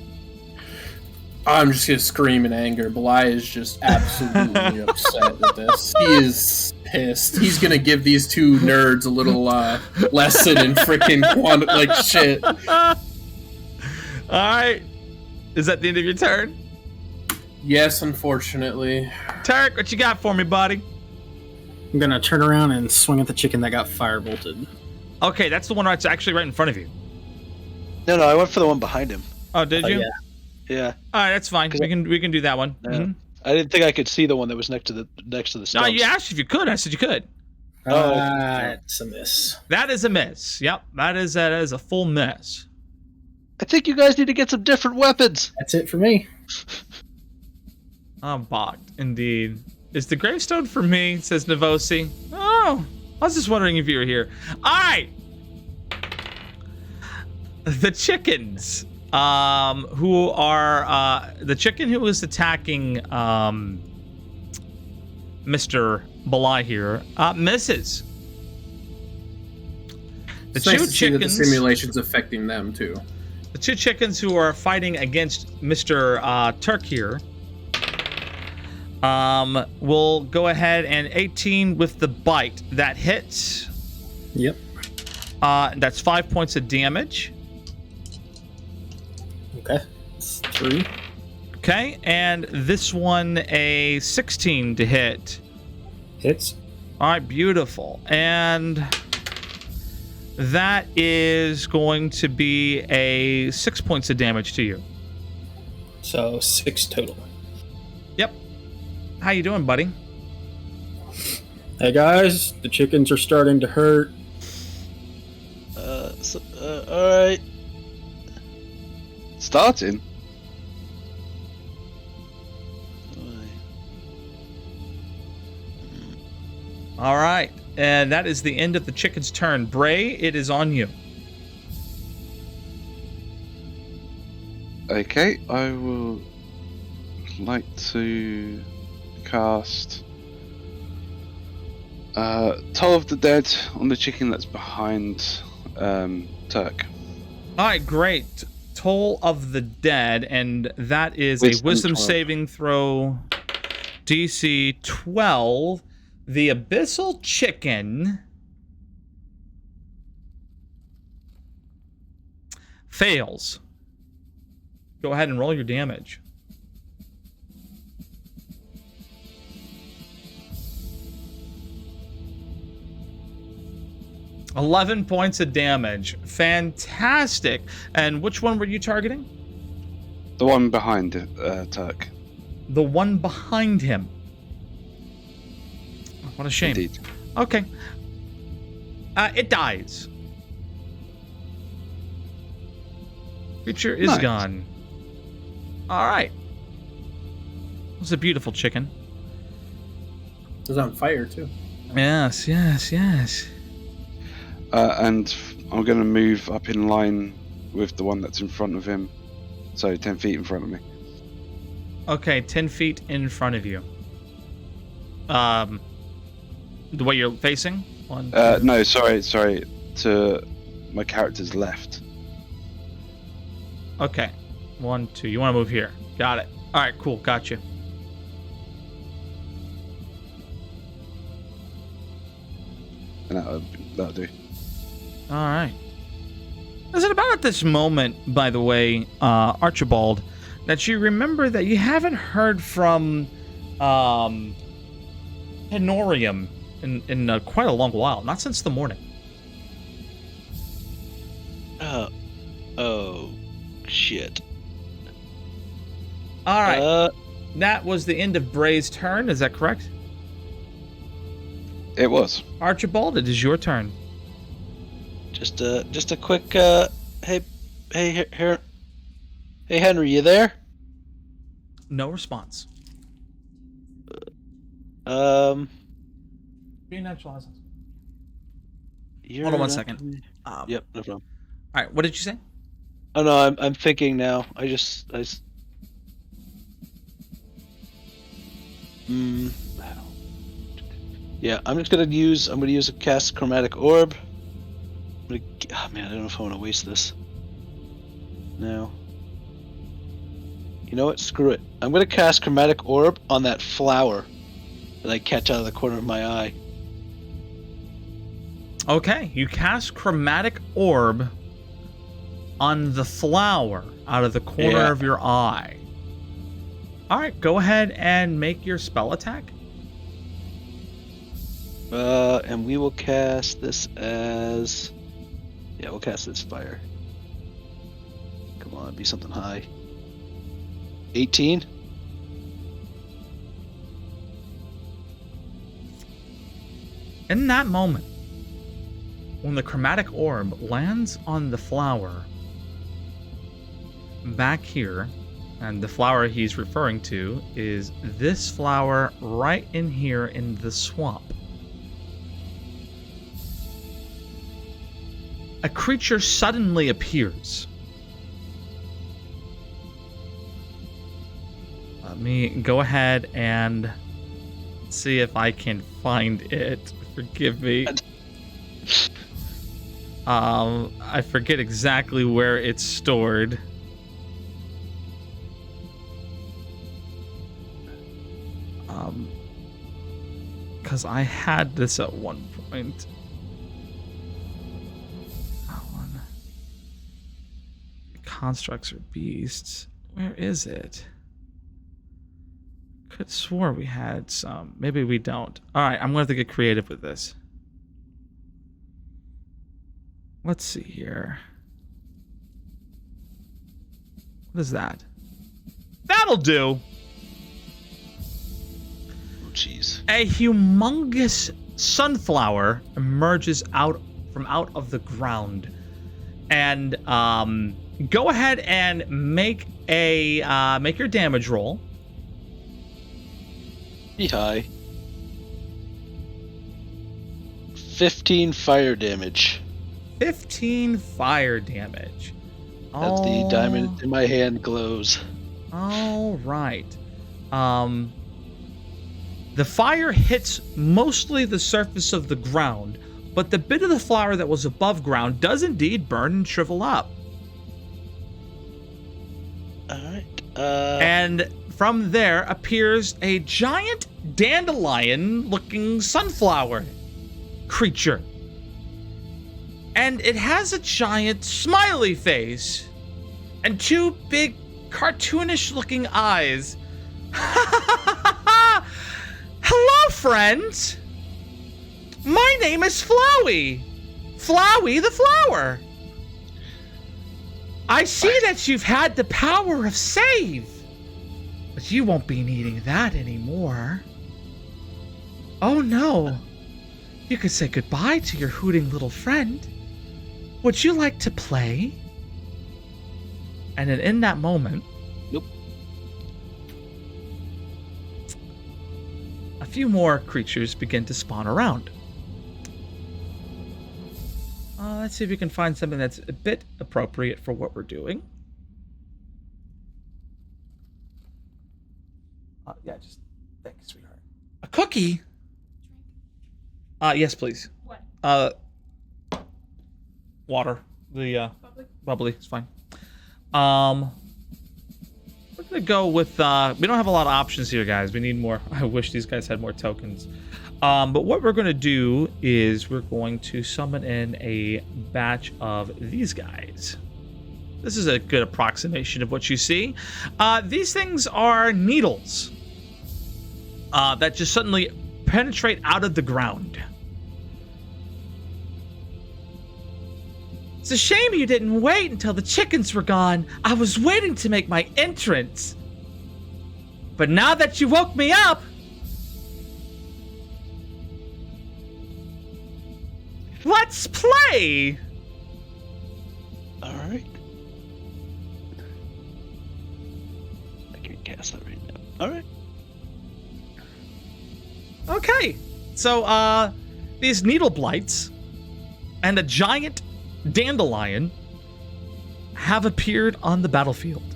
I'm just going to scream in anger. Belai is just absolutely upset with this. He is pissed. He's going to give these 2 nerds a little lesson in freaking shit. All right. Is that the end of your turn? Yes, unfortunately. Tarek, what you got for me, buddy? I'm gonna turn around and swing at the chicken that got firebolted. Okay, that's the one that's actually right in front of you. No, I went for the one behind him. Oh, did you? Yeah. Yeah. All right, that's fine. We can do that one. No. Mhm. I didn't think I could see the one that was next to the No, stumps. you asked if you could. I said you could. That's a miss. That is a miss. Yep, that is a full miss. I think you guys need to get some different weapons. That's it for me. I'm balked, indeed. Is the gravestone for me? Says Navosi. Oh, I was just wondering if you were here. All right. The chickens, who are the chicken who is attacking Mr. Belai here, misses. The It's nice two to see that the chickens. simulation's affecting them, too. The 2 chickens who are fighting against Mr. Turk here will go ahead and 18 with the bite. That hits. Yep. That's 5 points of damage. Okay. It's 3. Okay, and this one a 16 to hit. Hits. All right, beautiful. And that is going to be a 6 points of damage to you. So 6 total. Yep. How you doing, buddy? Hey guys, the chickens are starting to hurt. Alright. Starting? All right, and that is the end of the chicken's turn. Bray, it is on you. Okay, I will like to cast Toll of the Dead on the chicken that's behind Turk. All right, great. Toll of the Dead, and that is Wisdom a wisdom 12. saving throw, DC 12. The abyssal chicken fails. Go ahead and roll your damage. $11 points of damage. Fantastic. And which one were you targeting? The one behind Turk. The one behind him. what a shame. Indeed. Okay. It dies. Creature is Nice. gone. All right. It was a beautiful chicken. It was on fire too. Yes, yes, yes. And I'm going to move up in line with the one that's in front of him. So 10 feet in front of me. Okay, 10 feet in front of you. The way you're facing? One. No, sorry. To my character's left. Okay. 1, 2. You want to move here. Got it. All right, cool. Got you. And that'll do. All right. Is it about at this moment, by the way, Archibald, that you remember that you haven't heard from Henorium in quite a long while, not since the morning? Oh, shit. All right. That was the end of Bray's turn. Is that correct? It was. Archibald, it is your turn. Just a quick, hey, Henry, you there? No response. Be natural. Hold on one second. Yep, no problem. All right, what did you say? Oh no, I'm thinking now. Yeah, I'm gonna use a cast chromatic orb. Man, I don't know if I want to waste this. No. You know what? Screw it. I'm gonna cast chromatic orb on that flower that I catch out of the corner of my eye. Okay, you cast chromatic orb on the flower out of the corner of your eye. All right, go ahead and make your spell attack. And we will cast this as... Yeah, we'll cast this fire. Come on, be something high. 18? In that moment, when the chromatic orb lands on the flower back here, and the flower he's referring to is this flower right in here in the swamp. A creature suddenly appears. Let me go ahead and see if I can find it. Forgive me. I forget exactly where it's stored. Because I had this at one point. Constructs or beasts. Where is it? Could swore we had some. Maybe we don't. Alright, I'm going to have to get creative with this. Let's see here. What is that? That'll do! Oh, jeez. A humongous sunflower emerges out of the ground. And, go ahead and make your damage roll. Be high. 15 fire damage. 15 fire damage. As the diamond in my hand glows. All right. The fire hits mostly the surface of the ground, but the bit of the flower that was above ground does indeed burn and shrivel up. Alright. And from there appears a giant dandelion-looking sunflower creature. And it has a giant smiley face and two big cartoonish-looking eyes. Hello, friends. My name is Flowey. Flowey the flower. I see that you've had the power of save, but you won't be needing that anymore. Oh no. You could say goodbye to your hooting little friend. Would you like to play? And then in that moment, Nope. a few more creatures begin to spawn around. Let's see if we can find something that's a bit appropriate for what we're doing. Yeah, just thank you, sweetheart. A cookie? Yes, please. What? Water. The bubbly. It's fine. We're gonna go with. We don't have a lot of options here, guys. We need more. I wish these guys had more tokens. But what we're gonna do is we're going to summon in a batch of these guys. This is a good approximation of what you see. These things are needles that just suddenly penetrate out of the ground. It's a shame you didn't wait until the chickens were gone. I was waiting to make my entrance. But now that you woke me up... Let's play! Alright. I can't cast that right now. Alright. Okay. So, these needle blights and a giant dandelion have appeared on the battlefield.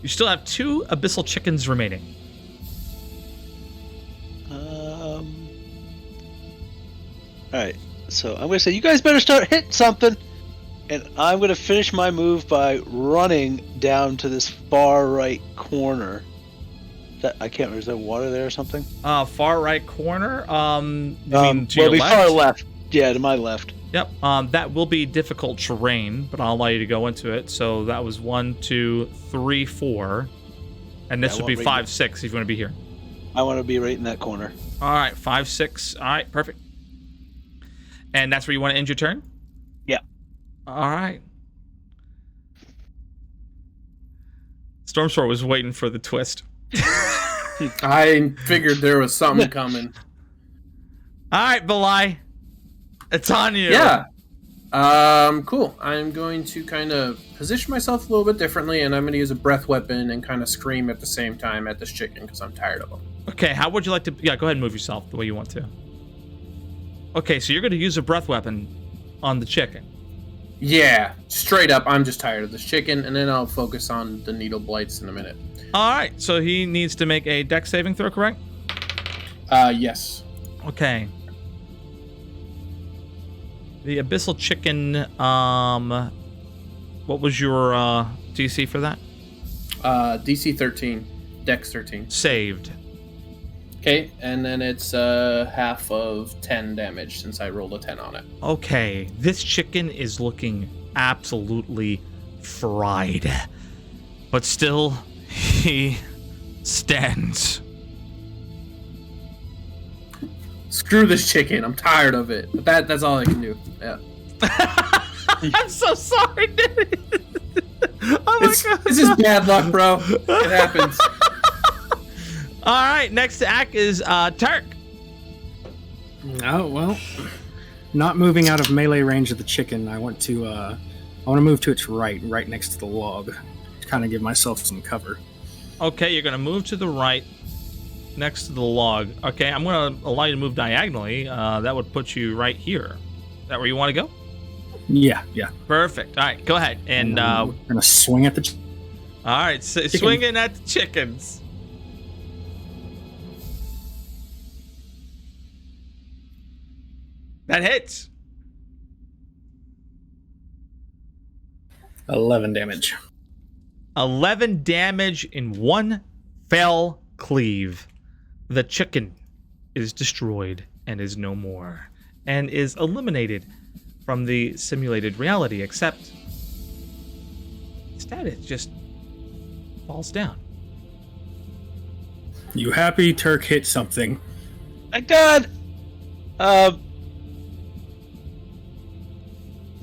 You still have 2 abyssal chickens remaining. Alright, so I'm gonna say you guys better start hitting something, and I'm gonna finish my move by running down to this far right corner. I can't remember, is there water there or something? Far right corner. You mean to your far left? left. Yeah, to my left. Yep. That will be difficult terrain, but I'll allow you to go into it. So that was 1, 2, 3, 4, and this would be 5, 6 if you want to be here. I want to be right in that corner. All right, 5, 6. All right, perfect. And that's where you want to end your turn? Yeah. All right. Stormstorm was waiting for the twist. I figured there was something coming. All right, Belai. It's on you. Yeah. Cool. I'm going to kind of position myself a little bit differently, and I'm going to use a breath weapon and kind of scream at the same time at this chicken because I'm tired of him. Okay, how would you like to... Yeah, go ahead and move yourself the way you want to. Okay, so you're going to use a breath weapon on the chicken. Yeah, straight up, I'm just tired of this chicken, and then I'll focus on the needle blights in a minute. All right, so he needs to make a dex saving throw, correct? Yes. Okay. The abyssal chicken, what was your DC for that? DC 13, Dex 13. Saved. Okay, and then it's half of 10 damage since I rolled a 10 on it. Okay, this chicken is looking absolutely fried. But still, he stands. Screw this chicken, I'm tired of it. But that's all I can do. Yeah. I'm so sorry, dude. Oh my god. This is bad luck, bro. It happens. All right, next to act is Turk. Oh well, not moving out of melee range of the chicken. I want to move to its right next to the log, to kind of give myself some cover. Okay, you're gonna move to the right, next to the log. Okay, I'm gonna allow you to move diagonally. That would put you right here. Is that where you want to go? Yeah. Perfect. All right, go ahead and. We're gonna swing at the. All right, so swinging at the chickens. That hits. 11 damage. 11 damage in one fell cleave. The chicken is destroyed and is no more, and is eliminated from the simulated reality, except instead it just falls down. You happy? Turk hit something. My god!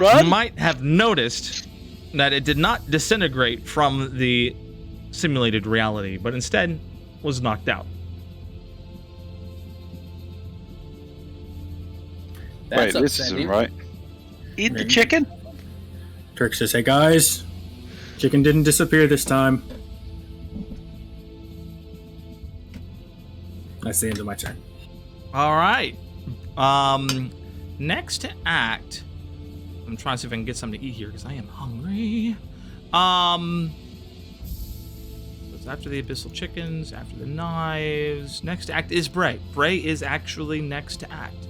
Run? You might have noticed that it did not disintegrate from the simulated reality, but instead was knocked out. That's Wait, this upsetting. isn't right. Eat the chicken? Turk says, "Hey guys, chicken didn't disappear this time." That's the end of my turn. All right. Next act. I'm trying to see if I can get something to eat here because I am hungry. It's after the abyssal chickens, after the knives. Next act is Bray. Bray is actually next to act.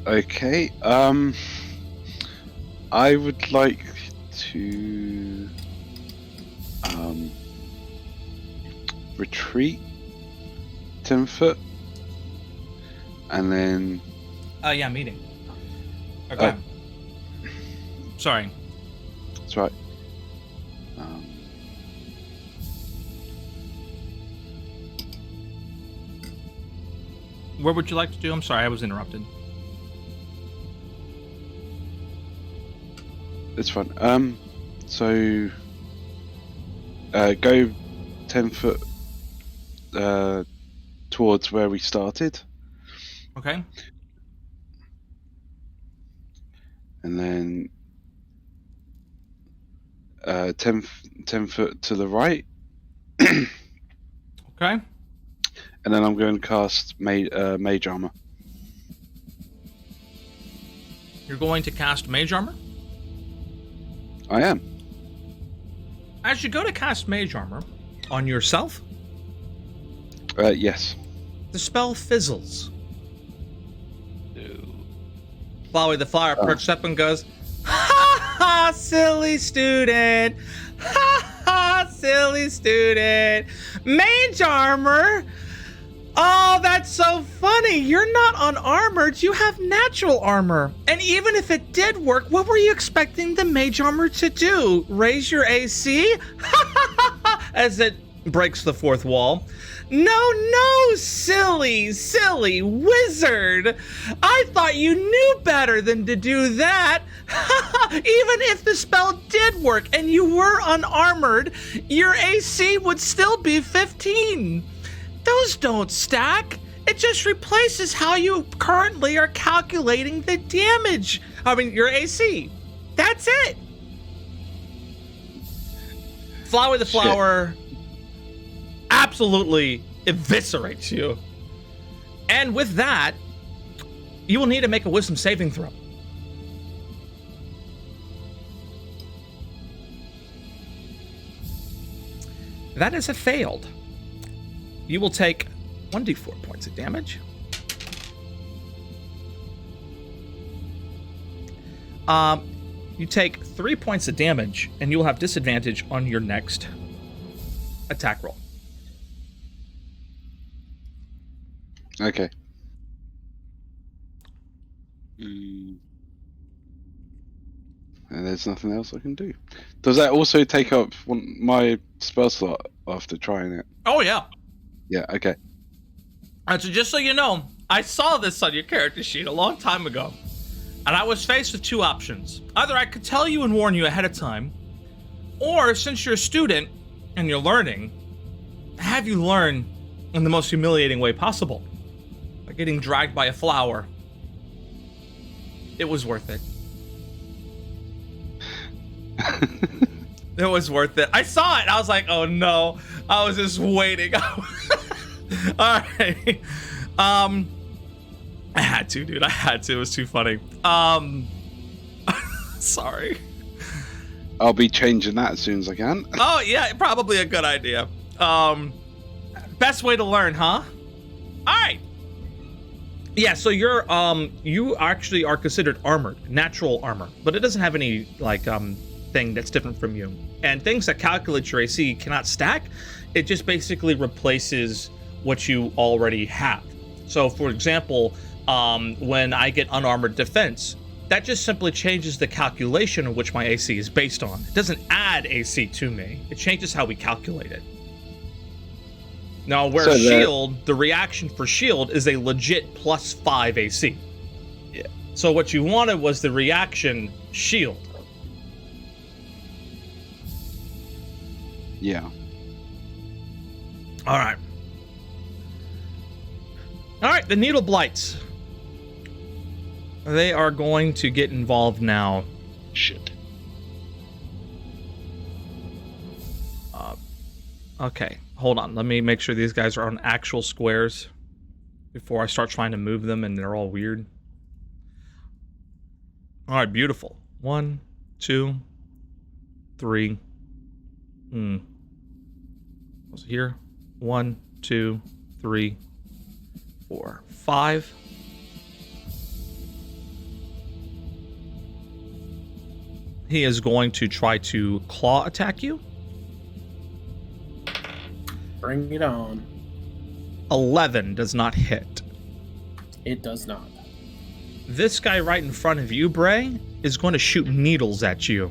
Okay. I would like to retreat 10 foot, and then Yeah, meeting. Okay. Sorry. that's right. What would you like to do? I'm sorry, I was interrupted. It's fun. So go 10 foot towards where we started, Okay. and then 10 foot to the right, Okay. and then I'm going to cast Mage Armor. You're going to cast Mage Armor. I am. As you go to cast Mage Armor on yourself, Yes. the spell fizzles. Flowey the Flower perks up and goes, "Ha ha, silly student! Ha ha, silly student! Mage Armor? Oh, that's so funny. You're not unarmored. You have natural armor. And even if it did work, what were you expecting the Mage Armor to do? Raise your AC?" As it breaks the fourth wall. No, silly wizard. I thought you knew better than to do that. Even if the spell did work and you were unarmored, your AC would still be 15. Those don't stack. It just replaces how you currently are calculating the damage. I mean, your AC. That's it. Flowey the Flower absolutely eviscerates you. And with that, you will need to make a wisdom saving throw. That is a failed. You will take 1d4 points of damage. You take 3 points of damage, and you will have disadvantage on your next attack roll. Okay. And there's nothing else I can do. Does that also take up my spell slot after trying it? Oh, yeah. Yeah, okay. So just so you know, I saw this on your character sheet a long time ago, and I was faced with two options. Either I could tell you and warn you ahead of time, or since you're a student and you're learning, have you learn in the most humiliating way possible, by getting dragged by a flower. It was worth it. It was worth it. I saw it. I was like, oh no. I was just waiting. All right. I had to, dude. I had to. It was too funny. Sorry. I'll be changing that as soon as I can. Oh, yeah. Probably a good idea. Best way to learn, huh? All right. Yeah, so you're you actually are considered armored, natural armor, but it doesn't have any like thing that's different from you. And things that calculate your AC cannot stack. It just basically replaces what you already have. So for example, when I get unarmored defense, that just simply changes the calculation of which my AC is based on. It doesn't add AC to me. It changes how we calculate it. Now, where So shield, the reaction for shield is a legit +5 AC. Yeah. So what you wanted was the reaction shield. Yeah. All right. All right, the Needle Blights. They are going to get involved now. Shit. Okay, hold on. Let me make sure these guys are on actual squares before I start trying to move them and they're all weird. All right, beautiful. 1, 2, 3. Was it here? 1, 2, 3, 4, 5. He is going to try to claw attack you. Bring it on. 11 does not hit. It does not. This guy right in front of you, Bray, is going to shoot needles at you.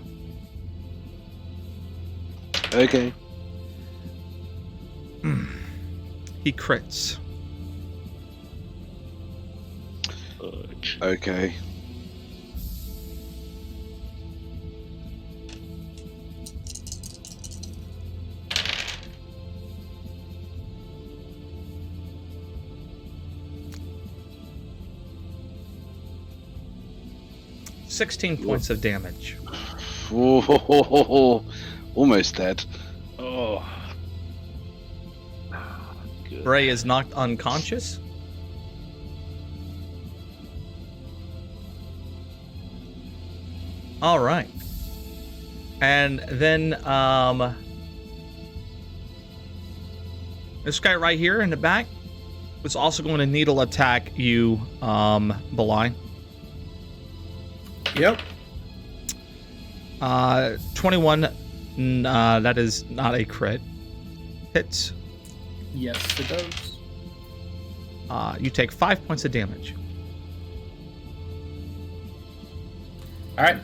Okay. He crits. Fudge. Okay. Sixteen points of damage. Whoa, almost dead. Oh. Good. Bray is knocked unconscious. All right. And then this guy right here in the back was also going to needle attack you, Belai. Yep. 21, that is not a crit. Hits. Yes, it does. You take 5 points of damage. All right.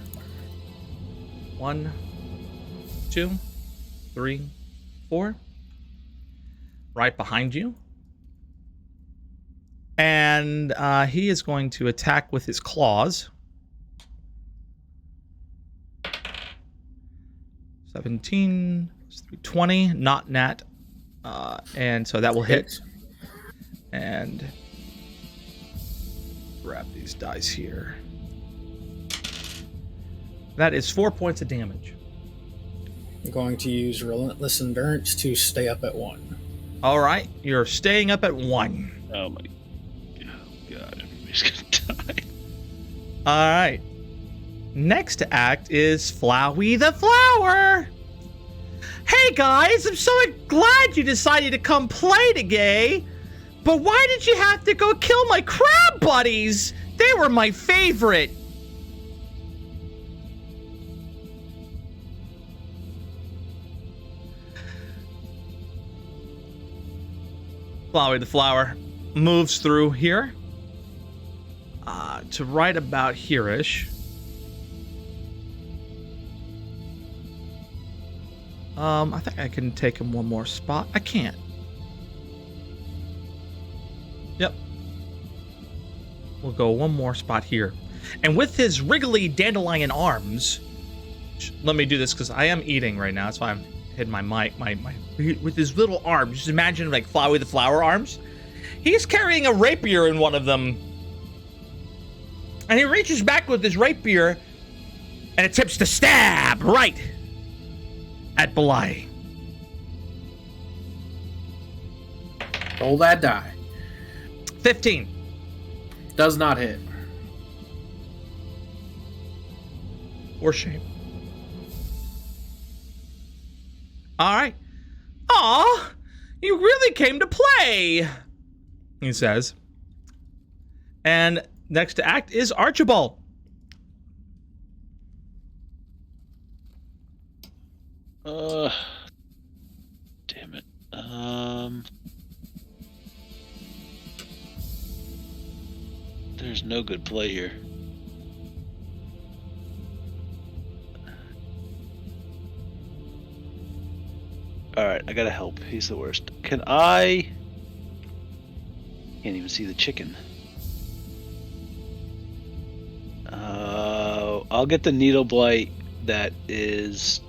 1, 2, 3, 4. Right behind you. And he is going to attack with his claws. 17 plus 3, 20, not nat. And so that will hit. And grab these dice here. That is 4 points of damage. I'm going to use Relentless Endurance to stay up at 1. All right, you're staying up at 1. Oh my god, everybody's gonna die. All right. Next to act is Flowey the Flower. Hey guys, I'm so glad you decided to come play today. But why did you have to go kill my crab buddies? They were my favorite. Flowey the Flower moves through here to right about here-ish. I think I can take him one more spot. I can't. Yep. We'll go one more spot here. And with his wriggly dandelion arms, let me do this because I am eating right now. That's why I'm hitting my mic. With his little arms, just imagine like Flowey the Flower arms. He's carrying a rapier in one of them. And he reaches back with his rapier and attempts to stab right at Belai. Roll that die. 15. Does not hit. For shame. All right. Aw, you really came to play, he says. And next to act is Archibald. Damn it. There's no good play here. Alright, I gotta help. He's the worst. Can I... Can't even see the chicken. I'll get the needle blight that is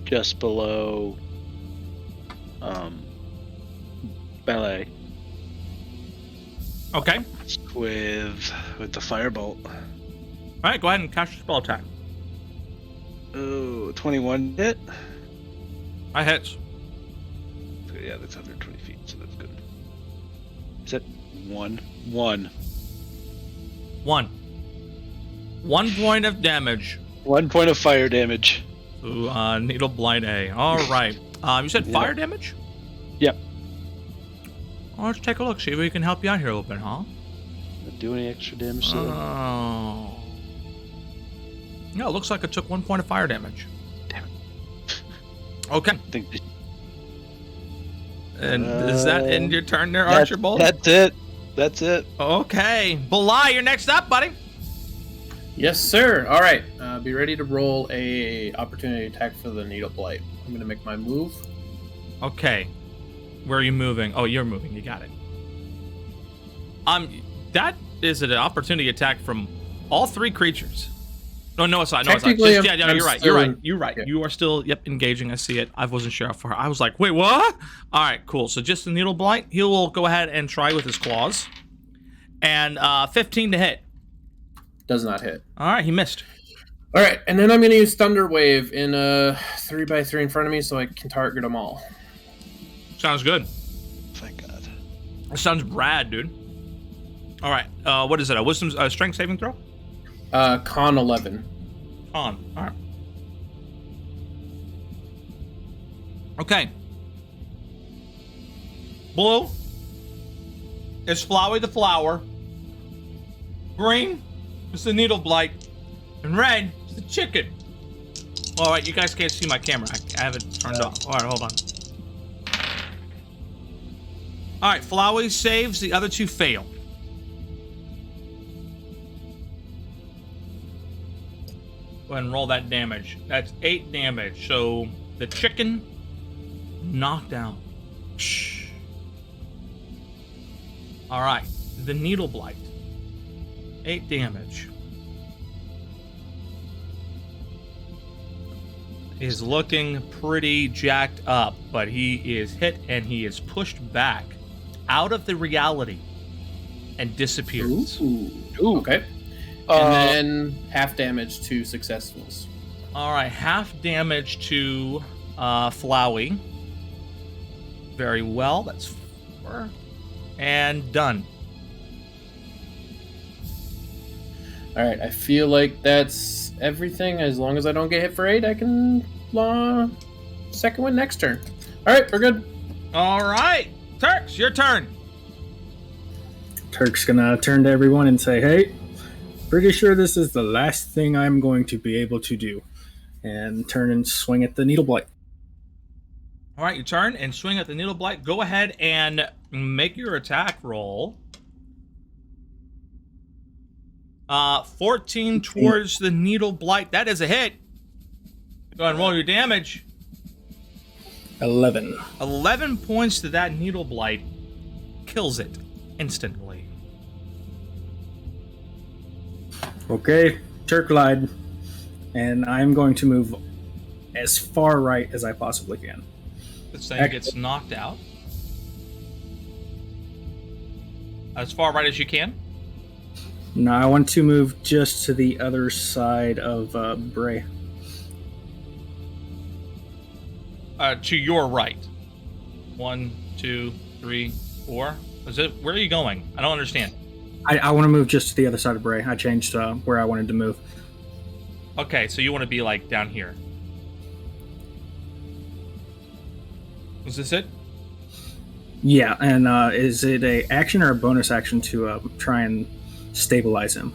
just below melee Okay. with the firebolt. All right, go ahead and cast your spell attack. Oh, 21 hit. That hits. Yeah, that's 120 feet, so that's good. Is that 1? 1. 1 point of damage 1 point of fire damage. to Needle Blight A. All right. You said fire damage? Yep. Well, let's take a look. See if we can help you out here a little bit, huh? Not do any extra damage to them. Oh. Yeah, it looks like it took 1 point of fire damage. Damn it. Okay. I think they- And is that end your turn there, Archibald? That's it. That's it. Okay. Belai, you're next up, buddy. Yes, sir. All right. Be ready to roll a opportunity attack for the Needle Blight. I'm going to make my move. Okay. Where are you moving? Oh, you're moving. You got it. That is an opportunity attack from all 3 creatures. No, it's not. No, it's not. Technically, Yeah, I'm you're right. still You're right. okay. You are still, engaging. I see it. I wasn't sure how far. I was like, wait, what? All right, cool. So just the Needle Blight. He will go ahead and try with his claws. And 15 to hit. Does not hit. All right, he missed. All right, and then I'm going to use Thunder Wave in 3x3 in front of me so I can target them all. Sounds good. Thank God. That sounds rad, dude. All right. What is it? A wisdom strength saving throw? Con 11. On. All right. Okay. Blue is Flowey the flower. Green is the Needle Blight. And red is the chicken. All right, you guys can't see my camera. I have it turned off. All right, hold on. All right, Flowey saves. The other 2 fail. Go ahead and roll that damage. That's 8 damage. So the chicken knocked out. Shh. All right, the Needle Blight. 8 damage. Is looking pretty jacked up, but he is hit and he is pushed back out of the reality and disappears. Ooh. Okay. And then half damage to successfuls. All right, half damage to Flowey. Very well. That's 4. And done. All right, I feel like that's everything. As long as I don't get hit for 8, I can second one next turn. All right, we're good. All right, Turks, your turn. Turk's gonna turn to everyone and say, hey, pretty sure this is the last thing I'm going to be able to do. And turn and swing at the Needle Blight. All right, you turn and swing at the Needle Blight. Go ahead and make your attack roll. 14 towards the Needle Blight. That is a hit. Go ahead and roll your damage. 11. 11 points to that Needle Blight. Kills it instantly. Okay, Turk lied. And I'm going to move as far right as I possibly can. This thing gets knocked out. As far right as you can. Now I want to move just to the other side of Bray. To your right. 1, 2, 3, 4. Is it? Where are you going? I don't understand. I want to move just to the other side of Bray. I changed where I wanted to move. Okay, so you want to be like down here. Was this it? Yeah, and is it a action or a bonus action to try and stabilize him?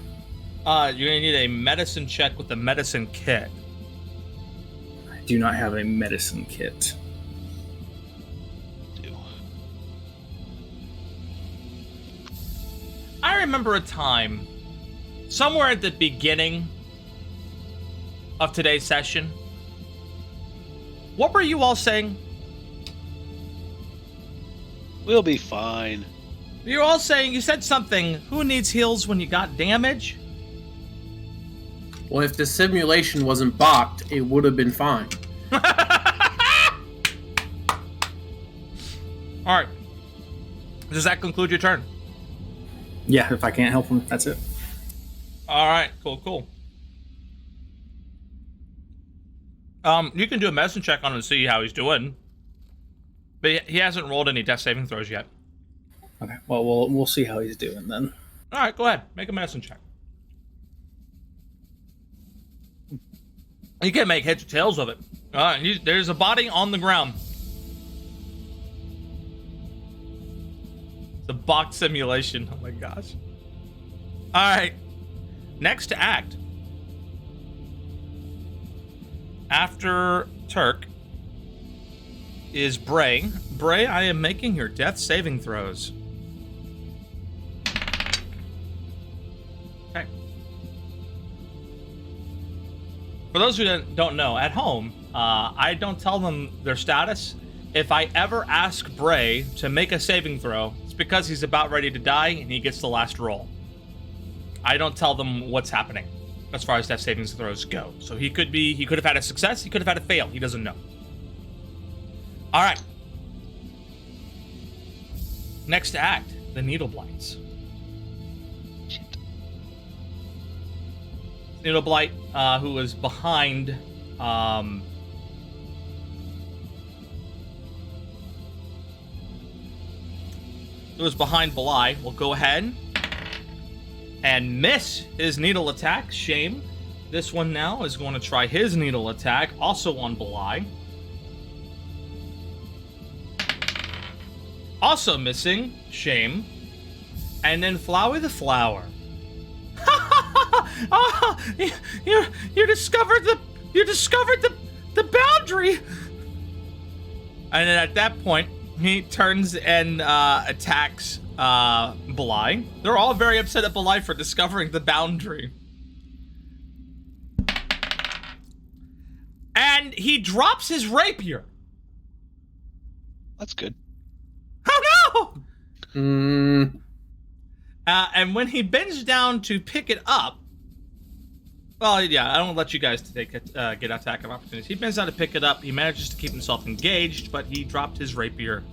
You're gonna need a medicine check with the medicine kit. I do not have a medicine kit. I remember a time, somewhere at the beginning of today's session. What were you all saying? We'll be fine. You were all saying, you said something, who needs heals when you got damage? Well, if the simulation wasn't balked, it would have been fine. Alright. Does that conclude your turn? Yeah, if I can't help him, that's it. All right, cool. You can do a medicine check on him and see how he's doing. But he hasn't rolled any death saving throws yet. Okay, well, we'll see how he's doing then. All right, go ahead. Make a medicine check. You can make heads or tails of it. There's a body on the ground. The box simulation. Oh my gosh. All right. Next to act. After Turk is Bray. Bray, I am making your death saving throws. Okay. For those who don't know, at home, I don't tell them their status. If I ever ask Bray to make a saving throw, it's because he's about ready to die and he gets the last roll. I don't tell them what's happening as far as death saving throws go. So he could have had a success, he could have had a fail. He doesn't know. All right. Next to act, the Needle Blights. Needle Blight, who was behind, Belai, will go ahead and miss his needle attack. Shame. This one now is going to try his needle attack, also on Belai. Also missing. Shame. And then Flowey the Flower. Oh, you discovered the boundary. And then at that point, he turns and attacks Belai. They're all very upset at Belai for discovering the boundary. And he drops his rapier. That's good. Oh no! And when he bends down to pick it up, well, yeah, I don't let you guys get attack of opportunities. He bends down to pick it up. He manages to keep himself engaged, but he dropped his rapier.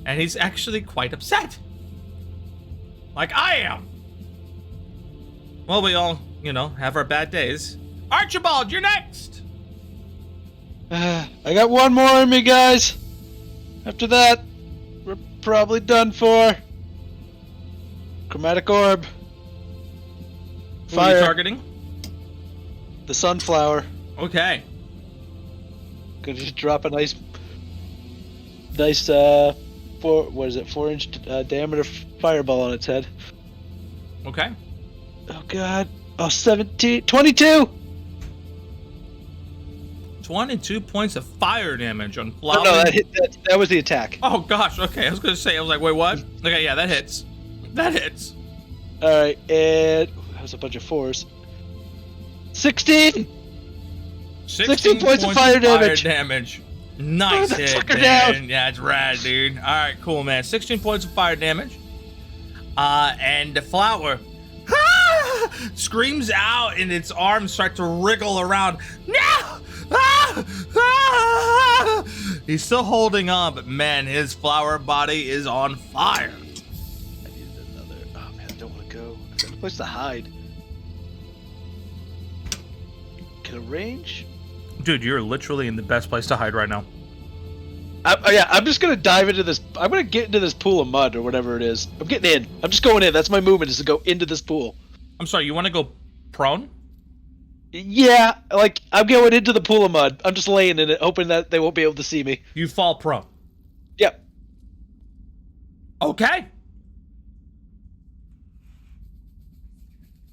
And he's actually quite upset. Like I am. Well, we all, have our bad days. Archibald, you're next. I got one more in me, guys. After that, we're probably done for. Chromatic Orb. Who are you targeting? The Sunflower. Okay. Gonna just drop a nice 4-inch diameter fireball on its head. Okay. Oh god. Oh, 22! 22 points of fire damage on Flower. No, that was the attack. Oh gosh, okay. I was gonna say, wait, what? Okay, yeah, that hits. That hits. Alright, and that was a bunch of 4s. 16 points of fire damage. Nice that hit, sucker man. down. Yeah, it's rad, dude. Alright, cool, man. 16 points of fire damage. And the Flower screams out and its arms start to wriggle around. No! He's still holding on, but man, his flower body is on fire. I need another. Oh man, I don't want to go. I've got a place to hide. Can I range? Dude, you're literally in the best place to hide right now. I'm just gonna dive into this. I'm gonna get into this pool of mud or whatever it is. I'm getting in. I'm just going in. That's my movement, is to go into this pool. I'm sorry, you want to go prone? Yeah, like I'm going into the pool of mud. I'm just laying in it, hoping that they won't be able to see me. You fall prone. Yep. Okay.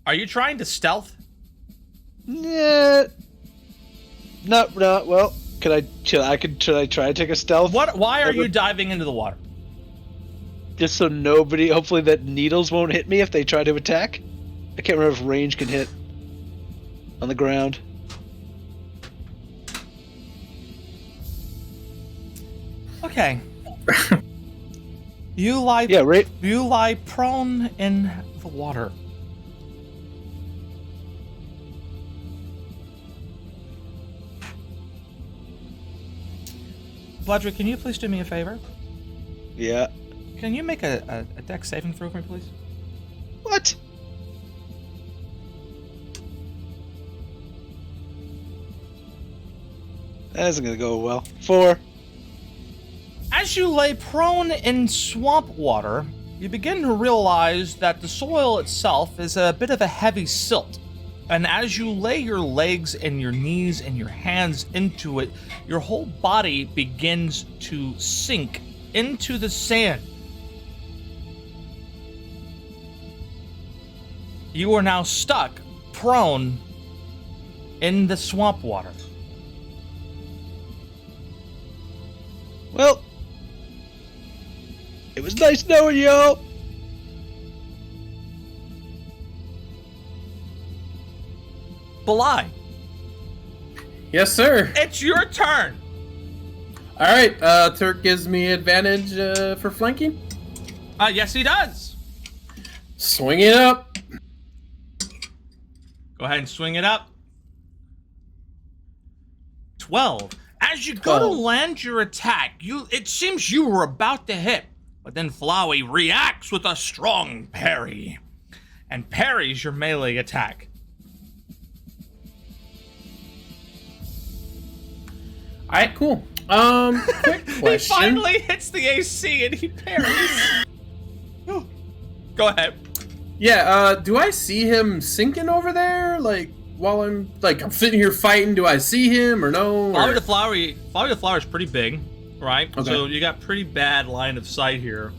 Are you trying to stealth? Yeah. No. Well, should I try to take a stealth? Why are you diving into the water? Just so nobody. Hopefully that needles won't hit me if they try to attack. I can't remember if range can hit on the ground. Okay. You lie. Yeah, right. You lie prone in the water. Bledrick, can you please do me a favor? Yeah. Can you make a dex saving throw for me, please? What? That isn't gonna go well. 4. As you lay prone in swamp water, you begin to realize that the soil itself is a bit of a heavy silt. And as you lay your legs and your knees and your hands into it, your whole body begins to sink into the sand. You are now stuck, prone, in the swamp water. Well, it was nice knowing y'all. Belai, Yes, sir. it's your turn. All right. Turk gives me advantage for flanking. Yes, he does. Swing it up. Go ahead and swing it up. 12. As you go to 12. land your attack, it seems you were about to hit, but then Flowey reacts with a strong parry and parries your melee attack. All right, cool. Quick He question. finally hits the AC and he parries. Go ahead. Yeah, do I see him sinking over there? Like, while I'm sitting here fighting, do I see him or no? Flowey Or... the Flower is pretty big, right? Okay. So you got pretty bad line of sight here.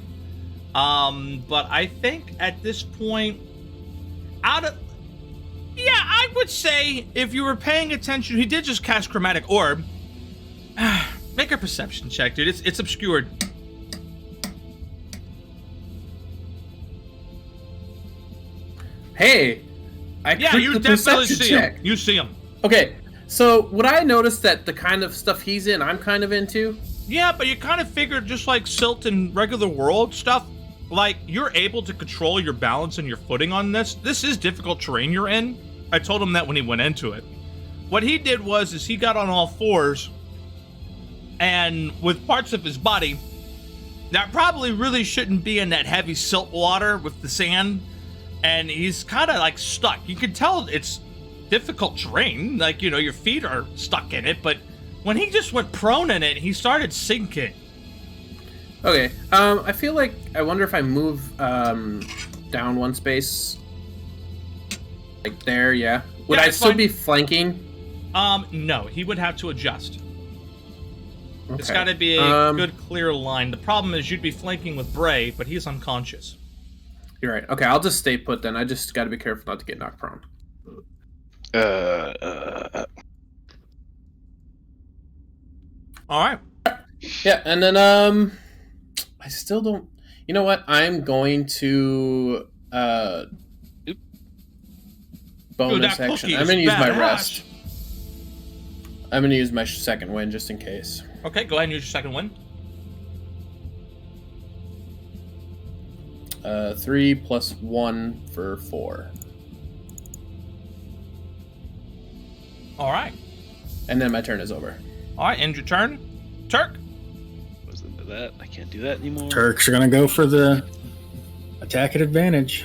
But I think at this point, I would say if you were paying attention, he did just cast Chromatic Orb. Make a perception check, dude. It's obscured. Hey, I Yeah, clicked you the definitely perception see check. him. You see him. Okay, so would I notice that the kind of stuff he's in, I'm kind of into? Yeah, but you kind of figured just like Silt and regular world stuff, like you're able to control your balance and your footing on this. This is difficult terrain you're in. I told him that when he went into it. What he did was he got on all fours and with parts of his body that probably really shouldn't be in that heavy silt water with the sand, and he's kind of like stuck. You can tell it's difficult terrain, like, you know, your feet are stuck in it, but when he just went prone in it, he started sinking. Okay, I feel like, I wonder if I move down one space. Like there, yeah. Would Yeah, I it's still fine. be flanking? No, he would have to adjust. Okay. It's got to be a good, clear line. The problem is you'd be flanking with Bray, but he's unconscious. You're right. Okay, I'll just stay put then. I just got to be careful not to get knocked prone. All right. Yeah, and then I still don't. You know what? I'm going to bonus that action. cookie I'm is gonna use my badass. rest. I'm gonna use my second win just in case. Okay, go ahead and use your second win. 3 plus 1 for 4. All right. And then my turn is over. All right, end your turn. Turk. Wasn't into that. I can't do that anymore. Turks are gonna go for the attack at advantage.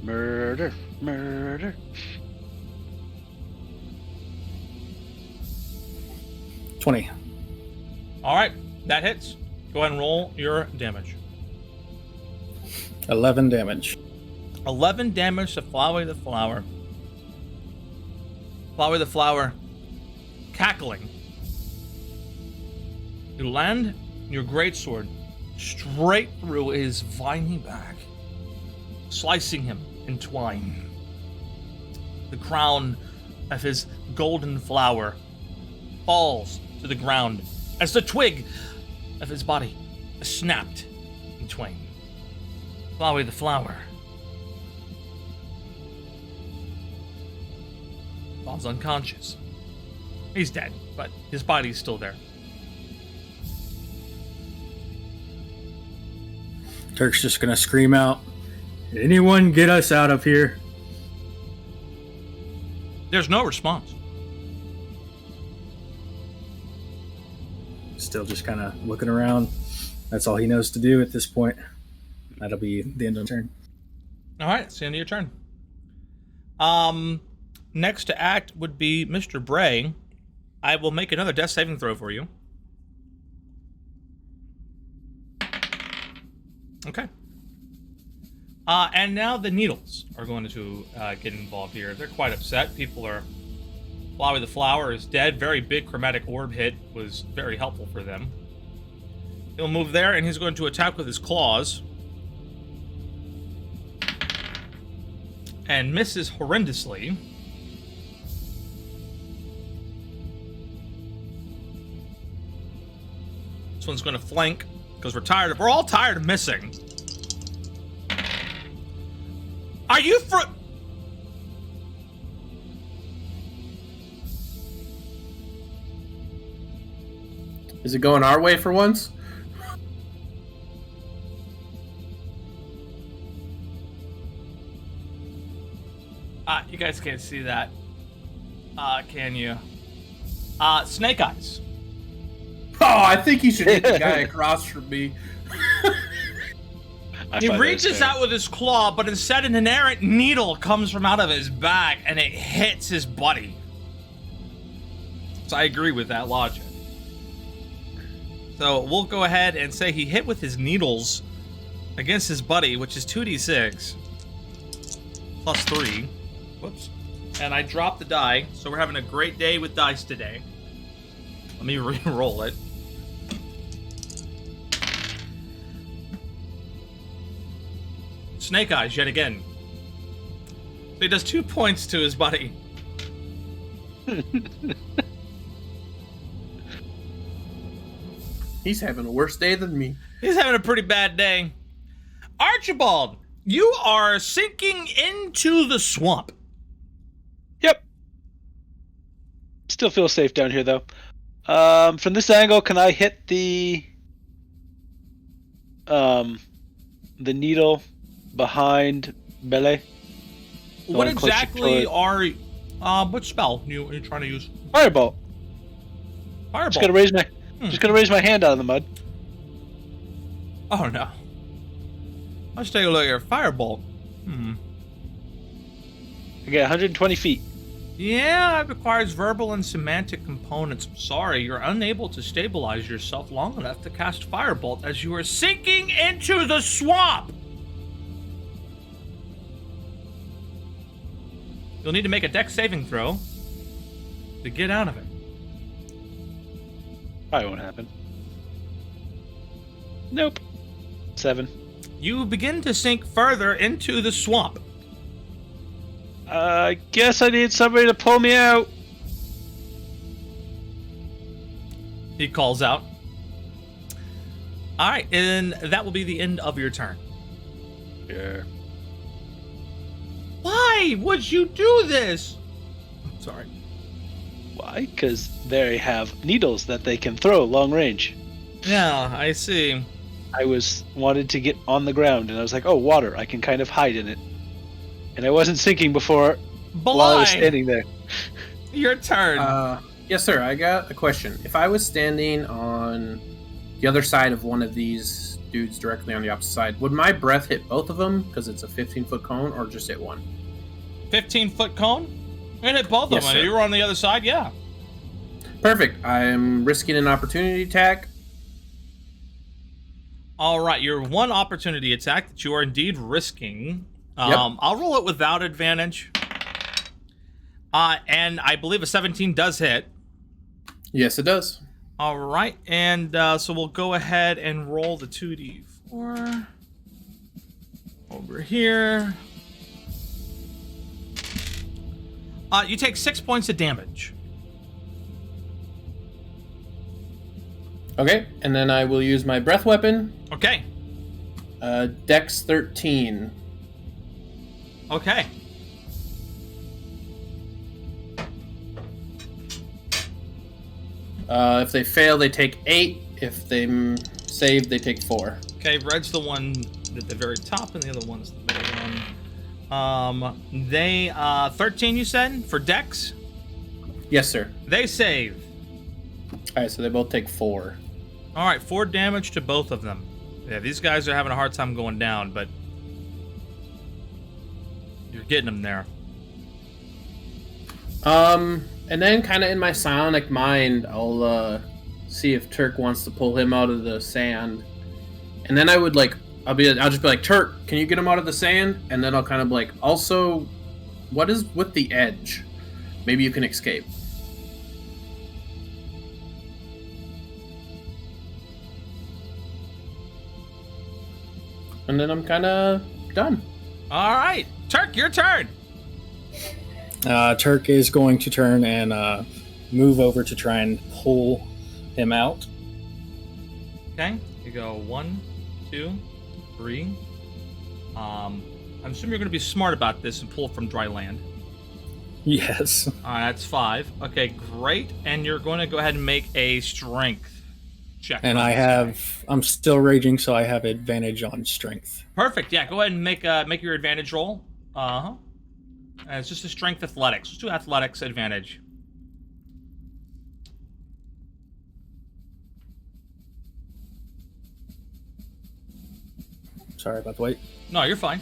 Murder. Murder. 20. All right, that hits. Go ahead and roll your damage. 11 damage. 11 damage to Flowey the Flower. Flowey the Flower, cackling. You land your greatsword straight through his viney back, slicing him in twine. The crown of his golden flower falls to the ground as the twig of his body is snapped in twain. Flowey the Flower falls unconscious. He's dead, but his body's still there. Turk's just gonna scream out, "Anyone get us out of here?" There's no response. Still just kind of looking around. That's all he knows to do at this point. That'll be the end of the turn. All right, it's the end of your turn. Next to act would be Mr. Bray. I will make another death saving throw for you. Okay. And now the Needles are going to get involved here. They're quite upset. People are... Flowey the Flower is dead. Very big chromatic orb hit was very helpful for them. He'll move there, and he's going to attack with his claws. And misses horrendously. This one's going to flank, because we're all tired of missing. Are you Is it going our way for once? You guys can't see that. Can you? Snake Eyes. Oh, I think you should hit the guy across from me. He reaches out with his claw, but instead an inerrant needle comes from out of his back, and it hits his buddy. So I agree with that logic. So we'll go ahead and say he hit with his needles against his buddy, which is 2d6 plus 3. Whoops. And I dropped the die, so we're having a great day with dice today. Let me re-roll it. Snake Eyes yet again. So he does 2 points to his buddy. He's having a worse day than me. He's having a pretty bad day. Archibald, you are sinking into the swamp. Yep. Still feel safe down here, though. From this angle, can I hit the needle behind Bele? What exactly are what spell you're trying to use? Firebolt. Firebolt. Just gonna raise my hand out of the mud. Oh no. Let's take a look at your firebolt. I get 120 feet. Yeah, it requires verbal and semantic components. I'm sorry, you're unable to stabilize yourself long enough to cast Firebolt as you are sinking into the swamp! You'll need to make a dex saving throw to get out of it. Probably won't happen. Nope. 7. You begin to sink further into the swamp. I guess I need somebody to pull me out. He calls out. Alright, and that will be the end of your turn. Yeah. Why would you do this? Sorry. Why? Because they have needles that they can throw long range. Yeah, I see. I wanted to get on the ground, and I was like, oh, water. I can kind of hide in it. And I wasn't sinking before while I was standing there. Your turn. Yes, sir. I got a question. If I was standing on the other side of one of these dudes directly on the opposite side, would my breath hit both of them because it's a 15-foot cone, or just hit one? 15-foot cone? It hit both of them. Sir. You were on the other side, yeah. Perfect. I'm risking an opportunity attack. All right, your one opportunity attack that you are indeed risking. Yep. I'll roll it without advantage. And I believe a 17 does hit. Yes, it does. All right, and so we'll go ahead and roll the 2d4 over here. You take 6 points of damage. Okay, and then I will use my breath weapon. Okay. Dex 13. Okay. If they fail, they take 8. If they save, they take 4. Okay, red's the one at the very top, and the other one's the middle one. They 13, you said, for Dex. Yes, sir. They save. All right, so they both take 4. All right, 4 damage to both of them. Yeah, these guys are having a hard time going down, but you're getting them there. And then kind of in my psionic mind, I'll see if Turk wants to pull him out of the sand. And then I would like, I'll just be like, Turk, can you get him out of the sand? And then I'll kind of like, also, what is with the edge? Maybe you can escape. And then I'm kind of done. All right, Turk, your turn. Turk is going to turn and move over to try and pull him out. Okay, you go 1, 2, 3. I'm assuming you're going to be smart about this and pull from dry land. Yes. All right, that's 5. Okay, great. And you're going to go ahead and make a strength check. And I'm still raging, so I have advantage on strength. Perfect. Yeah, go ahead and make your advantage roll. And it's just a strength athletics. Let's do athletics advantage. Sorry about the wait. No, you're fine.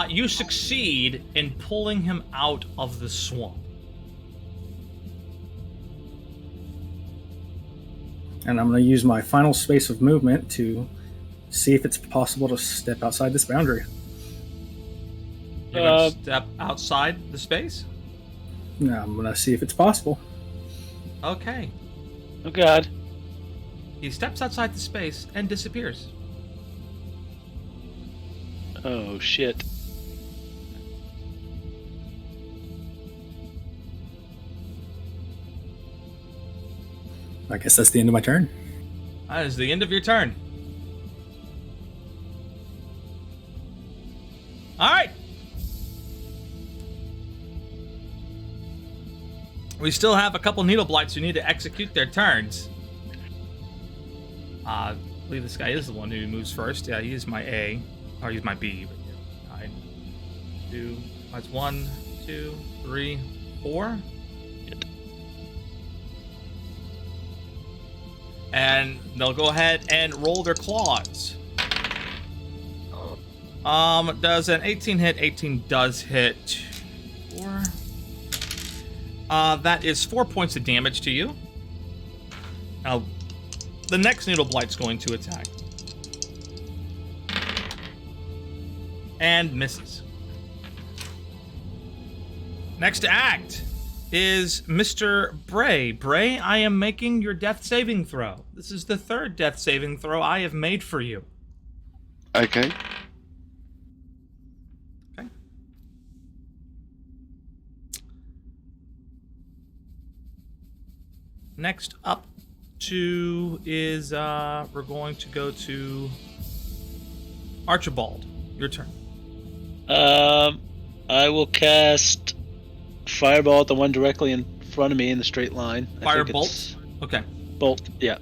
You succeed in pulling him out of the swamp. And I'm going to use my final space of movement to see if it's possible to step outside this boundary. You're going to step outside the space? Now I'm going to see if it's possible. Okay. Oh god. He steps outside the space and disappears. Oh shit. I guess that's the end of my turn. That is the end of your turn. All right. We still have a couple needle blights who need to execute their turns. I believe this guy is the one who moves first. Yeah, he is my A. Or he's my B. But yeah, 9, 2. That's 1, 2, 3, 4. And they'll go ahead and roll their claws. Does an 18 hit? 18 does hit. 4. That is 4 points of damage to you. Now, the next needle blight's going to attack. And misses. Next act is Mr. Bray. Bray, I am making your death saving throw. This is the 3rd death saving throw I have made for you. Okay. Okay. Next up is we're going to go to Archibald. Your turn. I will cast Fireball at the one directly in front of me in the straight line. Firebolt? Okay. Bolt, yeah.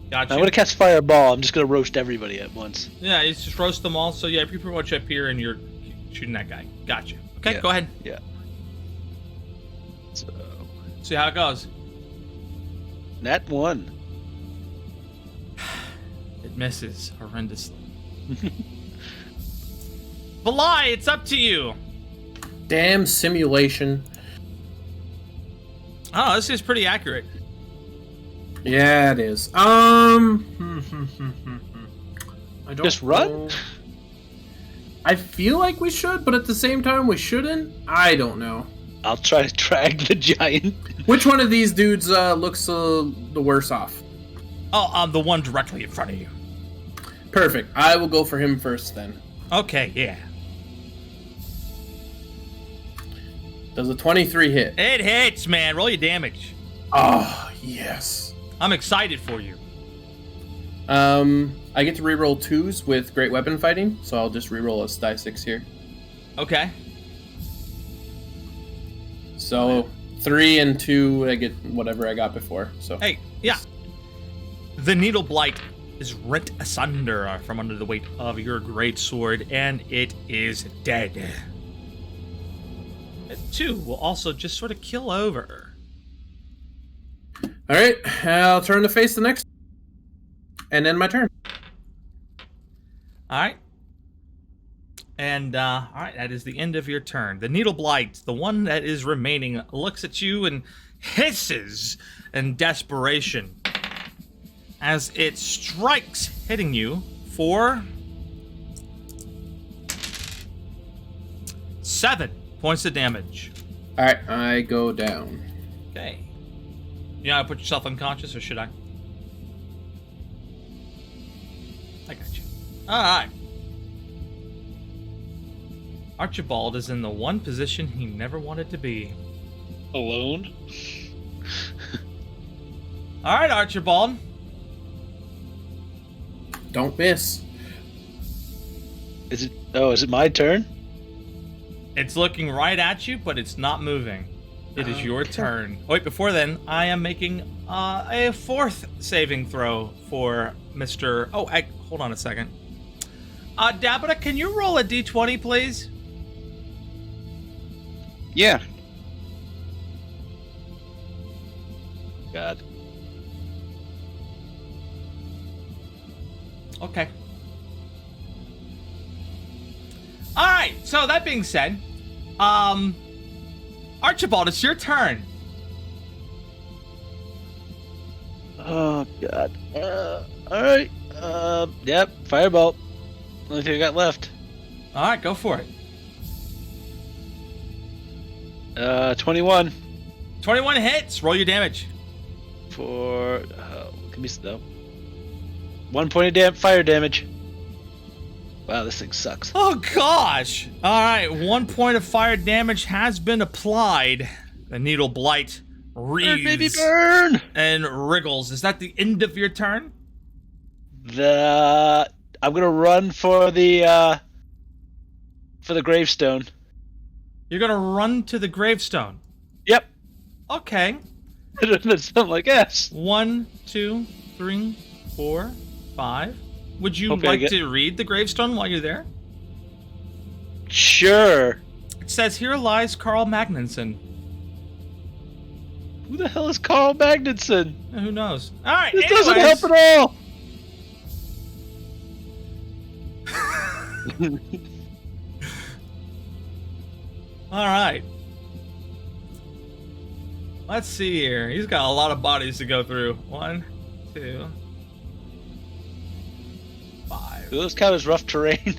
Gotcha. I'm gonna cast Fireball. I'm just gonna roast everybody at once. Yeah, you just roast them all. So yeah, you're pretty much up here and you're shooting that guy. Gotcha. Okay, Yeah. Go ahead. Yeah. So, See how it goes. Nat 1. It misses horrendously. Belai, it's up to you. Damn simulation. Oh, this is pretty accurate. Yeah, it is. I don't Just run? know. I feel like we should, but at the same time we shouldn't. I don't know. I'll try to drag the giant. Which one of these dudes looks the worse off? Oh, the one directly in front of you. Perfect. I will go for him first then. Okay, yeah. Does a 23 hit? It hits, man. Roll your damage. Oh, yes. I'm excited for you. I get to reroll 2s with great weapon fighting, so I'll just reroll a die 6 here. Okay. So 3 and 2, I get whatever I got before. So Hey, yeah. The needle blight is rent asunder from under the weight of your great sword, and it is dead. It too will also just sort of kill over. All right, I'll turn to face the next, and end my turn. All right. And, all right, that is the end of your turn. The Needle Blight, the one that is remaining, looks at you and hisses in desperation as it strikes, hitting you for 7 points of damage. All right, I go down. Okay. You want to put yourself unconscious, or should I? I got you. All right. Archibald is in the one position he never wanted to be. Alone? All right, Archibald. Don't miss. Is it my turn? It's looking right at you, but it's not moving. It is your turn. Wait, before then, I am making a 4th saving throw for Mr. Oh, hold on a second. Dabita, can you roll a d20, please? Yeah. God. Okay. All right. So that being said, Archibald, it's your turn. Oh God. All right. Yep. Firebolt. Only thing I got left. All right, go for it. 21 21 hits. Roll your damage. for. Give me though. 1 point of fire damage. Wow, this thing sucks. Oh gosh! All right, 1 point of fire damage has been applied. The Needle Blight Burn, baby, wreathes burn! and wriggles. Is that the end of your turn? I'm gonna run for the gravestone. You're gonna run to the gravestone. Yep. Okay. That's something like yes. 1, 2, 3, 4, 5. Would you Okay, like to read the gravestone while you're there? Sure. It says, "Here lies Carl Magnuson." Who the hell is Carl Magnuson? Who knows? All right. This anyways. doesn't help at all. All right. Let's see here. He's got a lot of bodies to go through. 1, 2, 5. Do those count as rough terrain?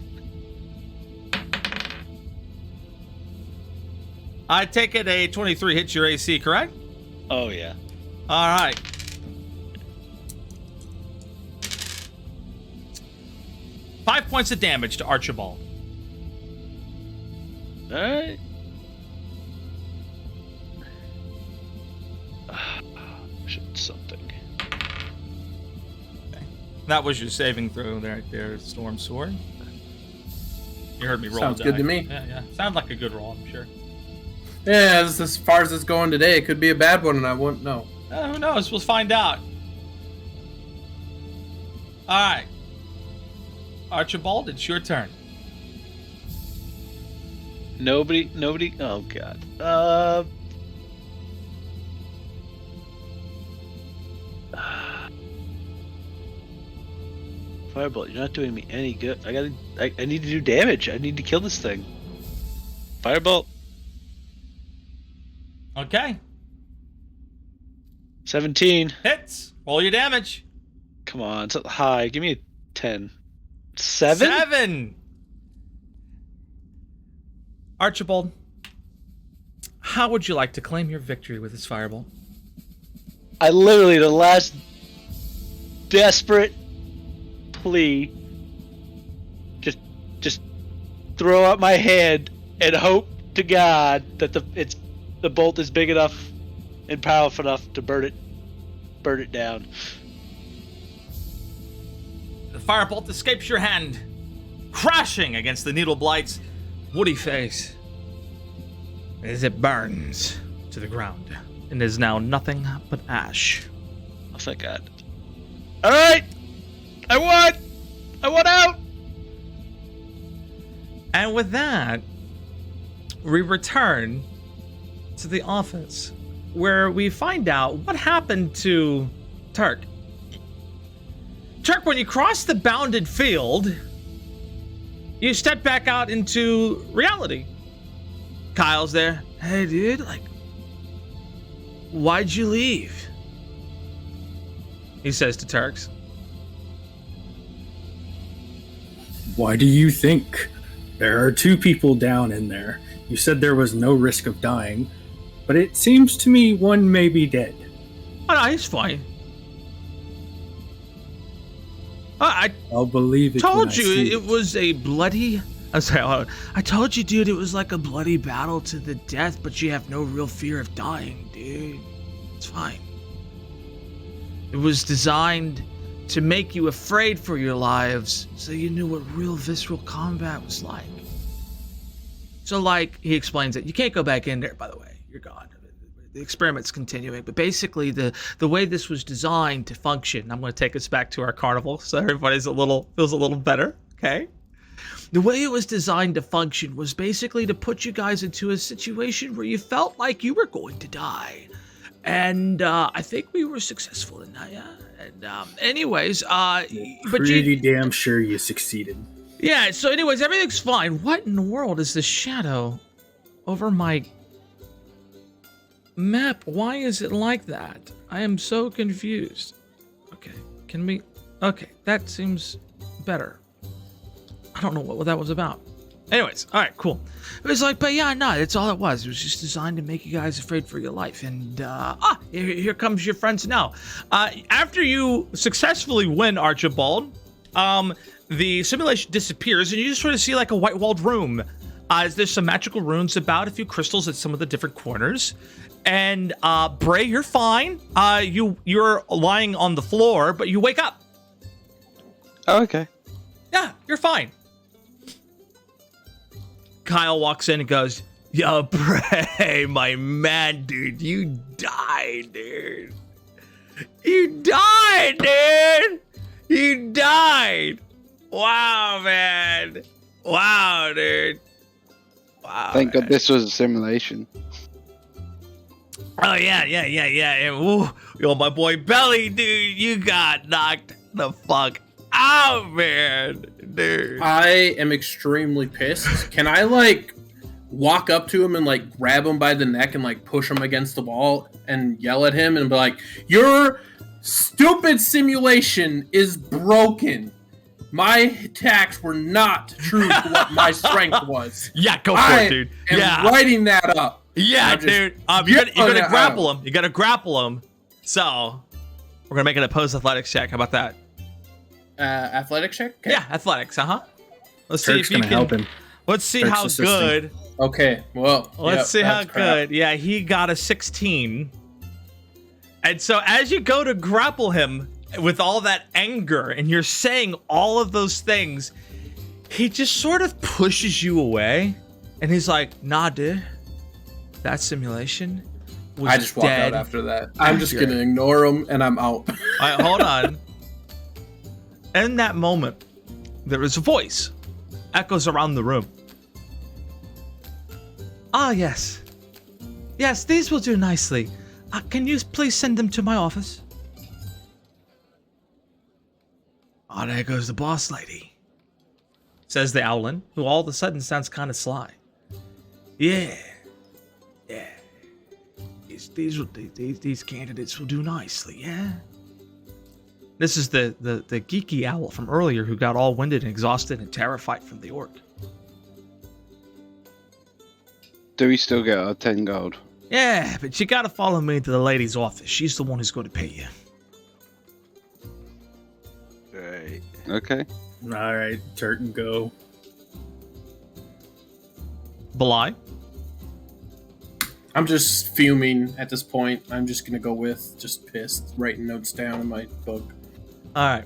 I take it a 23 hits your AC, correct? Oh yeah. All right. Five points of damage to Archibald. All right. Should something. That was your saving throw right there, Storm Sword. You heard me roll. Sounds die. good to me. Yeah. Sounds like a good roll, I'm sure. Yeah, as far as it's going today, it could be a bad one, and I wouldn't know. Who knows? We'll find out. All right. Archibald, it's your turn. Nobody. Oh god. Firebolt, you're not doing me any good. I need to do damage. I need to kill this thing. Firebolt. Okay. 17. Hits. Roll your damage. Come on, it's high. Give me a 10. 7? 7. Archibald, how would you like to claim your victory with this Firebolt? I literally, the last desperate plea, just throw out my hand and hope to God that the bolt is big enough and powerful enough to burn it down. The Firebolt escapes your hand, crashing against the Needle Blight's woody face as it burns to the ground and is now nothing but ash. Oh, thank God. All right, I won out. And with that, we return to the office where we find out what happened to Turk. Turk, when you cross the bounded field, you step back out into reality. Kyle's there. Hey, dude, like, why'd you leave? He says to Turks. Why do you think? There are 2 people down in there. You said there was no risk of dying, but it seems to me one may be dead. Oh, no, he's fine. I'll believe it. Told you it was a bloody... I'm sorry, I told you, dude, it was like a bloody battle to the death, but you have no real fear of dying, dude. It's fine. It was designed to make you afraid for your lives, so you knew what real visceral combat was like. So, like, he explains it. You can't go back in there, by the way. You're gone. The experiment's continuing, but basically the way this was designed to function, I'm going to take us back to our carnival so everybody's feels a little better, okay? The way it was designed to function was basically to put you guys into a situation where you felt like you were going to die. And I think we were successful in that, yeah? And anyways, Pretty damn sure you succeeded. Yeah, so anyways, everything's fine. What in the world is this shadow over my map? Why is it like that? I am so confused. Okay, okay, that seems better. I don't know what that was about. Anyways, all right, cool. It was like, but yeah, no, that's all it was. It was just designed to make you guys afraid for your life. And here comes your friends now. After you successfully win, Archibald, the simulation disappears, and you just sort of see like a white-walled room. There's some magical runes about, a few crystals at some of the different corners. And Bray, you're fine. You're lying on the floor, but you wake up. Oh, okay. Yeah, you're fine. Kyle walks in and goes, "Yo, Bray, my man, dude, you died, dude. You died, dude. You died. Wow, man. Wow, dude. Wow. Thank God this was a simulation. Oh, yeah. Ooh, yo, my boy Belly, dude, you got knocked the fuck out, man, dude. I am extremely pissed. Can I, like, walk up to him and, like, grab him by the neck and, like, push him against the wall and yell at him and be like, your stupid simulation is broken. My attacks were not true to what my strength was. Yeah, go for it, dude. I'm writing that up. Yeah, dude. You gotta grapple him. You gotta grapple him. So, we're gonna make an opposed athletics check. How about that? Athletics check? Okay. Yeah, athletics. Let's see Turk's if you gonna can help him. Let's see Turk's how assisting. good. Okay. Well, Let's see how that's crap. good. Yeah, he got a 16. And so as you go to grapple him with all that anger and you're saying all of those things, he just sort of pushes you away. And he's like, "Nah, dude. That simulation was I just walk dead." out after that. I'm just going to ignore him and I'm out. All right, hold on. In that moment, there is a voice. Echoes around the room. "Ah, yes. Yes, these will do nicely. Can you please send them to my office?" "Oh, there goes the boss lady," says the Owlin, who all of a sudden sounds kind of sly. Yeah. These candidates will do nicely, yeah? This is the geeky owl from earlier who got all winded and exhausted and terrified from the orc. Do we still get our 10 gold? Yeah, but you gotta follow me to the lady's office. She's the one who's going to pay you. Right. Okay. All right, Turk, go. Belai? I'm just fuming at this point. I'm just going to go with just pissed, writing notes down in my book. All right.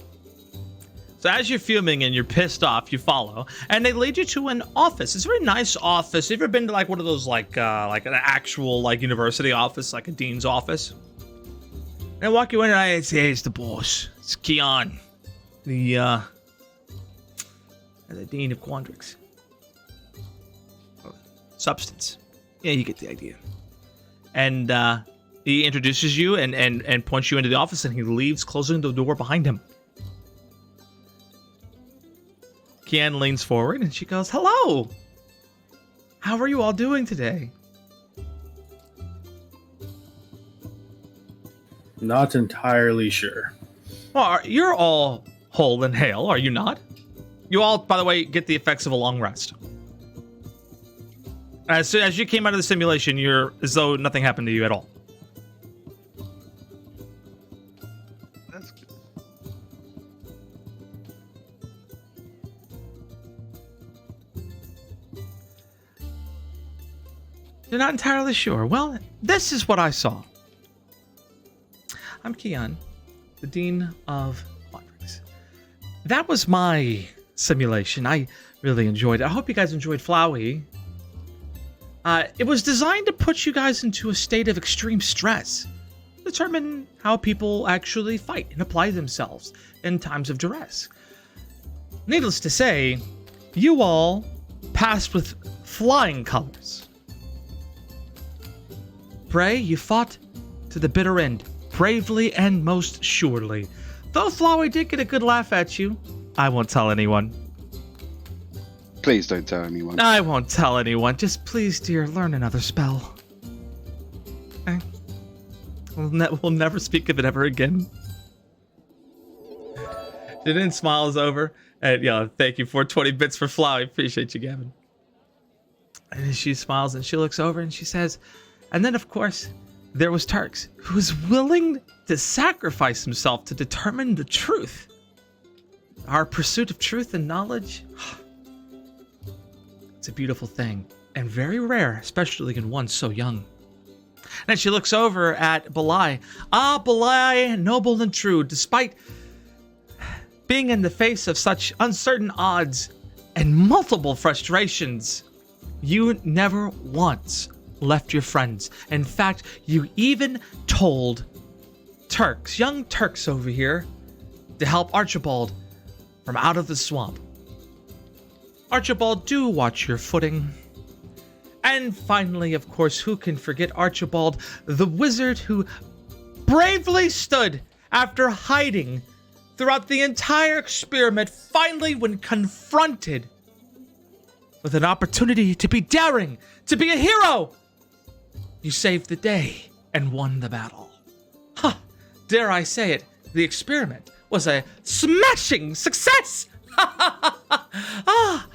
So as you're fuming and you're pissed off, you follow, and they lead you to an office. It's a very nice office. Have you ever been to like one of those like an actual like university office, like a dean's office? And I walk you in and I say, "Hey, it's the boss. It's Keon, the dean of Quandrix. Substance. Yeah, you get the idea." And He introduces you and points you into the office, and he leaves, closing the door behind him. Kian leans forward and she goes, "Hello! How are you all doing today?" Not entirely sure. Well, you're all whole and hale, are you not? You all, by the way, get the effects of a long rest. As soon as you came out of the simulation, you're as though nothing happened to you at all. That's good. You're not entirely sure. Well, this is what I saw. I'm Kian, the Dean of Quadrix. That was my simulation. I really enjoyed it. I hope you guys enjoyed Flowey. It was designed to put you guys into a state of extreme stress, determine how people actually fight and apply themselves in times of duress. Needless to say, you all passed with flying colors. Bray, you fought to the bitter end, bravely and most surely. Though Flowey did get a good laugh at you, I won't tell anyone. Please don't tell anyone. I won't tell anyone. Just please, dear, learn another spell. Okay? We'll never speak of it ever again. Jadin smiles over, and thank you for 20 bits for Flowey. Appreciate you, Gavin. And she smiles and she looks over and she says, and then of course, there was Turks, who was willing to sacrifice himself to determine the truth. Our pursuit of truth and knowledge, it's a beautiful thing, and very rare, especially in one so young. And she looks over at Belai. Ah, Belai, noble and true, despite being in the face of such uncertain odds and multiple frustrations, you never once left your friends. In fact, you even told Turks, young Turks over here, to help Archibald from out of the swamp. Archibald, do watch your footing. And finally, of course, who can forget Archibald, the wizard who bravely stood after hiding throughout the entire experiment, finally when confronted with an opportunity to be daring, to be a hero, you saved the day and won the battle. Huh, dare I say it, the experiment was a smashing success! Ah,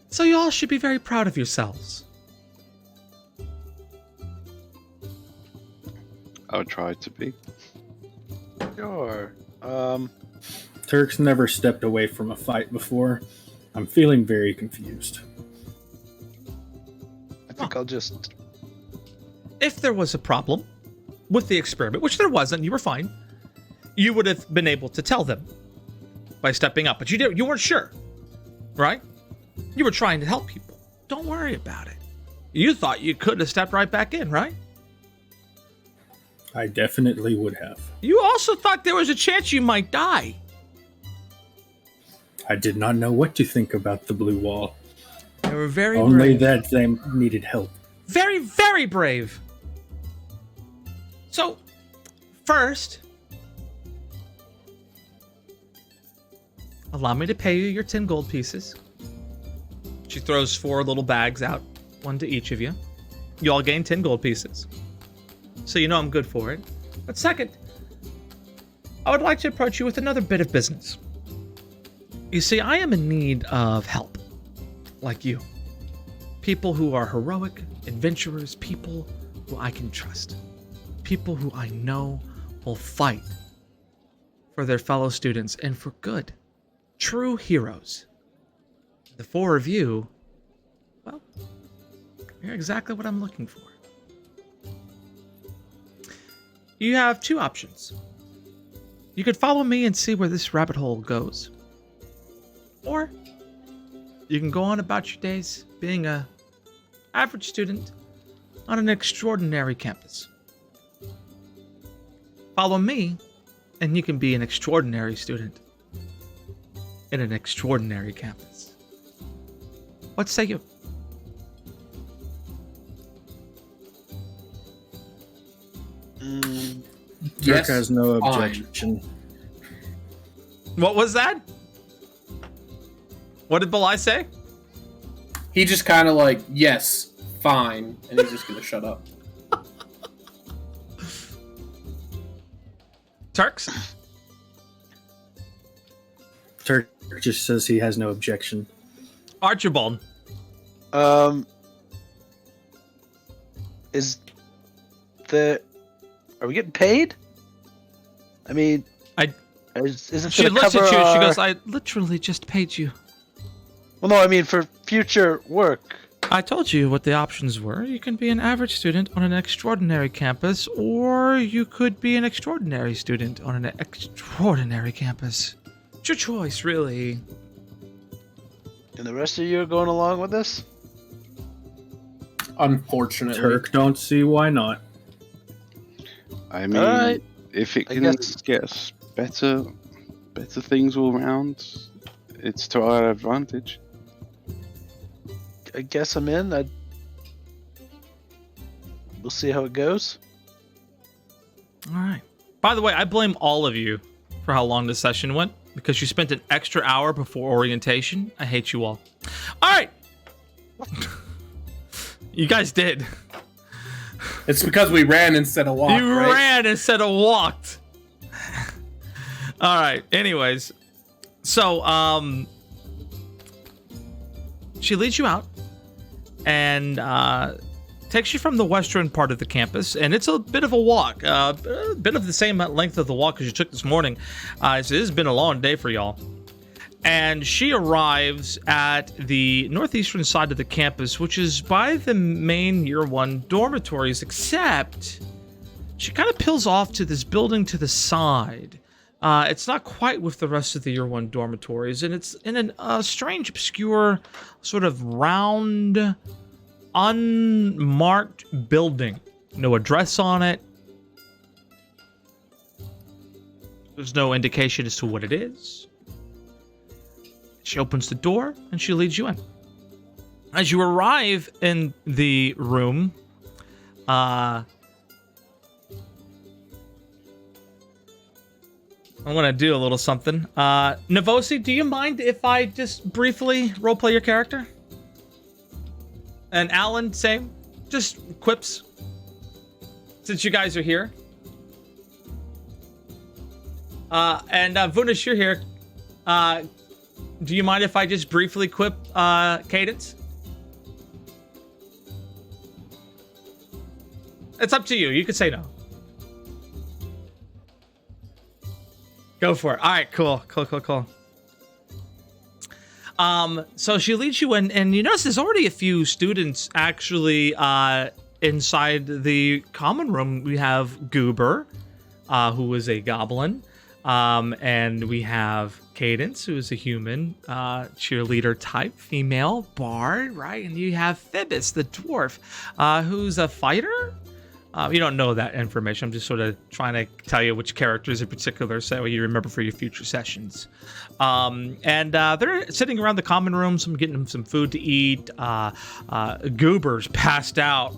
so you all should be very proud of yourselves. I'll try to be. Sure. Turks never stepped away from a fight before. I'm feeling very confused. I think I'll just... If there was a problem with the experiment, which there wasn't, you were fine, you would have been able to tell them by stepping up. But you weren't sure, right? You were trying to help people. Don't worry about it. You thought you could have stepped right back in, right? I definitely would have. You also thought there was a chance you might die. I did not know what to think about the blue wall. They were very Only brave. that they needed help. Very, very brave. So, first, allow me to pay you your 10 gold pieces. She throws 4 little bags out, one to each of you. You all gain 10 gold pieces. So you know I'm good for it. But second, I would like to approach you with another bit of business. You see, I am in need of help, like you. People who are heroic, adventurers, people who I can trust. People who I know will fight for their fellow students and for good. True heroes. The 4 of you, well, you're exactly what I'm looking for. You have 2 options. You could follow me and see where this rabbit hole goes. Or you can go on about your days being a average student on an extraordinary campus. Follow me and you can be an extraordinary student in an extraordinary campus. What say you? Mm, Dirk Yes, has no fine. objection. What was that? What did Belai say? He just kind of like, yes, fine, and he's just gonna shut up. Turks? Turk just says he has no objection. Archibald. Is the are we getting paid? I mean, is it She gonna looks at cover you. She our- goes, I literally just paid you. Well, no, I mean for future work. I told you what the options were. You can be an average student on an extraordinary campus, or you could be an extraordinary student on an extraordinary campus. It's your choice, really. And the rest of you are going along with this? Unfortunately, Turk don't see why not. I mean, Alright. if it I can guess- get us better things all round, it's to our advantage. I guess I'm in. We'll see how it goes. All right. By the way, I blame all of you for how long this session went, because you spent an extra hour before orientation. I hate you all. All right. You guys did. it's because we ran instead of walked, You right? ran instead of walked. All right. Anyways, so she leads you out and takes you from the western part of the campus, and it's a bit of a walk, a bit of the same length of the walk as you took this morning. It has been a long day for y'all. And she arrives at the northeastern side of the campus, which is by the main year one dormitories, except she kind of peels off to this building to the side. It's not quite with the rest of the year one dormitories, and it's in a strange, obscure, sort of round, unmarked building. No address on it. There's no indication as to what it is. She opens the door and she leads you in. As you arrive in the room, I'm gonna do a little something. Navosi, do you mind if I just briefly roleplay your character? And Alan, same. Just quips. Since you guys are here. And Vunish, you're here. Do you mind if I just briefly quip Cadence? It's up to you. You could say no. Go for it. All right, cool. So she leads you in, and you notice there's already a few students actually inside the common room. We have Goober, who is a goblin, and we have Cadence, who is a human, cheerleader type, female, bard, right? And you have Phoebus, the dwarf, who's a fighter. You don't know that information. I'm just sort of trying to tell you which characters in particular so you remember for your future sessions. And they're sitting around the common room, some getting them some food to eat. Goober's passed out.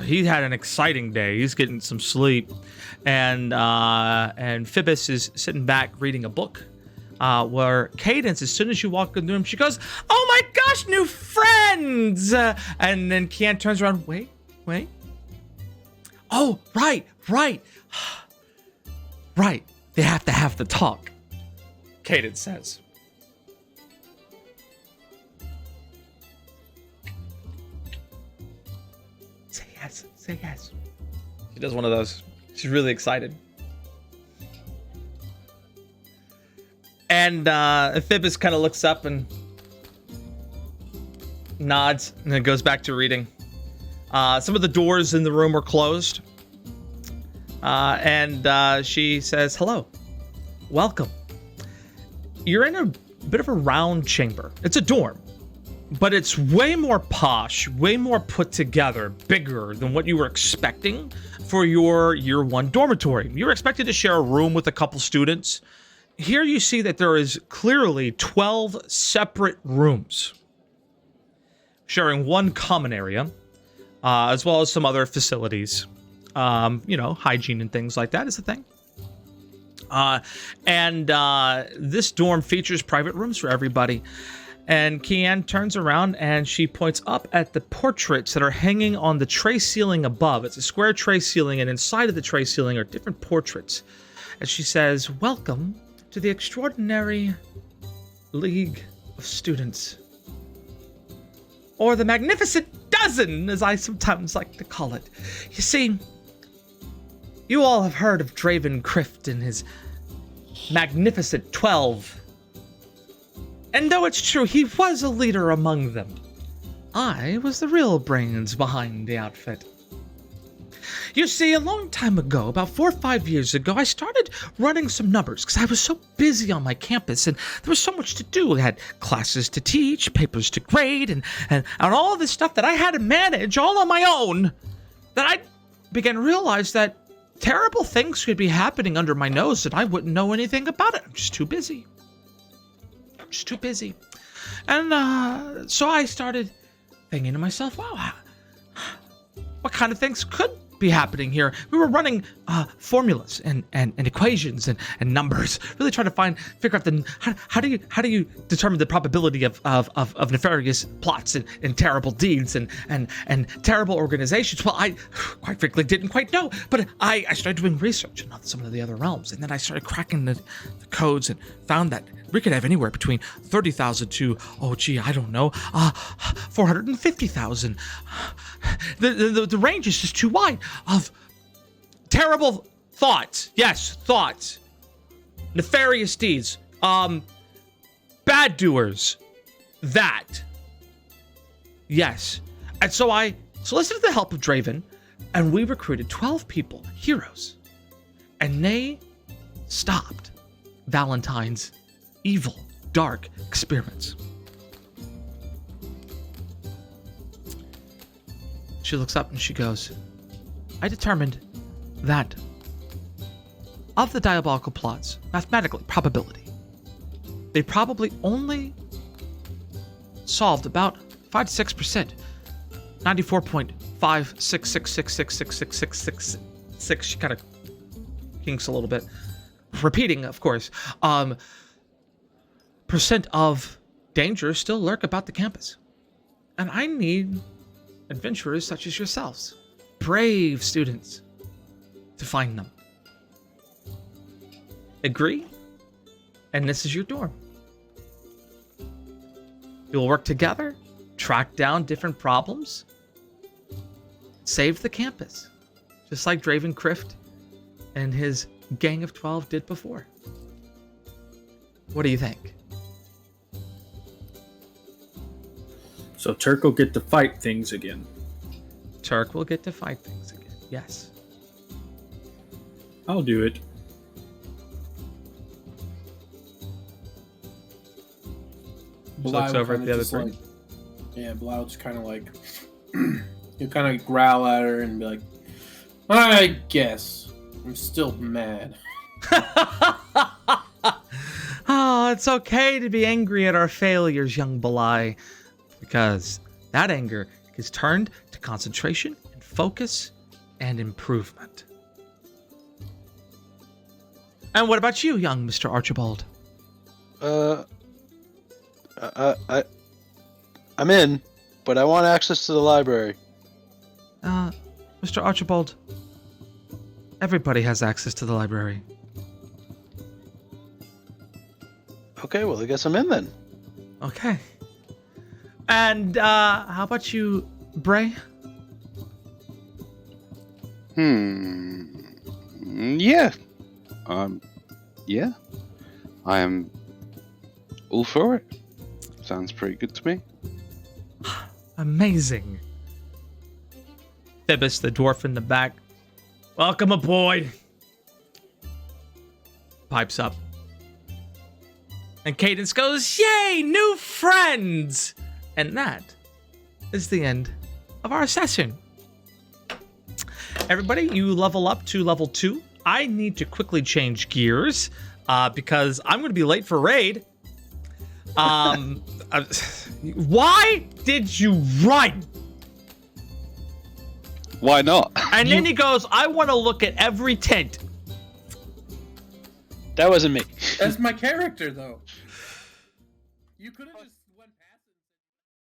He had an exciting day. He's getting some sleep. And Phoebus is sitting back reading a book. Where Cadence, as soon as you walk in the room, she goes, "Oh my gosh, new friends!" And then Kian turns around, wait. Oh, right. Right. They have to have the talk. Cadence says. Say yes. She does one of those. She's really excited. And Phoebus kind of looks up and nods and then goes back to reading. Some of the doors in the room are closed. And she says, "Hello. Welcome. You're in a bit of a round chamber. It's a dorm, but it's way more posh, way more put together, bigger than what you were expecting for your year one dormitory. You were expected to share a room with a couple students. Here you see that there is clearly 12 separate rooms, sharing one common area, as well as some other facilities. hygiene and things like that is a thing. This dorm features private rooms for everybody. And Kian turns around and she points up at the portraits that are hanging on the tray ceiling above. It's a square tray ceiling, and inside of the tray ceiling are different portraits. And she says, "Welcome to the extraordinary League of Students. Or the Magnificent Dozen, as I sometimes like to call it. You see, you all have heard of Draven Crift and his Magnificent 12. And though it's true, he was a leader among them. I was the real brains behind the outfit. You see, a long time ago, about 4 or 5 years ago, I started running some numbers because I was so busy on my campus and there was so much to do. I had classes to teach, papers to grade, and all this stuff that I had to manage all on my own, that I began to realize that terrible things could be happening under my nose and I wouldn't know anything about it. I'm just too busy. And so I started thinking to myself, wow, what kind of things could be happening here? We were running formulas and equations and numbers, really trying to figure out how do you determine the probability of nefarious plots and terrible deeds and terrible organizations. Well, I quite frankly didn't quite know, but I started doing research in some of the other realms, and then I started cracking the codes and found that we could have anywhere between 30,000 to, 450,000. The range is just too wide of terrible thoughts. Yes, thoughts. Nefarious deeds. Bad doers. That. Yes. And so I solicited the help of Draven, and we recruited 12 people, heroes. And they stopped Valentine's evil, dark experiments. She looks up and she goes, I determined that of the diabolical plots, mathematically, probability, they probably only solved about 5 to 6%. 94.566666666. She kind of kinks a little bit. Repeating, of course. Percent of dangers still lurk about the campus. And I need adventurers such as yourselves, brave students, to find them. Agree? And this is your dorm. You'll work together, track down different problems, save the campus, just like Draven Crift and his gang of 12 did before. What do you think? So Turk will get to fight things again. Turk will get to fight things again. Yes. I'll do it. Just looks over at the other three. Blau just kind of like you kind of growl at her and be like, I guess I'm still mad. Oh, it's okay to be angry at our failures, young Belai, because that anger is turned to concentration and focus and improvement. And what about you, young Mr. Archibald? I'm in, but I want access to the library. Mr. Archibald, everybody has access to the library. Okay, well, I guess I'm in then. Okay. And how about you, Bray? Yeah. Yeah. I am all for it. Sounds pretty good to me. Amazing. Phoebus, the dwarf in the back. Welcome aboard. Pipes up. And Cadence goes, yay, new friends! And that is the end of our session. Everybody, you level up to level 2. I need to quickly change gears because I'm going to be late for raid. Why did you run? Why not? And then he goes, I want to look at every tent. That wasn't me. That's my character, though. You could have just went past it.